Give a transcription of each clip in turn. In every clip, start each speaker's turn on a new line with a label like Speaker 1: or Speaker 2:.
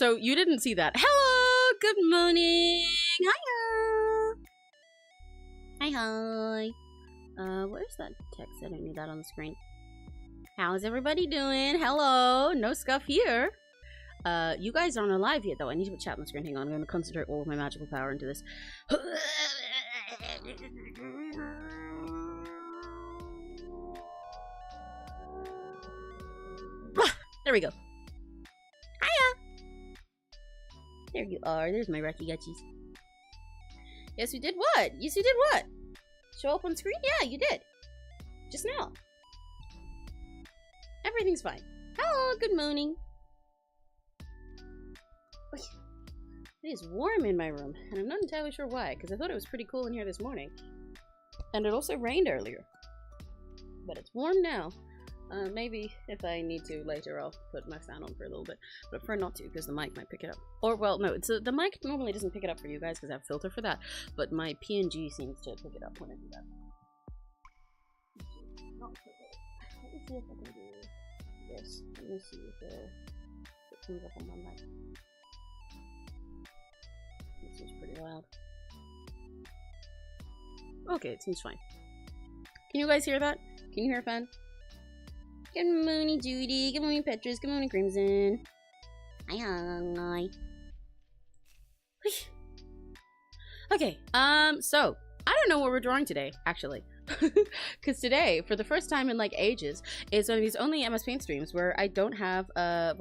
Speaker 1: so you didn't see that. Hello, good morning. Hiya. Hi. Where's that text? I don't need that on the screen. How's everybody doing? Hello. No scuff here. You guys aren't alive yet, though. I need to put chat on the screen. Hang on. I'm going to concentrate all of my magical power into this. There we go. Hiya. There you are. There's my Rocky Gutchies. Yes, you did what? Yes, you did what? Show up on screen? Yeah, you did. Just now. Everything's fine. Hello, good morning. It is warm in my room, and I'm not entirely sure why, because I thought it was pretty cool in here this morning. And it also rained earlier. But it's warm now. Maybe if I need to later, I'll put my fan on for a little bit. But I prefer not to, because the mic might pick it up. Or, well, no, the mic normally doesn't pick it up for you guys, because I have a filter for that. But my PNG seems to pick it up when I do that. Let me see if I can do this. Let me see if it comes up on my mic. It seems pretty loud. Okay, it seems fine. Can you guys hear that? Can you hear a fan? Good morning, Judy. Good morning, Petrus. Good morning, Crimson. Hi. Okay, so I don't know what we're drawing today, actually. Because today, for the first time in like ages, is one of these only MS Paint streams where I don't have a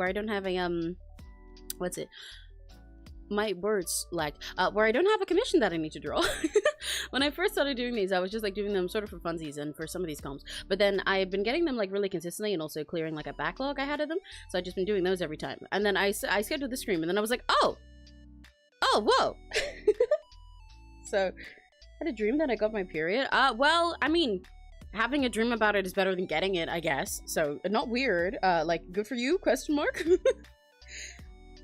Speaker 1: what's it? My words like where I don't have a commission that I need to draw. When I first started doing these, I was just like doing them sort of for funsies and for some of these comps, but then I've been getting them like really consistently and also clearing like a backlog I had of them, so I've just been doing those every time. And then I scheduled the stream, and then I was like, oh whoa. So I had a dream that I got my period. Well, I mean, having a dream about it is better than getting it, I guess. So not weird. Like, good for you? Question mark.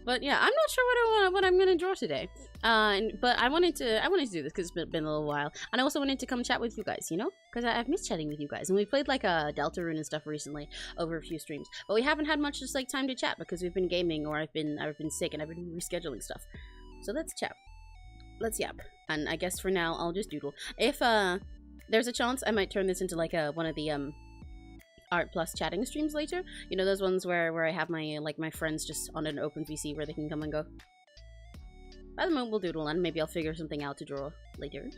Speaker 1: But yeah, I'm not sure what I'm gonna draw today. But I wanted to do this because it's been a little while, and I also wanted to come chat with you guys, you know, because I've missed chatting with you guys, and we played like a Delta Rune and stuff recently over a few streams, but we haven't had much just like time to chat because we've been gaming, or I've been sick and I've been rescheduling stuff. So let's chat. Let's yap. And I guess for now I'll just doodle. If there's a chance I might turn this into like one of the Art Plus chatting streams later. You know, those ones where I have my my friends just on an open VC where they can come and go. By the moment we'll doodle, and maybe I'll figure something out to draw later.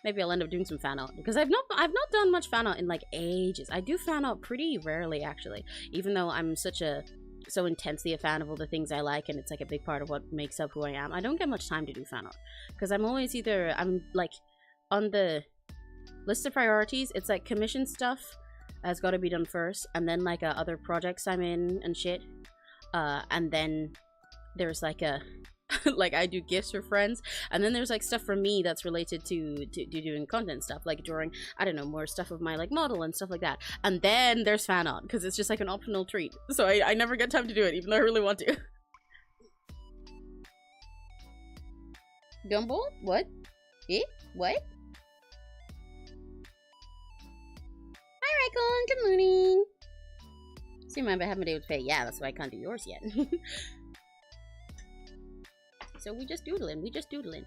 Speaker 1: Maybe I'll end up doing some fan art, because I've not done much fan art in like ages. I do fan art pretty rarely actually, even though I'm so intensely a fan of all the things I like, and it's like a big part of what makes up who I am. I don't get much time to do fan art because I'm always I'm like on the list of priorities, it's like commission stuff has got to be done first, and then like other projects I'm in and shit, and then there's like like I do gifts for friends, and then there's like stuff for me that's related to doing content stuff, like drawing, I don't know, more stuff of my like model and stuff like that, and then there's fan art because it's just like an optional treat, so I never get time to do it even though I really want to. Gumball? What? Eh? What? Hi, Raikon. Good morning. See, my haven't been able to pay. Yeah, that's why I can't do yours yet. So we just doodling.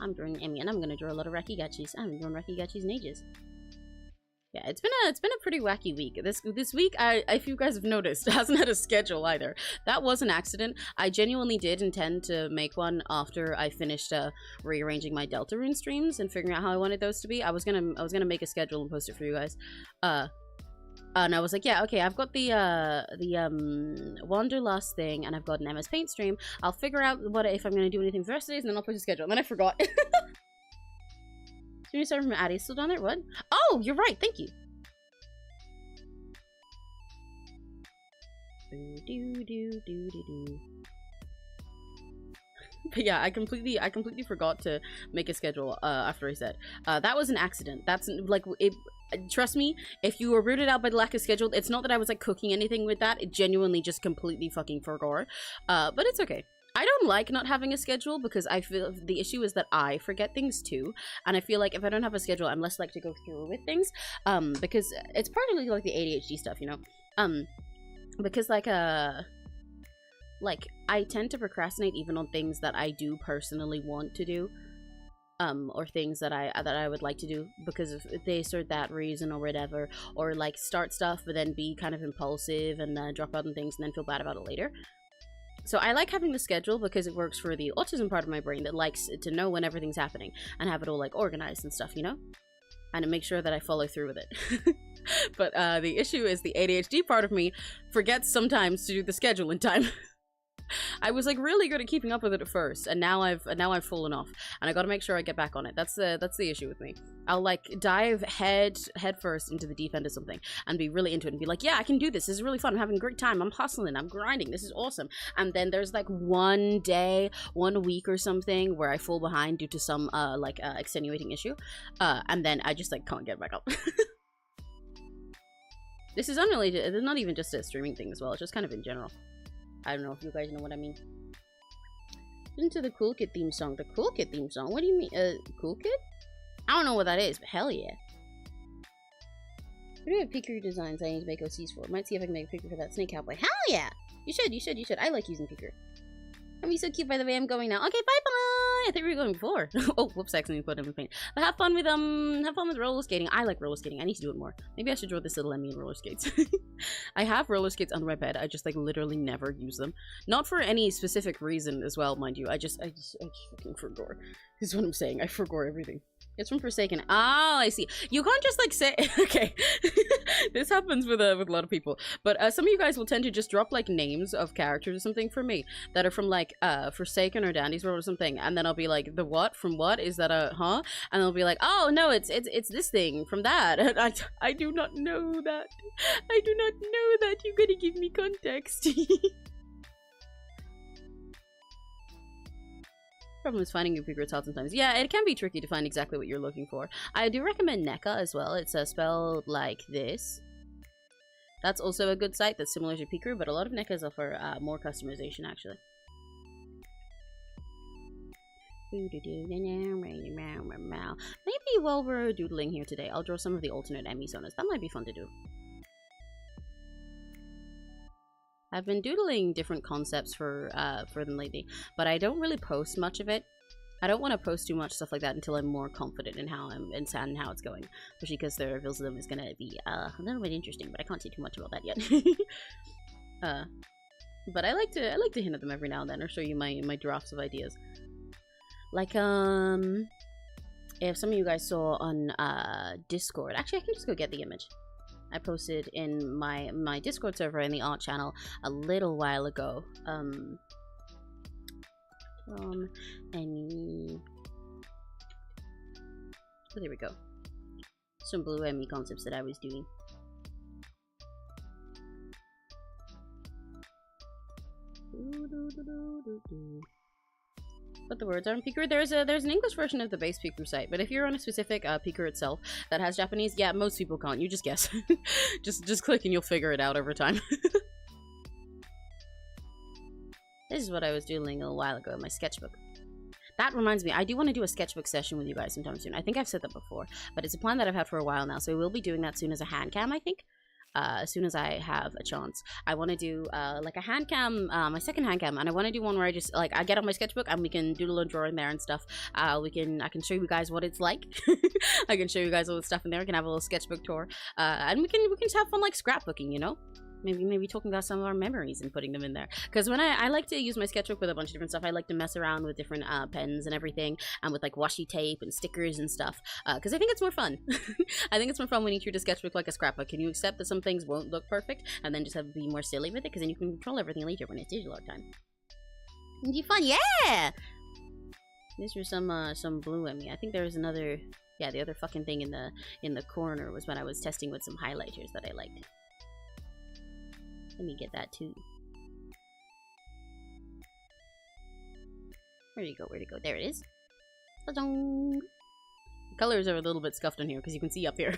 Speaker 1: I'm drawing Emmy, and I'm gonna draw a lot of Rocky Gutchies. I haven't drawn Rocky Gutchies in ages. Yeah, it's been a pretty wacky week. This week, if you guys have noticed, hasn't had a schedule either. That was an accident. I genuinely did intend to make one after I finished rearranging my Delta Rune streams and figuring out how I wanted those to be. I was gonna make a schedule and post it for you guys. And I was like, yeah, okay, I've got the Wanderlust thing, and I've got an MS Paint stream. I'll figure out if I'm gonna do anything for the rest of the days, and then I'll post a schedule. And then I forgot. Can you start from Addie? Still down there? What? Oh, you're right. Thank you. But yeah, I completely forgot to make a schedule after I said. That was an accident. That's like it. Trust me, if you were rooted out by the lack of schedule, it's not that I was like cooking anything with that. It genuinely just completely fucking forgot. But it's okay. I don't like not having a schedule because I feel the issue is that I forget things too, and I feel like if I don't have a schedule, I'm less likely to go through with things, because it's partly like the ADHD stuff, you know, because like like, I tend to procrastinate even on things that I do personally want to do, or things that I would like to do because of this or that reason or whatever, or like start stuff but then be kind of impulsive and drop out on things and then feel bad about it later. So I like having the schedule because it works for the autism part of my brain that likes to know when everything's happening and have it all like organized and stuff, you know? And to make sure that I follow through with it. But the issue is the ADHD part of me forgets sometimes to do the schedule in time. I was like really good at keeping up with it at first, and now I've fallen off, and I got to make sure I get back on it. That's the issue with me. I'll like dive head first into the deep end of something and be really into it and be like, yeah, I can do this. This is really fun. I'm having a great time. I'm hustling. I'm grinding. This is awesome. And then there's like one day, 1 week or something where I fall behind due to some extenuating issue, and then I just like can't get back up. This is unrelated. It's not even just a streaming thing as well. It's just kind of in general. I don't know if you guys know what I mean. Into the Cool Kid theme song. The Cool Kid theme song? What do you mean? Cool Kid? I don't know what that is, but hell yeah. What do you have Picture designs I need to make OCs for? Might see if I can make a picture for that snake cowboy. Hell yeah! You should. I like using Picture. I'm so cute, by the way. I'm going now. Okay, bye-bye! I think we were going before. Oh, whoops, I accidentally put him in paint. But have fun with roller skating. I like roller skating. I need to do it more. Maybe I should draw this little Emmy in roller skates. I have roller skates under my bed. I just, like, literally never use them. Not for any specific reason as well, mind you. I just fucking forgot. Is what I'm saying. I forgot everything. It's from Forsaken. Oh, I see. You can't just like say okay. This happens with a lot of people. But some of you guys will tend to just drop like names of characters or something for me that are from like Forsaken or Dandy's World or something, and then I'll be like, the what? From what? Is that a huh? And they'll be like, oh no, it's this thing from that. And I do not know that. I do not know that. You gotta give me context. Problem is finding your secrets hard sometimes. Yeah, it can be tricky to find exactly what you're looking for. I do recommend NECA as well. It's spelled like this. That's also a good site that's similar to Picru, but a lot of NECAs offer more customization actually. Maybe while we're doodling here today, I'll draw some of the alternate Emmy zonas. That might be fun to do. I've been doodling different concepts for them lately, but I don't really post much of it. I don't want to post too much stuff like that until I'm more confident in how and how it's going, especially because the reveals of them is gonna be a little bit interesting. But I can't say too much about that yet. But I like to hint at them every now and then, or show you my drafts of ideas. Like if some of you guys saw on Discord, actually I can just go get the image. I posted in my Discord server in the art channel a little while ago. From Emmy. Oh, there we go. Some blue Emmy concepts that I was doing. But the words are in Picru. There's an English version of the base Picru site, but if you're on a specific Picru itself that has Japanese, yeah, most people can't. You just guess. just click and you'll figure it out over time. This is what I was doodling a little while ago in my sketchbook. That reminds me, I do want to do a sketchbook session with you guys sometime soon. I think I've said that before, but it's a plan that I've had for a while now, so we'll be doing that soon as a hand cam, I think. As soon as I have a chance. I want to do like a hand cam, my second hand cam, and I want to do one where I just like I get on my sketchbook and we can doodle and draw in there and stuff. I can show you guys what it's like. I can show you guys all the stuff in there. We can have a little sketchbook tour, and we can just have fun like scrapbooking, you know. Maybe talking about some of our memories and putting them in there. Because when I like to use my sketchbook with a bunch of different stuff, I like to mess around with different pens and everything, and with like washi tape and stickers and stuff. Because I think it's more fun. I think it's more fun when you treat a sketchbook like a scrapbook. Can you accept that some things won't look perfect, and then just have to be more silly with it? Because then you can control everything later when it's digital art time. It'd be fun, yeah. These were some blue Emmy. I think there was another. Yeah, the other fucking thing in the corner was when I was testing with some highlighters that I liked. Let me get that too. Where'd it go? Where'd it go? There it is. Ta-dong! The colors are a little bit scuffed on here because you can see up here.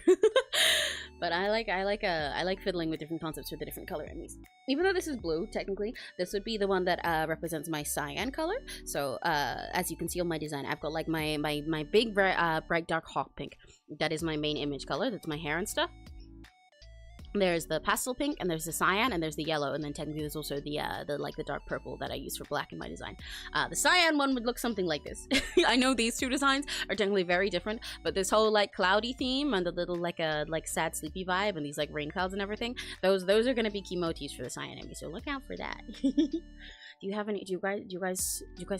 Speaker 1: But I like fiddling with different concepts for the different color Emmys. Even though this is blue, technically, this would be the one that represents my cyan color. So as you can see on my design, I've got like my big bright dark hawk pink. That is my main image color. That's my hair and stuff. There's the pastel pink, and there's the cyan, and there's the yellow, and then technically there's also the like the dark purple that I use for black in my design. The cyan one would look something like this. I know these two designs are technically very different, but this whole like cloudy theme and the little like sad sleepy vibe and these like rain clouds and everything, those are gonna be key motifs for the cyan Emmy, so look out for that. Do you guys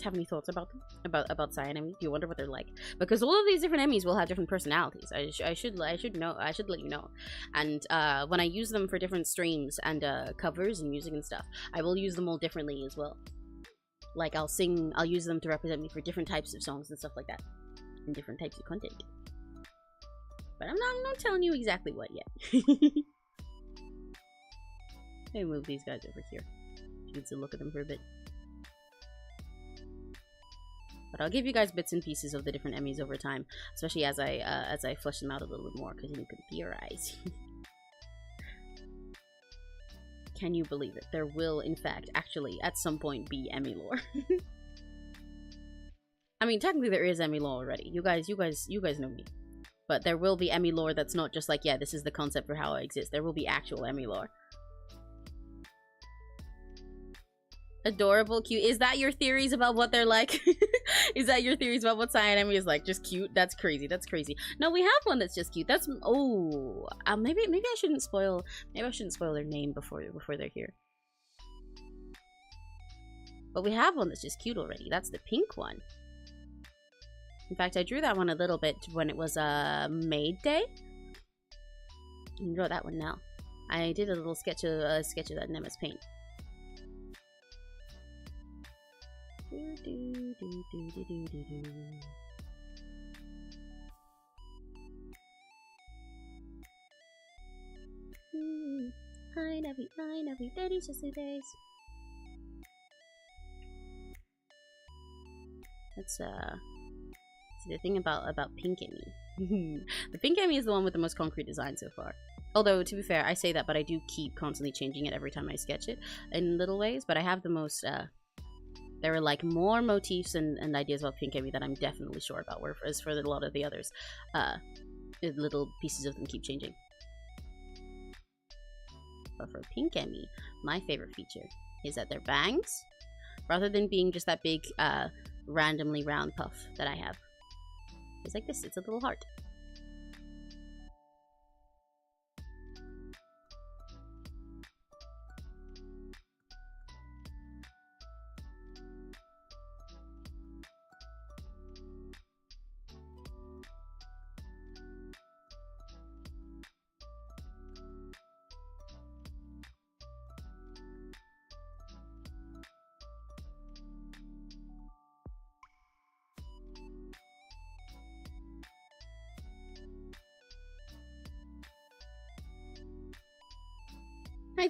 Speaker 1: have any thoughts about them? About cyan Emmys? Do you wonder what they're like? Because all of these different Emmys will have different personalities. I should let you know. And when I use them for different streams and covers and music and stuff, I will use them all differently as well. Like I'll use them to represent me for different types of songs and stuff like that, and different types of content. But I'm not telling you exactly what yet. Let me move these guys over here. You can still look at them for a bit. But I'll give you guys bits and pieces of the different Emmys over time, especially as I flesh them out a little bit more, because then you can theorize. Can you believe it? There will, in fact, actually, at some point, be Emmy lore. I mean, technically there is Emmy lore already. You guys know me. But there will be Emmy lore that's not just like, yeah, this is the concept for how I exist. There will be actual Emmy lore. Adorable, cute. Is that your theories about what they're like? Is that your theories about what cyan Emmy is like? Just cute? That's crazy. That's crazy. No, we have one that's just cute. That's maybe I shouldn't spoil. Maybe I shouldn't spoil their name before they're here. But we have one that's just cute already. That's the pink one. In fact, I drew that one a little bit when it was Maid Day. You can draw that one now. I did a little sketch of that in MS Paint. Hi, Navi, daddy's just days. That's see the thing about Pink Emmy. The Pink Emmy is the one with the most concrete design so far. Although, to be fair, I say that, but I do keep constantly changing it every time I sketch it in little ways. But I have the most there are like more motifs and ideas about Pink Emmy that I'm definitely sure about, whereas for a lot of the others, little pieces of them keep changing. But for Pink Emmy, my favorite feature is that their bangs, rather than being just that big, randomly round puff that I have, it's like this. It's a little heart.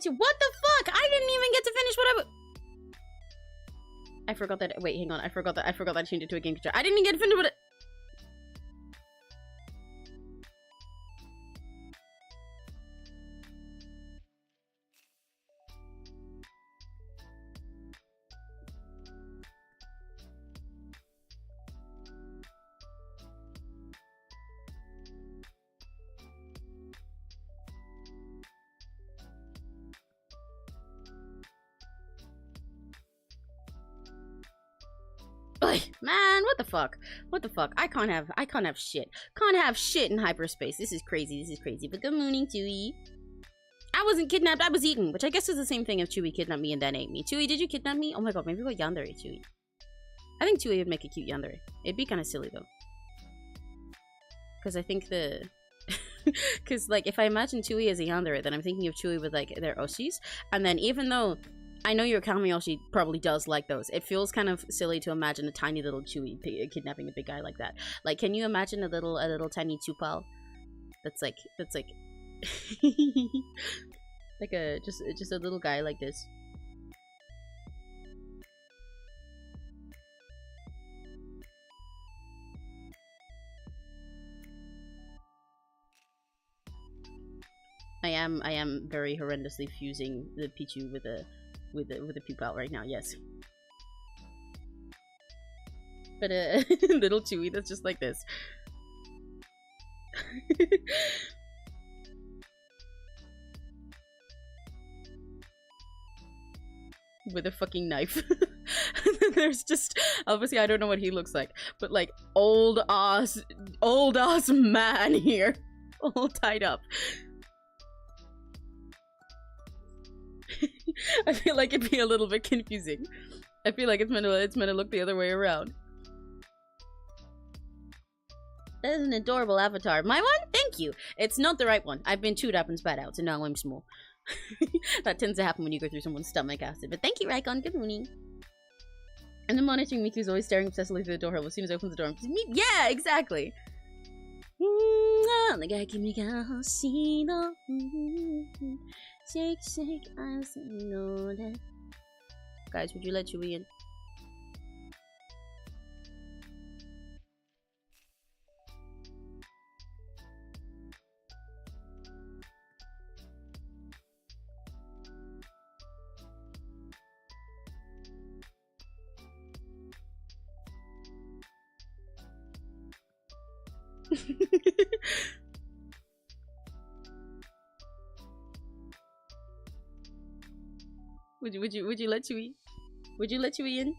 Speaker 1: What the fuck? I didn't even get to finish what I forgot that. Wait, hang on. I forgot that I changed it to a game picture. I didn't even get to finish what it. Man, what the fuck? What the fuck? I can't have shit. Can't have shit in hyperspace. This is crazy. But good morning, Chewy. I wasn't kidnapped, I was eaten. Which I guess is the same thing if Chewy kidnapped me and then ate me. Chewy, did you kidnap me? Oh my god, maybe we got yandere, Chewy. I think Chewy would make a cute yandere. It'd be kind of silly though. Because I think the... Because like, if I imagine Chewy as a yandere, then I'm thinking of Chewy with like their 𝘆cies. And then even though... I know your 𝘆cie probably does like those. It feels kind of silly to imagine a tiny little Chewy kidnapping a big guy like that. Like, can you imagine a little tiny 𝘆cie𝗂𝗿? That's like like a just a little guy like this. I am very horrendously fusing the Pichu with a 𝘆cie𝗂𝗿 right now, yes. But little Chewy that's just like this. with a fucking knife. And then there's just, obviously I don't know what he looks like, but like old ass man here, all tied up. I feel like it'd be a little bit confusing. I feel like it's meant to look the other way around. That is an adorable avatar. My one? Thank you. It's not the right one. I've been chewed up and spat out, so now I'm small. That tends to happen when you go through someone's stomach acid. But thank you, Raikon. Good morning. And the monitoring Miku's always staring obsessively through the door. As soon as it opens the door, yeah, exactly. Shake, shake, I know that. Guys, would you let Chewy in? Would you let Chewy? Would you let Chewy in?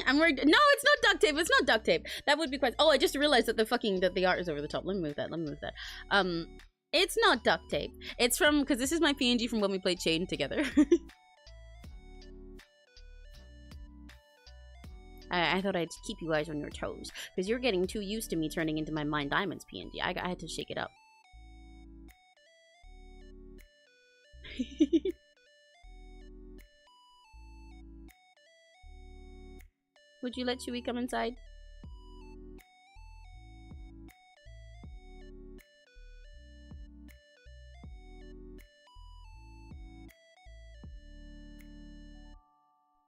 Speaker 1: I'm worried. No, it's not duct tape. It's not duct tape. That would be quite. Oh, I just realized that the art is over the top. Let me move that. Let me move that. It's not duct tape. It's from, because this is my PNG from when we played Chain together. I thought I'd keep you guys on your toes, because you're getting too used to me turning into my Mind Diamonds PNG. I had to shake it up. Would you let Chewy come inside?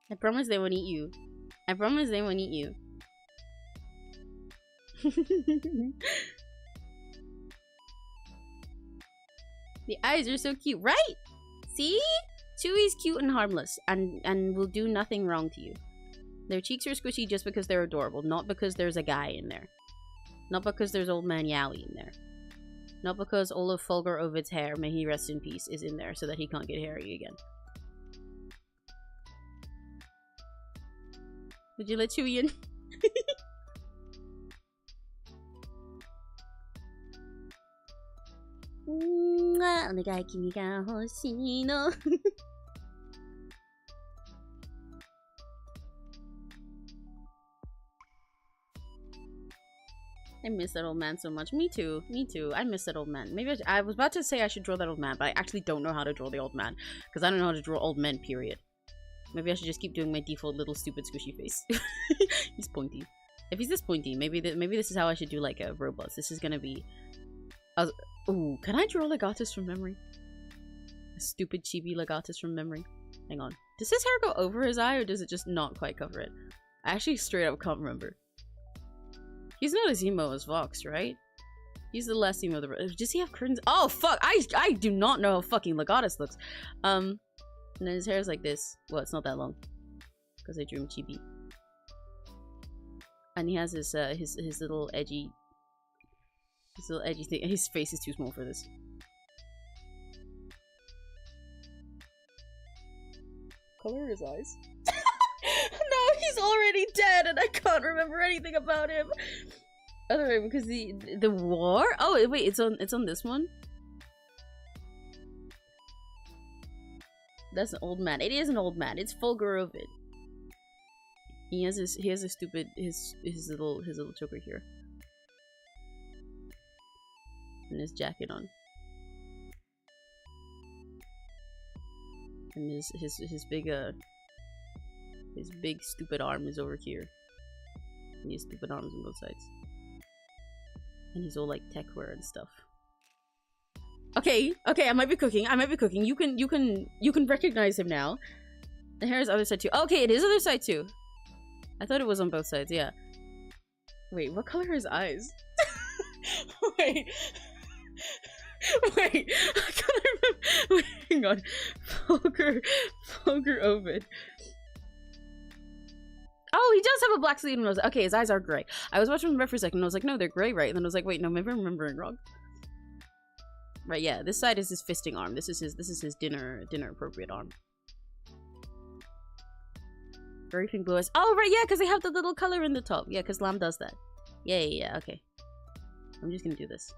Speaker 1: I promise they won't eat you. I promise they won't eat you. The eyes are so cute, right? See? Chewy's cute and harmless and will do nothing wrong to you. Their cheeks are squishy just because they're adorable, not because there's a guy in there. Not because there's old man Yowie in there. Not because all of Fulgur Ovid's hair, may he rest in peace, is in there so that he can't get hairy again. Would you let Chewy in? I miss that old man so much. Me too. Me too. I miss that old man. Maybe I was about to say I should draw that old man, but I actually don't know how to draw the old man. Because I don't know how to draw old men, period. Maybe I should just keep doing my default little stupid squishy face. He's pointy. If he's this pointy, maybe this is how I should do like a Roblox. This is gonna be... Ooh, can I draw Legatus from memory? A stupid chibi Legatus from memory. Hang on. Does his hair go over his eye or does it just not quite cover it? I actually straight up can't remember. He's not as emo as Vox, right? He's the less emo. Does he have curtains? Oh fuck! I do not know how fucking Legatus looks. And then his hair is like this. Well, it's not that long because I drew him chibi. And he has his little edgy thing. His face is too small for this. Color his eyes. No, he's already dead, and I can't remember anything about him. Other way, because the war. Oh wait, it's on this one. That's an old man. It is an old man. It's Fulgur Ovid. He has a stupid his little choker here, and his jacket on, and his big stupid arm is over here, and he has stupid arms on both sides, and he's all like tech wear and stuff. Okay, I might be cooking. You can recognize him now. The hair is other side too. Okay, it is other side too. I thought it was on both sides. Yeah. Wait, what color are his eyes? Wait. I can't remember. Wait, hang on. Fulgur Ovid. Oh, he does have a black sleeve nose. Okay, his eyes are gray. I was watching the for a second and I was like, no, they're gray, right? And then I was like, wait, no, maybe I'm remembering wrong. Right, yeah. This side is his fisting arm. This is his dinner appropriate arm. Everything blue eyes. Oh, right, yeah, because they have the little color in the top. Yeah, because lamb does that. Yeah, okay. I'm just gonna do this.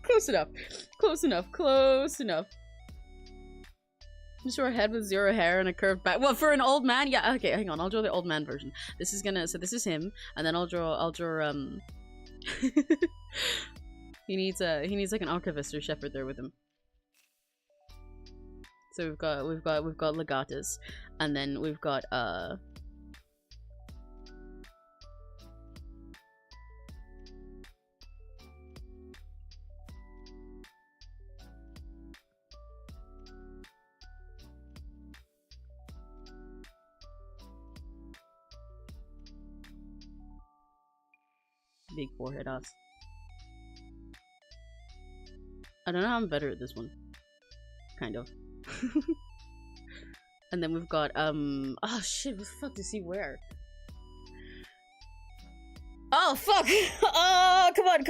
Speaker 1: Close enough. Close enough. Close enough. Just draw a head with zero hair and a curved back. Well, for an old man, yeah. Okay, hang on. I'll draw the old man version. This is gonna. So this is him, and then I'll draw. he needs like an archivist or shepherd there with him. So we've got legatus, and then we've got big forehead ass. I don't know how I'm better at this one. Kind of. And then we've got oh shit, what the fuck does he wear? Oh fuck! Oh come on.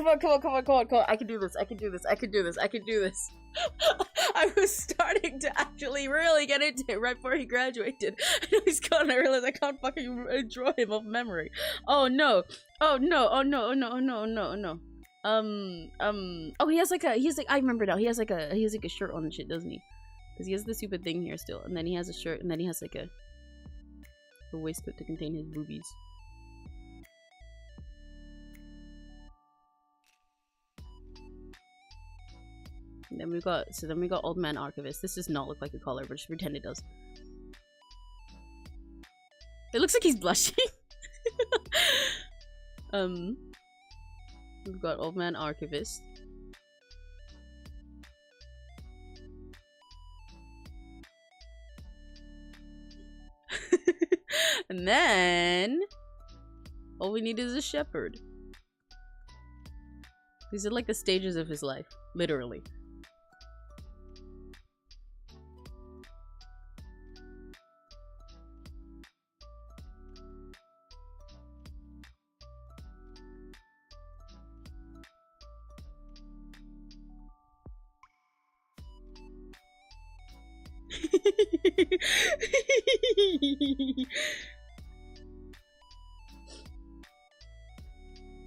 Speaker 1: I can do this. I was starting to actually really get into it right before he graduated. And he's gone, I realized I can't fucking draw him off memory. Oh no. Oh no. Oh, he has like I remember now. He has like a shirt on and shit, doesn't he? Because he has the stupid thing here still, and then he has a shirt, and then he has like a waistcoat to contain his boobies. And then we got old man archivist. This does not look like a collar, but just pretend it does. It looks like he's blushing. We've got old man archivist. And then all we need is a shepherd. These are like the stages of his life, literally.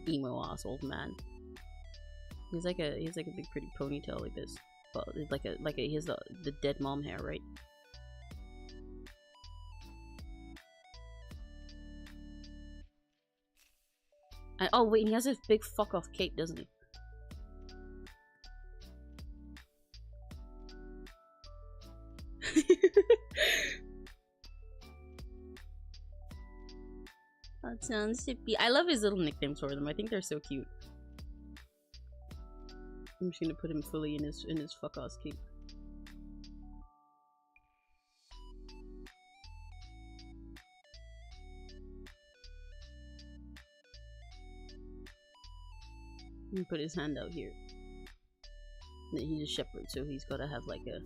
Speaker 1: Emo ass old man. He's like a big pretty ponytail like this. Well, he has the dead mom hair, right? And, oh wait, and he has a big fuck off cape, doesn't he? That sounds hippie. I love his little nicknames for them. I think they're so cute. I'm just gonna put him fully in his fuck ass cape. And put his hand out here. And then he's a shepherd, so he's gotta have like a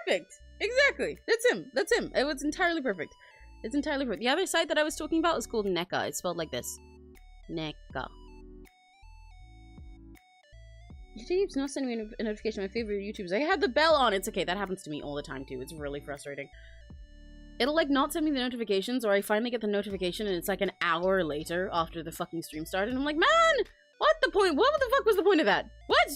Speaker 1: perfect. Exactly. That's him. It was entirely perfect. It's entirely perfect. The other site that I was talking about is called NECA. It's spelled like this. NECA. YouTube's not sending me a notification. My favorite YouTubers. I had the bell on. It's okay. That happens to me all the time too. It's really frustrating. It'll like not send me the notifications, or I finally get the notification and it's like an hour later after the fucking stream started. And I'm like, man, what the point? What the fuck was the point of that? What?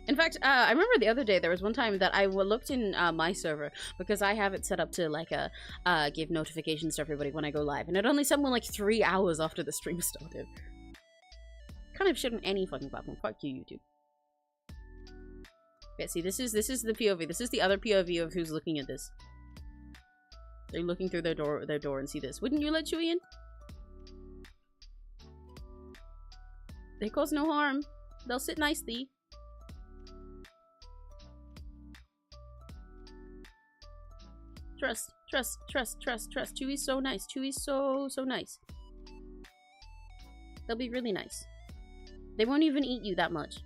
Speaker 1: In fact, I remember the other day there was one time that I looked in my server because I have it set up to like give notifications to everybody when I go live, and it only sent one like 3 hours after the stream started. Kind of shit on any fucking platform. Fuck you, YouTube. Yeah, see, this is the POV. This is the other POV of who's looking at this. They're looking through their door and see this. Wouldn't you let Chewy in? They cause no harm. They'll sit nicely. Trust. Chewy's so nice. Chewy's so nice. They'll be really nice. They won't even eat you that much.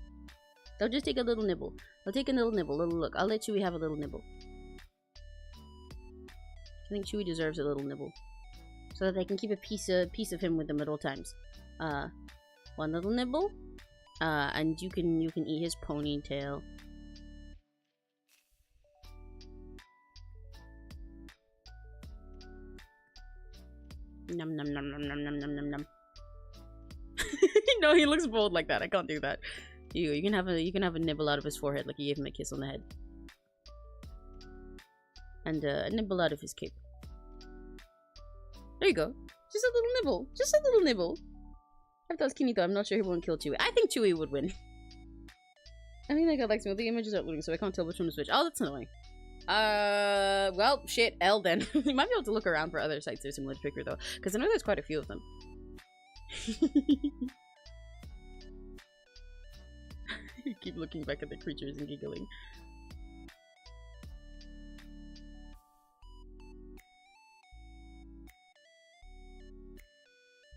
Speaker 1: They'll just take a little nibble. They'll take a little nibble. Little look. I'll let Chewy have a little nibble. I think Chewy deserves a little nibble, so that they can keep a piece of him with them at all times. One little nibble, and you can eat his ponytail. Num num num num num num num num num. No, he looks bold like that. I can't do that. You can have a nibble out of his forehead like you gave him a kiss on the head, and a nibble out of his cape. There you go. Just a little nibble. Just a little nibble. If that's Kinito, I'm not sure he won't kill Chewy. I think Chewy would win. I think that guy likes me. The images are loading, so I can't tell which one to switch. Oh, that's annoying. Well, shit, L then. You might be able to look around for other sites that are similar to Picker, though, because I know there's quite a few of them. You keep looking back at the creatures and giggling.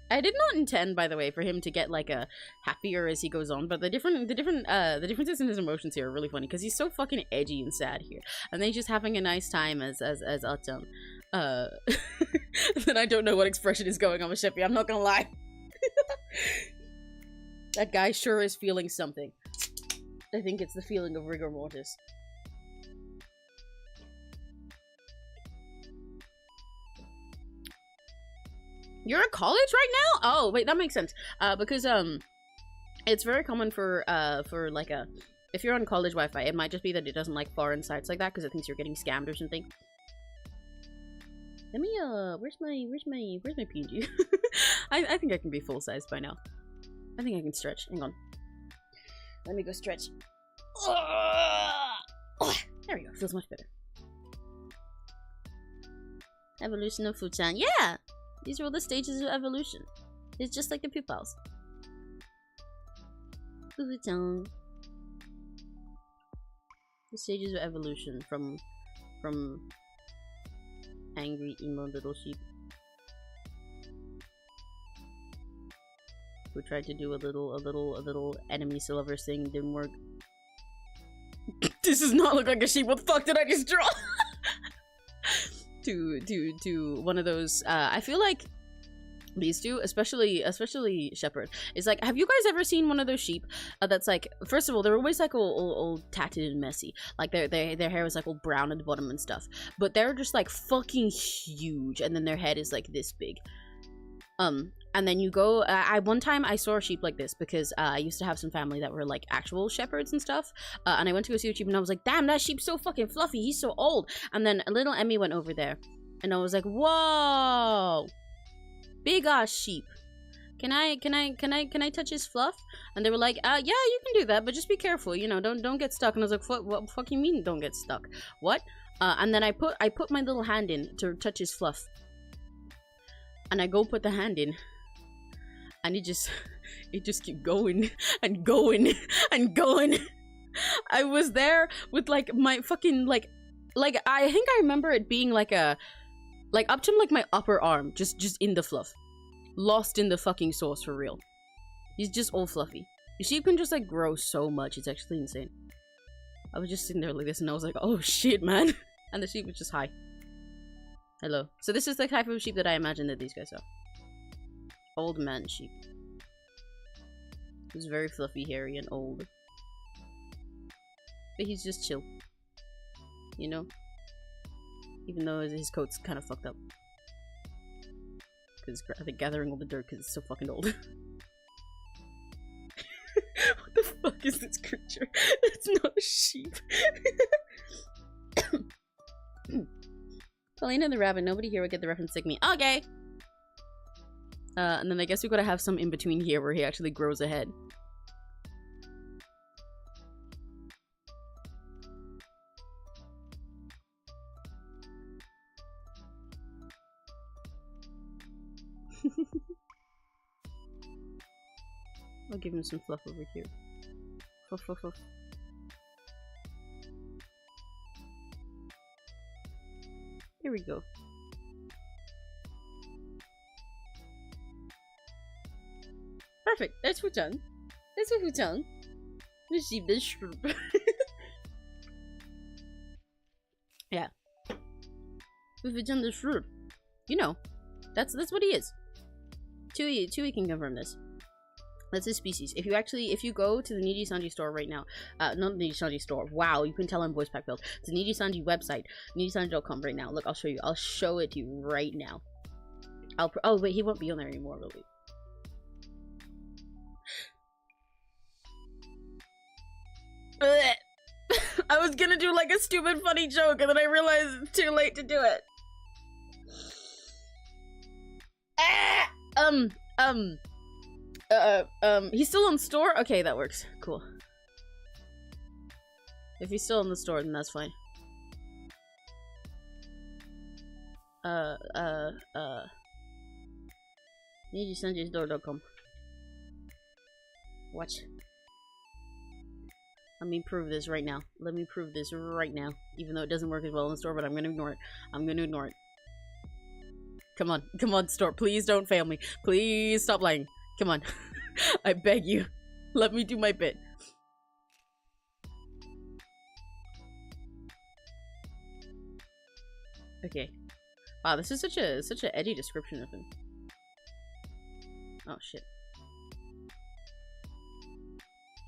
Speaker 1: I did not intend, by the way, for him to get like a happier as he goes on, but the differences in his emotions here are really funny because he's so fucking edgy and sad here, and then he's just having a nice time as Achan. Then I don't know what expression is going on with Sheppy. I'm not gonna lie. That guy sure is feeling something. I think it's the feeling of rigor mortis. You're in college right now? Oh, wait, that makes sense. Because it's very common for like if you're on college Wi-Fi, it might just be that it doesn't like foreign sites like that because it thinks you're getting scammed or something. Let me where's my PNG? I think I can be full size by now. I think I can stretch. Hang on. Let me go stretch. There we go. Feels much better. Evolution of Fuchan. Yeah! These are all the stages of evolution. It's just like the pupils. Fuchan. The stages of evolution from angry emo little sheep who tried to do a little enemies to lovers thing, didn't work. This does not look like a sheep. What the fuck did I just draw? to one of those. I feel like these two, especially Shepherd, is like, have you guys ever seen one of those sheep that's like, first of all, they're always like all tatted and messy, like their hair is like all brown at the bottom and stuff, but they're just like fucking huge, and then their head is like this big. And then you go, one time I saw a sheep like this because I used to have some family that were like actual shepherds and stuff, and I went to go see a sheep and I was like, damn, that sheep's so fucking fluffy, he's so old. And then a little Emmy went over there and I was like, whoa, big ass sheep. Can I touch his fluff? And they were like, yeah, you can do that, but just be careful, you know, don't get stuck. And I was like, what fuck you mean don't get stuck? What? And then I put my little hand in to touch his fluff. And I go put the hand in, and it just kept going and going and going. I was there with like my fucking like I think I remember it being like up to like my upper arm, just in the fluff, lost in the fucking sauce for real. He's just all fluffy. The sheep can just like grow so much, it's actually insane. I was just sitting there like this, and I was like, oh shit, man. And the sheep was just hi. Hello. So this is the type of sheep that I imagine that these guys are. Old man sheep. He's very fluffy, hairy, and old. But he's just chill. You know? Even though his coat's kind of fucked up. Because I think gathering all the dirt because it's so fucking old. What the fuck is this creature? It's not a sheep. Paulina the rabbit, nobody here would get the reference like me. Okay! And then I guess we gotta have some in between here where he actually grows a head. I'll give him some fluff over here. Fluff, fluff, fluff. Here we go. perfect. That's Fuchang. That's what Fuchang. Let's see this. Yeah. Fuchang the shrimp. You know, that's what he is. Chewy can confirm this. That's his species. If you go to the Niji Sanji store right now, not the Niji Sanji store. Wow, you can tell I'm voice pack built. It's the Niji Sanji website, nijisanji.com right now. Look, I'll show you. I'll show it to you right now. Oh wait, he won't be on there anymore, will he? I was gonna do like a stupid funny joke and then I realized it's too late to do it. He's still on store? Okay, that works. Cool. If he's still in the store, then that's fine. nijisanjistore.com. Watch. Let me prove this right now. Let me prove this right now. Even though it doesn't work as well in the store, but I'm gonna ignore it. I'm gonna ignore it. Come on. Come on, store. Please don't fail me. Please stop lying. Come on. I beg you. Let me do my bit. Okay. Wow, this is such a edgy description of him. Oh shit.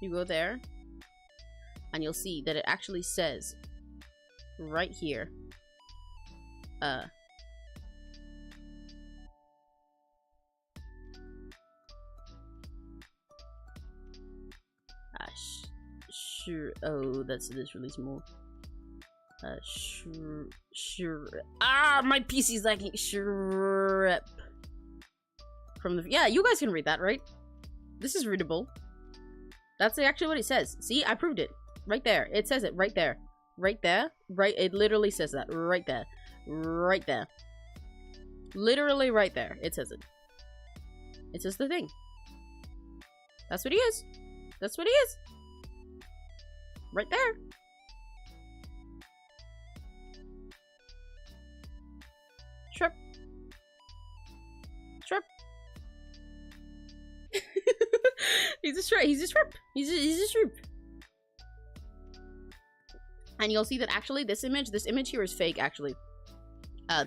Speaker 1: You go there, and you'll see that it actually says right here. Sure. Oh, that's really small. Sure. Ah, my PC's lagging. Sure. From the yeah, you guys can read that, right? This is readable. That's actually what it says. See, I proved it. Right there. It says it right there. Right there. Right. It literally says that. Right there. Right there. Literally right there. It says it. It says the thing. That's what he is. That's what he is. Right there. Shrimp. Shrimp. He's a shrimp. He's a shrimp. He's a shrimp. And you'll see that actually this image here is fake actually.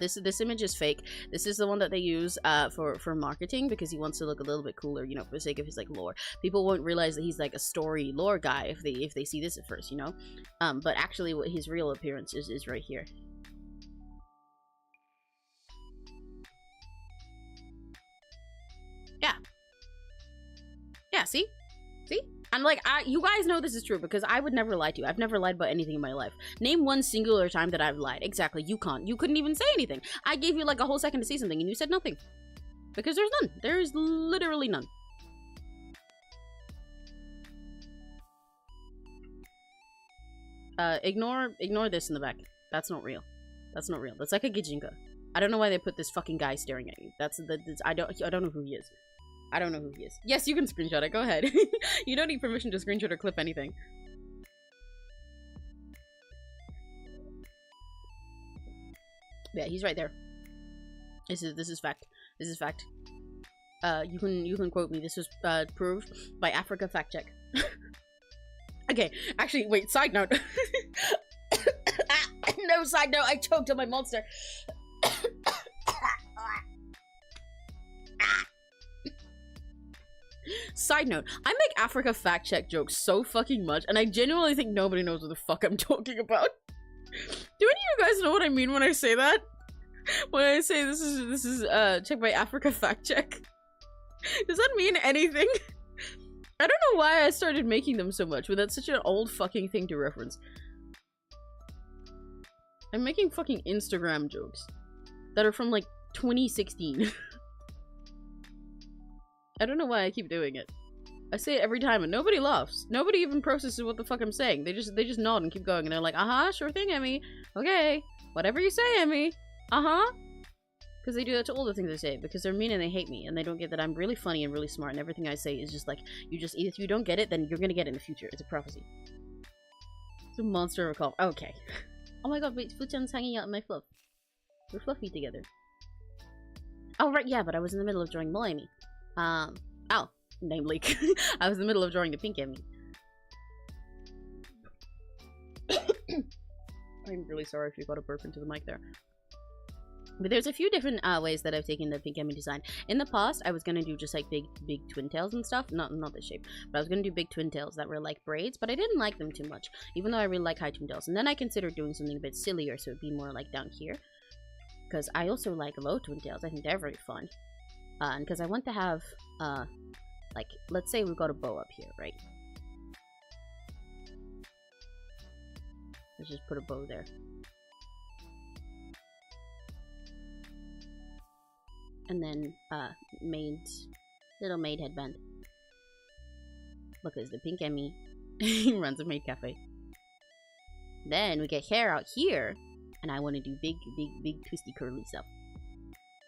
Speaker 1: This image is fake. This is the one that they use for marketing because he wants to look a little bit cooler, you know, for the sake of his like lore. People won't realize that he's like a story lore guy if they see this at first, you know. But actually, what his real appearance is right here. Yeah. Yeah. See. And like, you guys know this is true because I would never lie to you. I've never lied about anything in my life. Name one singular time that I've lied. Exactly, you can't. You couldn't even say anything. I gave you like a whole second to say something and you said nothing. Because there's none. There is literally none. Ignore this in the back. That's not real. That's not real. That's like a Gijinka. I don't know why they put this fucking guy staring at you. I don't know who he is. I don't know who he is. Yes, you can screenshot it. Go ahead. You don't need permission to screenshot or clip anything. Yeah, he's right there. This is fact. This is fact. You can quote me. This was proved by Africa Fact Check. Okay, actually, wait. Side note. No side note. I choked on my monster. Side note, I make Africa Fact Check jokes so fucking much, and I genuinely think nobody knows what the fuck I'm talking about. Do any of you guys know what I mean when I say that? When I say this is checked by Africa Fact Check? Does that mean anything? I don't know why I started making them so much, but that's such an old fucking thing to reference. I'm making fucking Instagram jokes that are from like 2016. I don't know why I keep doing it. I say it every time and nobody laughs. Nobody even processes what the fuck I'm saying. They just nod and keep going and they're like, uh-huh, sure thing, Emmy. Okay, whatever you say, Emmy. Uh-huh. Because they do that to all the things I say, because they're mean and they hate me, and they don't get that I'm really funny and really smart, and everything I say is just like, if you don't get it, then you're gonna get it in the future. It's a prophecy. It's a monster of a call. Okay. Oh my god, wait, Fuchan's hanging out in my fluff. We're fluffy together. Oh, right, yeah, but I was in the middle of drawing Emmy. Oh. Namely, I was in the middle of drawing the pink Emmy. I'm really sorry if you got a burp into the mic there. But there's a few different ways that I've taken the pink Emmy design. In the past, I was gonna do just like big twin tails and stuff. Not this shape, but I was gonna do big twin tails that were like braids, but I didn't like them too much, even though I really like high twin tails. And then I considered doing something a bit sillier, so it'd be more like down here. Because I also like low twin tails. I think they're very fun. And because I want to have, like, let's say we've got a bow up here, right? Let's just put a bow there. And then, little maid headband. Because the pink Emmy runs a maid cafe. Then we get hair out here, and I want to do big twisty curly stuff.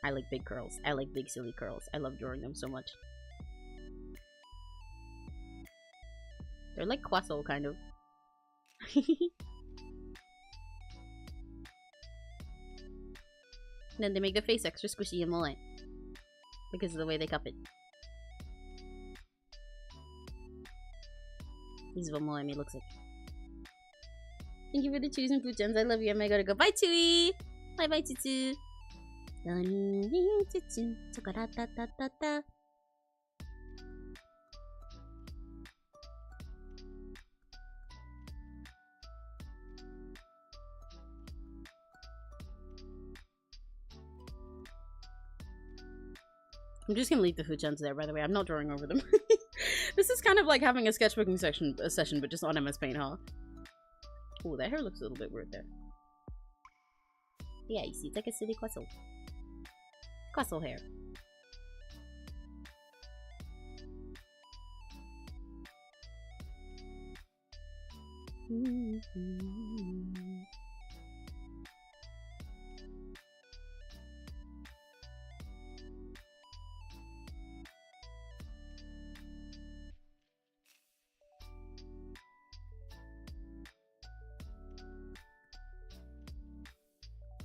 Speaker 1: I like big curls. I like big silly curls. I love drawing them so much. They're like croissant, kind of. Then they make the face extra squishy and mullet. Because of the way they cup it. This is what Mo Emmy looks like. Thank you for the choosing food gems. I love you. I gotta go. Bye, Chewy! Bye bye, Tutu! I'm just gonna leave the food gems there, by the way. I'm not drawing over them. This is kind of like having a sketchbooking session, but just on MS Paint, huh? Oh, that hair looks a little bit weird there. Yeah, you see, it's like a silly croissant. Croissant hair.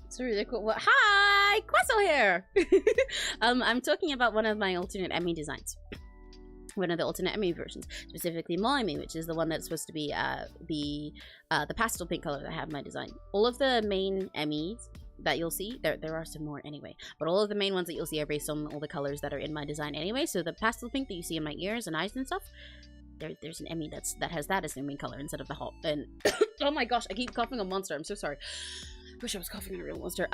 Speaker 1: It's really cool. What? Hi, croissant hair. I'm talking about one of my alternate Emmy designs. One of the alternate Emmy versions, specifically my Emmy, which is the one that's supposed to be the pastel pink color that I have in my design. All of the main Emmys that you'll see, there are some more anyway, but all of the main ones that you'll see are based on all the colors that are in my design anyway. So the pastel pink that you see in my ears and eyes and stuff, there's an Emmy that has that as the main color instead of the hot. And oh my gosh, I keep coughing a monster. I'm so sorry. Wish I was coughing on a real monster.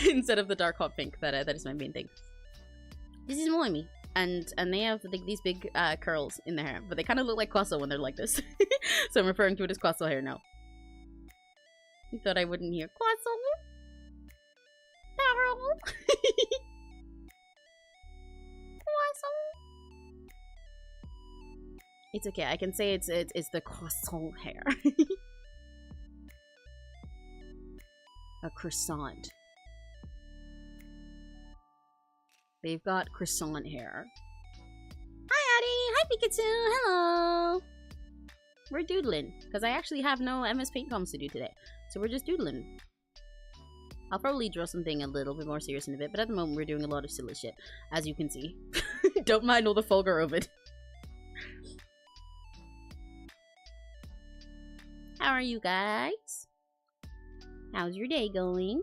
Speaker 1: Instead of the dark hot pink that is my main thing. This is more me, and they have like these big curls in their hair, but they kind of look like croissant when they're like this. So I'm referring to it as croissant hair now. You thought I wouldn't hear croissant? Croissant. It's okay. I can say it's the croissant hair. A croissant. They've got croissant hair. Hi, Addie! Hi, Pikachu! Hello! We're doodling, because I actually have no MS Paint comms to do today. So we're just doodling. I'll probably draw something a little bit more serious in a bit, but at the moment we're doing a lot of silly shit, as you can see. Don't mind all the vulgar of it. How are you guys? How's your day going?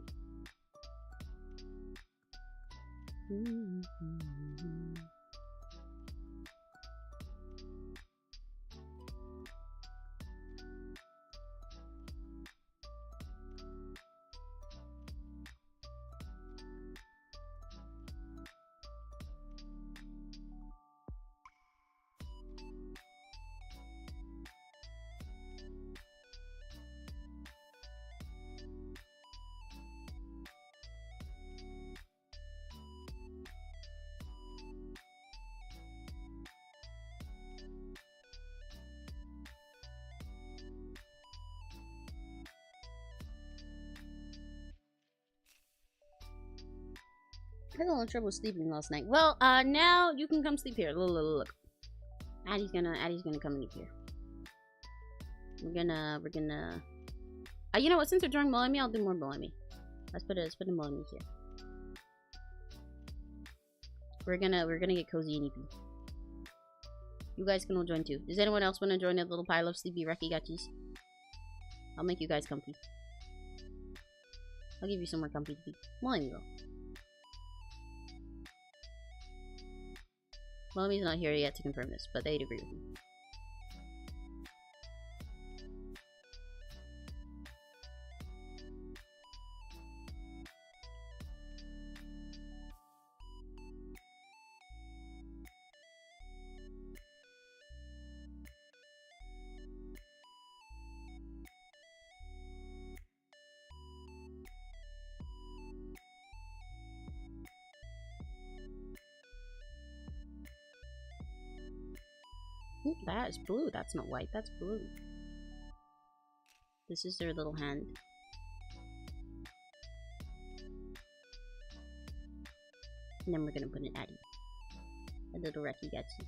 Speaker 1: I had a little trouble sleeping last night. Well, now you can come sleep here. Look. Addie's gonna come in here. We're gonna. You know what? Since we're drawing Mo Emmy, I'll do more Mo Emmy. Let's put a Mo Emmy here. We're gonna get cozy and eepy. You guys can all join too. Does anyone else want to join a little pile of sleepy rakigachis? I'll make you guys comfy. I'll give you some more comfy to be. Well, anyway. Mommy's not here yet to confirm this, but they'd agree with me. Ooh, that is blue. That's not white. That's blue. This is their little hand. And then we're gonna put an Addy. A little Rakigatsu.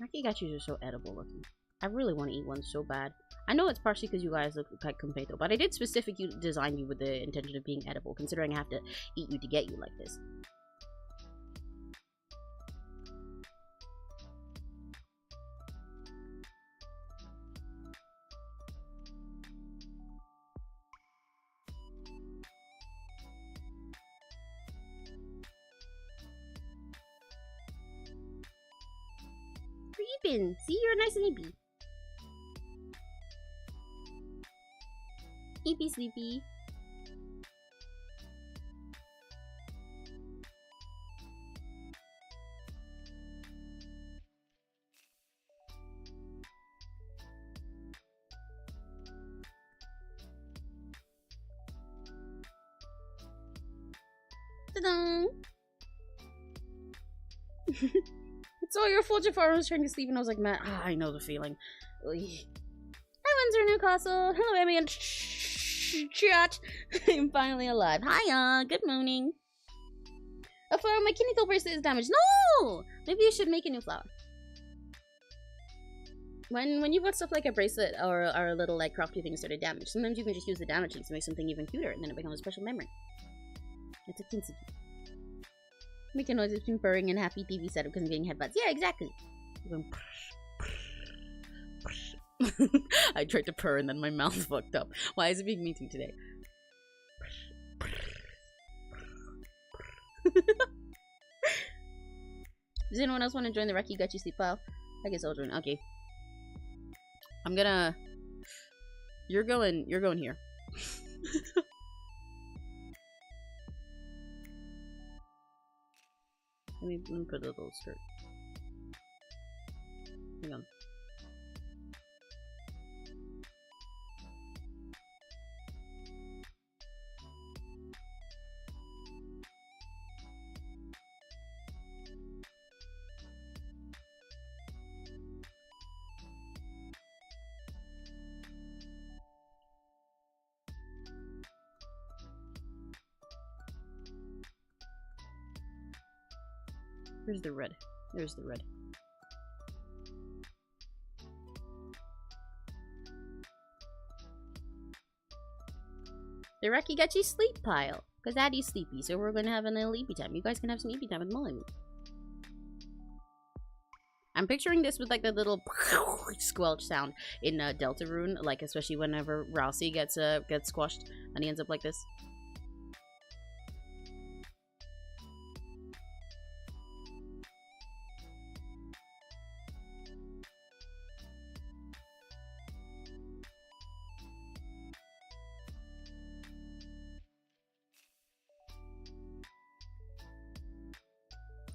Speaker 1: Rakigachis are so edible looking. I really want to eat one so bad. I know it's partially because you guys look like Kumpeito, but I did specifically design you with the intention of being edible, considering I have to eat you to get you like this. Creepin'! See, you're nice and eepy. Eepy sleepy. Ta-da! It's all your fault. Jafar was trying to sleep and I was like, man, I know the feeling. Hi, Windsor Newcastle. Hello, Emmy and chat. I'm finally alive. Hiya, good morning. A flower, my kidney bracelet is damaged. No! Maybe you should make a new flower. When you put stuff like a bracelet or a little like crafty things that are damaged, sometimes you can just use the damaged things to make something even cuter and then it becomes a special memory. It's a kintsugi. Making noises between purring and happy TV setup because I'm getting headbutts. Yeah, exactly. I tried to purr and then my mouth fucked up. Why is it being me too today? Does anyone else want to join the Rakigachi sleep pile? I guess I'll join. Okay. I'm gonna... You're going here. Let me put a little skirt. Hang on. Where's the red? There's the red. The Rakigachi sleep pile. Because Daddy's sleepy, so we're gonna have a little eepy time. You guys can have some eepy time with Molly. I'm picturing this with like the little squelch sound in Deltarune, like especially whenever 𝘆cie gets squashed and he ends up like this.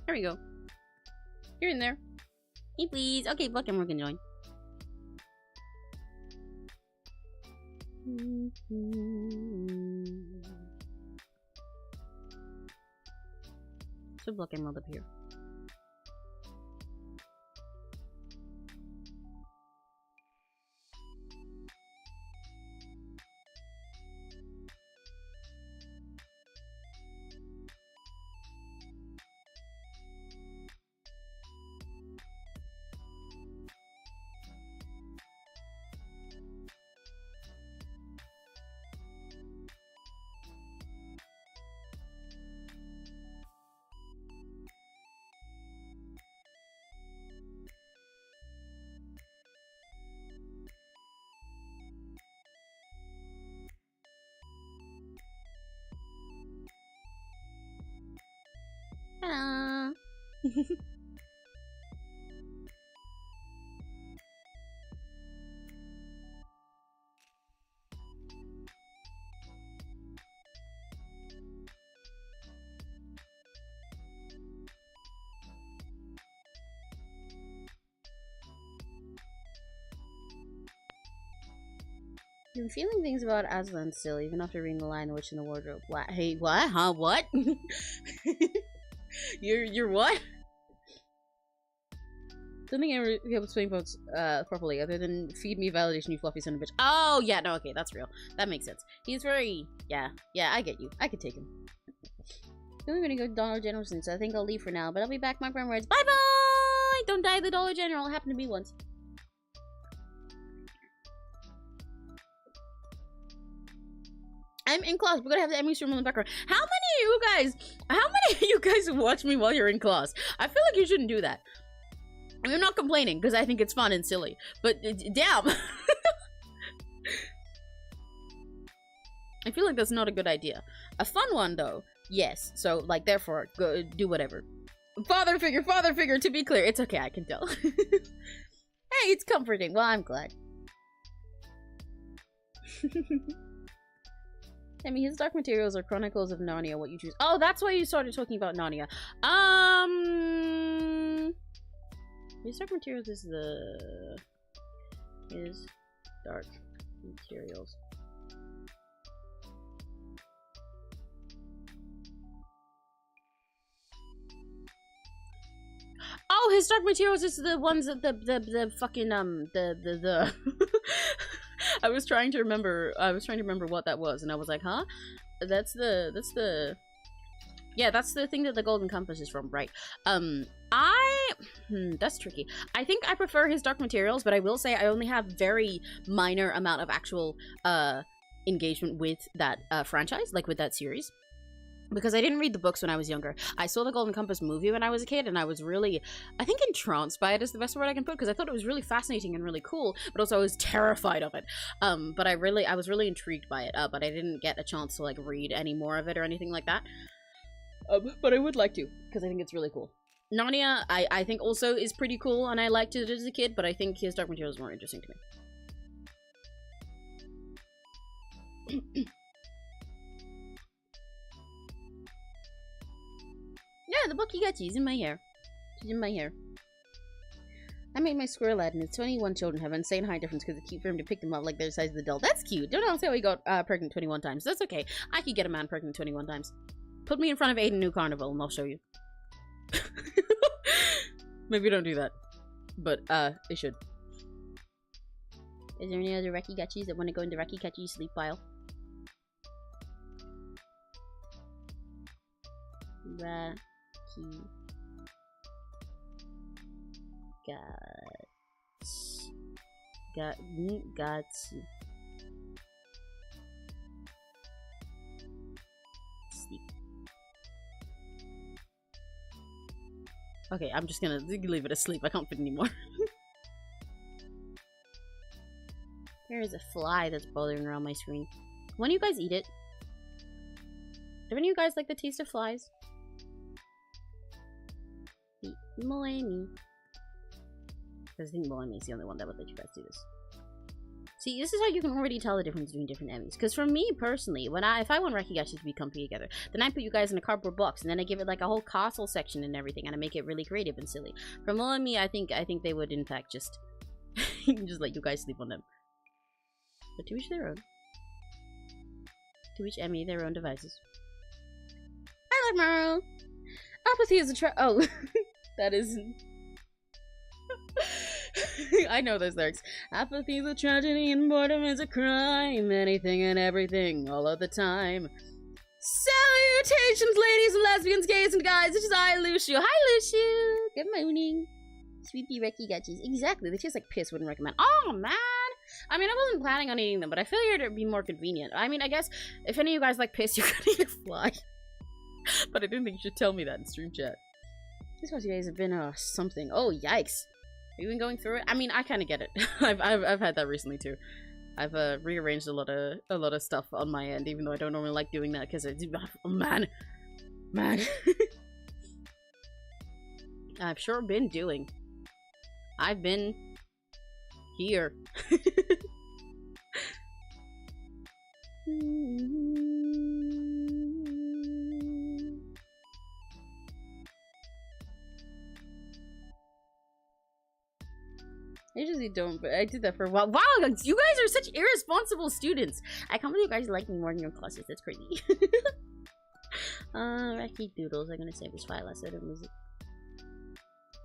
Speaker 1: There we go. You're in there. Hey, please. Okay, look, and we're gonna join. So block emerald up here. I'm feeling things about Aslan still, even after reading The Lion, the Witch, and the Wardrobe. What? Hey, what? Huh? What? You're what? Something I be able to explain folks properly, other than feed me validation, you fluffy son of a bitch. Oh, yeah, no, okay, that's real. That makes sense. He's very, yeah, I get you. I could take him. I'm gonna go to Dollar General soon, so I think I'll leave for now, but I'll be back, my friend words. Bye-bye! Don't die at the Dollar General. It happened to me once. I'm in class. We're gonna have the Emmy stream in the background. How many of you guys watch me while you're in class? I feel like you shouldn't do that. I mean, I'm not complaining because I think it's fun and silly, but damn. I feel like that's not a good idea. A fun one though, yes. So like, therefore, go do whatever. Father figure, to be clear. It's okay, I can tell. Hey, it's comforting. Well, I'm glad. I mean, his Dark Materials are Chronicles of Narnia, what you choose. Oh, that's why you started talking about Narnia. His Dark Materials is his Dark Materials. Oh, his Dark Materials is the ones that the fucking I was trying to remember what that was, and I was like, huh? That's the thing that the Golden Compass is from, right? That's tricky. I think I prefer his Dark Materials, but I will say I only have very minor amount of actual engagement with that franchise, like with that series. Because I didn't read the books when I was younger. I saw the Golden Compass movie when I was a kid, and I was really, I think entranced by it is the best word I can put, because I thought it was really fascinating and really cool, but also I was terrified of it. But I was really intrigued by it, but I didn't get a chance to like read any more of it or anything like that. But I would like to, because I think it's really cool. Narnia, I think also is pretty cool, and I liked it as a kid, but I think his Dark Materials is more interesting to me. Yeah, the book you got, she's in my hair. She's in my hair. I made my squirrel lad, and his 21 children have insane height difference because it's cute for him to pick them up like they're the size of the doll. That's cute. Don't know how he got pregnant 21 times. That's okay. I could get a man pregnant 21 times. Put me in front of Aiden New Carnival and I'll show you. Maybe don't do that. But, it should. Is there any other Rakigachis that want to go in the Rakigachi sleep pile? Gatsu. Sleep. Okay, I'm just gonna leave it asleep. I can't fit anymore. There is a fly that's bothering around my screen. When do you guys eat it? Do any of you guys like the taste of flies? Millennium. Because I think Millennium is the only one that would let you guys do this. See, this is how you can already tell the difference between different Emmys. Because for me personally, if I want Rakigashi to be comfy together, then I put you guys in a cardboard box, and then I give it like a whole castle section and everything, and I make it really creative and silly. For Millennium, I think they would in fact just just let you guys sleep on them. But to each their own. To each Emmy their own devices. I like Maro. Apathy is a oh. That is... I know those lyrics. Apathy is a tragedy and boredom is a crime. Anything and everything, all of the time. Salutations, ladies and lesbians, gays and guys. This is I, Lucio. Hi, Lucio. Good morning. Sweepy Rakigachis. Exactly. They taste like piss. Wouldn't recommend. Oh, man. I mean, I wasn't planning on eating them, but I figured it'd be more convenient. I mean, I guess if any of you guys like piss, you could eat a fly. But I didn't think you should tell me that in stream chat. These past days have been something. Oh, yikes! Have you been going through it? I mean, I kind of get it. I've had that recently too. I've rearranged a lot of stuff on my end, even though I don't normally like doing that because it's oh, man. I've sure been doing. I've been here. I usually don't, but I did that for a while. Wow, you guys are such irresponsible students. I can't believe you guys like me more in your classes. That's crazy. Racky doodles. I'm gonna save this file. I said it was.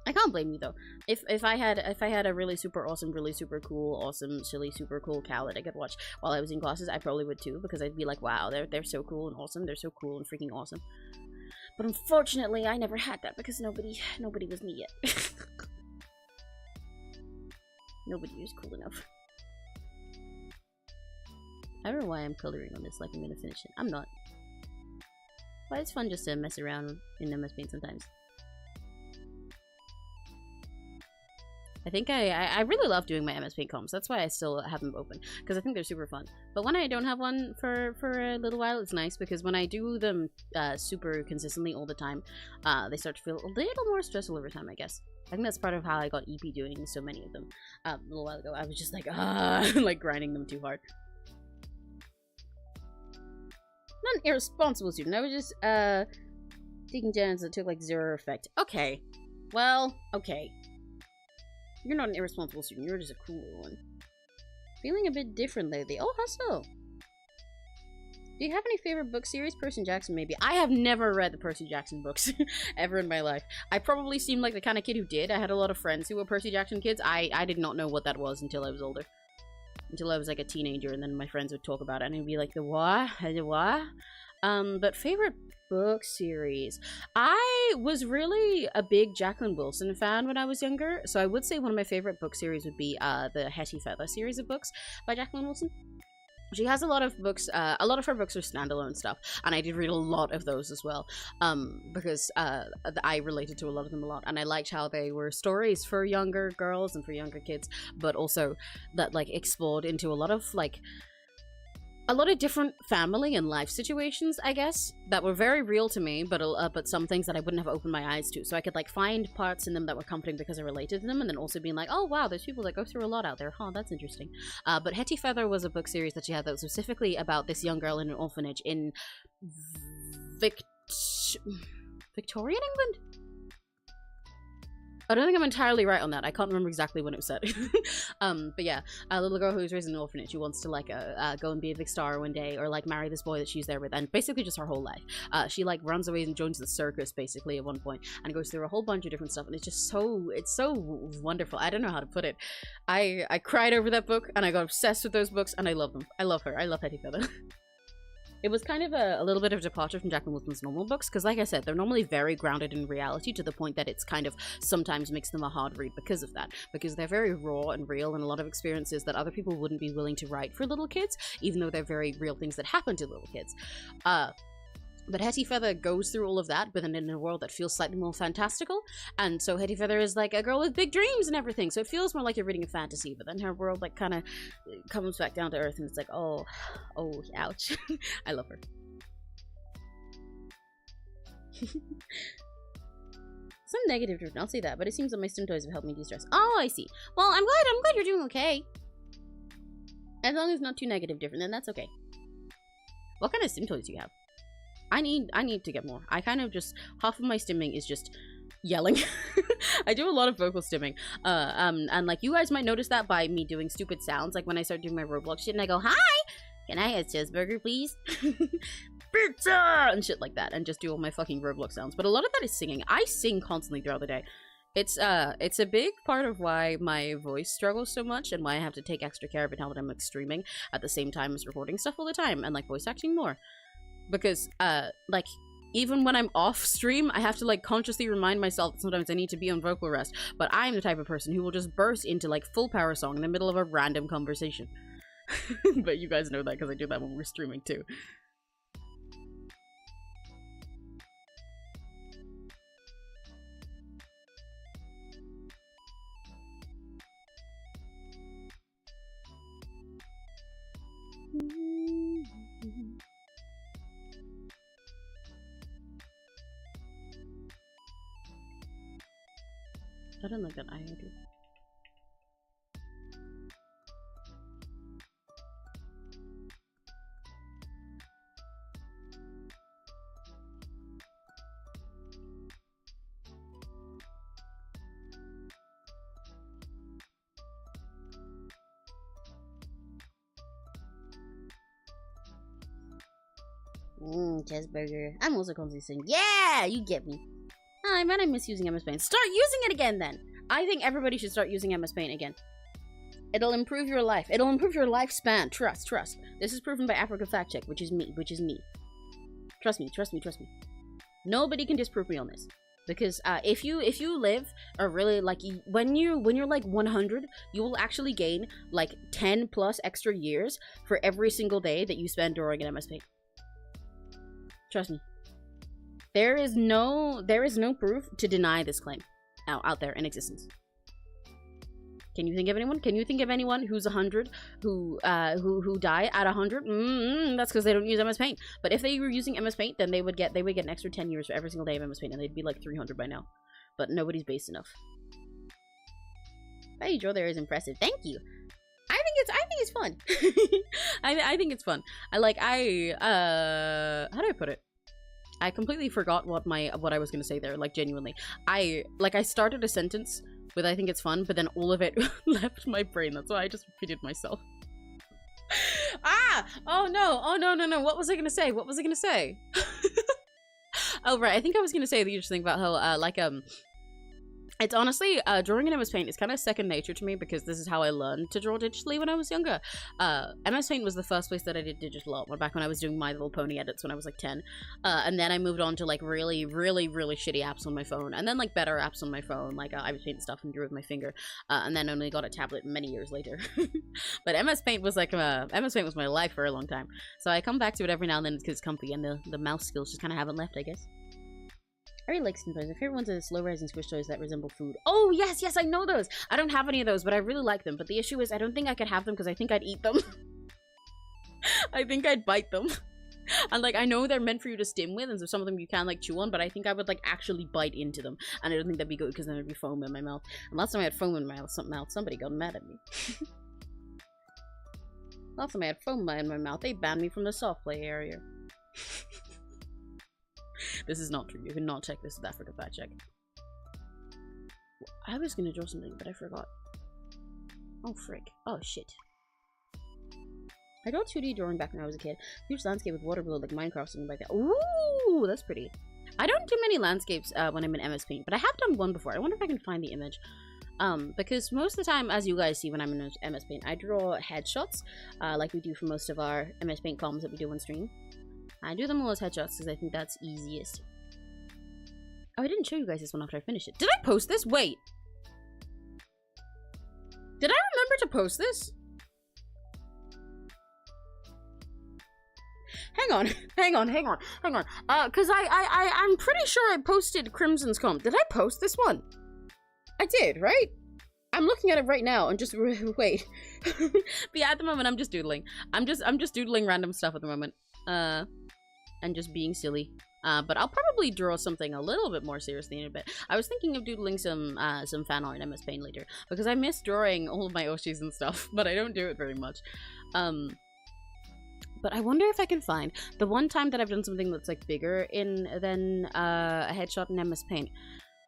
Speaker 1: I can't blame you though. If I had a really super awesome, really super cool, awesome, silly, super cool cow that I could watch while I was in classes, I probably would too, because I'd be like, wow, they're so cool and awesome. They're so cool and freaking awesome. But unfortunately, I never had that because nobody was me yet. Nobody was cool enough. I don't know why I'm coloring on this like I'm gonna finish it. I'm not. But it's fun just to mess around in MS Paint sometimes. I think I really love doing my MS Paint comps. That's why I still have them open, because I think they're super fun. But when I don't have one for a little while, it's nice, because when I do them super consistently all the time, they start to feel a little more stressful over time, I guess. I think that's part of how I got EP doing so many of them. A little while ago, I was just like, like grinding them too hard. Not an irresponsible student. I was just taking jams that took like 0 effect. Okay. Well, okay. You're not an irresponsible student. You're just a cooler one. Feeling a bit different lately. Oh, how so? Do you have any favorite book series? Percy Jackson, maybe. I have never read the Percy Jackson books ever in my life. I probably seemed like the kind of kid who did. I had a lot of friends who were Percy Jackson kids. I did not know what that was until I was older. Until I was like a teenager, and then my friends would talk about it, and I'd be like, the what? The what? But favorite book series. I was really a big Jacqueline Wilson fan when I was younger, so I would say one of my favorite book series would be the 𝘆cie𝘂𝗿 series of books by Jacqueline Wilson. She has a lot of books, a lot of her books are standalone stuff, and I did read a lot of those as well, because I related to a lot of them a lot, and I liked how they were stories for younger girls and for younger kids, but also that, like, explored into a lot of, like, a lot of different family and life situations, I guess, that were very real to me, but some things that I wouldn't have opened my eyes to. So I could like find parts in them that were comforting because I related to them, and then also being like, oh wow, there's people that go through a lot out there. Huh, that's interesting. But 𝘆cie𝘂𝗿 was a book series that she had that was specifically about this young girl in an orphanage in Victorian England? I don't think I'm entirely right on that. I can't remember exactly when it was set. But yeah, a little girl who's raised in an orphanage who wants to like go and be a big star one day, or like marry this boy that she's there with, and basically just her whole life. She like runs away and joins the circus basically at one point, and goes through a whole bunch of different stuff, and it's just so wonderful. I don't know how to put it. I cried over that book, and I got obsessed with those books, and I love them. I love her. I love 𝘆cie𝘂𝗿. It was kind of a little bit of a departure from Jacqueline Wilson's normal books, because like I said, they're normally very grounded in reality, to the point that it's kind of sometimes makes them a hard read because of that, because they're very raw and real, and a lot of experiences that other people wouldn't be willing to write for little kids, even though they're very real things that happen to little kids. But 𝘆cie𝘂𝗿 goes through all of that, but then in a world that feels slightly more fantastical. And so 𝘆cie𝘂𝗿 is like a girl with big dreams and everything. So it feels more like you're reading a fantasy, but then her world like kind of comes back down to earth, and it's like, oh, ouch. I love her. Some negative drift, I'll say that, but it seems that my stim toys have helped me de-stress. Oh, I see. Well, I'm glad you're doing okay. As long as it's not too negative different, then that's okay. What kind of stim toys do you have? I need to get more. I kind of just, half of my stimming is just yelling. I do a lot of vocal stimming. And like you guys might notice that by me doing stupid sounds, like when I start doing my Roblox shit and I go, hi, can I have a cheeseburger, please? Pizza! And shit like that, and just do all my fucking Roblox sounds. But a lot of that is singing. I sing constantly throughout the day. It's a big part of why my voice struggles so much, and why I have to take extra care of it now that I'm like streaming at the same time as recording stuff all the time, and like voice acting more. Because, like, even when I'm off stream, I have to, like, consciously remind myself that sometimes I need to be on vocal rest. But I'm the type of person who will just burst into, like, full power song in the middle of a random conversation. But you guys know that because I do that when we're streaming, too. don't like that eye either. Cheeseburger. I'm also consistent. Yeah, you get me. Hi, man, I miss using MS Paint. Start using it again, then. I think everybody should start using MS Paint again. It'll improve your life. It'll improve your lifespan. Trust, trust. This is proven by Africa Fact Check, which is me. Trust me, trust me, trust me. Nobody can disprove me on this. Because if you live a really like when you're like 100, you will actually gain like 10 plus extra years for every single day that you spend drawing in MS Paint. Trust me. There is no proof to deny this claim out there in existence. Can you think of anyone? Can you think of anyone who's 100 who die at 100? That's because they don't use MS Paint. But if they were using MS Paint, then they would get an extra 10 years for every single day of MS Paint, and they'd be like 300 by now. But nobody's base enough. How you draw there is impressive. Thank you. I think it's fun. I think it's fun. How do I put it? I completely forgot what I was gonna say there, like genuinely. I started a sentence with I think it's fun, but then all of it left my brain. That's why I just repeated myself. Oh no. What was I gonna say? Oh right, I think I was gonna say the interesting thing about how it's honestly, drawing in MS Paint is kind of second nature to me because this is how I learned to draw digitally when I was younger. MS Paint was the first place that I did digital art, back when I was doing My Little Pony edits when I was like 10. And then I moved on to like really shitty apps on my phone, and then like better apps on my phone, like I was painting stuff and drew with my finger, and then only got a tablet many years later. But MS Paint was like, MS Paint was my life for a long time. So I come back to it every now and then because it's comfy, and the mouse skills just kind of haven't left, I guess. I really like skin toys. My favorite ones are the slow rising squish toys that resemble food. Oh, yes, I know those. I don't have any of those, but I really like them. But the issue is I don't think I could have them because I think I'd eat them. I think I'd bite them. And like, I know they're meant for you to stim with, and so some of them you can like chew on, but I think I would like actually bite into them. And I don't think that'd be good because then there'd be foam in my mouth. And last time I had foam in my mouth, somebody got mad at me. Last time I had foam in my mouth, they banned me from the soft play area. This is not true. You cannot check this with Africa Fact Check. I was gonna draw something, but I forgot. Oh, frick. Oh, shit. I drew 2D drawing back when I was a kid. Huge landscape with water below, like Minecraft, something like that. Ooh, that's pretty. I don't do many landscapes when I'm in MS Paint, but I have done one before. I wonder if I can find the image. Because most of the time, as you guys see when I'm in MS Paint, I draw headshots, like we do for most of our MS Paint comms that we do on stream. I do them all as headshots because I think that's easiest. Oh, I didn't show you guys this one after I finished it. Did I post this? Wait. Did I remember to post this? Hang on. Cause I'm pretty sure I posted Crimson's comp. Did I post this one? I did, right? I'm looking at it right now and just wait. But yeah, at the moment I'm just doodling. I'm just doodling random stuff at the moment. And just being silly. But I'll probably draw something a little bit more seriously in a bit. I was thinking of doodling some fan art in MS Paint later, because I miss drawing all of my 𝘆cies and stuff, but I don't do it very much. But I wonder if I can find the one time that I've done something that's like bigger than a headshot in MS Paint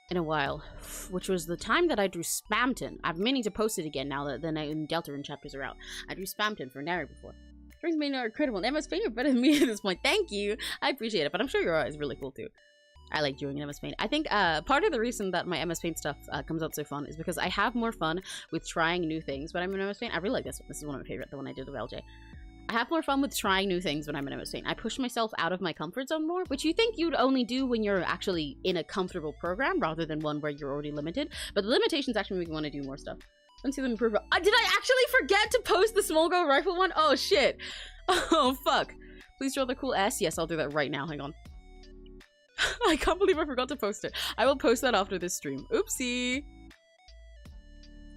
Speaker 1: in a while, which was the time that I drew Spamton. I've been meaning to post it again now that the Deltarune chapters are out. I drew Spamton for Nary before. Brings me no incredible. MS Paint, you're better than me at this point. Thank you. I appreciate it, but I'm sure your art is really cool too. I like drawing in MS Paint. I think part of the reason that my MS Paint stuff comes out so fun is because I have more fun with trying new things when I'm in MS Paint. I really like this one. This is one of my favorite, the one I did with LJ. I have more fun with trying new things when I'm in MS Paint. I push myself out of my comfort zone more, which you think you'd only do when you're actually in a comfortable program rather than one where you're already limited. But the limitations actually make me want to do more stuff. Let's see them improve. Did I actually forget to post the small go rifle one? Oh shit. Oh fuck. Please draw the cool S. Yes, I'll do that right now. Hang on. I can't believe I forgot to post it. I will post that after this stream. Oopsie.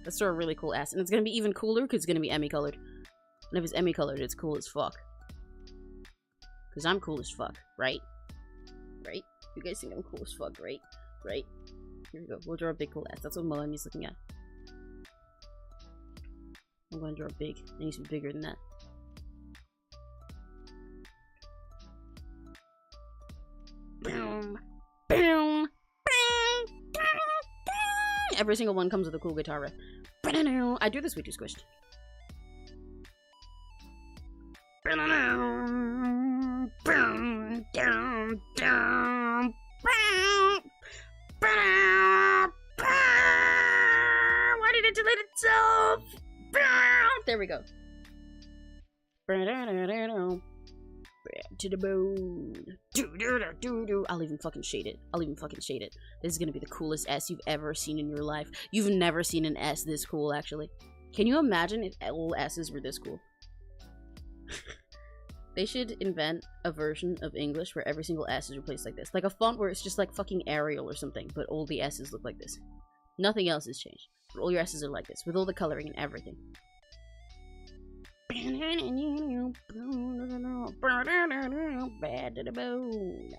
Speaker 1: Let's draw a really cool S. And it's gonna be even cooler because it's gonna be Emmy colored. And if it's Emmy colored, it's cool as fuck. Because I'm cool as fuck, right? Right? You guys think I'm cool as fuck, right? Right? Here we go. We'll draw a big cool S. That's what Melania's looking at. I'm going to draw big. It needs to be bigger than that. Every single one comes with a cool guitar riff. I do this way too squished. Why did it delete itself? There we go. To the bone. I'll even fucking shade it. I'll even fucking shade it. This is gonna be the coolest S you've ever seen in your life. You've never seen an S this cool, actually. Can you imagine if all S's were this cool? They should invent a version of English where every single S is replaced like this. Like a font where it's just like fucking Arial or something, but all the S's look like this. Nothing else has changed. But all your S's are like this, with all the coloring and everything. Bad to the bone.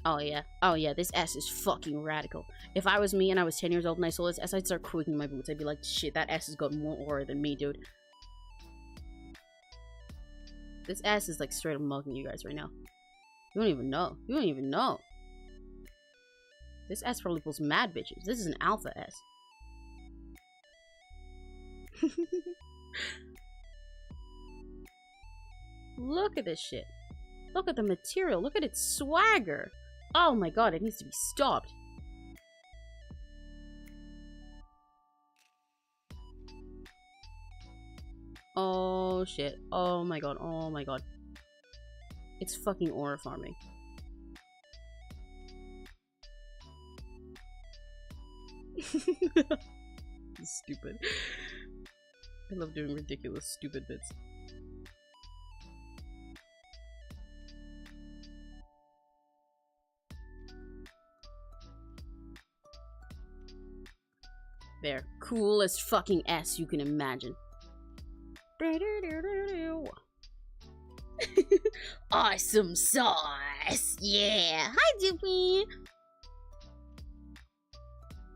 Speaker 1: Oh yeah, this S is fucking radical. If I was me and I was 10 years old and I saw this S, I'd start quaking my boots. I'd be like, shit, that S has got more aura than me, dude. This S is like straight up mugging you guys right now. You don't even know. You don't even know. This S probably pulls mad bitches. This is an alpha S. Look at this shit. Look at the material. Look at its swagger. Oh my god, it needs to be stopped. Oh shit. Oh my god. Oh my god. It's fucking aura farming. Stupid. I love doing ridiculous, stupid bits. There. Coolest fucking S you can imagine. Awesome sauce! Yeah! Hi, Dopio!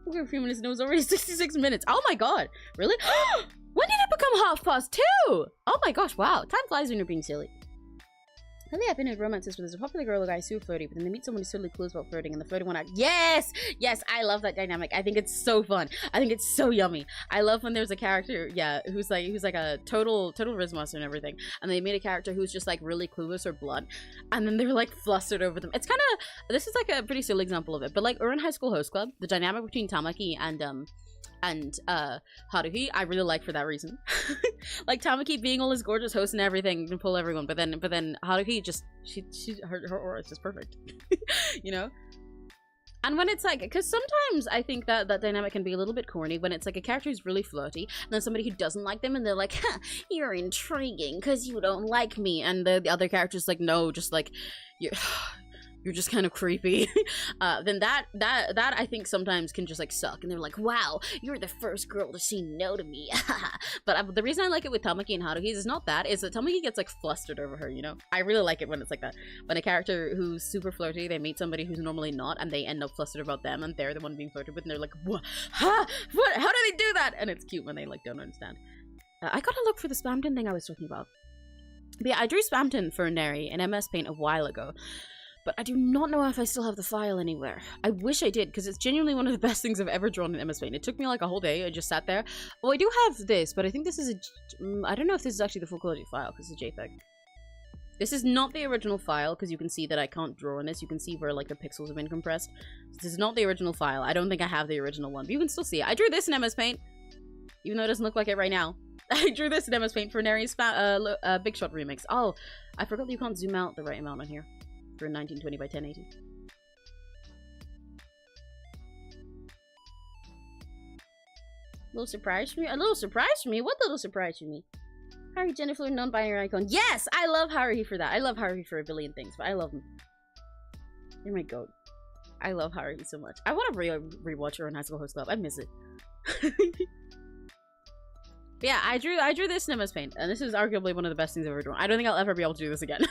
Speaker 1: We'll give a few minutes and it was already 66 minutes. Oh my god! Really? When did it become 2:30? Oh my gosh, wow. Time flies when you're being silly. Lately, I've been in romances where there's a popular girl or guy who's flirty, but then they meet someone who's totally clueless about flirting, and the flirting one act. Yes! Yes, I love that dynamic. I think it's so fun. I think it's so yummy. I love when there's a character, yeah, who's like a total Rizmaster and everything, and they made a character who's just like really clueless or blunt, and then they're like flustered over them. It's kind of, this is like a pretty silly example of it, but like, we're in High School Host Club, the dynamic between Tamaki and Haruhi, I really like for that reason. Like Tamaki being all his gorgeous host and everything can pull everyone, but then Haruhi just her aura is just perfect. You know? And when it's like, because sometimes I think that dynamic can be a little bit corny when it's like a character who's really flirty and then somebody who doesn't like them and they're like, huh, you're intriguing because you don't like me, and the other character's like, no, just like you're just kind of creepy. Then that I think sometimes can just like suck, and they're like, wow, you're the first girl to say no to me. But the reason I like it with Tamaki and Haruhi is not that, is that Tamaki gets like flustered over her, you know? I really like it when it's like that. When a character who's super flirty, they meet somebody who's normally not, and they end up flustered about them, and they're the one being flirted with, and they're like, what? Huh? What? How do they do that? And it's cute when they like don't understand. I gotta look for the Spamton thing I was talking about. But yeah, I drew Spamton for Neri in MS Paint a while ago. But I do not know if I still have the file anywhere. I wish I did, because it's genuinely one of the best things I've ever drawn in MS Paint. It took me like a whole day. I just sat there. Oh, I do have this, but I think this is I don't know if this is actually the full quality file, because it's a JPEG. This is not the original file, because you can see that I can't draw on this. You can see where like the pixels have been compressed. This is not the original file. I don't think I have the original one, but you can still see it. I drew this in MS Paint, even though it doesn't look like it right now. I drew this in MS Paint for Neri's Big Shot remix. Oh, I forgot that you can't zoom out the right amount on here. For 1920 by 1080. Little surprise for me? A little surprise for me? What little surprise for me? Haruhi, Jennifer, non-binary icon. Yes! I love Haruhi for that. I love Haruhi for a billion things, but I love him. You're my goat. I love Haruhi so much. I want to rewatch her on High School Host Club. I miss it. But yeah, I drew this in MS Paint, and this is arguably one of the best things I've ever drawn. I don't think I'll ever be able to do this again.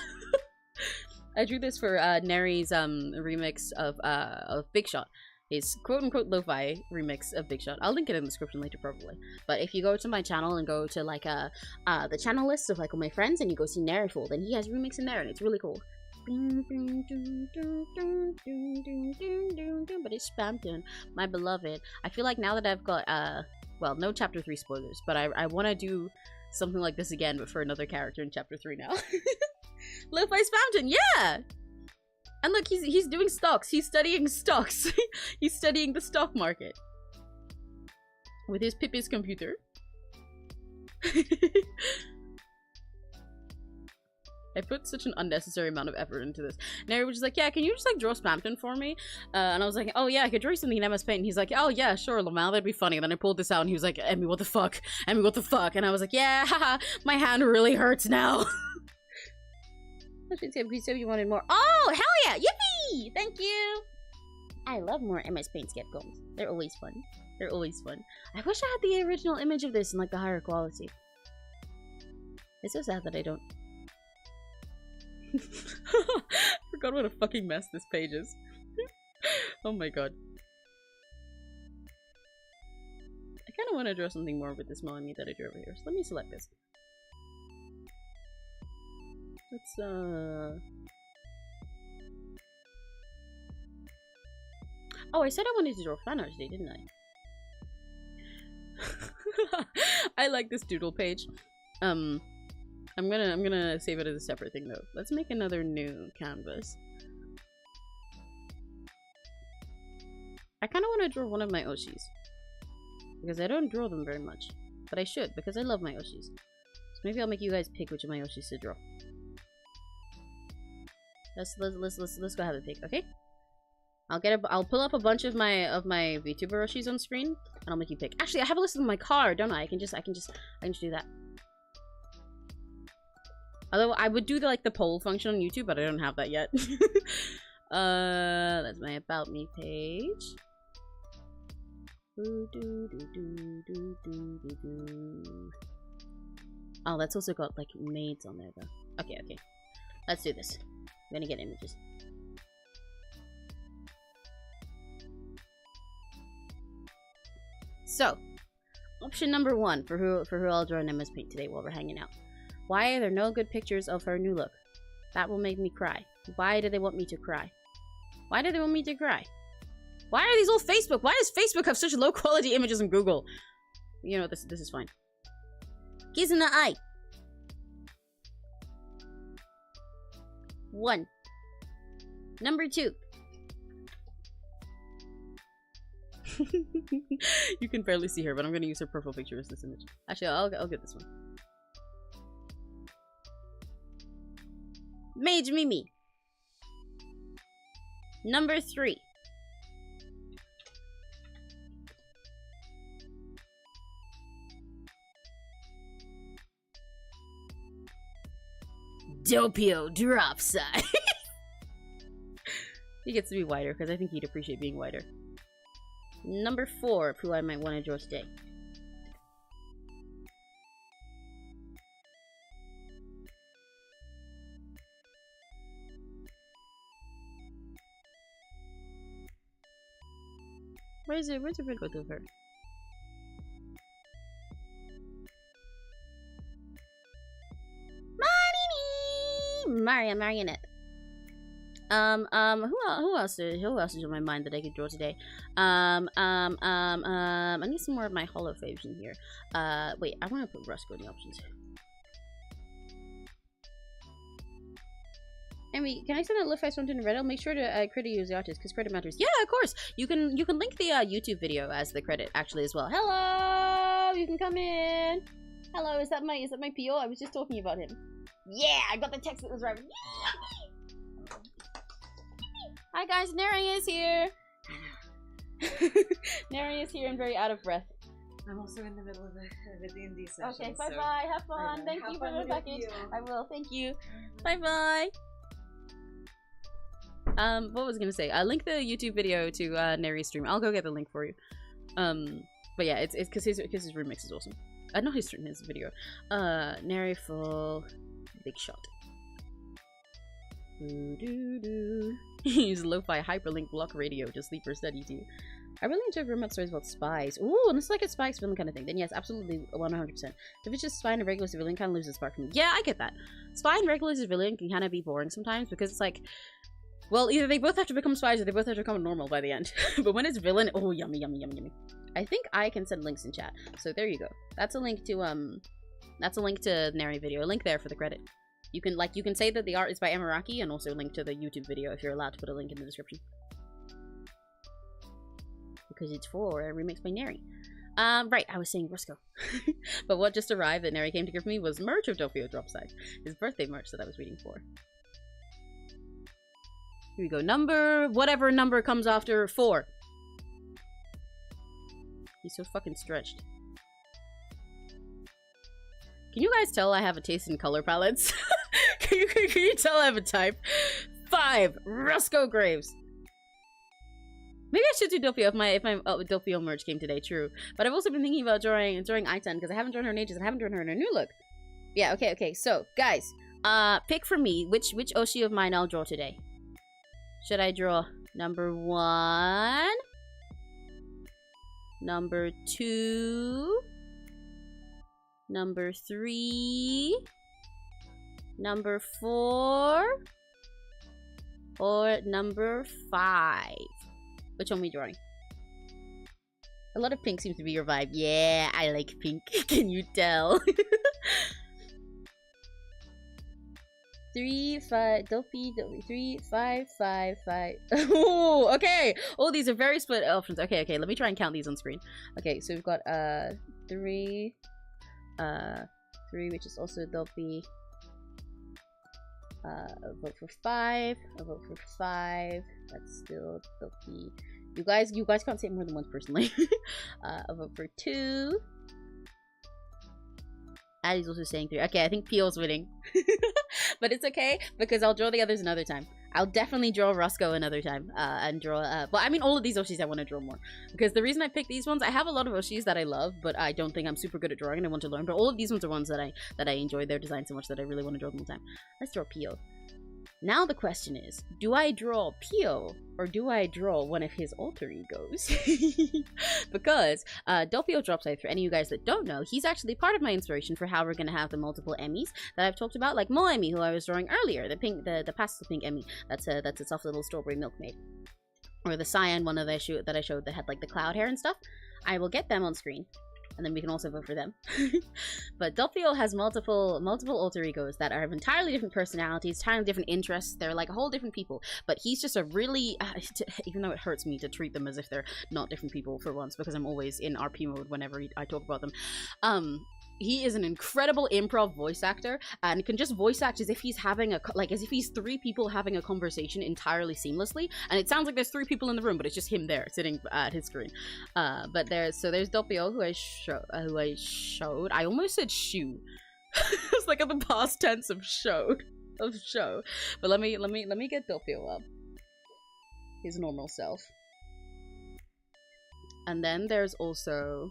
Speaker 1: I drew this for Neri's remix of Big Shot. his quote-unquote lo-fi remix of Big Shot. I'll link it in the description later probably. But if you go to my channel and go to like the channel list of like all my friends and you go see Nariful, then he has remix in there and it's really cool. But it's Spampton, my beloved. I feel like now that I've got well, no chapter 3 spoilers, but I want to do something like this again but for another character in chapter 3 now. Lo-fi Spampton, yeah! And look, he's doing stocks. He's studying stocks. He's studying the stock market. With his Pippi's computer. I put such an unnecessary amount of effort into this. Nary was just like, yeah, can you just like draw Spampton for me? And I was like, oh yeah, I could draw you something in MS Paint. And he's like, oh yeah, sure, Lamal, that'd be funny. And then I pulled this out and he was like, Emmy, what the fuck? Emmy, what the fuck? And I was like, yeah, haha, my hand really hurts now. So you wanted more. Oh, hell yeah! Yippee! Thank you! I love more MS Paint sketch films. They're always fun. They're always fun. I wish I had the original image of this in like the higher quality. It's so sad that I don't. Forgot what a fucking mess this page is. Oh my god. I kind of want to draw something more with this Melanie that I drew over here. So let me select this. Let's oh, I said I wanted to draw fan art today, didn't I? I like this doodle page. I'm gonna save it as a separate thing though. Let's make another new canvas. I kind of want to draw one of my 𝘆cies because I don't draw them very much, but I should because I love my 𝘆cies. So maybe I'll make you guys pick which of my 𝘆cies to draw. Let's go have a pick, okay? I'll pull up a bunch of my VTuber 𝘆cies on screen, and I'll make you pick. Actually, I have a list of my car, don't I? I can just do that. Although I would do the poll function on YouTube, but I don't have that yet. That's my about me page. Oh, that's also got like maids on there though. Okay, okay. Let's do this. I'm gonna get images. So, option number 1 for who I'll draw in MS Paint today while we're hanging out. Why are there no good pictures of her new look? That will make me cry. Why do they want me to cry? Why do they want me to cry? Why are these all Facebook? Why does Facebook have such low quality images in Google? You know, this is fine. Kiss in the eye. 1. Number 2. You can barely see her, but I'm gonna use her profile picture as this image. Actually, I'll get this one. Mage Mimi. Number 3. Dopio drop size. He gets to be wider because I think he'd appreciate being wider. Number 4 of who I might want to draw today. Where's the red photo of her? Maria Marionette. Who else is on my mind that I could draw today? I need some more of my hollow faves in here. Wait, I want to put Roscoe in the options. Emmy, can I send out 𝘆cie something in Reddit? Make sure to credit you as the artist, because credit matters. Yeah, of course. You can link the YouTube video as the credit actually as well. Hello, you can come in. Hello, is that my PO? I was just talking about him. Yeah, I got the text that was right. Yeah. Hi guys, Neri is here. Neri is here and very out of breath.
Speaker 2: I'm also in the middle of a D&D session.
Speaker 1: Okay, bye-bye. Have fun. Thank you for the package. I will. Thank you. Bye-bye. What was I gonna say? Link the YouTube video to Neri's stream. I'll go get the link for you. But yeah, it's because his remix is awesome. Not his stream, his video. Neri full big shot. Doo -doo -doo. Use lo-fi hyperlink block radio to sleep or study too. I really enjoy remote stories about spies. Ooh, and it's like a spy villain kind of thing. Then yes, absolutely 100%. If it's just spy and a regular civilian, kind of loses spark for me. Yeah, I get that. Spy and regular civilian can kind of be boring sometimes because it's like, well, either they both have to become spies or they both have to become normal by the end. But when it's villain, oh, yummy, yummy, yummy, yummy. I think I can send links in chat. So there you go. That's a link to the narrative video. A link there for the credit. You can say that the art is by Emiraki and also link to the YouTube video if you're allowed to put a link in the description. Because it's for a remix by Neri. Right, I was saying Rusco. But what just arrived that Neri came to give me was merch of Dopio drop side. His birthday merch that I was waiting for. Here we go. Whatever number comes after 4. He's so fucking stretched. Can you guys tell I have a taste in color palettes? Can you tell I have a type? 5. Rusco Graves. Maybe I should do Dopio if my Dopio merch came today, true. But I've also been thinking about drawing Aitan because I haven't drawn her in ages and I haven't drawn her in her new look. Yeah, okay. So, guys, pick for me which 𝘆cie of mine I'll draw today. Should I draw number 1? Number 2? Number 3? Number 4? Or number 5? Which one are we drawing? A lot of pink seems to be your vibe. Yeah, I like pink. Can you tell? 3, 5, Dopey, 3, 5, 5, 5. Oh, okay. Oh, these are very split options. Okay. Let me try and count these on screen. Okay, so we've got 3, 3, which is also Dopey. A vote for 5. A vote for 5. That's still Dopey. You guys can't say more than once personally. A vote for 2. Addie's also saying 3. Okay, I think Pio's winning. But it's okay, because I'll draw the others another time. I'll definitely draw Rusco another time. And draw, but I mean all of these 𝘆cies I want to draw more. Because the reason I picked these ones, I have a lot of 𝘆cies that I love, but I don't think I'm super good at drawing and I want to learn. But all of these ones are ones that I enjoy their design so much that I really want to draw them all the time. Let's draw Pio. Now the question is, do I draw Pio or do I draw one of his alter egos? Because Dopio drops out, for any of you guys that don't know, he's actually part of my inspiration for how we're going to have the multiple Emmys that I've talked about, like Mo Emmy, who I was drawing earlier, the pastel pink Emmy, that's a soft little strawberry milkmaid. Or the cyan one that I showed that had like the cloud hair and stuff. I will get them on screen. And then we can also vote for them. But Dopio has multiple alter egos that are of entirely different personalities, entirely different interests. They're like a whole different people. But he's just a really, even though it hurts me to treat them as if they're not different people for once, because I'm always in RP mode whenever I talk about them. He is an incredible improv voice actor and can just voice act as if he's having as if he's 3 people having a conversation entirely seamlessly. And it sounds like there's 3 people in the room, but it's just him there sitting at his screen. But there's Dopio, who I showed. I almost said shoe. It's like in the past tense of show. But let me get Dopio up. His normal self. And then there's also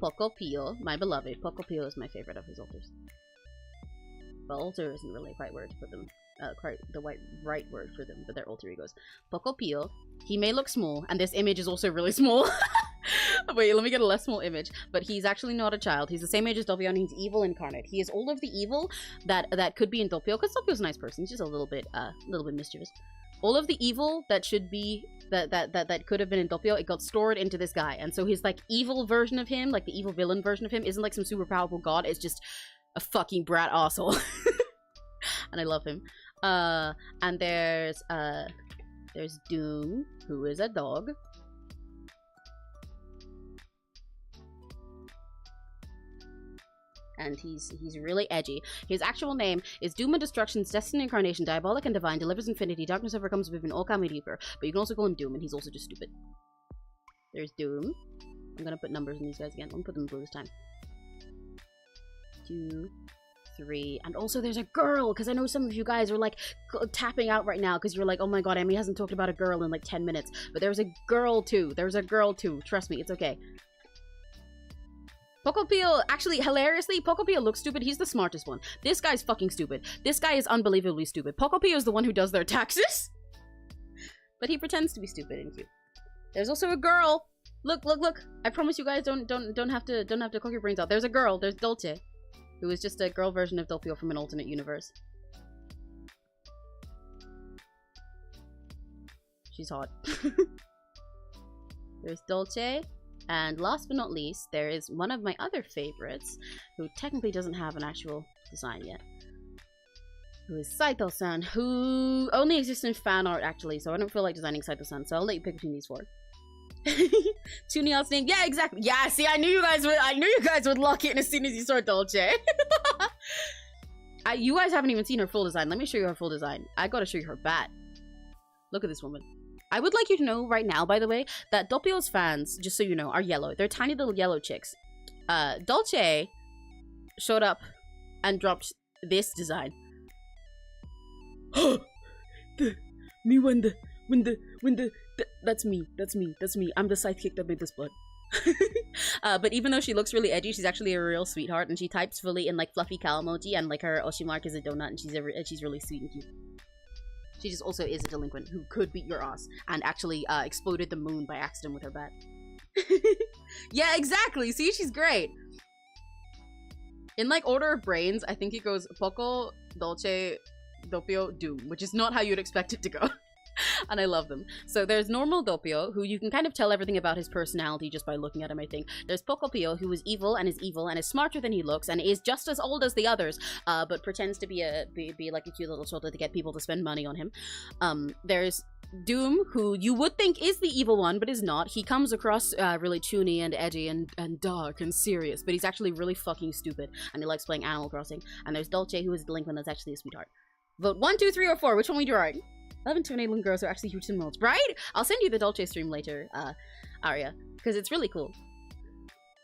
Speaker 1: Poco Pio, my beloved. Poco Pio is my favorite of his alters. But alter isn't really quite word for them. Quite the right word for them, but they're alter egos. Poco Pio. He may look small, and this image is also really small. Wait, let me get a less small image. But he's actually not a child. He's the same age as Dopio, and he's evil incarnate. He is all of the evil that could be in Dopio, because Dopio's a nice person. He's just a little bit mischievous. All of the evil that should be that could have been in Dopio, it got stored into this guy. And so his like evil version of him, like the evil villain version of him, isn't like some super powerful god. It's just a fucking brat asshole. And I love him. And there's Doom, who is a dog. And he's really edgy. His actual name is Doom and Destruction's Destined Incarnation, Diabolic and Divine, delivers infinity, darkness overcomes within all comedy deeper. But you can also call him Doom, and he's also just stupid. There's Doom. I'm gonna put numbers in these guys again. I'm gonna put them in blue this time. 2, 3, and also there's a girl, because I know some of you guys are like tapping out right now because you're like, oh my god, Emmy hasn't talked about a girl in like 10 minutes. But there's a girl too. Trust me, it's okay. Pocopio, actually, hilariously, Pocopio looks stupid. He's the smartest one. This guy's fucking stupid. This guy is unbelievably stupid. Pocopio is the one who does their taxes. But he pretends to be stupid and cute. There's also a girl. Look, look, look. I promise you guys don't have to cook your brains out. There's a girl. There's Dolce, who is just a girl version of Dopio from an alternate universe. She's hot. There's Dolce. And last but not least, there is one of my other favorites, who technically doesn't have an actual design yet. Who is Saito-san, who only exists in fan art actually, so I don't feel like designing Saito-san, so I'll let you pick between these four. Chunio's name, yeah, exactly. Yeah, see, I knew you guys would lock it in as soon as you saw Dolce. You guys haven't even seen her full design. Let me show you her full design. I gotta show you her bat. Look at this woman. I would like you to know right now, by the way, that Dopio's fans, just so you know, are yellow. They're tiny little yellow chicks. Dolce showed up and dropped this design. That's me. I'm the sidekick that made this blood. But even though she looks really edgy, she's actually a real sweetheart, and she types fully in like fluffy cow emoji, and like her 𝘆cie mark is a donut, and she's really sweet and cute. She just also is a delinquent who could beat your ass and actually exploded the moon by accident with her bat. Yeah, exactly. See, she's great. In like order of brains, I think it goes Poco, Dolce, Dopio, Doom, which is not how you'd expect it to go. And I love them. So there's normal Dopio, who you can kind of tell everything about his personality just by looking at him, I think. There's Pocopio, who is evil and is smarter than he looks and is just as old as the others, but pretends to be like a cute little shoulder to get people to spend money on him. There's Doom, who you would think is the evil one, but is not. He comes across really toony and edgy and dark and serious, but he's actually really fucking stupid, and he likes playing Animal Crossing. And there's Dolce, who is a delinquent that's actually a sweetheart. Vote 1, 2, 3, or 4. Which one are we drawing? 11 to enabling girls are actually huge in modes, right? I'll send you the Dolce stream later, Aria, because it's really cool.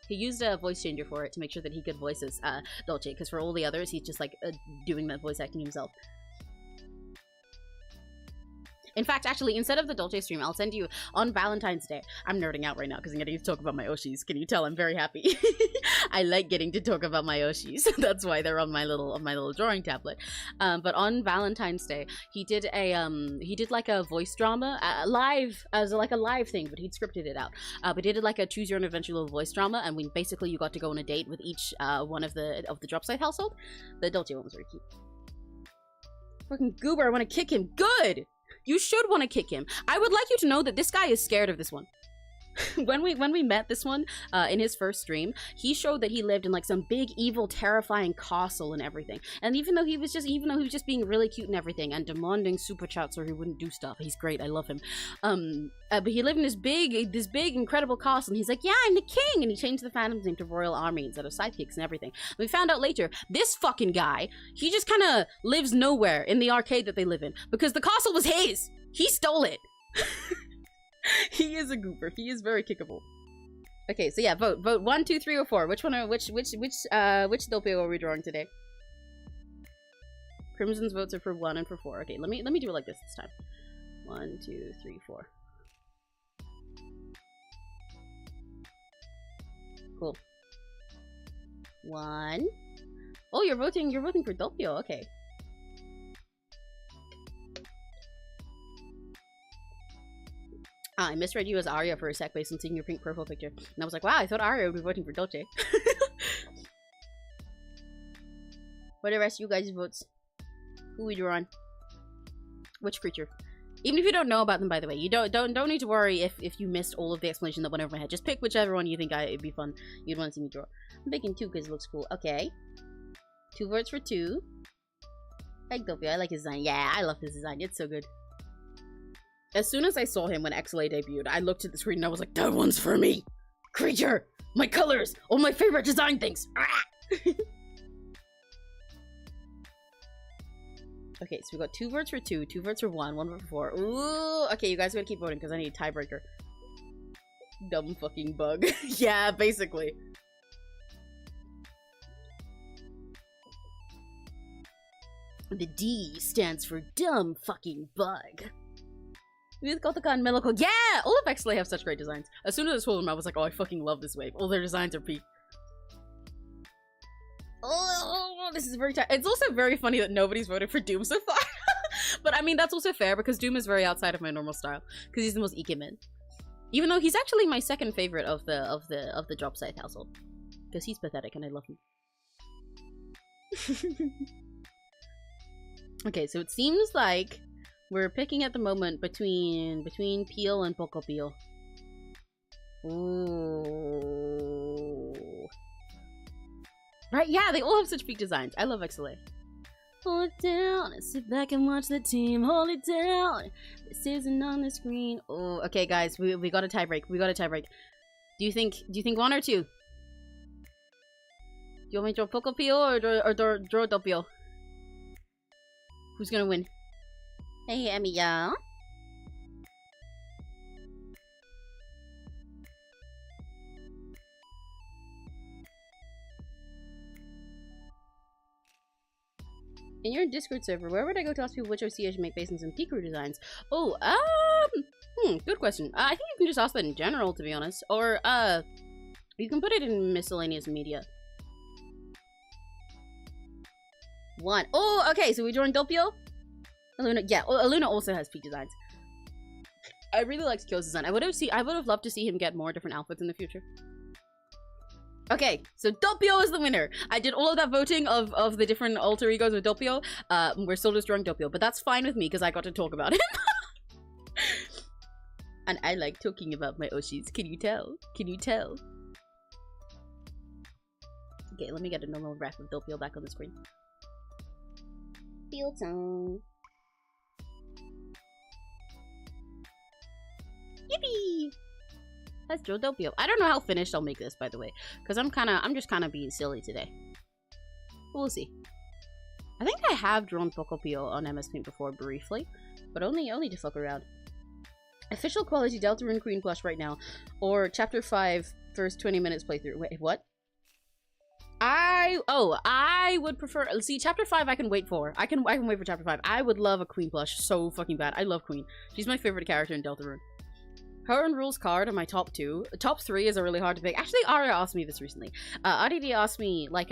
Speaker 1: He used a voice changer for it to make sure that he could voice as Dolce, because for all the others, he's just like doing that voice acting himself. In fact, actually, instead of the Dolce stream, I'll send you on Valentine's Day. I'm nerding out right now because I'm getting to talk about my 𝘆cies. Can you tell? I'm very happy. I like getting to talk about my 𝘆cies. That's why they're on my little drawing tablet. But on Valentine's Day, he did like a voice drama live as like a live thing, but he'd scripted it out. But he did like a choose your own adventure little voice drama, and basically you got to go on a date with each one of the Dropside household. The Dolce one was very cute. Fucking goober! I want to kick him. Good. You should want to kick him. I would like you to know that this guy is scared of this one. when we met this one in his first stream, he showed that he lived in like some big evil terrifying castle and everything, and even though he was just being really cute and everything and demanding super chats or he wouldn't do stuff, he's great, I love him, but he lived in this big incredible castle, and he's like, yeah, I'm the king, and he changed the fandom's name to Royal Army instead of sidekicks and everything. We found out later, this fucking guy, he just kind of lives nowhere in the arcade that they live in because the castle was his. He stole it. He is a goober. He is very kickable. Okay, so yeah, vote 1, 2, 3, or 4. Which Dopio are we drawing today? Crimson's votes are for 1 and for 4. Okay, let me do it like this time. 1, 2, 3, 4. Cool. 1. Oh, you're voting for Dopio. Okay. I misread you as Aria for a sec based on seeing your pink profile picture. And I was like, wow, I thought Aria would be voting for Dolce. What are the rest of you guys' votes? Who we draw on? Which creature? Even if you don't know about them, by the way, you don't need to worry if you missed all of the explanation that went over my head. Just pick whichever one you think it'd be fun. You'd want to see me draw. I'm picking 2 because it looks cool. Okay. 2 votes for 2. I like Dopio. I like his design. Yeah, I love his design. It's so good. As soon as I saw him when XLA debuted, I looked at the screen and I was like, that one's for me! Creature! My colors! All my favorite design things! Okay, so we got 2 votes for 2, 2 votes for 1, 1 vote for 4. Ooh! Okay, you guys gotta keep voting because I need a tiebreaker. Dumb fucking bug. Yeah, basically. The D stands for dumb fucking bug. With Gothica and Meloko. Yeah! All of XLA have such great designs. As soon as I saw them, I was like, oh, I fucking love this wave. All their designs are peak. this is very it's also very funny that nobody's voted for Doom so far. But I mean, that's also fair because Doom is very outside of my normal style because he's the most Ikemen. Even though he's actually my second favorite of the drop scythe household. Because he's pathetic and I love him. Okay, so it seems like we're picking at the moment between Peel and Poco Peel. Ooh. Right, yeah, they all have such peak designs. I love XLA. Hold it down and sit back and watch the team hold it down. This isn't on the screen. Oh, okay, guys, we got a tie break. We got a tie break. Do you think one or two? Do you want me to draw Poco Peel or draw Dopio? Who's gonna win? Hey, Emmy, yeah. In your Discord server, where would I go to ask people which OC I should make based on some Pikachu designs? Oh, good question. I think you can just ask that in general, to be honest. Or, you can put it in miscellaneous media. One. Oh, okay, so we're drawing Dopio? Aluna, yeah, Aluna also has peak designs. I really liked Kyo's design. I would have loved to see him get more different outfits in the future. Okay, so Dopio is the winner. I did all of that voting of the different alter egos of Dopio. We're still just drawing Dopio, but that's fine with me because I got to talk about him. And I like talking about my Oshis. Can you tell? Can you tell? Okay, let me get a normal ref of Dopio back on the screen. Feel tone. Yippee! Let's draw Dopio. I don't know how finished I'll make this, by the way, because I'm just kind of being silly today. We'll see. I think I have drawn Poco Peel on MS Paint before briefly, but only to fuck around. Official quality Deltarune Queen plush right now, or Chapter 5 first 20 minutes playthrough. Wait, what? I would prefer. See, Chapter 5 I can wait for. I can wait for Chapter 5. I would love a Queen plush so fucking bad. I love Queen. She's my favorite character in Deltarune. Her and Rules card are my top 2. Top 3 is a really hard to pick. Actually, Aria asked me this recently. RDD asked me, like,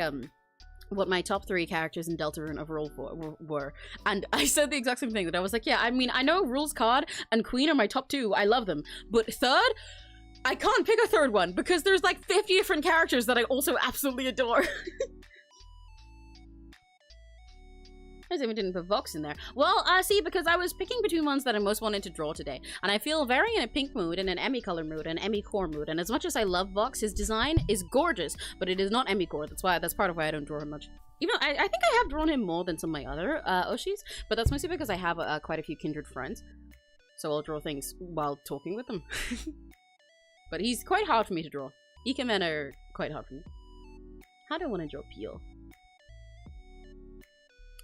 Speaker 1: what my top 3 characters in Deltarune overall were. And I said the exact same thing, that I was like, yeah, I mean, I know Rules card and Queen are my top 2. I love them. But third, I can't pick a third one because there's like 50 different characters that I also absolutely adore. I even didn't put Vox in there. Well, see, because I was picking between ones that I most wanted to draw today. And I feel very in a pink mood, and an Emmy color mood, and Emmy core mood. And as much as I love Vox, his design is gorgeous, but it is not Emmy core. That's part of why I don't draw him much. Even though I think I have drawn him more than some of my other Oshis, but that's mostly because I have quite a few kindred friends. So I'll draw things while talking with them. But he's quite hard for me to draw. Ikemen are quite hard for me. How do I want to draw Peel?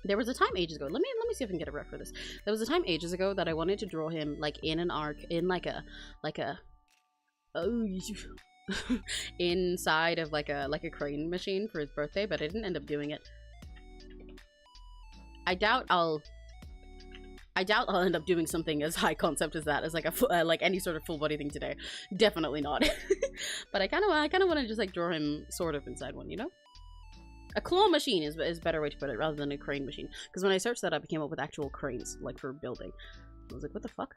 Speaker 1: There was a time ages ago. Let me see if I can get a ref for this. There was a time ages ago that I wanted to draw him like in an arc, in like a inside of like a crane machine for his birthday, but I didn't end up doing it. I doubt I'll end up doing something as high concept as that, as like a like any sort of full body thing today. Definitely not. But I kind of want to just like draw him sort of inside one, you know? A claw machine is a better way to put it, rather than a crane machine. Because when I searched that up, I came up with actual cranes, like for building. I was like, what the fuck?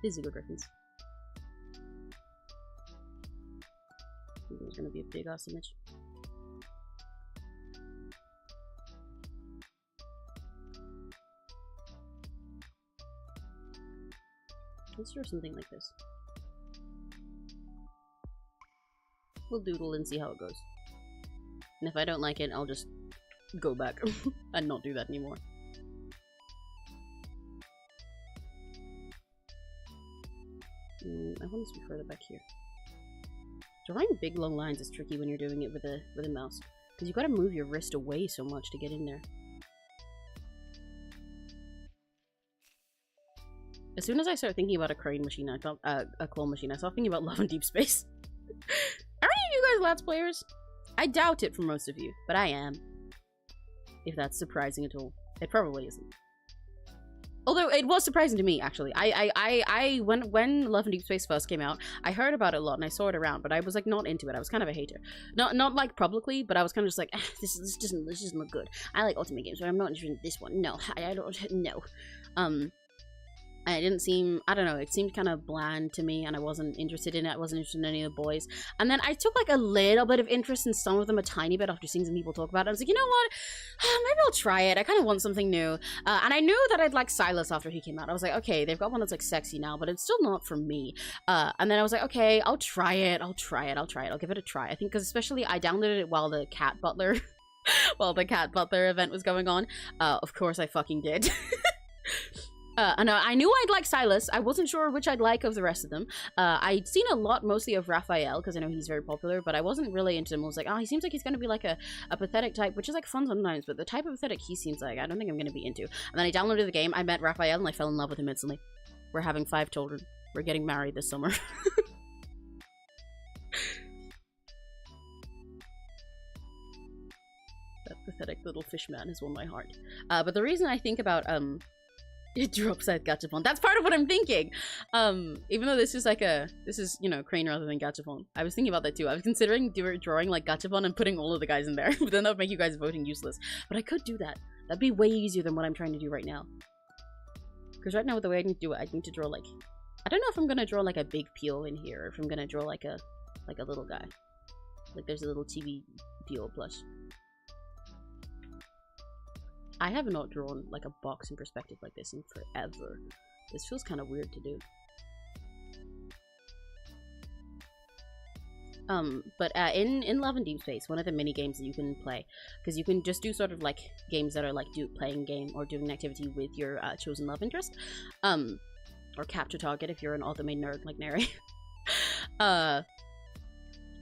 Speaker 1: These are good reference. I think there's gonna be a big ass image. Let's draw something like this. We'll doodle and see how it goes. And if I don't like it, I'll just go back and not do that anymore. I want this to be further back here. Drawing big long lines is tricky when you're doing it with a mouse, because you gotta move your wrist away so much to get in there. As soon as I started thinking about a crane machine, I thought a claw machine. I started thinking about Love and Deep Space. Are any of you guys Lats players? I doubt it for most of you, but I am. If that's surprising at all. It probably isn't. Although it was surprising to me, actually. When Love and Deep Space first came out, I heard about it a lot and I saw it around, but I was like not into it. I was kind of a hater. Not like publicly, but I was kind of just like, this doesn't look good. I like ultimate games, but I'm not interested in this one. No, I don't. No. And it didn't seem, I don't know, it seemed kind of bland to me, and I wasn't interested in it. I wasn't interested in any of the boys. And then I took like a little bit of interest in some of them, a tiny bit, after seeing some people talk about it. I was like, you know what? Maybe I'll try it. I kind of want something new. And I knew that I'd like Silas after he came out. I was like, okay, they've got one that's like sexy now, but it's still not for me. And then I was like, okay, I'll try it. I'll give it a try. I think because especially I downloaded it while the cat butler, event was going on. Of course I fucking did. And I knew I'd like Silas. I wasn't sure which I'd like of the rest of them. I'd seen a lot mostly of Raphael, because I know he's very popular, but I wasn't really into him. I was like, oh, he seems like he's going to be like a pathetic type, which is like fun sometimes, but the type of pathetic he seems like, I don't think I'm going to be into. And then I downloaded the game, I met Raphael, and I fell in love with him instantly. We're having 5 children. We're getting married this summer. That pathetic little fish man has won my heart. But the reason I think about, it drops at Gachapon. That's part of what I'm thinking. Even though this is, you know, Crane rather than Gachapon. I was thinking about that too. I was considering drawing like Gachapon and putting all of the guys in there. But then that would make you guys voting useless. But I could do that. That'd be way easier than what I'm trying to do right now. Because right now, the way I need to do it, I need to draw like... I don't know if I'm gonna draw like a big peel in here, or if I'm gonna draw like a little guy. Like there's a little TV peel plush. I have not drawn like a box in perspective like this in forever. This feels kind of weird to do. But in Love and Deep Space, one of the mini games that you can play, because you can just do sort of like games that are like playing game or doing an activity with your chosen love interest, or capture target if you're an ultimate nerd like Neri.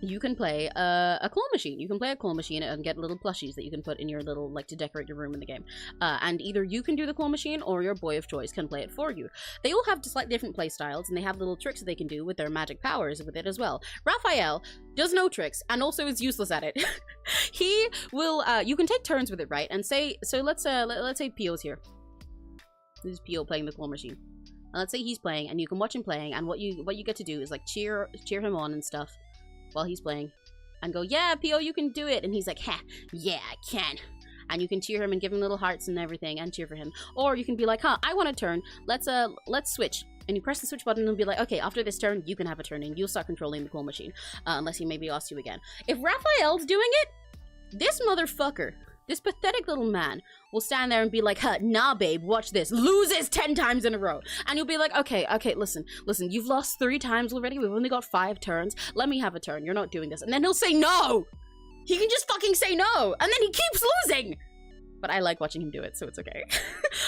Speaker 1: You can play a claw machine. You can play a claw machine and get little plushies that you can put in your little, like, to decorate your room in the game. And either you can do the claw machine or your boy of choice can play it for you. They all have slightly different play styles, and they have little tricks that they can do with their magic powers with it as well. Raphael does no tricks and also is useless at it. He will, you can take turns with it, right? And say, so let's say Pio's here. This is Pio playing the claw machine. And let's say he's playing, and you can watch him playing, and what you get to do is, like, cheer him on and stuff while he's playing, and go, yeah, Pio, you can do it, and he's like, ha, yeah, I can, and you can cheer him and give him little hearts and everything, and cheer for him. Or you can be like, huh, I want a turn, let's switch, and you press the switch button and it'll be like, okay, after this turn, you can have a turn, and you'll start controlling the claw machine, unless he maybe asks you again. If Raphael's doing it, this motherfucker, this pathetic little man, will stand there and be like, huh, nah, babe, watch this. Loses 10 times in a row. And you'll be like, okay, listen, you've lost 3 times already. We've only got 5 turns. Let me have a turn. You're not doing this. And then he'll say no! He can just fucking say no! And then he keeps losing! But I like watching him do it, so it's okay.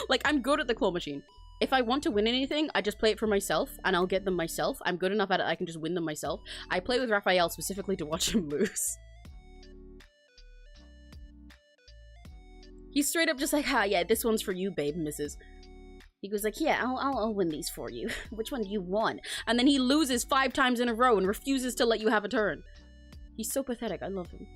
Speaker 1: Like, I'm good at the claw machine. If I want to win anything, I just play it for myself, and I'll get them myself. I'm good enough at it, I can just win them myself. I play with Raphael specifically to watch him lose. He's straight up just like, yeah, this one's for you, babe, missus. He goes like, yeah, I'll win these for you. Which one do you want? And then he loses 5 times in a row and refuses to let you have a turn. He's so pathetic. I love him.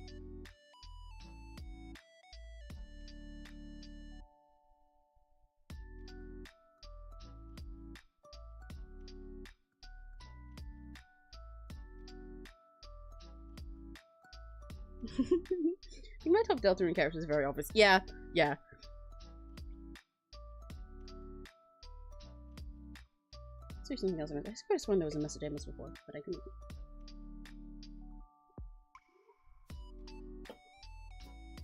Speaker 1: You might have Deltarune characters very obvious. Yeah. I something else. I could have sworn there was a message I missed before, but I couldn't.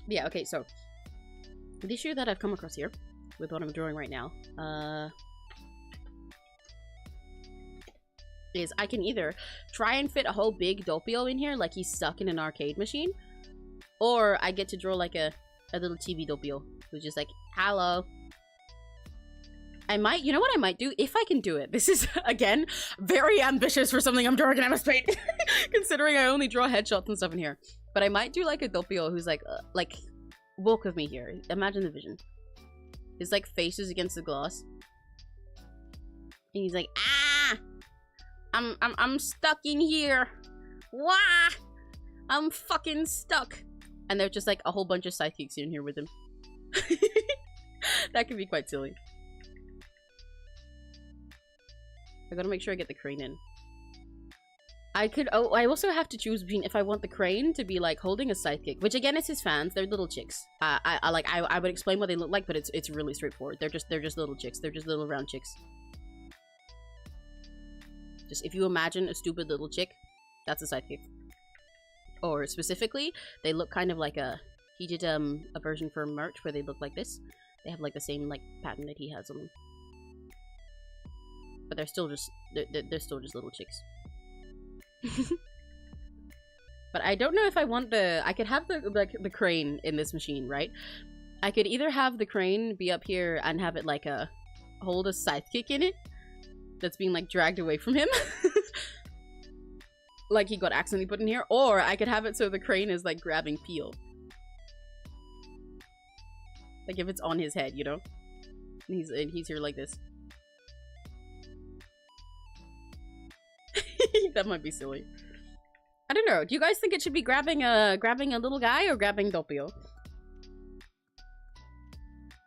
Speaker 1: Yeah, okay, so the issue that I've come across here with what I'm drawing right now, is I can either try and fit a whole big Dopio in here like he's stuck in an arcade machine, or I get to draw like a little chibi Dopio who's just like, hello. I might, you know what I might do? If I can do it. This is, again, very ambitious for something I'm drawing in MS Paint. Considering I only draw headshots and stuff in here. But I might do like a Dopio who's like, walk with me here. Imagine the vision. His like face is against the glass. And he's like, ah! I'm stuck in here. Wah! I'm fucking stuck. And there's just like a whole bunch of sidekicks in here with him. That could be quite silly. I gotta make sure I get the crane in. I could, oh, I also have to choose between if I want the crane to be like holding a sidekick, which again is his fans. They're little chicks. I would explain what they look like, but it's really straightforward. They're just little chicks. They're just little round chicks. Just if you imagine a stupid little chick, that's a sidekick. Or specifically, they look kind of like he did a version for merch where they look like this. They have like the same like pattern that he has on them. But they're still just they're still just little chicks. But I don't know if I want I could have the crane in this machine, right? I could either have the crane be up here and have it like hold a sidekick in it that's being like dragged away from him. Like he got accidentally put in here, or I could have it so the crane is like grabbing Peel. Like if it's on his head, you know? And he's here like this. That might be silly. I don't know. Do you guys think it should be grabbing a little guy or grabbing Dopio?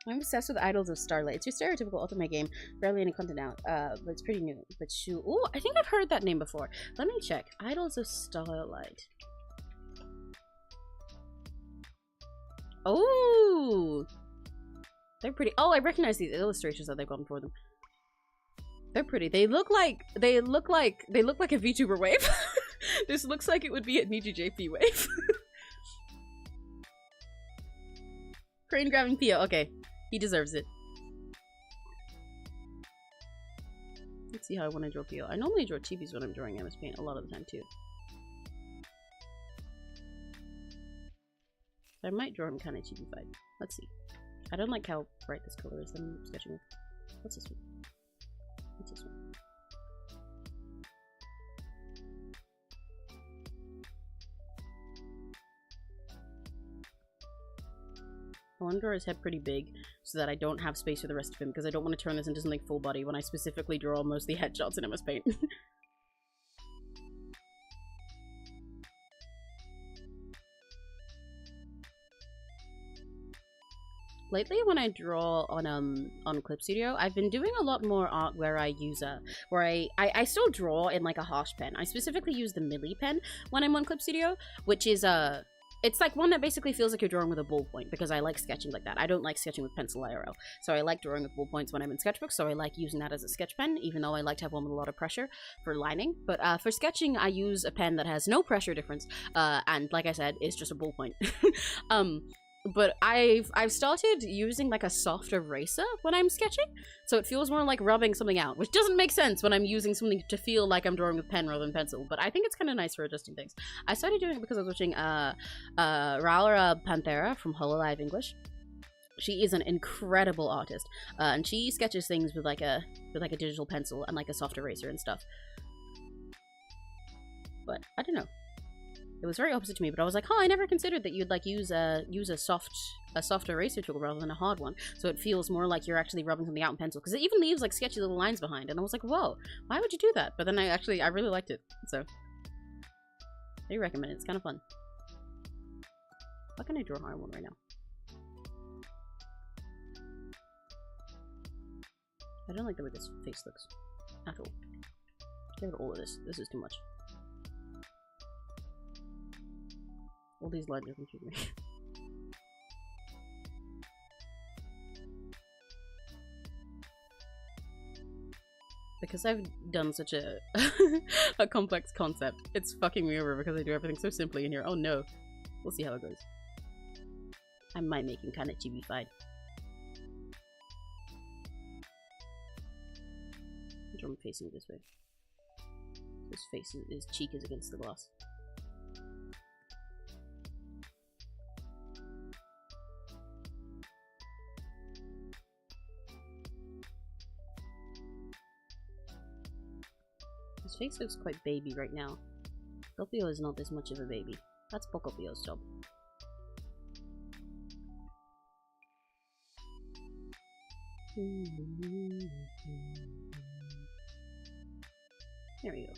Speaker 1: I'm obsessed with Idols of Starlight. It's your stereotypical ultimate game. Barely any content out, but it's pretty new. But shoot, oh, I think I've heard that name before. Let me check. Idols of Starlight. Oh, they're pretty. Oh, I recognize these illustrations that they've gone for them. They're pretty. They look like a VTuber wave. This looks like it would be a NijiJP wave. Crane grabbing Pio. Okay, he deserves it. Let's see how I want to draw Pio. I normally draw chibis when I'm drawing MS Paint a lot of the time too. I might draw him kind of chibi-fied. Let's see. I don't like how bright this color is that I'm sketching with. What's this one? What's this one? I want to draw his head pretty big so that I don't have space for the rest of him, because I don't want to turn this into something full body when I specifically draw mostly headshots in MS Paint. Lately, when I draw on Clip Studio, I've been doing a lot more art where I use I still draw in like a harsh pen. I specifically use the Millie pen when I'm on Clip Studio, which is it's like one that basically feels like you're drawing with a ballpoint, because I like sketching like that. I don't like sketching with pencil IRL, so I like drawing with ballpoints when I'm in sketchbooks, so I like using that as a sketch pen, even though I like to have one with a lot of pressure for lining. But for sketching, I use a pen that has no pressure difference, and like I said, it's just a ballpoint. But I've started using like a soft eraser when I'm sketching, so it feels more like rubbing something out, which doesn't make sense when I'm using something to feel like I'm drawing with pen rather than pencil, but I think it's kind of nice for adjusting things. I started doing it because I was watching Raura Pantera from Hololive English. She is an incredible artist, and she sketches things with like a digital pencil and like a soft eraser and stuff. But I don't know. It was very opposite to me, but I was like, oh, I never considered that you'd like use a soft eraser tool rather than a hard one, so it feels more like you're actually rubbing something out in pencil, because it even leaves like sketchy little lines behind, and I was like, whoa, why would you do that? But then I really liked it, so I recommend it. It's kind of fun. How can I draw how I want right now? I don't like the way this face looks at all. Get rid of all of this. This is too much. All these lines are confusing me. Because I've done such a a complex concept, it's fucking me over because I do everything so simply in here. Oh no. We'll see how it goes. I might make him kind of chibi-fied. I'm facing this way. His face, his cheek is against the glass. His face looks quite baby right now. Dopio is not this much of a baby. That's Pokopio's job. There we go.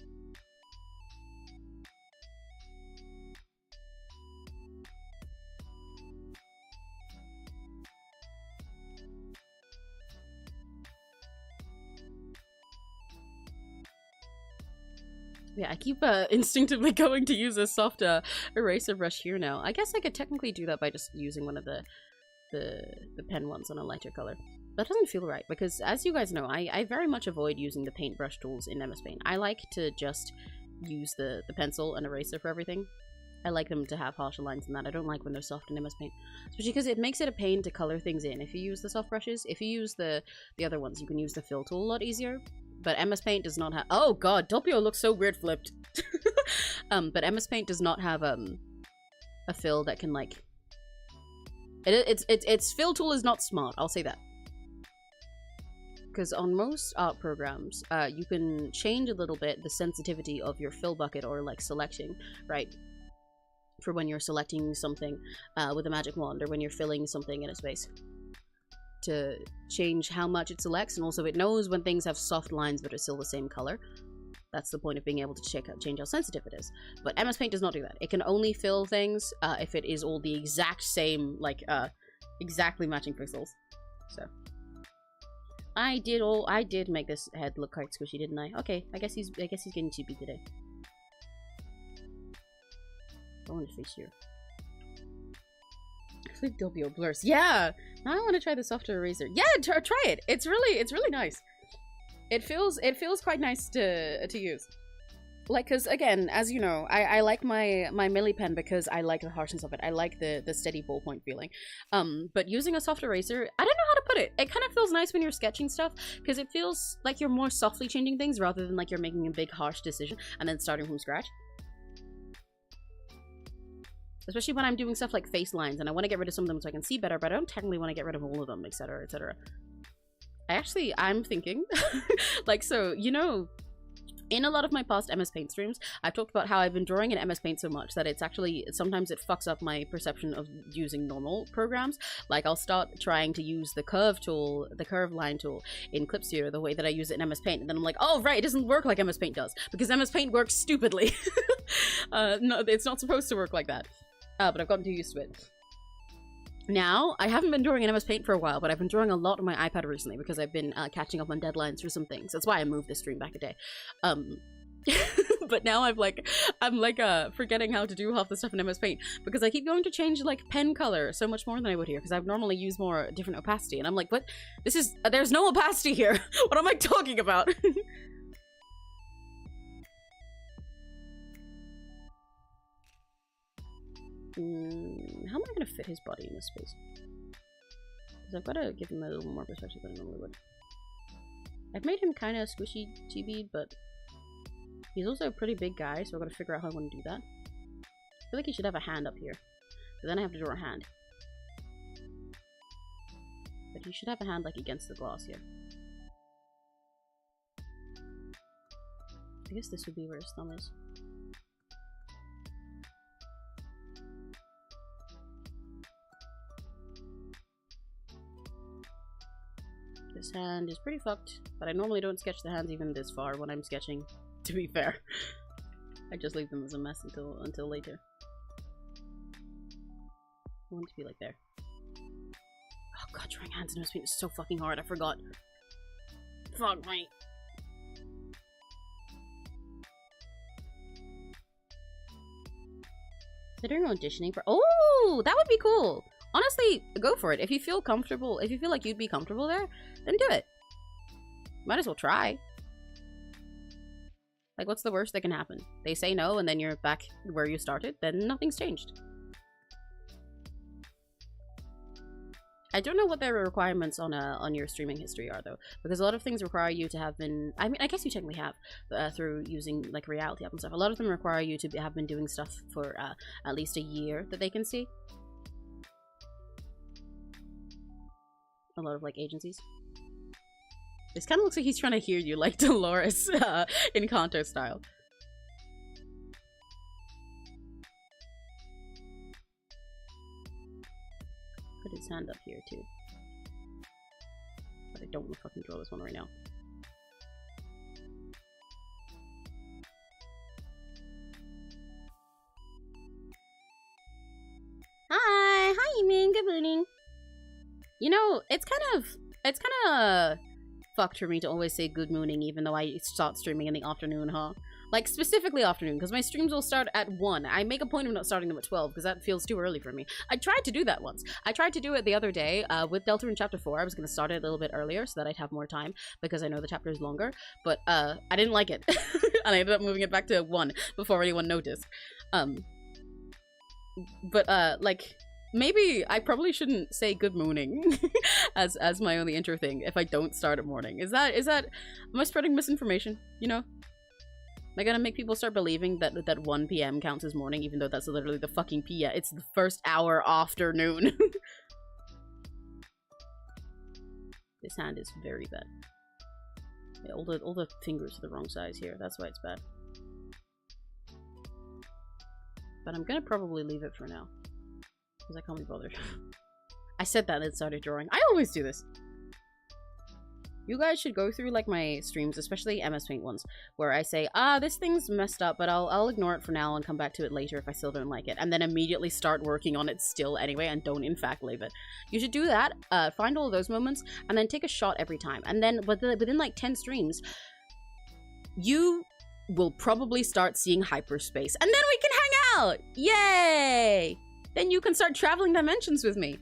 Speaker 1: Yeah, I keep instinctively going to use a soft eraser brush here now. I guess I could technically do that by just using one of the pen ones on a lighter color. That doesn't feel right, because as you guys know, I very much avoid using the paintbrush tools in MS Paint. I like to just use the pencil and eraser for everything. I like them to have harsher lines than that. I don't like when they're soft in MS Paint. Especially because it makes it a pain to color things in if you use the soft brushes. If you use the other ones, you can use the fill tool a lot easier. But MS Paint does not have— oh god, Dopio looks so weird flipped. But MS Paint does not have a fill that can like— its fill tool is not smart, I'll say that. Because on most art programs, you can change a little bit the sensitivity of your fill bucket or like selecting, right? For when you're selecting something with a magic wand, or when you're filling something in a space. To change how much it selects, and also it knows when things have soft lines but are still the same color. That's the point of being able to change how sensitive it is. But MS Paint does not do that. It can only fill things if it is all the exact same, like, exactly matching pixels. So. I did make this head look quite squishy, didn't I? Okay, I guess he's getting cheapy today. I want to face here. I think Dopio blurs. Yeah! Now I want to try the softer eraser. Yeah, try it! It's really nice. It feels quite nice to use. Like, because again, as you know, I like my Millie pen because I like the harshness of it. I like the steady ballpoint feeling. But using a soft eraser, I don't know how to put it. It kind of feels nice when you're sketching stuff because it feels like you're more softly changing things rather than like you're making a big harsh decision and then starting from scratch. Especially when I'm doing stuff like face lines and I want to get rid of some of them so I can see better, but I don't technically want to get rid of all of them, etc, etc. I'm thinking, like, so, you know, in a lot of my past MS Paint streams, I've talked about how I've been drawing in MS Paint so much that it's actually, sometimes it fucks up my perception of using normal programs. Like, I'll start trying to use the curve tool, the curve line tool in Clip Studio the way that I use it in MS Paint, and then I'm like, oh, right, it doesn't work like MS Paint does, because MS Paint works stupidly. No, it's not supposed to work like that. But I've gotten too used to it. Now, I haven't been drawing in MS Paint for a while, but I've been drawing a lot on my iPad recently because I've been catching up on deadlines for some things. That's why I moved this stream back a day. But now I'm forgetting how to do half the stuff in MS Paint because I keep going to change like pen color so much more than I would here because I've normally used more different opacity, and I'm like, what? This is there's no opacity here. What am I talking about? How am I going to fit his body in this space? Because I've got to give him a little more perspective than I normally would. I've made him kind of squishy chibi, but he's also a pretty big guy, so I've got to figure out how I want to do that. I feel like he should have a hand up here. But then I have to draw a hand. But he should have a hand like against the glass here. I guess this would be where his thumb is. This hand is pretty fucked, but I normally don't sketch the hands even this far when I'm sketching, to be fair. I just leave them as a mess until later. I want it to be like there. Oh god, drawing hands in MS Paint is so fucking hard, I forgot. Fuck me. Considering auditioning for— oh, that would be cool! Honestly, go for it. If you feel comfortable, if you feel like you'd be comfortable there, then do it. Might as well try. Like, what's the worst that can happen? They say no, and then you're back where you started, then nothing's changed. I don't know what their requirements on your streaming history are, though, because a lot of things require you to have been— I mean, I guess you technically have, through using, like, Reality App and stuff. A lot of them require you to have been doing stuff for at least a year that they can see. A lot of like agencies. This kind of looks like he's trying to hear you, like Dolores in Kanto style. Put his hand up here too. But I don't want to fucking draw this one right now. Hi, Emin. Good morning. You know, it's kind of fucked for me to always say good morning even though I start streaming in the afternoon, huh? Like, specifically afternoon, because my streams will start at 1. I make a point of not starting them at 12, because that feels too early for me. I tried to do that once. I tried to do it the other day with Delta in Chapter 4. I was going to start it a little bit earlier so that I'd have more time, because I know the chapter is longer, but I didn't like it. And I ended up moving it back to 1 before anyone noticed. Like, maybe I probably shouldn't say good morning as my only intro thing if I don't start at morning. Is that, am I spreading misinformation, you know? Am I gonna make people start believing that 1 p.m. counts as morning, even though that's literally the fucking p.m. It's the first hour afternoon. This hand is very bad. Yeah, all the fingers are the wrong size here. That's why it's bad. But I'm gonna probably leave it for now, because I can't be bothered. I said that and it started drawing. I always do this. You guys should go through like my streams, especially MS Paint ones, where I say, this thing's messed up, but I'll ignore it for now and come back to it later if I still don't like it, and then immediately start working on it still anyway and don't in fact leave it. You should do that, find all of those moments, and then take a shot every time. And then within like 10 streams, you will probably start seeing hyperspace, and then we can hang out! Yay! Then you can start traveling dimensions with me.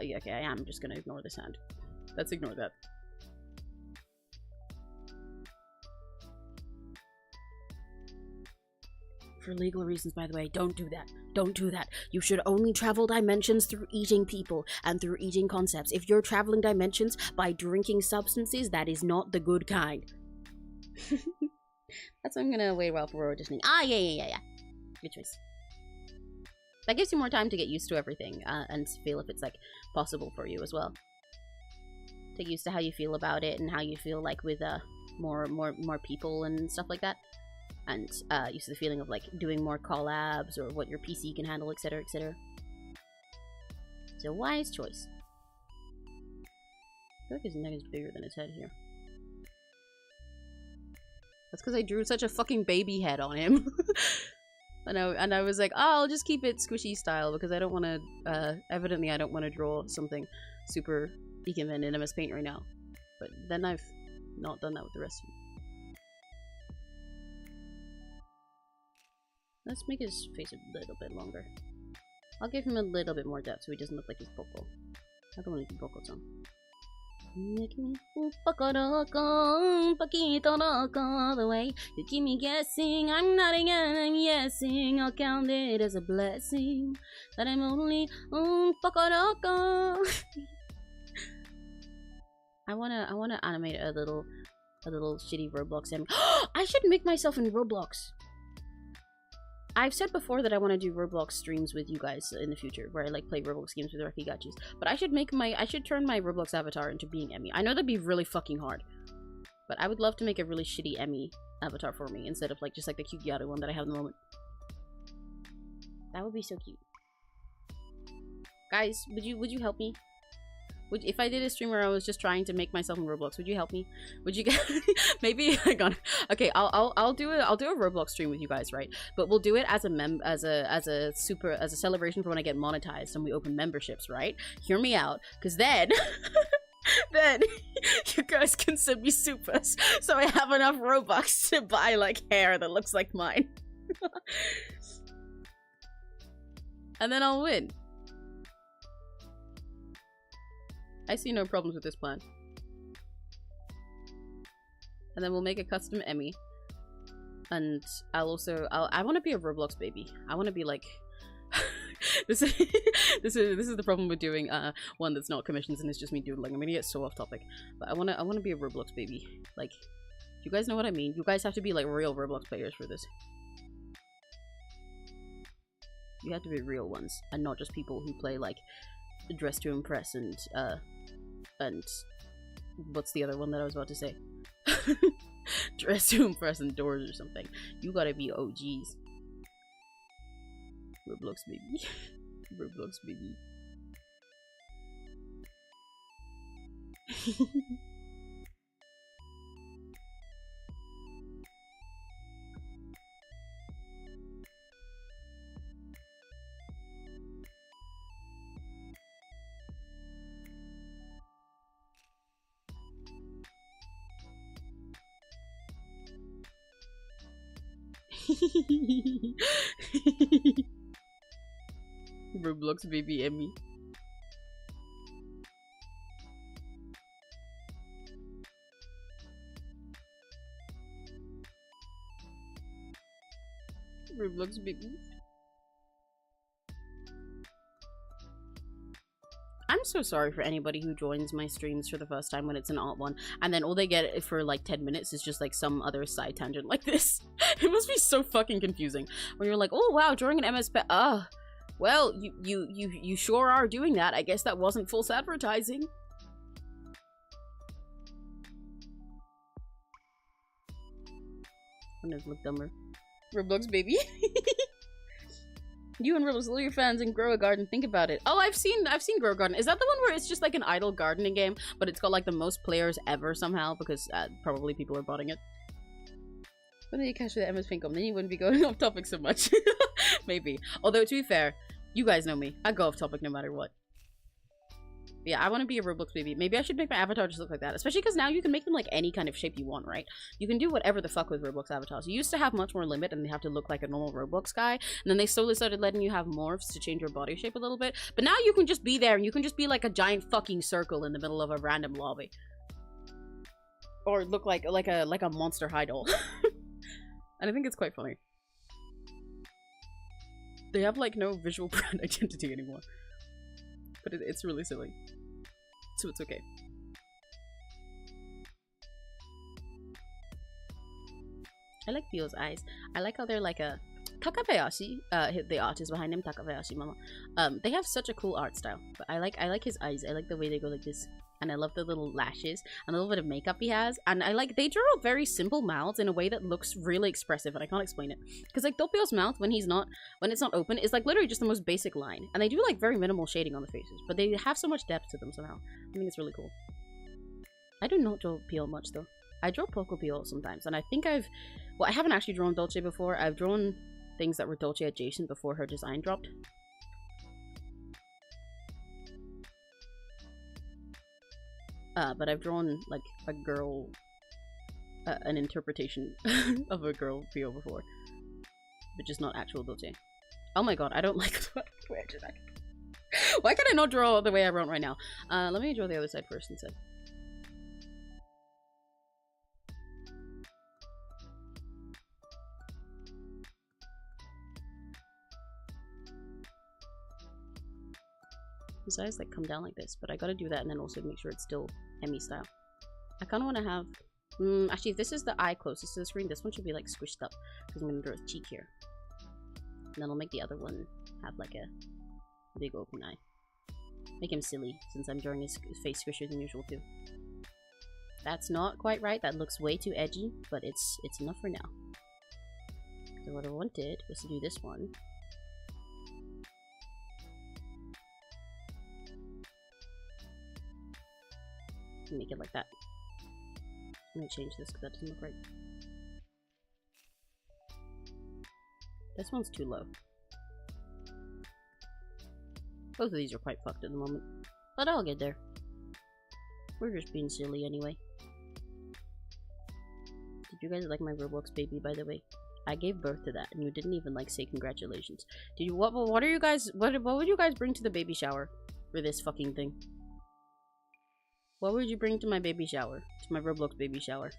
Speaker 1: Yeah, okay, I am just gonna ignore this hand. Let's ignore that. For legal reasons, by the way, don't do that. Don't do that. You should only travel dimensions through eating people and through eating concepts. If you're traveling dimensions by drinking substances, that is not the good kind. That's why I'm gonna wait a while for auditioning. Yeah. Good choice. That gives you more time to get used to everything and feel if it's like possible for you as well. Get used to how you feel about it and how you feel like with more people and stuff like that, and used to the feeling of like doing more collabs or what your PC can handle, etc., etc. It's a wise choice. I feel like his neck is bigger than his head here. That's because I drew such a fucking baby head on him. And I was like, I'll just keep it squishy style because I don't want to, evidently I don't want to draw something super Ecoman in MS Paint right now. But then I've not done that with the rest of them. Let's make his face a little bit longer. I'll give him a little bit more depth so he doesn't look like he's Poco. I don't want to do Poco song. Make me the way you keep me guessing. I'm not again, I'm yesing. I'll count it as a blessing that I'm only I wanna animate a little shitty Roblox Emmy. I should make myself in Roblox. I've said before that I want to do Roblox streams with you guys in the future, where I like play Roblox games with the Rakigachis. But I should turn my Roblox avatar into being Emmy. I know that'd be really fucking hard, but I would love to make a really shitty Emmy avatar for me instead of like just like the cute Yaru one that I have in the moment. That would be so cute. Guys, would you help me? If I did a stream where I was just trying to make myself in Roblox, would you help me? Would you get maybe hang on. Okay, I'll do a Roblox stream with you guys, right? But we'll do it as a celebration for when I get monetized and we open memberships, right? Hear me out, because then then you guys can send me supers so I have enough Robux to buy like hair that looks like mine. And then I'll win. I see no problems with this plan. And then we'll make a custom Emmy. And I want to be a Roblox baby. I want to be like this is the problem with doing one that's not commissions and it's just me doodling. I'm gonna get so off topic. But I wanna be a Roblox baby. Like, you guys know what I mean? You guys have to be like real Roblox players for this. You have to be real ones and not just people who play like Dress to Impress and what's the other one that I was about to say? Dress to Impress and Doors or something. You gotta be OGs. Roblox baby. Roblox baby. Roblox baby Emmy. Roblox baby. I'm so sorry for anybody who joins my streams for the first time when it's an art one, and then all they get for like 10 minutes is just like some other side tangent like this. It must be so fucking confusing when you're like, oh wow, drawing an MS well, you sure are doing that. I guess that wasn't false advertising. I'm gonna look dumber. Roblox baby. You and Roblox, all your fans, and grow a garden. Think about it. Oh, I've seen Grow a Garden. Is that the one where it's just like an idle gardening game, but it's got like the most players ever somehow because probably people are botting it? When did you catch the MS Pinkom? Then you wouldn't be going off topic so much. Maybe. Although to be fair, you guys know me. I go off topic no matter what. Yeah, I want to be a Roblox baby. Maybe I should make my avatar just look like that. Especially because now you can make them like any kind of shape you want, right? You can do whatever the fuck with Roblox avatars. You used to have much more limit and they have to look like a normal Roblox guy. And then they slowly started letting you have morphs to change your body shape a little bit. But now you can just be there and you can just be like a giant fucking circle in the middle of a random lobby. Or look like a Monster High doll. And I think it's quite funny. They have like no visual brand identity anymore. But it's really silly. So it's okay. I like Pio's eyes. I like how they're like a Takabayashi. The artist behind him, Takabayashi Mama. They have such a cool art style. But I like his eyes. I like the way they go like this. And I love the little lashes and a little bit of makeup he has. And I like, they draw very simple mouths in a way that looks really expressive, and I can't explain it. Because like Dopio's mouth, when it's not open, is like literally just the most basic line. And they do like very minimal shading on the faces, but they have so much depth to them somehow. I think it's really cool. I do not draw Pio much though. I draw Poco Pio sometimes, and I think I haven't actually drawn Dolce before. I've drawn things that were Dolce adjacent before her design dropped. But I've drawn like a girl, an interpretation of a girl Pio before, but just not actual Dolce. Oh my god, I don't like the way I did that. Why can I not draw the way I wrote right now? Let me draw the other side first instead. His eyes like come down like this, but I gotta do that and then also make sure it's still Emmy style. I kind of want to have... actually, if this is the eye closest to the screen, this one should be like squished up because I'm gonna draw his cheek here. And then I'll make the other one have like a big open eye. Make him silly since I'm drawing his face squishier than usual too. That's not quite right. That looks way too edgy, but it's enough for now. So what I wanted was to do this one. Make it like that. I'm gonna change this because that doesn't look right. This one's too low. Both of these are quite fucked at the moment, but I'll get there. We're just being silly anyway. Did you guys like my Roblox baby, by the way? I gave birth to that, and you didn't even like say congratulations. Did you? What are you guys? What would you guys bring to the baby shower for this fucking thing? What would you bring to my baby shower? To my Roblox baby shower?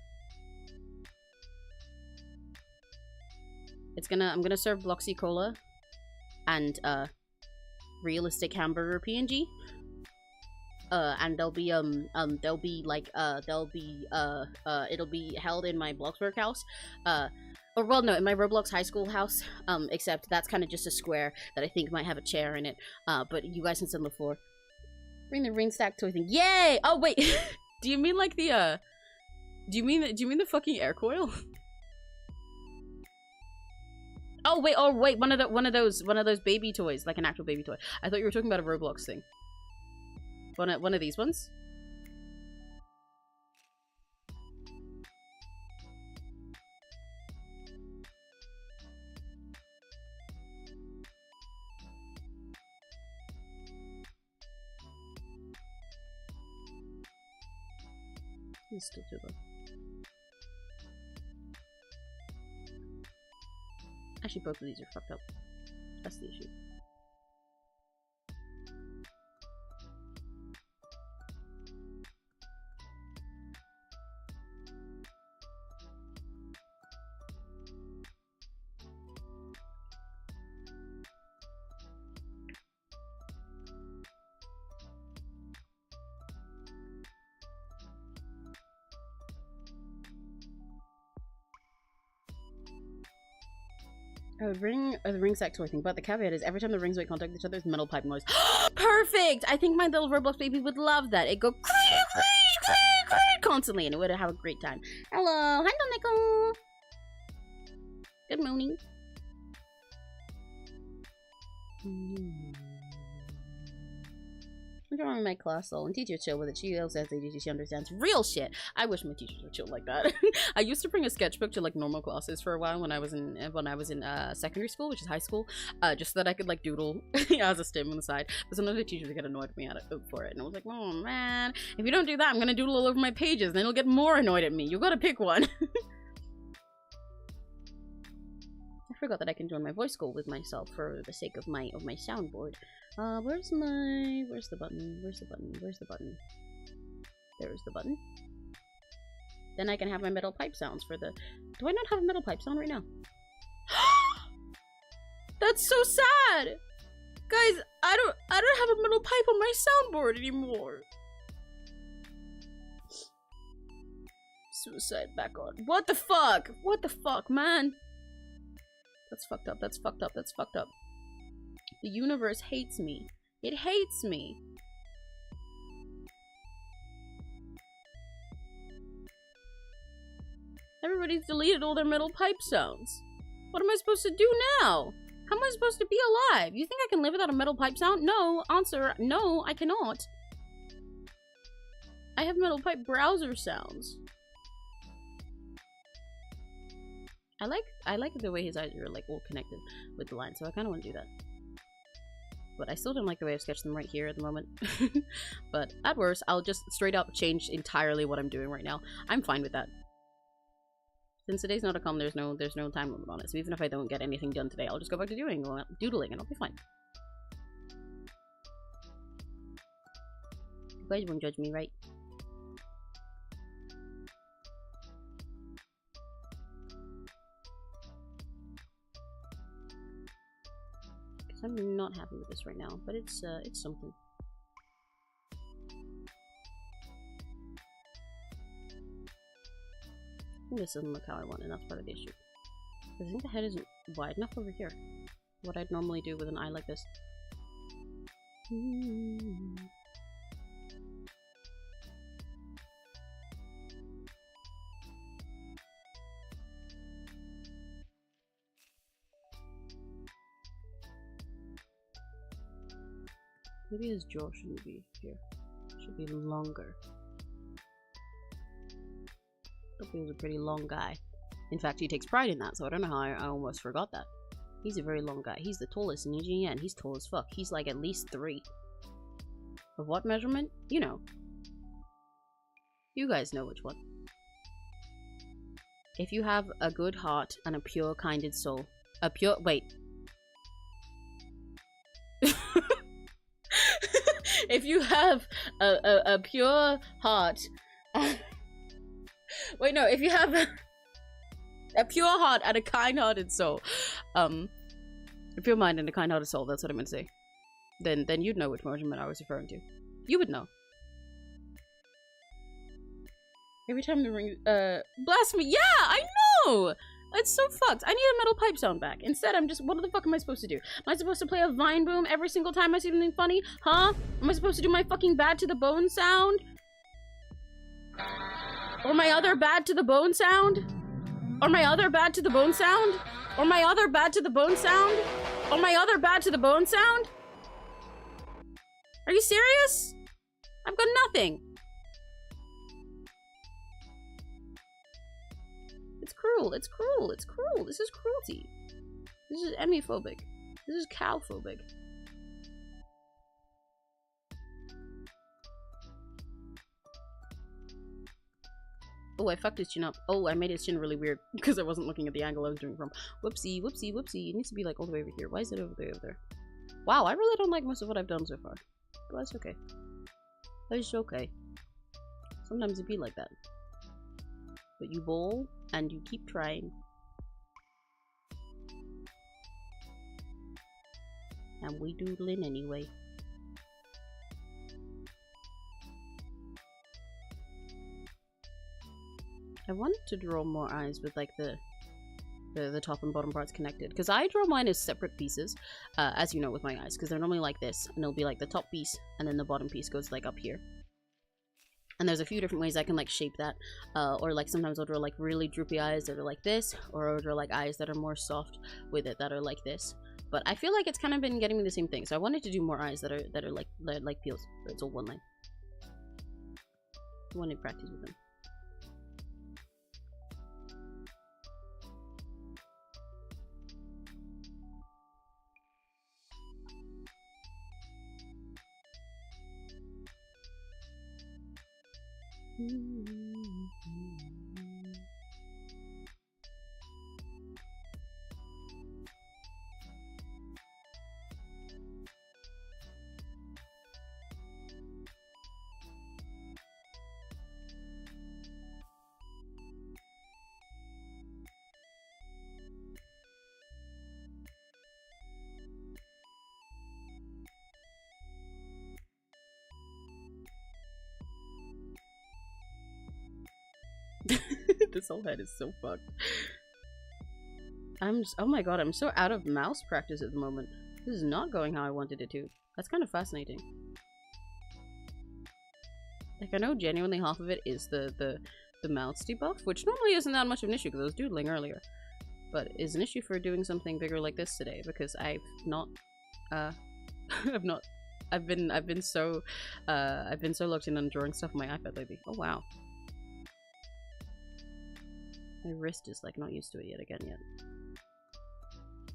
Speaker 1: I'm gonna serve 𝘆cie𝘂𝗿 and realistic hamburger PNG. And it'll be held in my Bloxburg house. Or well, no, in my Roblox high school house. Except that's kind of just a square that I think might have a chair in it. But you guys can sit on the floor. Bring the ring stack toy thing. Yay! Oh wait, do you mean like the do you mean the fucking air coil? Oh wait, one of those baby toys, like an actual baby toy. I thought you were talking about a Roblox thing. One of these ones. It's still too low. Actually, both of these are fucked up. That's the issue. I would bring the ring sack toy thing, but the caveat is every time the rings make contact with each other, it's metal pipe noise. Perfect! I think my little Roblox baby would love that. It'd go constantly and it would have a great time. Hello! Hi, Nico! Good morning. I'm drawing my class all and teacher chill with it. She also has ADHD. She understands real shit. I wish my teachers were chill like that. I used to bring a sketchbook to like normal classes for a while when I was in secondary school, which is high school, just so that I could like doodle as a stim on the side. But some of the teachers would get annoyed at me for it, and I was like, oh man, if you don't do that, I'm gonna doodle all over my pages, and then you'll get more annoyed at me. You gotta pick one. I forgot that I can join my voice school with myself for the sake of my soundboard. Where's the button? Where's the button? Where's the button? There's the button. Then I can have my metal pipe sounds for the... Do I not have a metal pipe sound right now? That's so sad! Guys, I don't have a metal pipe on my soundboard anymore. Suicide back on. What the fuck? What the fuck, man? That's fucked up. That's fucked up. That's fucked up. The universe hates me. It hates me. Everybody's deleted all their metal pipe sounds. What am I supposed to do now? How am I supposed to be alive? You think I can live without a metal pipe sound? No. Answer, no, I cannot. I have metal pipe browser sounds. I like the way his eyes are like all connected with the line, so I kind of want to do that. But I still don't like the way I've sketched them right here at the moment. But at worst, I'll just straight up change entirely what I'm doing right now. I'm fine with that. Since today's not a com, there's no time limit on it. So even if I don't get anything done today, I'll just go back to doodling and I'll be fine. You guys won't judge me, right? I'm not happy with this right now, but it's something. I think this doesn't look how I want, and that's part of the issue. I think the head isn't wide enough over here. What I'd normally do with an eye like this. Maybe his jaw shouldn't be here. It should be longer. Dopio's a pretty long guy. In fact, he takes pride in that, so I don't know how I almost forgot that. He's a very long guy. He's the tallest in EGN. He's tall as fuck. He's like at least 3. Of what measurement? You know. You guys know which one. If you have a good heart and a pure, kinded soul. Wait. If you have a pure heart... Wait, no, if you have a pure heart and a kind-hearted soul, a pure mind and a kind-hearted soul, that's what I meant to say, then you'd know which measurement I was referring to. You would know. Every time the ring, blasphemy, yeah, I know! It's so fucked. I need a metal pipe sound back. Instead, I'm just, what the fuck am I supposed to do? Am I supposed to play a Vine Boom every single time I see something funny? Huh? Am I supposed to do my fucking bad to the bone sound? Or my other bad to the bone sound? Or my other bad to the bone sound? Or my other bad to the bone sound? Or my other bad to the bone sound? Are you serious? I've got nothing. It's cruel, it's cruel, it's cruel. This is cruelty. This is Emmy phobic. This is cow phobic. Oh, I fucked his chin up. Oh, I made his chin really weird because I wasn't looking at the angle I was doing it from. Whoopsie, whoopsie, whoopsie. It needs to be like all the way over here. Why is it over there? Wow, I really don't like most of what I've done so far. But that's okay. That's okay. Sometimes it be like that. But you bowl and you keep trying. And we doodling anyway. I wanted to draw more eyes with like the top and bottom parts connected, because I draw mine as separate pieces, as you know with my eyes, because they're normally like this, and it'll be like the top piece and then the bottom piece goes like up here. And there's a few different ways I can like shape that, or like sometimes I'll draw like really droopy eyes that are like this, or I'll draw like eyes that are more soft with it that are like this. But I feel like it's kind of been getting me the same thing, so I wanted to do more eyes that are like peels, but it's all one line. I wanted to practice with them. This whole head is so fucked. Oh my god, I'm so out of mouse practice at the moment. This is not going how I wanted it to. That's kind of fascinating. Like, I know genuinely half of it is the mouse debuff, which normally isn't that much of an issue because I was doodling earlier. But is an issue for doing something bigger like this today because I've been so locked in on drawing stuff on my iPad lately. Oh wow. My wrist is like not used to it yet.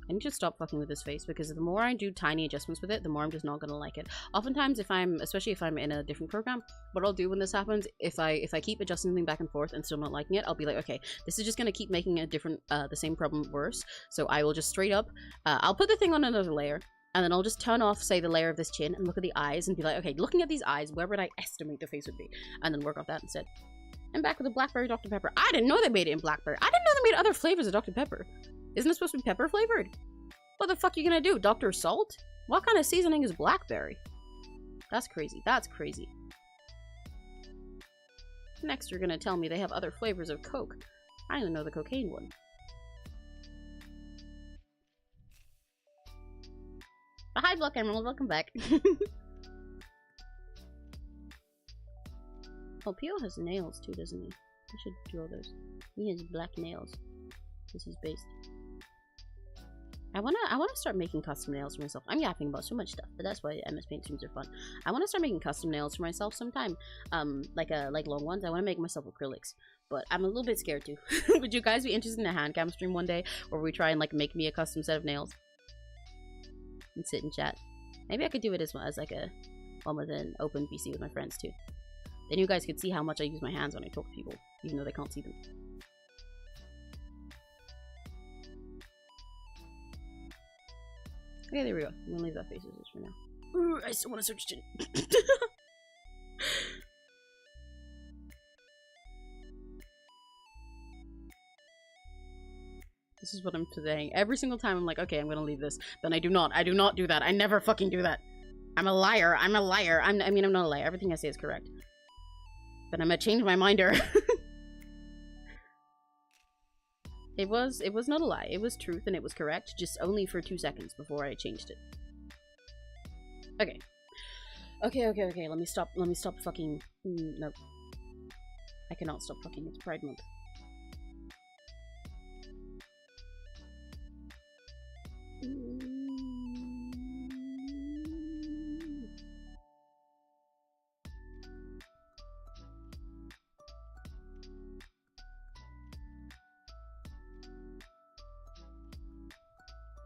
Speaker 1: I need to stop fucking with this face because the more I do tiny adjustments with it, the more I'm just not gonna like it. Oftentimes, especially if I'm in a different program, what I'll do when this happens, if I keep adjusting something back and forth and still not liking it, I'll be like, okay, this is just gonna keep making the same problem worse. So I will just straight up, I'll put the thing on another layer, and then I'll just turn off, say, the layer of this chin and look at the eyes and be like, okay, looking at these eyes, where would I estimate the face would be? And then work off that instead. I'm back with a blackberry Dr. Pepper. I didn't know they made it in blackberry. I didn't know they made other flavors of Dr. Pepper. Isn't it supposed to be pepper flavored? What the fuck are you gonna do? Dr. Salt? What kind of seasoning is blackberry? That's crazy. That's crazy. Next, you're gonna tell me they have other flavors of Coke. I only know the cocaine one. But hi, Block Emerald. Welcome back. Oh, Pio has nails too, doesn't he? I should draw those. He has black nails. This is based. I wanna start making custom nails for myself. I'm yapping about so much stuff, but that's why MS Paint streams are fun. I wanna start making custom nails for myself sometime. Like long ones. I wanna make myself acrylics, but I'm a little bit scared too. Would you guys be interested in a hand cam stream one day, where we try and like make me a custom set of nails and sit and chat? Maybe I could do it as well as like a one with an open PC with my friends too. Then you guys could see how much I use my hands when I talk to people, even though they can't see them. Okay, there we go. I'm gonna leave that face as is for now. Ooh, I still want to search chin. This is what I'm saying. Every single time I'm like, okay, I'm gonna leave this. Then I do not. I do not do that. I never fucking do that. I'm a liar. I'm a liar. I mean, I'm not a liar. Everything I say is correct. But I'm gonna change my minder. It was not a lie. It was truth and it was correct, just only for 2 seconds before I changed it. Okay. Okay. Let me stop fucking. No. I cannot stop fucking. It's Pride Month.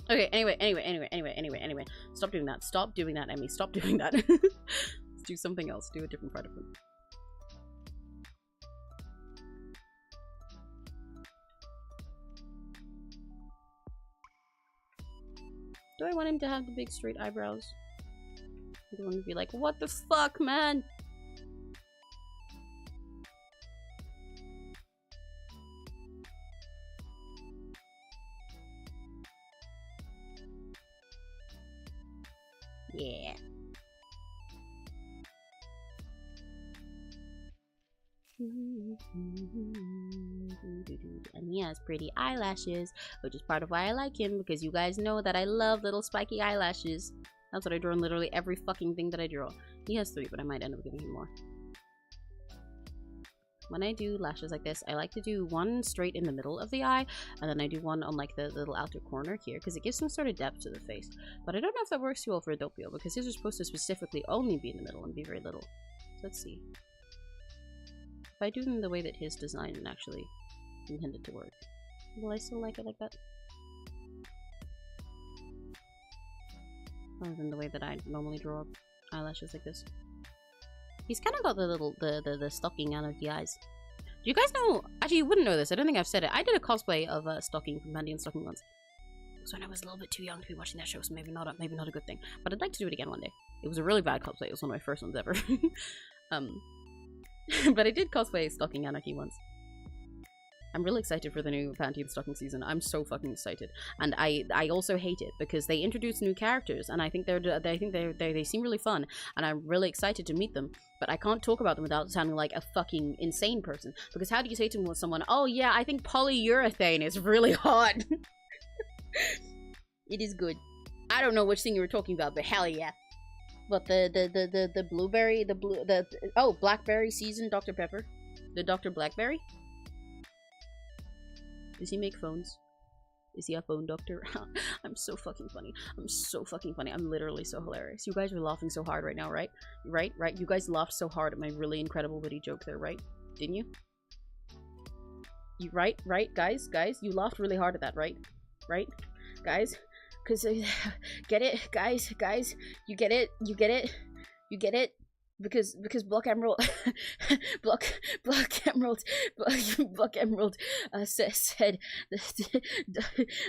Speaker 1: Okay, anyway. Stop doing that. Stop doing that, Emmy. Stop doing that. Let's do something else. Do a different part of them. Do I want him to have the big straight eyebrows? I don't want to be like, what the fuck, man? Yeah. And he has pretty eyelashes, which is part of why I like him, because you guys know that I love little spiky eyelashes. That's what I draw in literally every fucking thing that I draw. He has 3, but I might end up giving him more. When I do lashes like this, I like to do one straight in the middle of the eye, and then I do one on like the little outer corner here, because it gives some sort of depth to the face. But I don't know if that works too well for Dopio, because his are supposed to specifically only be in the middle and be very little. So let's see. If I do them the way that his design actually intended to work, will I still like it like that? Other than the way that I normally draw eyelashes like this. He's kind of got the little, the stocking out of the eyes. Do you guys know, actually you wouldn't know this, I don't think I've said it. I did a cosplay of Stocking from Panty and Stocking once. It was when I was a little bit too young to be watching that show, so maybe not a good thing. But I'd like to do it again one day. It was a really bad cosplay, it was one of my first ones ever. But I did cosplay Stocking Anarchy once. I'm really excited for the new Panty and Stocking season. I'm so fucking excited, and I also hate it because they introduce new characters, and I think they seem really fun, and I'm really excited to meet them. But I can't talk about them without sounding like a fucking insane person. Because how do you say to someone, "Oh yeah, I think polyurethane is really hot." It is good. I don't know which thing you were talking about, but hell yeah. But the blueberry, oh, blackberry season Dr. Pepper, the Dr. Blackberry. Does he make phones? Is he a phone doctor? I'm so fucking funny. I'm so fucking funny. I'm literally so hilarious. You guys are laughing so hard right now, right? Right? You guys laughed so hard at my really incredible witty joke there, right? Didn't you? You right? Guys, you laughed really hard at that, right? Right? Guys? Cause get it? Guys, you get it? You get it? Because Block Emerald said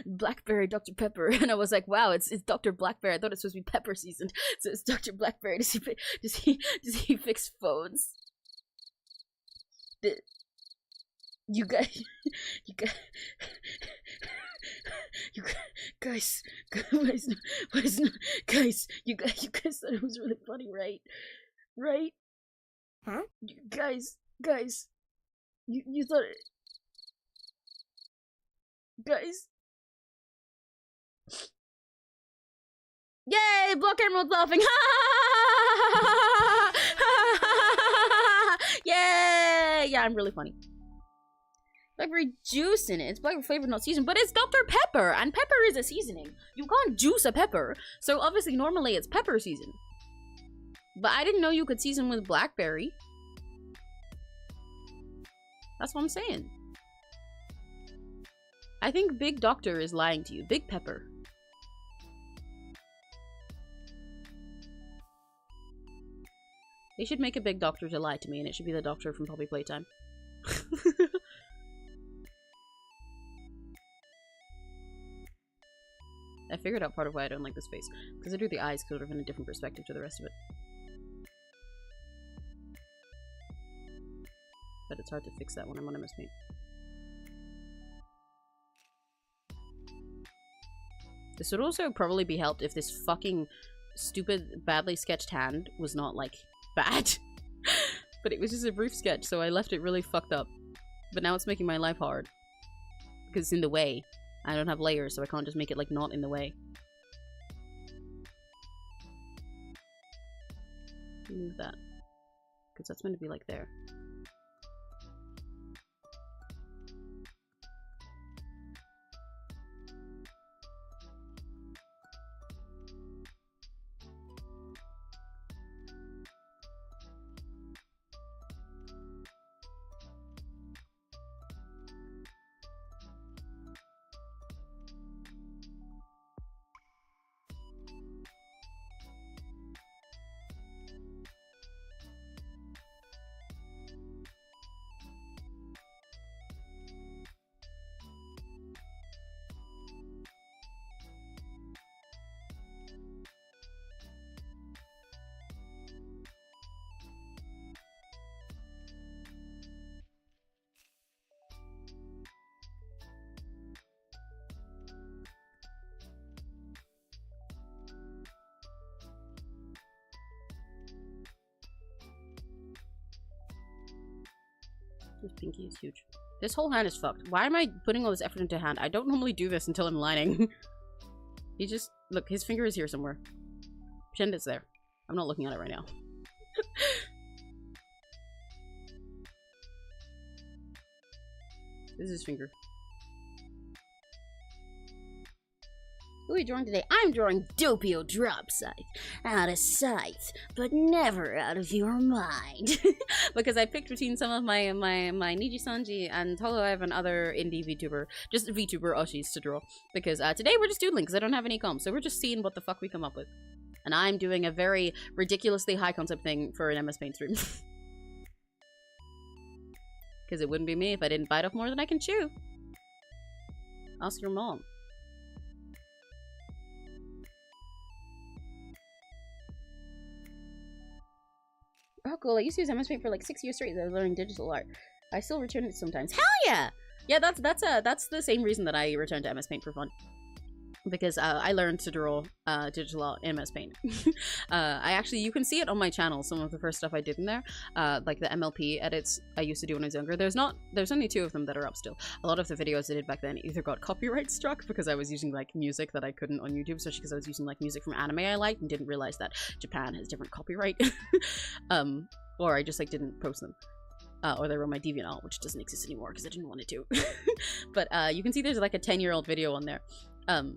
Speaker 1: Blackberry Dr. Pepper, and I was like, wow, it's Dr. Blackberry. I thought it was supposed to be Pepper season, so it's Dr. Blackberry. Does he fix phones? You guys, guys, you guys thought it was really funny, right? Right? Huh? Guys, you thought it... Guys. Yay! Block Emerald laughing! Yay! Yeah, I'm really funny. Blackberry juice in it. It's blackberry flavored, not seasoned, but it's Dr. Pepper, and pepper is a seasoning. You can't juice a pepper, so obviously normally it's pepper season. But I didn't know you could season with blackberry. That's what I'm saying. I think Big Doctor is lying to you. Big Pepper. They should make a Big Doctor to lie to me, and it should be the Doctor from Poppy Playtime. I figured out part of why I don't like this face. Because I drew the eyes sort of in a different perspective to the rest of it. But it's hard to fix that when I'm on MS Paint. This would also probably be helped if this fucking stupid, badly sketched hand was not, like, bad. But it was just a brief sketch, so I left it really fucked up. But now it's making my life hard. Because it's in the way. I don't have layers, so I can't just make it, like, not in the way. Move that. Because that's meant to be, like, there. This pinky is huge. This whole hand is fucked. Why am I putting all this effort into hand? I don't normally do this until I'm lining. He just... Look, his finger is here somewhere. Pretend it's there. I'm not looking at it right now. This is his finger. Who are you drawing today? I'm drawing Dopio drop sight. Out of sight, but never out of your mind. Because I picked between some of my Niji Sanji and Toloev and other indie VTuber, just VTuber Oshis to draw. Because today we're just doodling because I don't have any comps, so we're just seeing what the fuck we come up with. And I'm doing a very ridiculously high concept thing for an MS Paint stream. Because it wouldn't be me if I didn't bite off more than I can chew. Ask your mom. Oh, cool. I used to use MS Paint for like 6 years straight. I was learning digital art. I still return it sometimes. Hell yeah! Yeah, that's the same reason that I return to MS Paint for fun. Because I learned to draw digital art in MS Paint. You can see it on my channel, some of the first stuff I did in there. Like the MLP edits I used to do when I was younger. There's only 2 of them that are up still. A lot of the videos I did back then either got copyright struck because I was using like music that I couldn't on YouTube, especially because I was using like music from anime I liked and didn't realize that Japan has different copyright. Or I just like didn't post them. Or they were on my DeviantArt, which doesn't exist anymore because I didn't want it to. But you can see there's like a 10-year-old video on there.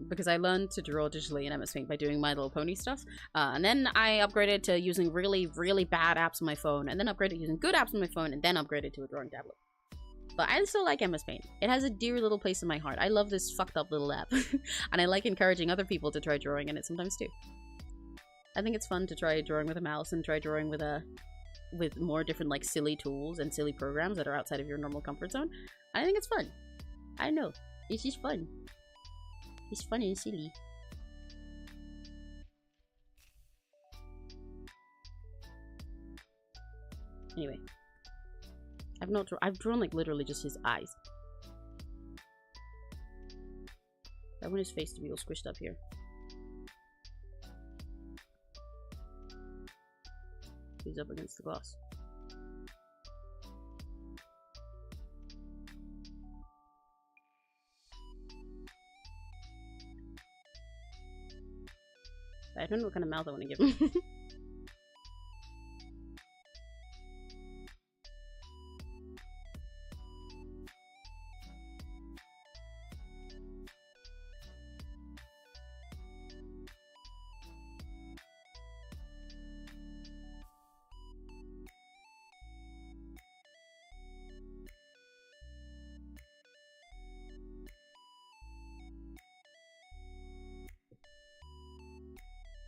Speaker 1: Because I learned to draw digitally in MS Paint by doing My Little Pony stuff. And then I upgraded to using really, really bad apps on my phone, and then upgraded to using good apps on my phone, and then upgraded to a drawing tablet. But I still like MS Paint. It has a dear little place in my heart. I love this fucked up little app. And I like encouraging other people to try drawing in it sometimes too. I think it's fun to try drawing with a mouse and try drawing with more different like silly tools and silly programs that are outside of your normal comfort zone. I think it's fun. I know. It's just fun. It's funny and silly. Anyway. I've drawn like literally just his eyes. I want his face to be all squished up here. He's up against the glass. I don't know what kind of mouth I want to give him.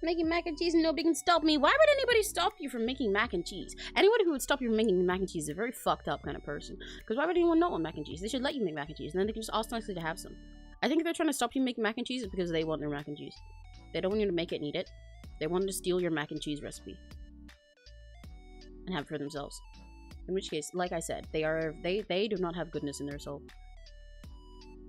Speaker 1: Making mac and cheese and nobody can stop me. Why would anybody stop you from making mac and cheese? Anyone who would stop you from making mac and cheese is a very fucked up kind of person. Because why would anyone not want mac and cheese? They should let you make mac and cheese and then they can just ask nicely to have some. I think if they're trying to stop you making mac and cheese, it's because they want their mac and cheese. They don't want you to make it and eat it. They want to steal your mac and cheese recipe. And have it for themselves. In which case, like I said, they do not have goodness in their soul.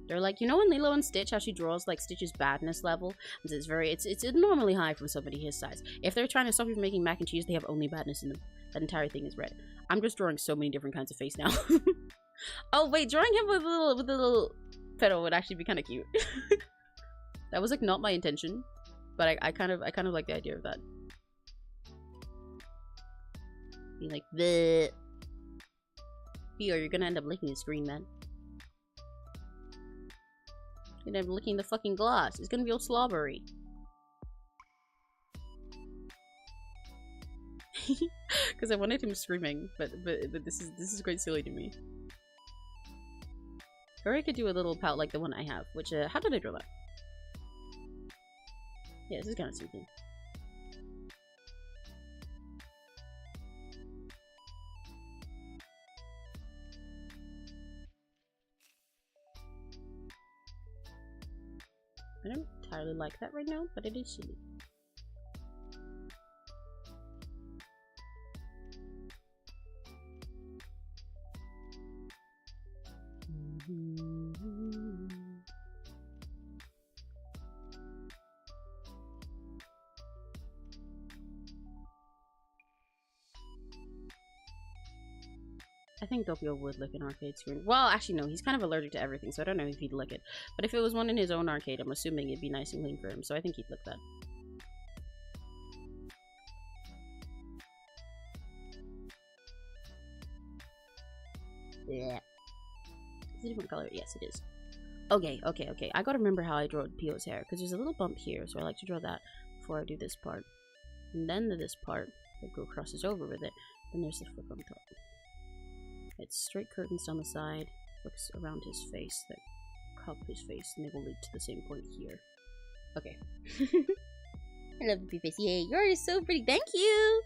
Speaker 1: They're like, you know in Lilo and Stitch how she draws like Stitch's badness level? It's normally high for somebody his size. If they're trying to stop you from making mac and cheese, they have only badness in them. That entire thing is red. I'm just drawing so many different kinds of face now. Oh wait, drawing him with a little petal would actually be kind of cute. That was like not my intention, but I kind of like the idea of that. Being like, bleh. Theo, you're gonna end up licking the screen, man. You're gonna end up licking the fucking glass. It's gonna be all slobbery. Because I wanted him screaming, but this is quite silly to me. Or I could do a little pout like the one I have, which how did I draw that? Yeah, this is kind of simple. I don't entirely like that right now, but it is silly. I think Dopio would lick an arcade screen. Well, actually, no. He's kind of allergic to everything, so I don't know if he'd lick it. But if it was one in his own arcade, I'm assuming it'd be nice and clean for him, so I think he'd lick that. Yeah. Is it a different color? Yes, it is. Okay. I gotta remember how I draw Pio's hair, because there's a little bump here, so I like to draw that before I do this part. And then this part that crosses over with it. Then there's the flick on top. It's straight curtains down the side, flicks around his face that cup his face, and they will lead to the same point here. Okay. I love the face. Yay, you're so pretty. Thank you!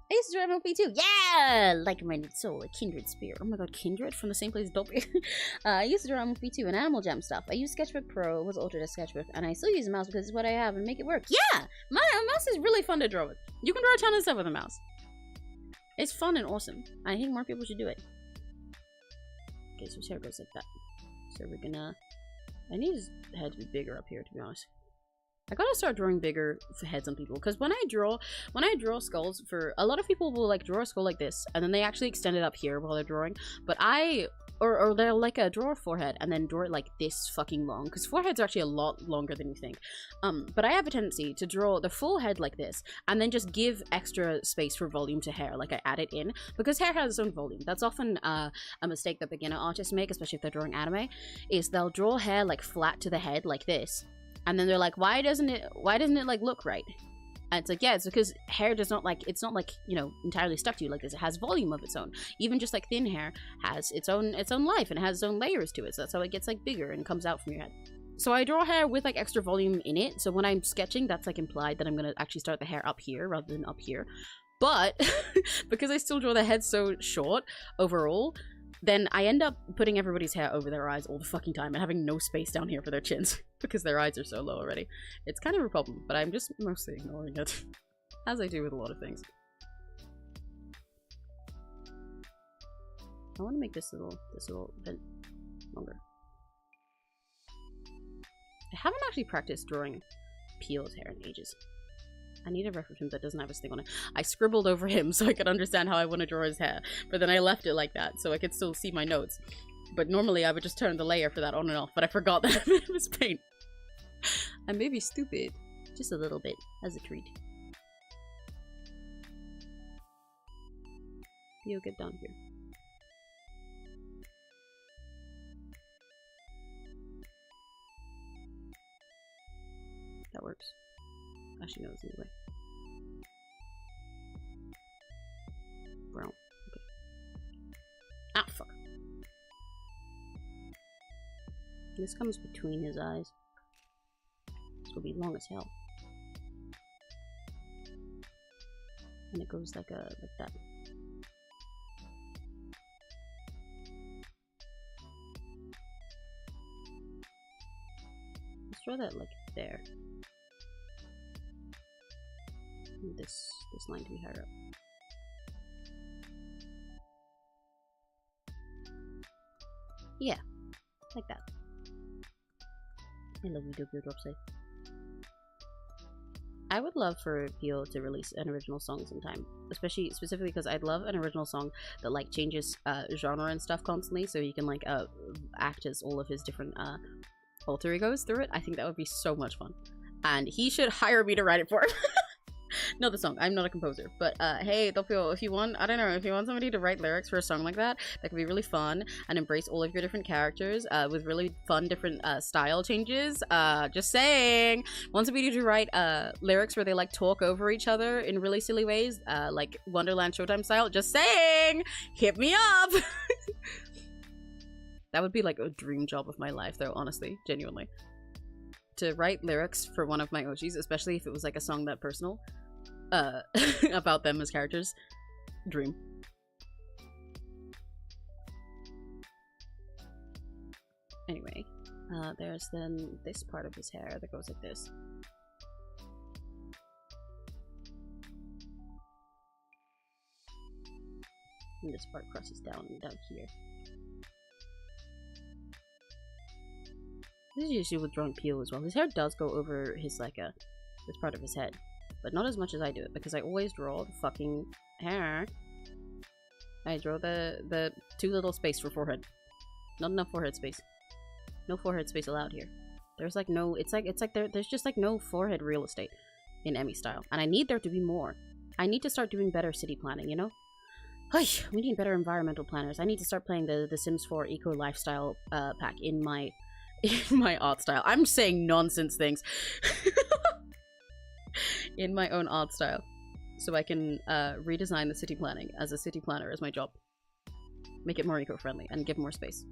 Speaker 1: I used to draw MLP too. Yeah! Like-minded soul, a kindred spirit. Oh my god, kindred from the same place as Dopio. I used to draw MLP too and Animal Jam stuff. I used Sketchbook Pro, was altered as Sketchbook, and I still use a mouse because it's what I have and make it work. Yeah! My mouse is really fun to draw with. You can draw a ton of stuff with a mouse. It's fun and awesome. I think more people should do it. Okay, so his hair goes like that. So we're gonna... I need his head to be bigger up here, to be honest. I gotta start drawing bigger heads on people, because when I draw skulls for... A lot of people will, like, draw a skull like this, and then they actually extend it up here while they're drawing. But I... Or they'll, like, draw a forehead, and then draw it, like, this fucking long. Because foreheads are actually a lot longer than you think. But I have a tendency to draw the full head like this, and then just give extra space for volume to hair. Like, I add it in. Because hair has its own volume. That's often a mistake that beginner artists make, especially if they're drawing anime, is they'll draw hair, like, flat to the head, like this. And then they're like, why doesn't it, like, look right? And it's like, yeah, it's because hair does not, like, it's not, like, you know, entirely stuck to you like this. It has volume of its own. Even just, like, thin hair has its own life, and it has its own layers to it. So that's how it gets, like, bigger and comes out from your head. So I draw hair with, like, extra volume in it. So when I'm sketching, that's, like, implied that I'm going to actually start the hair up here rather than up here. But because I still draw the head so short overall, then I end up putting everybody's hair over their eyes all the fucking time and having no space down here for their chins because their eyes are so low already. It's kind of a problem, but I'm just mostly ignoring it, as I do with a lot of things. I want to make this little bit longer. I haven't actually practiced drawing Pio's hair in ages. I need a reference that doesn't have a sting on it. I scribbled over him so I could understand how I want to draw his hair, but then I left it like that so I could still see my notes. But normally I would just turn the layer for that on and off, but I forgot that it was paint. I may be stupid, just a little bit, as a treat. Pio, get down here. That works. Actually, no, it's anyway. Brown. Okay. Ah, fuck. This comes between his eyes. It's gonna be long as hell. And it goes like that. Let's draw that like there. This line to be higher up. Yeah, like that. I love you, Dopio Dolce. I would love for Pio to release an original song sometime, specifically because I'd love an original song that like changes genre and stuff constantly, so he can like act as all of his different alter egos through it. I think that would be so much fun, and he should hire me to write it for him. Not the song. I'm not a composer. But, hey, Dopio, if you want, I don't know, if you want somebody to write lyrics for a song like that, that could be really fun and embrace all of your different characters with really fun different style changes, just saying. Want somebody to write lyrics where they, like, talk over each other in really silly ways, like Wonderland Showtime style, just saying! Hit me up! That would be, like, a dream job of my life, though, honestly, genuinely. To write lyrics for one of my 𝘆cies, especially if it was, like, a song that personal. About them as characters. Dream. Anyway, there's then this part of his hair that goes like this. And this part crosses down here. This is usually with drawing Pio as well. His hair does go over his, like, this part of his head. But not as much as I do it, because I always draw the fucking hair I draw the too little space for forehead. Not enough forehead space. No forehead space allowed here. There's like no, it's like there's just like no forehead real estate in Emmy style. And I need there to be more. I need to start doing better city planning, you know? We need better environmental planners. I need to start playing the Sims 4 Eco Lifestyle pack in my art style. I'm saying nonsense things. In my own art style. So I can redesign the city planning as a city planner as my job. Make it more eco-friendly and give more space.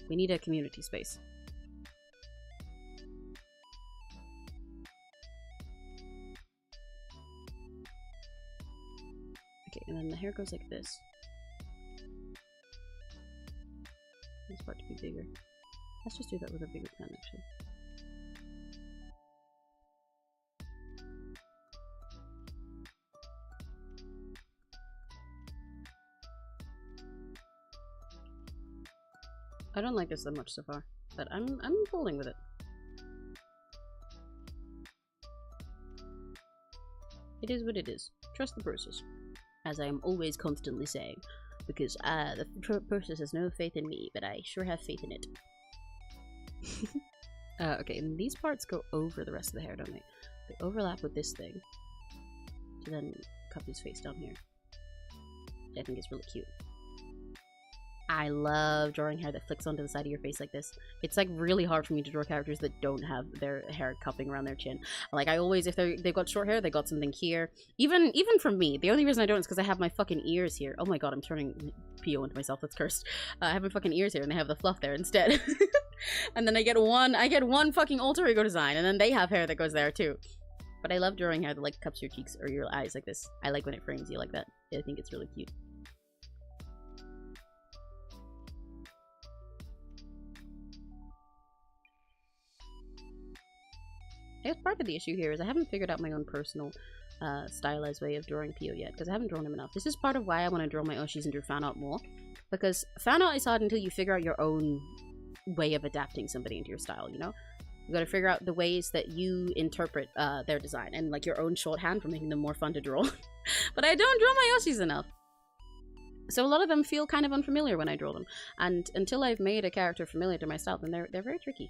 Speaker 1: We need a community space. Okay, and then the hair goes like this. This part to be bigger. Let's just do that with a bigger pen, actually. I don't like this that much so far, but I'm fooling with it. It is what it is. Trust the process, as I am always constantly saying, because the process has no faith in me, but I sure have faith in it. Okay, and these parts go over the rest of the hair, don't they? They overlap with this thing to then cut his face down here. I think it's really cute. I love drawing hair that flicks onto the side of your face like this. It's like really hard for me to draw characters that don't have their hair cupping around their chin. Like I always, if they've got short hair, they got something here. Even from me, the only reason I don't is because I have my fucking ears here. Oh my god, I'm turning PO into myself. That's cursed. I have my fucking ears here, and they have the fluff there instead. And then I get one fucking alter ego design, and then they have hair that goes there too. But I love drawing hair that like cups your cheeks or your eyes like this. I like when it frames you like that. I think it's really cute. I guess part of the issue here is I haven't figured out my own personal stylized way of drawing Pio yet, because I haven't drawn him enough. This is part of why I want to draw my 𝘆cies and do fan art more, because fan art is hard until you figure out your own way of adapting somebody into your style, you know? You gotta figure out the ways that you interpret their design, and like your own shorthand for making them more fun to draw. But I don't draw my 𝘆cies enough. So a lot of them feel kind of unfamiliar when I draw them, and until I've made a character familiar to my style, then they're very tricky.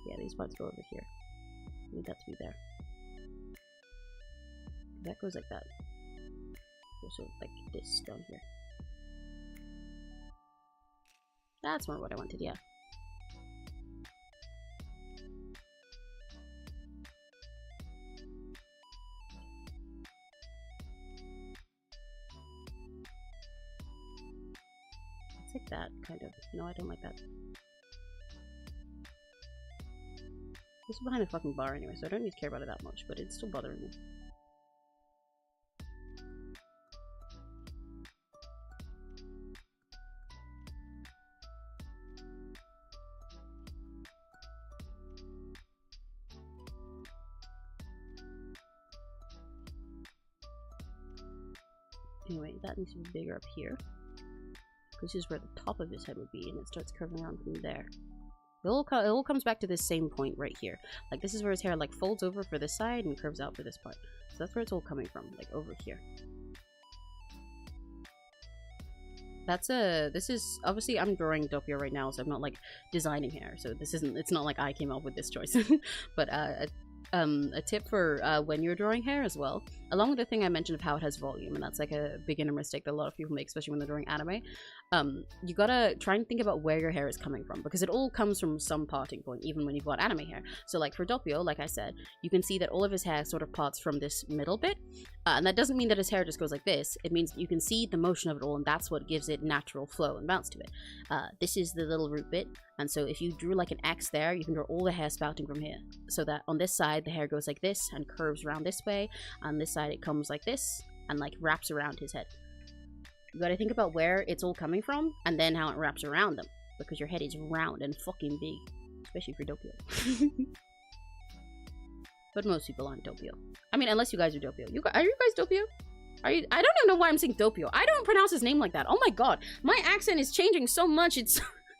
Speaker 1: Yeah, these parts go over here. I need that to be there. That goes like that. Also like this down here. That's more what I wanted, yeah. It's like that, kind of. No, I don't like that. This is behind a fucking bar anyway, so I don't need to care about it that much, but it's still bothering me. Anyway, that needs to be bigger up here, because this is where the top of his head would be, and it starts curving around from there. It all comes back to this same point right here. Like, this is where his hair, like, folds over for this side and curves out for this part. So that's where it's all coming from, like, over here. This is, obviously, I'm drawing Dopio right now, so I'm not, like, designing hair. So this isn't, it's not like I came up with this choice. But, a tip for when you're drawing hair as well, along with the thing I mentioned of how it has volume, and that's like a beginner mistake that a lot of people make, especially when they're drawing anime. You gotta try and think about where your hair is coming from, because it all comes from some parting point, even when you've got anime hair. So like for Dopio, like I said, you can see that all of his hair sort of parts from this middle bit, and that doesn't mean that his hair just goes like this. It means you can see the motion of it all, and that's what gives it natural flow and bounce to it. This is the little root bit, and so if you drew like an X there, you can draw all the hair spouting from here, so that on this side the hair goes like this and curves around this way, and this side it comes like this and like wraps around his head. You gotta think about where it's all coming from, and then how it wraps around them, because your head is round and fucking big, especially for Dopio. But most people aren't Dopio. I mean, unless you guys are Dopio. Are you guys Dopio? Are you? I don't even know why I'm saying Dopio. I don't pronounce his name like that. Oh my god, my accent is changing so much. It's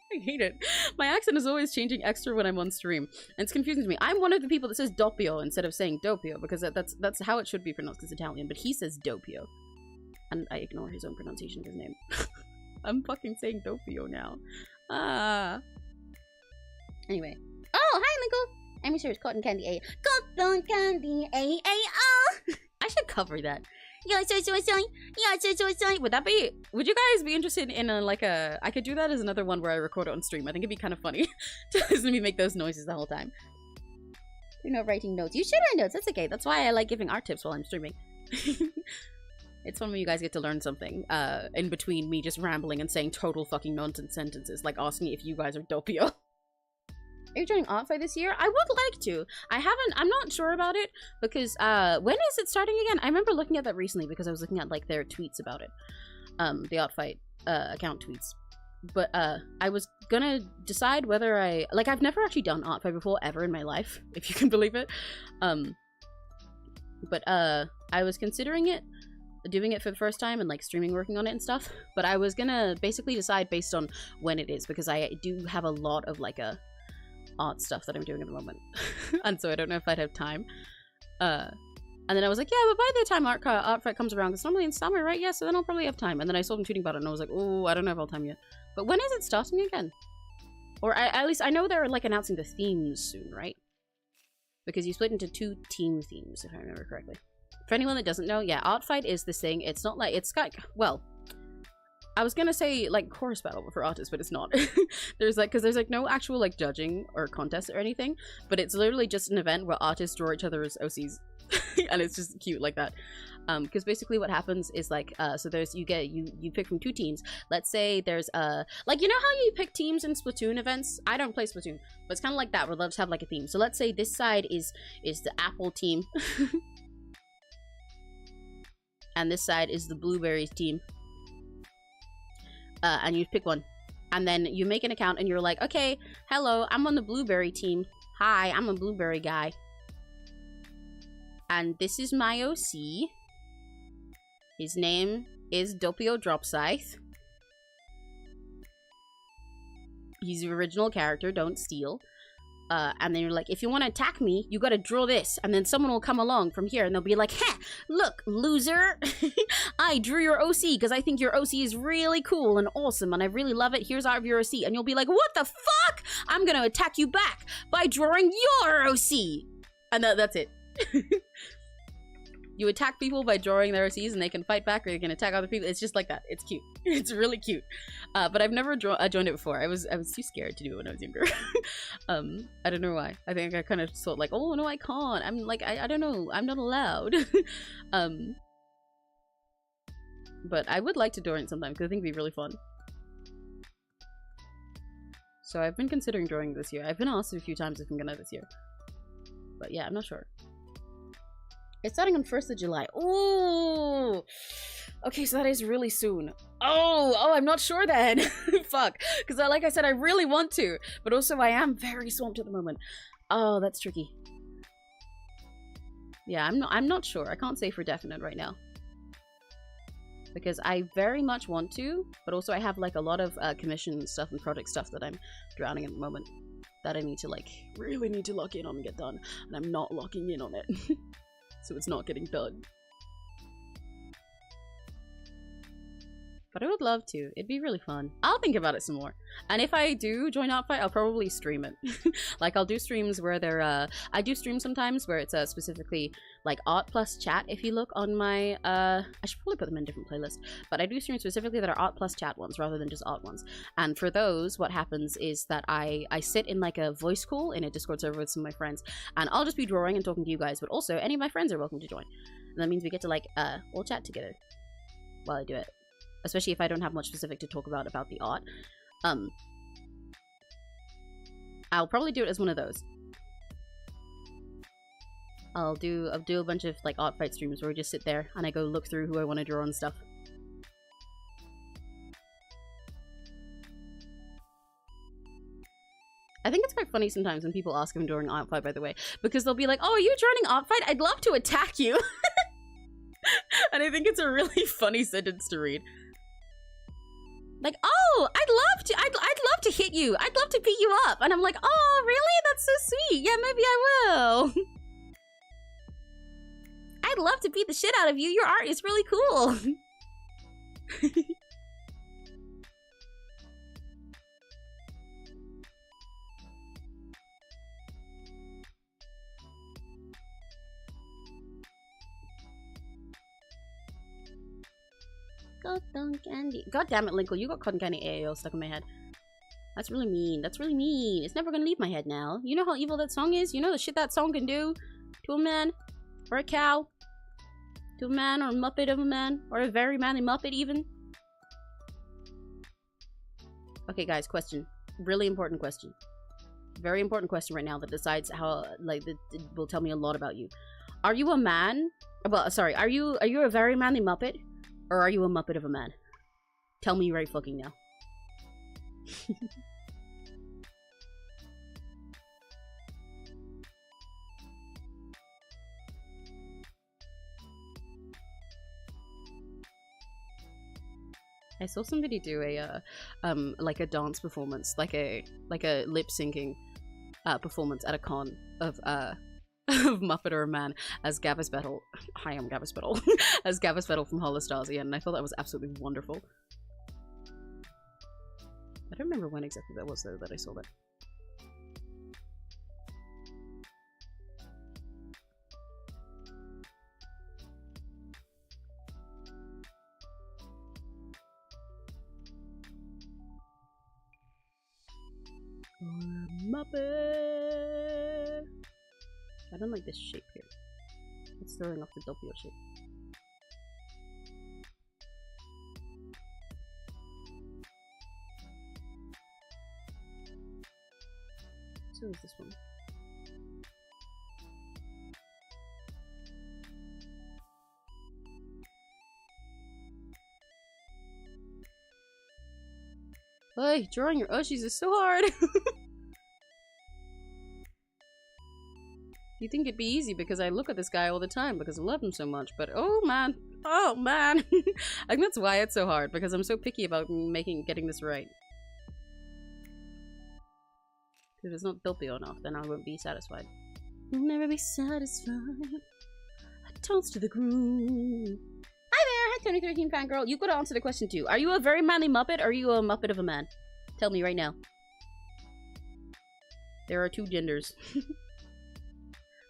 Speaker 1: I hate it. My accent is always changing extra when I'm on stream, and it's confusing to me. I'm one of the people that says Dopio instead of saying Dopio, because that's how it should be pronounced, because it's Italian, but he says Dopio. And I ignore his own pronunciation of his name. I'm fucking saying Dopio now. Anyway. Oh, hi, Nicole! Emmy sure is cotton candy A. Cotton candy A. I should cover that. Would that be? Would you guys be interested in I could do that as another one where I record it on stream. I think it'd be kind of funny to listen to me make those noises the whole time. You're not writing notes. You should write notes. That's okay. That's why I like giving art tips while I'm streaming. It's fun when you guys get to learn something in between me just rambling and saying total fucking nonsense sentences, like asking if you guys are Dopio. Are you joining ArtFi this year? I would like to. I'm not sure about it, because when is it starting again? I remember looking at that recently because I was looking at like their tweets about it. The ArtFi account tweets. But I was gonna decide whether I've never actually done ArtFi before ever in my life, if you can believe it. But I was considering doing it for the first time and like streaming, working on it and stuff. But I was gonna basically decide based on when it is, because I do have a lot of like art stuff that I'm doing at the moment. And so I don't know if I'd have time. And then I was like, yeah, but by the time ArtFi comes around, it's normally in summer, right? Yeah, so then I'll probably have time. And then I saw them tweeting about it and I was like, oh, I don't know if I'll have time yet. But when is it starting again? Or at least I know they're like announcing the themes soon, right? Because you split into 2 team themes, if I remember correctly. For anyone that doesn't know, yeah, ArtFi is this thing. It's not like, it's got, well, I was gonna say like chorus battle for artists, but it's not. There's like no actual like judging or contest or anything, but it's literally just an event where artists draw each other as OCs. And it's just cute like that. Because basically what happens is like so there's you pick from 2 teams. Let's say there's like, you know how you pick teams in Splatoon events? I don't play Splatoon, but it's kind of like that where they'll just have like a theme. So let's say this side is the apple team. And this side is the blueberries team. And you pick one. And then you make an account and you're like, okay, hello, I'm on the blueberry team. Hi, I'm a blueberry guy. And this is my OC. His name is Dopio Dropscythe. He's the original character, don't steal. And then you're like, if you want to attack me, you gotta draw this. And then someone will come along from here and they'll be like, ha! Look, loser! I drew your OC because I think your OC is really cool and awesome and I really love it. Here's art of your OC. And you'll be like, what the fuck? I'm gonna attack you back by drawing your OC! And that's it. You attack people by drawing their OCs and they can fight back, or you can attack other people. It's just like that. It's cute. It's really cute. But I've never joined it before. I was too scared to do it when I was younger. I don't know why. I think I kind of thought like, oh no, I can't. I'm like, I don't know. I'm not allowed. But I would like to join it sometime because I think it'd be really fun. So I've been considering drawing this year. I've been asked a few times if I'm gonna this year. But yeah, I'm not sure. It's starting on 1st of July. Oh, okay, so that is really soon. Oh, I'm not sure then. Fuck, because like I said, I really want to, but also I am very swamped at the moment. Oh, that's tricky. Yeah, I'm not sure. I can't say for definite right now because I very much want to, but also I have like a lot of commission stuff and project stuff that I'm drowning in at the moment that I need to like really need to lock in on and get done, and I'm not locking in on it. So it's not getting done. But I would love to. It'd be really fun. I'll think about it some more. And if I do join ArtFi, I'll probably stream it. Like, I'll do streams where they're, I do stream sometimes where it's specifically, like, art plus chat. If you look on my, I should probably put them in different playlists. But I do streams specifically that are art plus chat ones rather than just art ones. And for those, what happens is that I sit in, like, a voice call in a Discord server with some of my friends. And I'll just be drawing and talking to you guys. But also, any of my friends are welcome to join. And that means we get to, like, all chat together while I do it. Especially if I don't have much specific to talk about the art. I'll probably do it as one of those. I'll do a bunch of like art fight streams where we just sit there and I go look through who I want to draw and stuff. I think it's quite funny sometimes when people ask if I'm drawing art fight, by the way, because they'll be like, "Oh, are you drawing art fight? I'd love to attack you." And I think it's a really funny sentence to read. Like, oh, I'd love love to hit you. I'd love to beat you up. And I'm like, oh, really? That's so sweet. Yeah, maybe I will. I'd love to beat the shit out of you. Your art is really cool. Cotton candy. God damn it, Linkle. You got cotton candy AAO stuck in my head. That's really mean. That's really mean. It's never gonna leave my head now. You know how evil that song is? You know the shit that song can do to a man? Or a cow? To a man, or a muppet of a man? Or a very manly muppet, even? Okay, guys, question. Really important question. Very important question right now that decides how, like, that will tell me a lot about you. Are you a man? Well, sorry, are you a very manly muppet? Or are you a muppet of a man? Tell me right fucking now. I saw somebody do a like a dance performance, like a lip syncing performance at a con of of Muppet or a Man as Gabvis Battle. Hi, I'm Gabvis Battle. As Gabvis Battle from 𝘆cie_𝘂𝗿, and I thought that was absolutely wonderful. I don't remember when exactly that was though that I saw that. Muppet. I don't like this shape here. It's throwing off the Dopio shape. So is this one. Hey, drawing your 𝘆cies is so hard. You think it'd be easy because I look at this guy all the time because I love him so much, but oh man, I think that's why it's so hard, because I'm so picky about getting this right. If it's not Dopio enough, then I won't be satisfied. You'll never be satisfied. A toast to the groove. Hi there, hi 2013 fangirl. You've got to answer the question too. Are you a very manly Muppet, or are you a Muppet of a man? Tell me right now. There are two genders.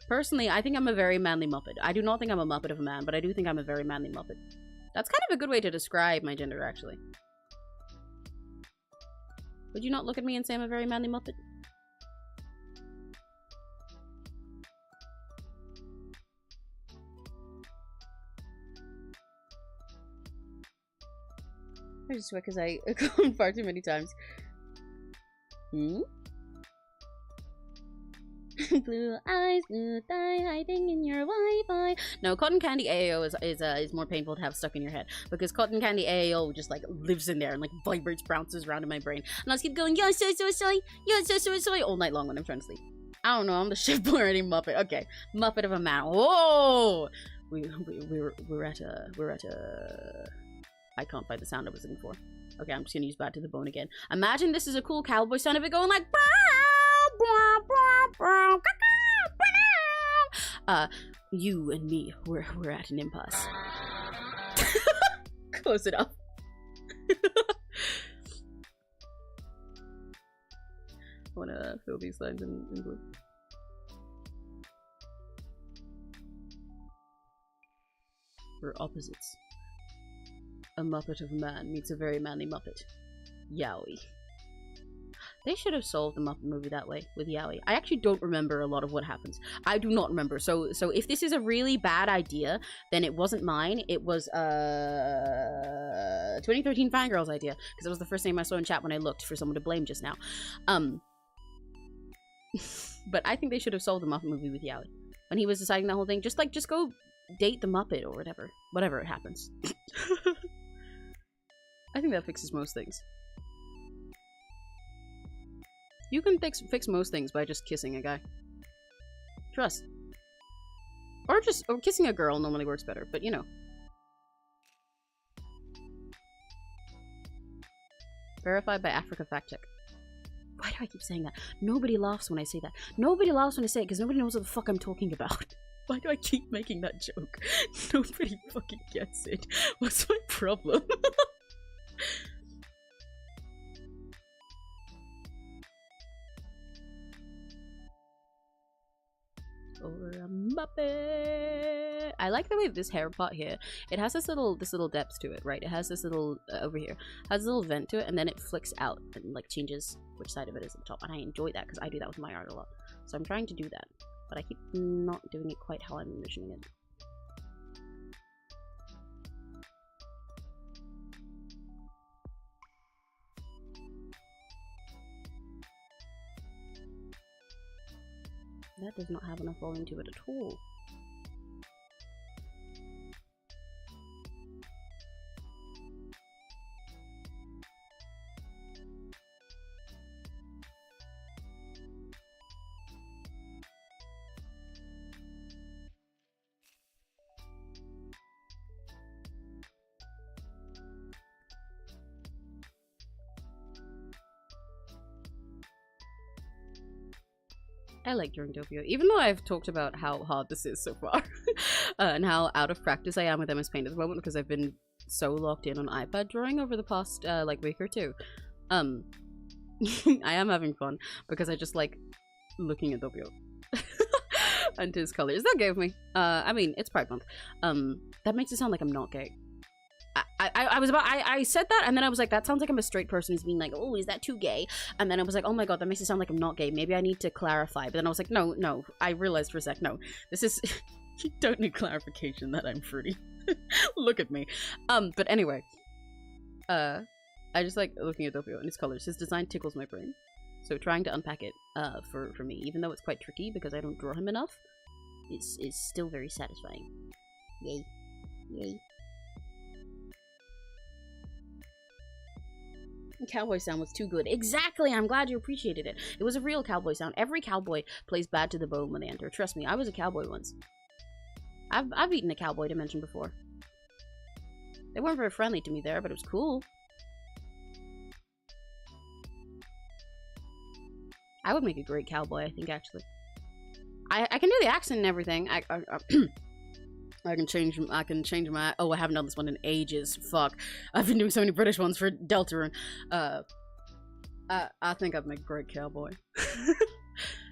Speaker 1: Personally, I think I'm a very manly Muppet. I do not think I'm a Muppet of a man, but I do think I'm a very manly Muppet. That's kind of a good way to describe my gender, actually. Would you not look at me and say I'm a very manly Muppet? I just swear because I come far too many times. Hmm? Blue eyes, blue thigh, hiding in your Wi-Fi. No, cotton candy AAO is more painful to have stuck in your head, because cotton candy AAO just like lives in there and like vibrates, bounces around in my brain, and I just keep going yo so all night long when I'm trying to sleep. I don't know. I'm the shift already Muppet. Okay, Muppet of a man. Whoa, we're at a. I can't find the sound I was looking for. Okay, I'm just gonna use Bad to the Bone again. Imagine this is a cool cowboy sound of it going like. You and me, we're at an impasse. Close it up. I wanna fill these lines in blue. We're opposites. A Muppet of a man meets a very manly Muppet. Yowie. They should have solved the Muppet movie that way, with Yowie. I actually don't remember a lot of what happens. I do not remember. So if this is a really bad idea, then it wasn't mine. It was 2013 fangirl's idea, because it was the first name I saw in chat when I looked for someone to blame just now. But I think they should have solved the Muppet movie with Yowie. When he was deciding that whole thing, just go date the Muppet or whatever. Whatever happens. I think that fixes most things. You can fix most things by just kissing a guy. Trust. Or kissing a girl normally works better, but you know. Verified by Africa Fact Check. do I keep saying that? Nobody laughs when I say that. Nobody laughs when I say it because nobody knows what the fuck I'm talking about. Why do I keep making that joke? Nobody fucking gets it. What's my problem? Or a Muppet. I like the way this hair pot here, it has this little depth to it, right? It has this little over here, has a little vent to it, and then it flicks out and like changes which side of it is at the top. And I enjoy that because I do that with my art a lot. So I'm trying to do that, but I keep not doing it quite how I'm envisioning it. That does not have enough volume to it at all. I like drawing Dopio, even though I've talked about how hard this is so far, and how out of practice I am with MS Paint at the moment because I've been so locked in on iPad drawing over the past like week or two. I am having fun because I just like looking at Dopio and his colors. That gave me. I mean, it's Pride Month. That makes it sound like I'm not gay. I said that and then I was like, that sounds like I'm a straight person who's being like, oh, is that too gay? And then I was like, oh my god, that makes it sound like I'm not gay. Maybe I need to clarify. But then I was like, no. I realized for a sec, no. This is... You don't need clarification that I'm fruity. Look at me. But anyway. I just like looking at Dopio and his colors. His design tickles my brain. So trying to unpack it for me, even though it's quite tricky because I don't draw him enough, is still very satisfying. Yay. Yay. Cowboy sound was too good. Exactly! I'm glad you appreciated it. It was a real cowboy sound. Every cowboy plays bad to the bone when they enter. Trust me, I was a cowboy once. I've eaten a cowboy dimension before. They weren't very friendly to me there, but it was cool. I would make a great cowboy, I think, actually. I can do the accent and everything. I can change my... Oh, I haven't done this one in ages. Fuck. I've been doing so many British ones for Delta and... I think I'd make a great cowboy.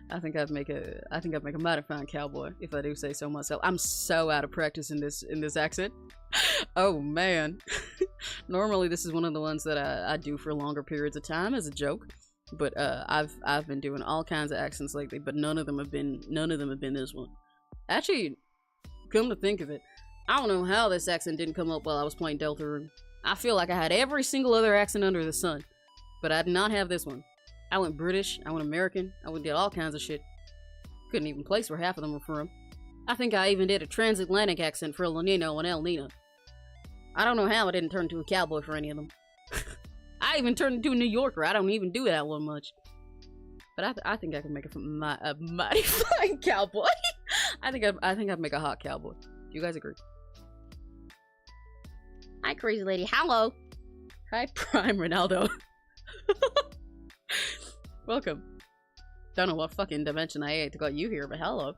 Speaker 1: I think I'd make a mighty fine cowboy, if I do say so myself. I'm so out of practice in this accent. Oh, man. Normally, this is one of the ones that I do for longer periods of time as a joke. But I've been doing all kinds of accents lately, but none of them have been this one. Actually... Come to think of it, I don't know how this accent didn't come up while I was playing Deltarune. I feel like I had every single other accent under the sun, but I did not have this one. I went British, I went American, I did all kinds of shit. Couldn't even place where half of them were from. I think I even did a transatlantic accent for El Nino and El Nina. I don't know how I didn't turn into a cowboy for any of them. I even turned into a New Yorker. I don't even do that one much. But I think I can make a mighty fine cowboy. I think I'd make a hot cowboy. Do you guys agree? Hi, crazy lady. Hello. Hi, Prime Ronaldo. Welcome. Don't know what fucking dimension I ate to got you here, but hello.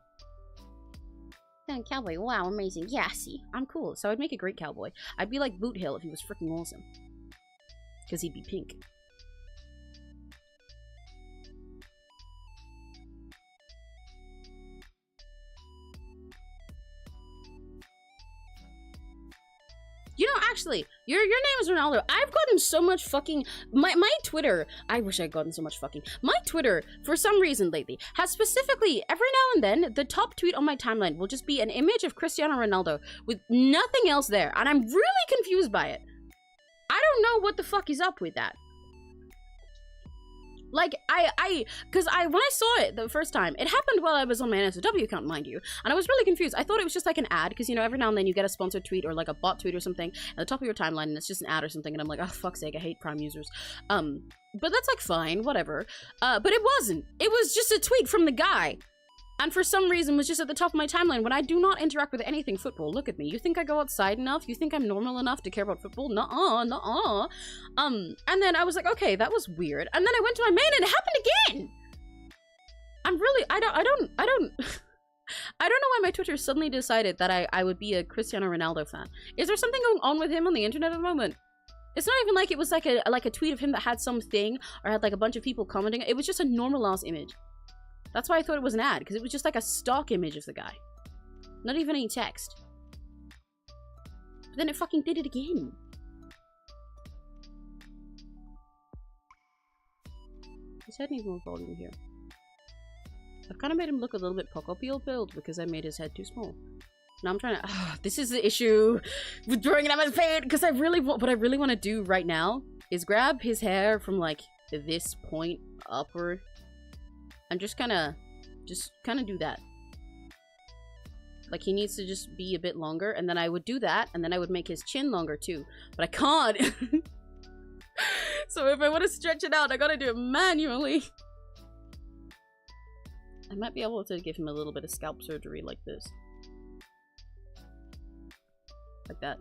Speaker 1: Cowboy. Wow, amazing. Yeah, see, I'm cool. So I'd make a great cowboy. I'd be like Boot Hill if he was freaking awesome. Because he'd be pink. You know, actually, your name is Ronaldo. I've gotten so much fucking... My Twitter... I wish I'd gotten so much fucking... My Twitter, for some reason lately, has specifically, every now and then, the top tweet on my timeline will just be an image of Cristiano Ronaldo with nothing else there. And I'm really confused by it. I don't know what the fuck is up with that. Like, because when I saw it the first time, it happened while I was on my NSFW account, mind you, and I was really confused. I thought it was just like an ad, because, you know, every now and then you get a sponsored tweet or like a bot tweet or something at the top of your timeline, and it's just an ad or something, and I'm like, oh, fuck's sake, I hate Prime users. But that's like fine, whatever. But it wasn't. It was just a tweet from the guy. And for some reason was just at the top of my timeline when I do not interact with anything football. Look at me. You think I go outside enough? You think I'm normal enough to care about football? Nuh-uh, nuh-uh. And then I was like, okay, that was weird. And then I went to my main and it happened again. I'm really, I don't know why my Twitter suddenly decided that I would be a Cristiano Ronaldo fan. Is there something going on with him on the internet at the moment? It's not even like it was like a tweet of him that had something or had like a bunch of people commenting. It was just a normal ass image. That's why I thought it was an ad, because it was just like a stock image of the guy. Not even any text. But then it fucking did it again. His head needs more volume here. I've kind of made him look a little bit Pokopio build because I made his head too small. Now I'm trying to... this is the issue with drawing an MS Paint, because I really want... What I really want to do right now is grab his hair from like this point upward. And just kind of do that. Like, he needs to just be a bit longer, and then I would do that, and then I would make his chin longer too. But I can't! So if I want to stretch it out, I gotta do it manually. I might be able to give him a little bit of scalp surgery like this. Like that.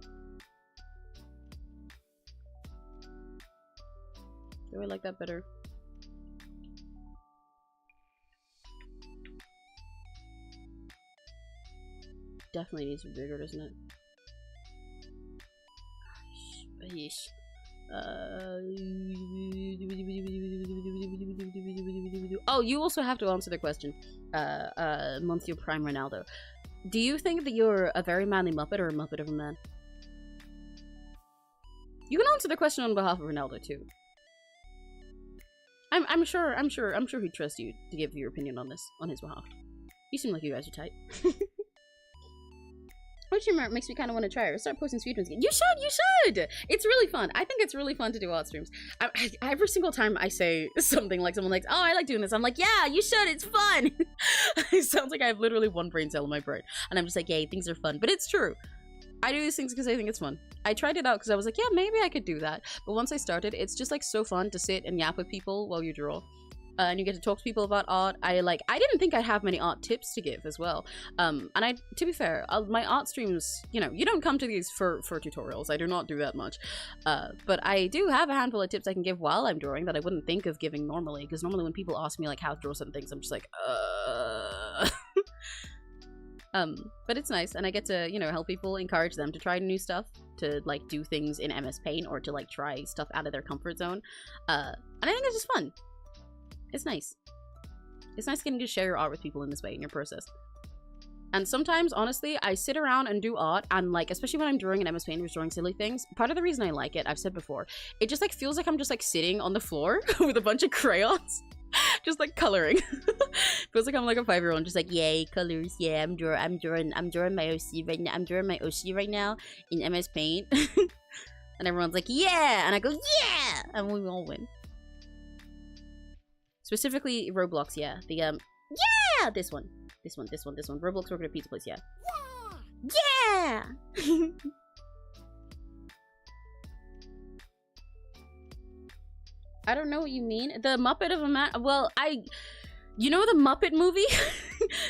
Speaker 1: Do I like that better? Definitely needs to be bigger, doesn't it? Yeesh. Oh, you also have to answer the question. Monsieur Prime Ronaldo. Do you think that you're a very manly Muppet or a Muppet of a man? You can answer the question on behalf of Ronaldo too. I'm sure he'd trust you to give your opinion on this on his behalf. You seem like you guys are tight. Which humor makes me kind of want to try it or start posting speedruns again. You should! It's really fun. I think it's really fun to do art streams. Every single time I say something like someone like, oh, I like doing this, I'm like, yeah, you should, it's fun! It sounds like I have literally one brain cell in my brain. And I'm just like, yay, things are fun. But it's true. I do these things because I think it's fun. I tried it out because I was like, yeah, maybe I could do that. But once I started, it's just like so fun to sit and yap with people while you draw. And you get to talk to people about art. I didn't think I'd have many art tips to give as well. And to be fair, my art streams, you know, you don't come to these for tutorials. I do not do that much. But I do have a handful of tips I can give while I'm drawing that I wouldn't think of giving normally. Because normally when people ask me like how to draw some things, I'm just like, but it's nice, and I get to, you know, help people, encourage them to try new stuff, to like do things in MS Paint, or to like try stuff out of their comfort zone. And I think it's just fun. It's nice. It's nice getting to share your art with people in this way in your process. And sometimes, honestly, I sit around and do art, and like, especially when I'm drawing in MS Paint or drawing silly things, part of the reason I like it, I've said before, it just like feels like I'm just like sitting on the floor with a bunch of crayons, just like coloring. Feels like I'm like a 5-year-old, just like, yay, colors, yeah, I'm drawing my 𝘆cie right now. I'm drawing my 𝘆cie right now in MS Paint. And everyone's like, yeah! And I go, yeah! And we all win. Specifically Roblox, yeah. The yeah! This one. Roblox working at a pizza place, yeah. Yeah! I don't know what you mean. The Muppet of a Man. Well, you know the Muppet movie?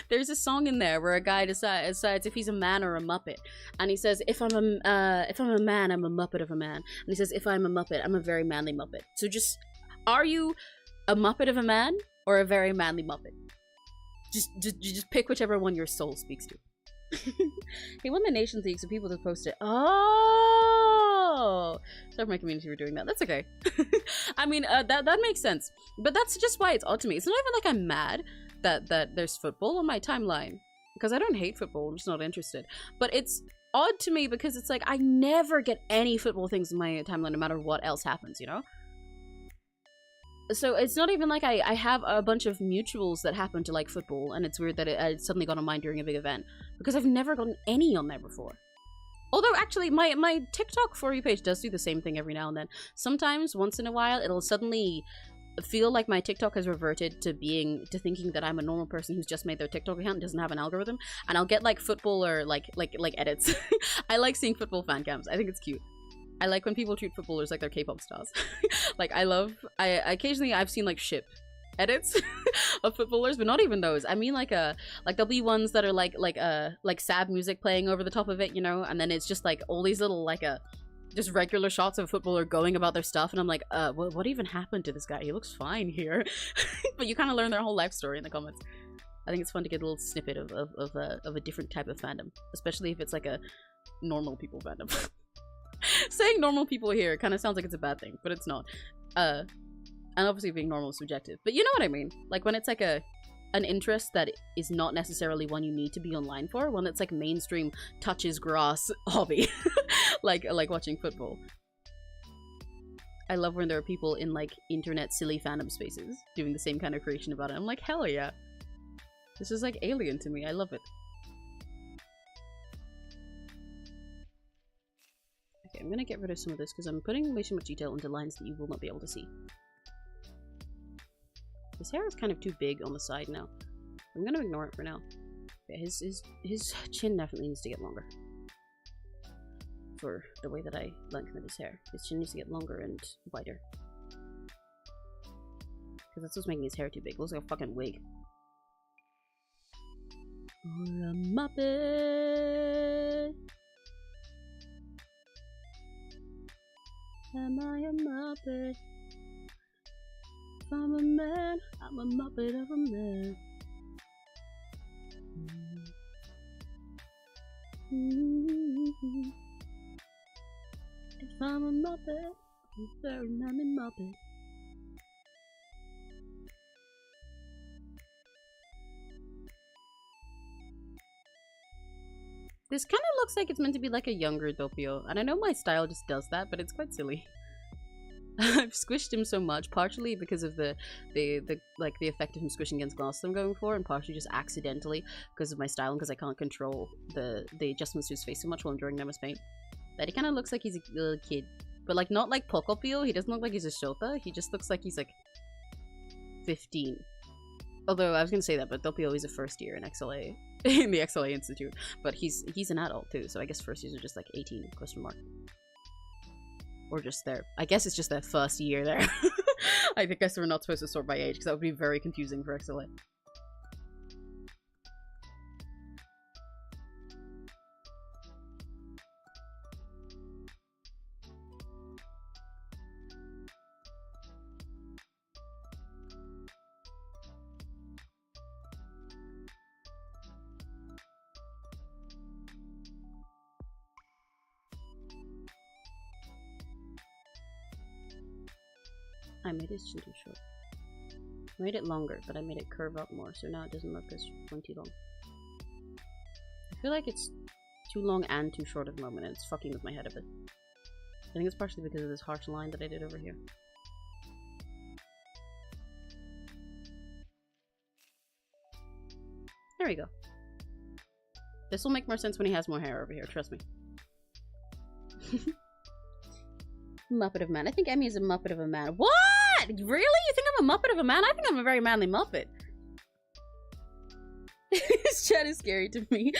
Speaker 1: There's a song in there where a guy decides if he's a man or a Muppet, and he says, if I'm a man, I'm a Muppet of a man. And he says, if I'm a Muppet, I'm a very manly Muppet. So just, are you a Muppet of a man or a very manly Muppet? Just pick whichever one your soul speaks to. He won the Nations League, so people just post it. Oh, sorry for my community for doing that. That's okay. I mean, that makes sense. But that's just why it's odd to me. It's not even like I'm mad that there's football on my timeline, because I don't hate football. I'm just not interested. But it's odd to me because it's like I never get any football things in my timeline, no matter what else happens, you know? So it's not even like I have a bunch of mutuals that happen to like football, and it's weird that I suddenly got on mine during a big event, because I've never gotten any on there before. Although actually my TikTok For You page does do the same thing every now and then. Sometimes, once in a while, it'll suddenly feel like my TikTok has reverted to thinking that I'm a normal person who's just made their TikTok account and doesn't have an algorithm, and I'll get like football or like edits. I like seeing football fan cams. I think it's cute. I like when people treat footballers like they're K-pop stars. Like, occasionally I've seen like Ship edits of footballers, but not even those. I mean like there'll be ones that are like sad music playing over the top of it, you know, and then it's just like all these little like just regular shots of a footballer going about their stuff, and I'm like, what even happened to this guy? He looks fine here. But you kind of learn their whole life story in the comments. I think it's fun to get a little snippet of a different type of fandom, especially if it's like a normal people fandom. Saying normal people here kind of sounds like it's a bad thing, but it's not. And obviously being normal is subjective, but you know what I mean? Like when it's like an interest that is not necessarily one you need to be online for, one that's like mainstream touches grass hobby. like watching football. I love when there are people in like internet silly fandom spaces doing the same kind of creation about it. I'm like, hell yeah. This is like alien to me. I love it. Okay, I'm gonna get rid of some of this because I'm putting way too much detail into lines that you will not be able to see. His hair is kind of too big on the side now. I'm gonna ignore it for now. Yeah, his chin definitely needs to get longer. For the way that I lengthen his hair. His chin needs to get longer and wider. Because that's what's making his hair too big. It looks like a fucking wig. Or a Muppet. Am I a Muppet? If I'm a man, I'm a Muppet of a man. If I'm a Muppet, I'm a very mammy Muppet. This kind of looks like it's meant to be like a younger Dopio, and I know my style just does that, but it's quite silly. I've squished him so much, partially because of the effect of him squishing against glass that I'm going for, and partially just accidentally because of my style and because I can't control the adjustments to his face so much while I'm drawing Nema's paint. That he kind of looks like he's a little kid, but like not like Pokopio. He doesn't look like he's a Shota. He just looks like he's like 15. Although I was gonna say that, but Dopio is a first year in XLA, in the XLA Institute. But he's an adult too, so I guess first years are just like 18 question mark. Or just there. I guess it's just their first year there. I guess we're not supposed to sort by age because that would be very confusing for XLA. I made his chin too short. I made it longer, but I made it curve up more, so now it doesn't look as pointy long. I feel like it's too long and too short at the moment, and it's fucking with my head a bit. I think it's partially because of this harsh line that I did over here. There we go. This will make more sense when he has more hair over here, trust me. Muppet of a man. I think Emmy is a Muppet of a man. What? Really? You think I'm a Muppet of a man? I think I'm a very manly Muppet. His chat is scary to me.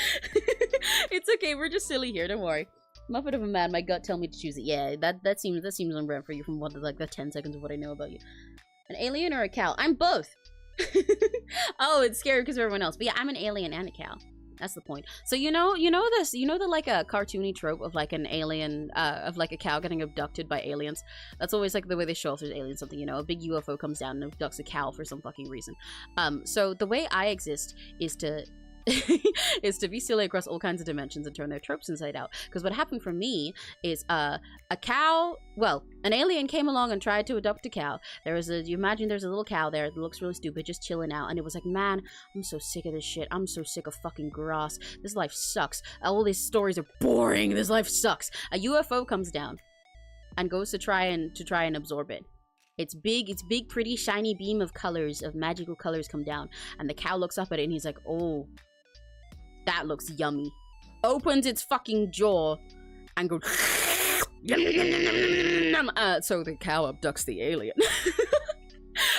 Speaker 1: It's okay, we're just silly here, don't worry. Muppet of a man, my gut tell me to choose it. Yeah, that seems on brand for you from what like the 10 seconds of what I know about you. An alien or a cow? I'm both. Oh, it's scary because of everyone else. But yeah, I'm an alien and a cow. That's the point. So you know the like a cartoony trope of like an alien, of like a cow getting abducted by aliens. That's always like the way they show off there's aliens something, you know, a big UFO comes down and abducts a cow for some fucking reason. So the way I exist is to is to be silly across all kinds of dimensions and turn their tropes inside out. Because what happened for me is a cow, well, an alien came along and tried to adopt a cow. You imagine there's a little cow there that looks really stupid, just chilling out, and it was like, man, I'm so sick of this shit. I'm so sick of fucking grass. This life sucks. All these stories are boring. This life sucks. A UFO comes down and goes to try and absorb it. It's big, pretty, shiny beam of colors, of magical colors come down, and the cow looks up at it and he's like, oh, that looks yummy. Opens its fucking jaw and goes so the cow abducts the alien.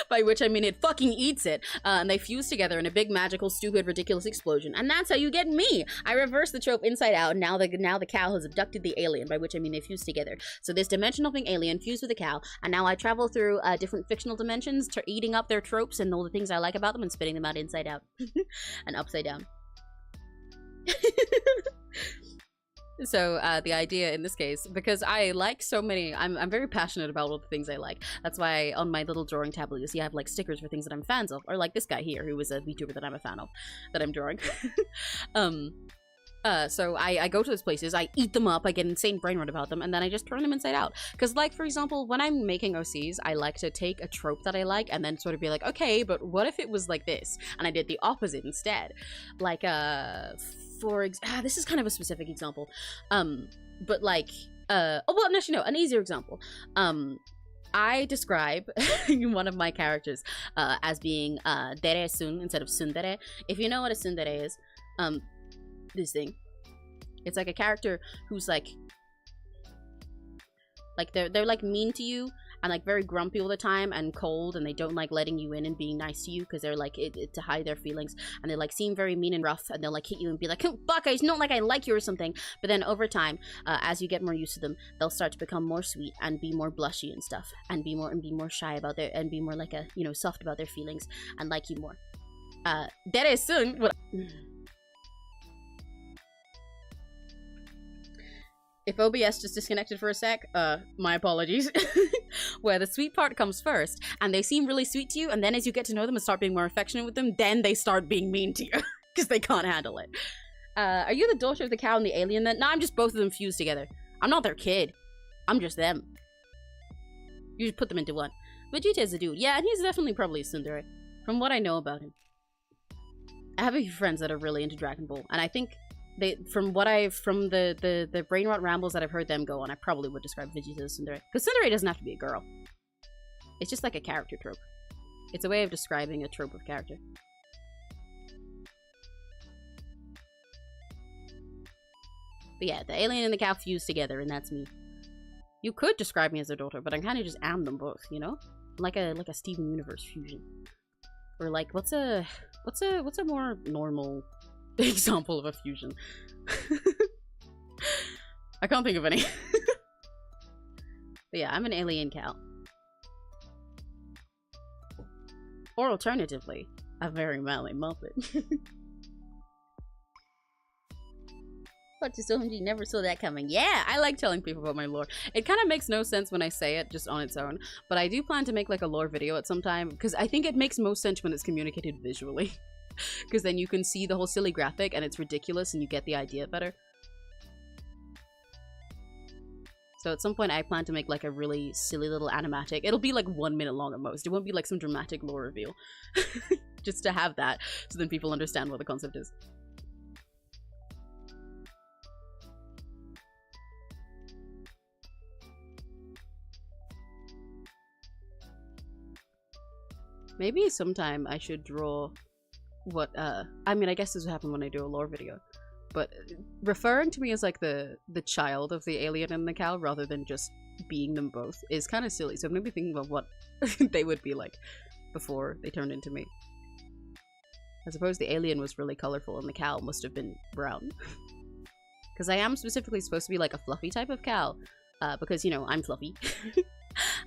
Speaker 1: by which I mean it fucking eats it, and they fuse together in a big, magical, stupid, ridiculous explosion. And that's how you get me! I reversed the trope inside out, and now the cow has abducted the alien, by which I mean they fuse together. So this dimension-hopping alien fused with a cow, and now I travel through different fictional dimensions, eating up their tropes and all the things I like about them and spitting them out inside out. And upside down. So the idea in this case, because I like so many, I'm very passionate about all the things I like. That's why on my little drawing tablet, you see I have like stickers for things that I'm fans of, or like this guy here, who is a VTuber that I'm a fan of, that I'm drawing. So I go to those places, I eat them up, I get insane brain rot about them, and then I just turn them inside out. Because, like, for example, when I'm making OCs, I like to take a trope that I like and then sort of be like, okay, but what if it was like this? And I did the opposite instead. Like, this is kind of a specific example. But like, oh, well, actually, no, an easier example. I describe one of my characters as being dere sun instead of tsundere. If you know what a tsundere is, this thing, it's like a character who's like they're like mean to you and like very grumpy all the time and cold, and they don't like letting you in and being nice to you because they're like to hide their feelings, and they like seem very mean and rough, and they'll like hit you and be like, oh, fuck, it's not like I like you or something. But then over time, as you get more used to them, they'll start to become more sweet and be more blushy and stuff, and be more shy about their, and be more like a, you know, soft about their feelings and like you more. That is soon what. If OBS just disconnected for a sec, my apologies. Where the sweet part comes first, and they seem really sweet to you, and then as you get to know them and start being more affectionate with them, then they start being mean to you, because they can't handle it. Are you the daughter of the cow and the alien then? No, I'm just both of them fused together. I'm not their kid. I'm just them. You just put them into one. Vegeta's a dude. Yeah, and he's definitely probably a tsundere, from what I know about him. I have a few friends that are really into Dragon Ball, and I think from the brain rot rambles that I've heard them go on, I probably would describe Vegeta as tsundere. Because tsundere doesn't have to be a girl. It's just like a character trope. It's a way of describing a trope of character. But yeah, the alien and the cow fuse together, and that's me. You could describe me as a daughter, but I kind of just am them both, you know? Like a Steven Universe fusion. Or like, what's a more normal example of a fusion? I can't think of any. But yeah, I'm an alien cow. Or alternatively, a very manly muppet. But just OMG, never saw that coming. Yeah, I like telling people about my lore. It kind of makes no sense when I say it just on its own, but I do plan to make like a lore video at some time, because I think it makes most sense when it's communicated visually. Because then you can see the whole silly graphic and it's ridiculous and you get the idea better. So at some point I plan to make like a really silly little animatic. It'll be like 1 minute long at most. It won't be like some dramatic lore reveal. Just to have that, so then people understand what the concept is. Maybe sometime I should draw what, I mean, I guess this will happen when I do a lore video, but referring to me as like the child of the alien and the cow rather than just being them both is kind of silly, so I'm gonna be thinking about what they would be like before they turned into me. I suppose the alien was really colorful and the cow must have been brown. Because I am specifically supposed to be like a fluffy type of cow, because, you know, I'm fluffy.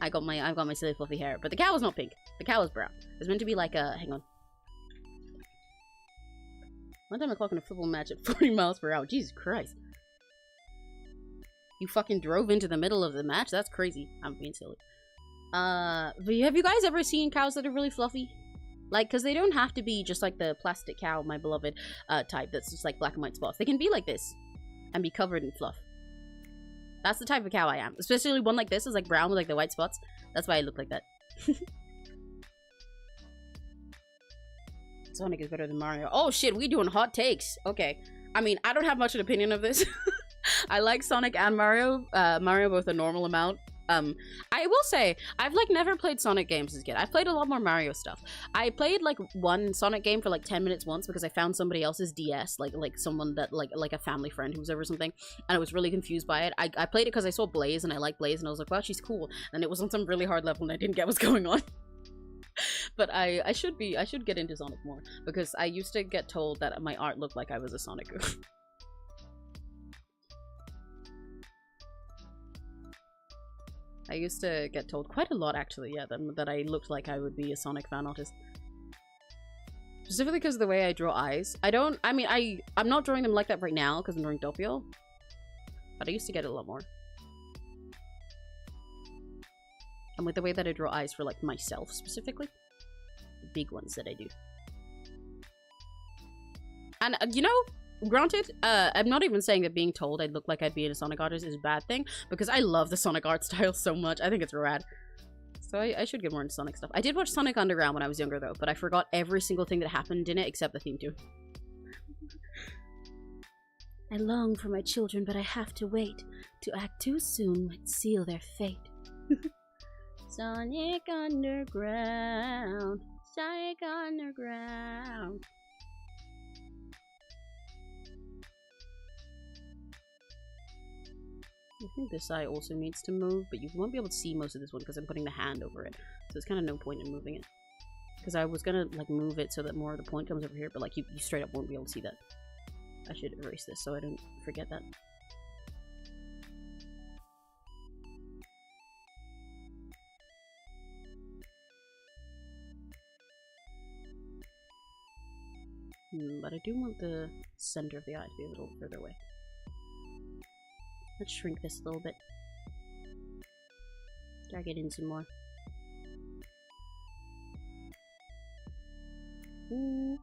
Speaker 1: I've got my silly fluffy hair, but the cow was not pink. The cow was brown. It's meant to be like a, hang on. One time I clocked in a football match at 40 miles per hour. Jesus Christ. You fucking drove into the middle of the match? That's crazy. I'm being silly. Have you guys ever seen cows that are really fluffy? Like, because they don't have to be just like the plastic cow, my beloved, type that's just like black and white spots. They can be like this and be covered in fluff. That's the type of cow I am. Especially one like this is like brown with like the white spots. That's why I look like that. Sonic is better than Mario. Oh shit, we doing hot takes. Okay. I mean, I don't have much of an opinion of this. I like Sonic and Mario. Mario both a normal amount. I will say, I've like never played Sonic games as a kid. I've played a lot more Mario stuff. I played like one Sonic game for like 10 minutes once because I found somebody else's DS, like someone that like a family friend who was over something, and I was really confused by it. I played it because I saw Blaze and I liked Blaze and I was like, wow, she's cool. And it was on some really hard level and I didn't get what's going on. But I should get into Sonic more, because I used to get told that my art looked like I was a Sonic goof. I used to get told quite a lot, actually, yeah, that I looked like I would be a Sonic fan artist. Specifically because of the way I draw eyes. I'm not drawing them like that right now because I'm drawing Dopio, but I used to get it a lot more. And with the way that I draw eyes for, like, myself specifically. The big ones that I do. And, you know, granted, I'm not even saying that being told I look like I'd be a Sonic artist is a bad thing, because I love the Sonic art style so much. I think it's rad. So I should get more into Sonic stuff. I did watch Sonic Underground when I was younger, though, but I forgot every single thing that happened in it except the theme tune. I long for my children, but I have to wait. To act too soon might seal their fate. Sonic Underground. Sonic Underground. I think this eye also needs to move, but you won't be able to see most of this one because I'm putting the hand over it. So there's kind of no point in moving it. Because I was gonna, like, move it so that more of the point comes over here, but, like, you straight up won't be able to see that. I should erase this so I don't forget that. But I do want the center of the eye to be a little further away. Let's shrink this a little bit. Drag it in some more. Ooh.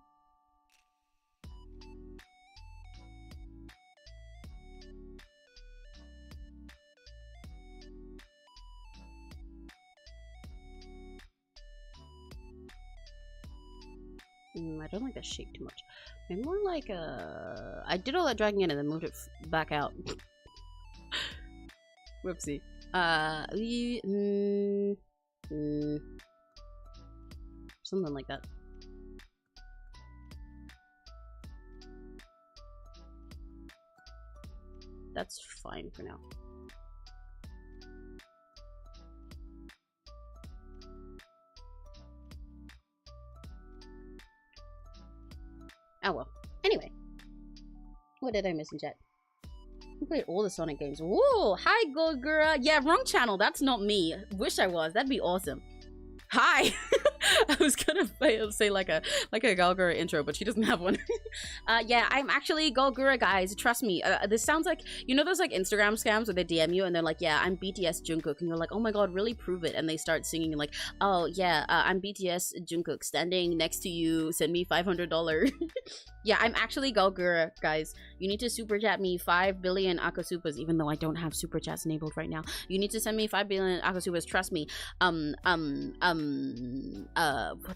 Speaker 1: I don't like that shape too much. I'm more like I did all that dragging in and then moved it back out. Whoopsie. Something like that. That's fine for now. Oh well. Anyway. What did I miss in chat? I played all the Sonic games. Whoa! Hi, Gold Girl! Yeah, wrong channel. That's not me. Wish I was. That'd be awesome. Hi! I was gonna say like a Galgura intro, but she doesn't have one. Yeah, I'm actually Galgura, guys. Trust me. This sounds like, you know those like Instagram scams where they DM you and they're like, yeah, I'm BTS Jungkook, and you're like, oh my god, really? Prove it. And they start singing like, oh yeah, I'm BTS Jungkook, standing next to you, send me $500. Yeah, I'm actually Galgura, guys. You need to super chat me 5 billion Akasupas, even though I don't have super chats enabled right now. You need to send me 5 billion Akasupas, trust me. What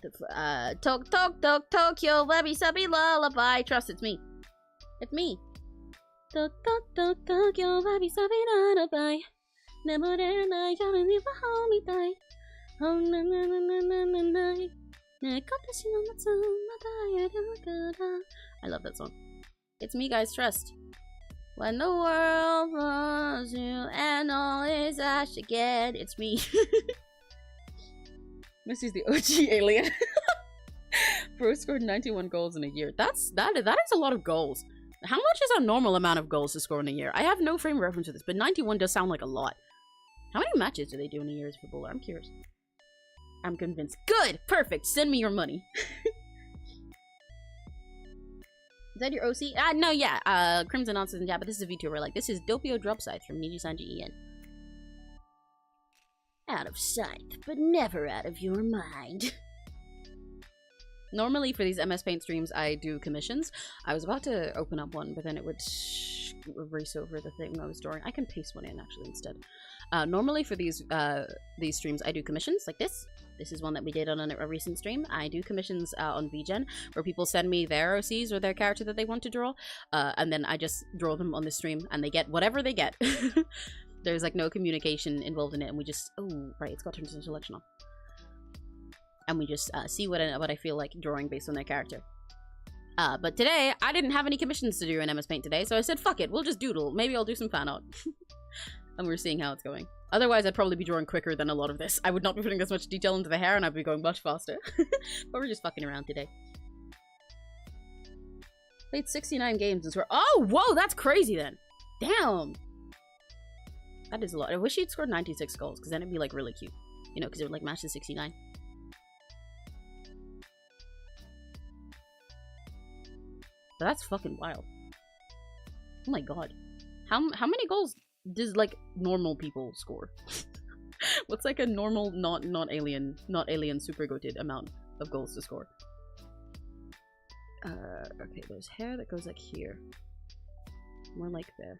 Speaker 1: the Tokyo, Webby Subby Lullaby. Trust, it's me. It's me. Tokyo, Webby Subby Lullaby. I love that song. It's me, guys, trust. When the world loves you and all is ash again, it's me. Missy's the OG alien. Bro scored 91 goals in a year. That is a lot of goals. How much is a normal amount of goals to score in a year? I have no frame of reference for this, but 91 does sound like a lot. How many matches do they do in a year as a footballer? I'm curious. I'm convinced. Good! Perfect! Send me your money. Is that your OC? No, yeah. Crimson Answers in chat, but this is a VTuber. Like, this is Dopio Drop Scythe from Niji-Sanji En. Out of sight, but never out of your mind. Normally for these MS Paint streams, I do commissions. I was about to open up one, but then it would erase over the thing I was drawing. I can paste one in, actually, instead. Normally for these streams, I do commissions like this. This is one that we did on a recent stream. I do commissions on VGen, where people send me their OCs or their character that they want to draw, and then I just draw them on the stream, and they get whatever they get. There's like no communication involved in it, and we just, oh right, it's got turned into selection off, and we just see what I feel like drawing based on their character. But today I didn't have any commissions to do in MS Paint today, so I said fuck it, we'll just doodle. Maybe I'll do some fan art. and we're seeing how it's going. Otherwise, I'd probably be drawing quicker than a lot of this. I would not be putting this much detail into the hair, and I'd be going much faster. But we're just fucking around today. Played 69 games and scored. Oh, whoa, that's crazy then. Damn. That is a lot. I wish he'd scored 96 goals, because then it'd be like really cute. You know, because it would like match the 69. But that's fucking wild. Oh my god. How many goals does like normal people score? What's like a normal not alien super goated amount of goals to score? Okay, there's hair that goes like here. More like there.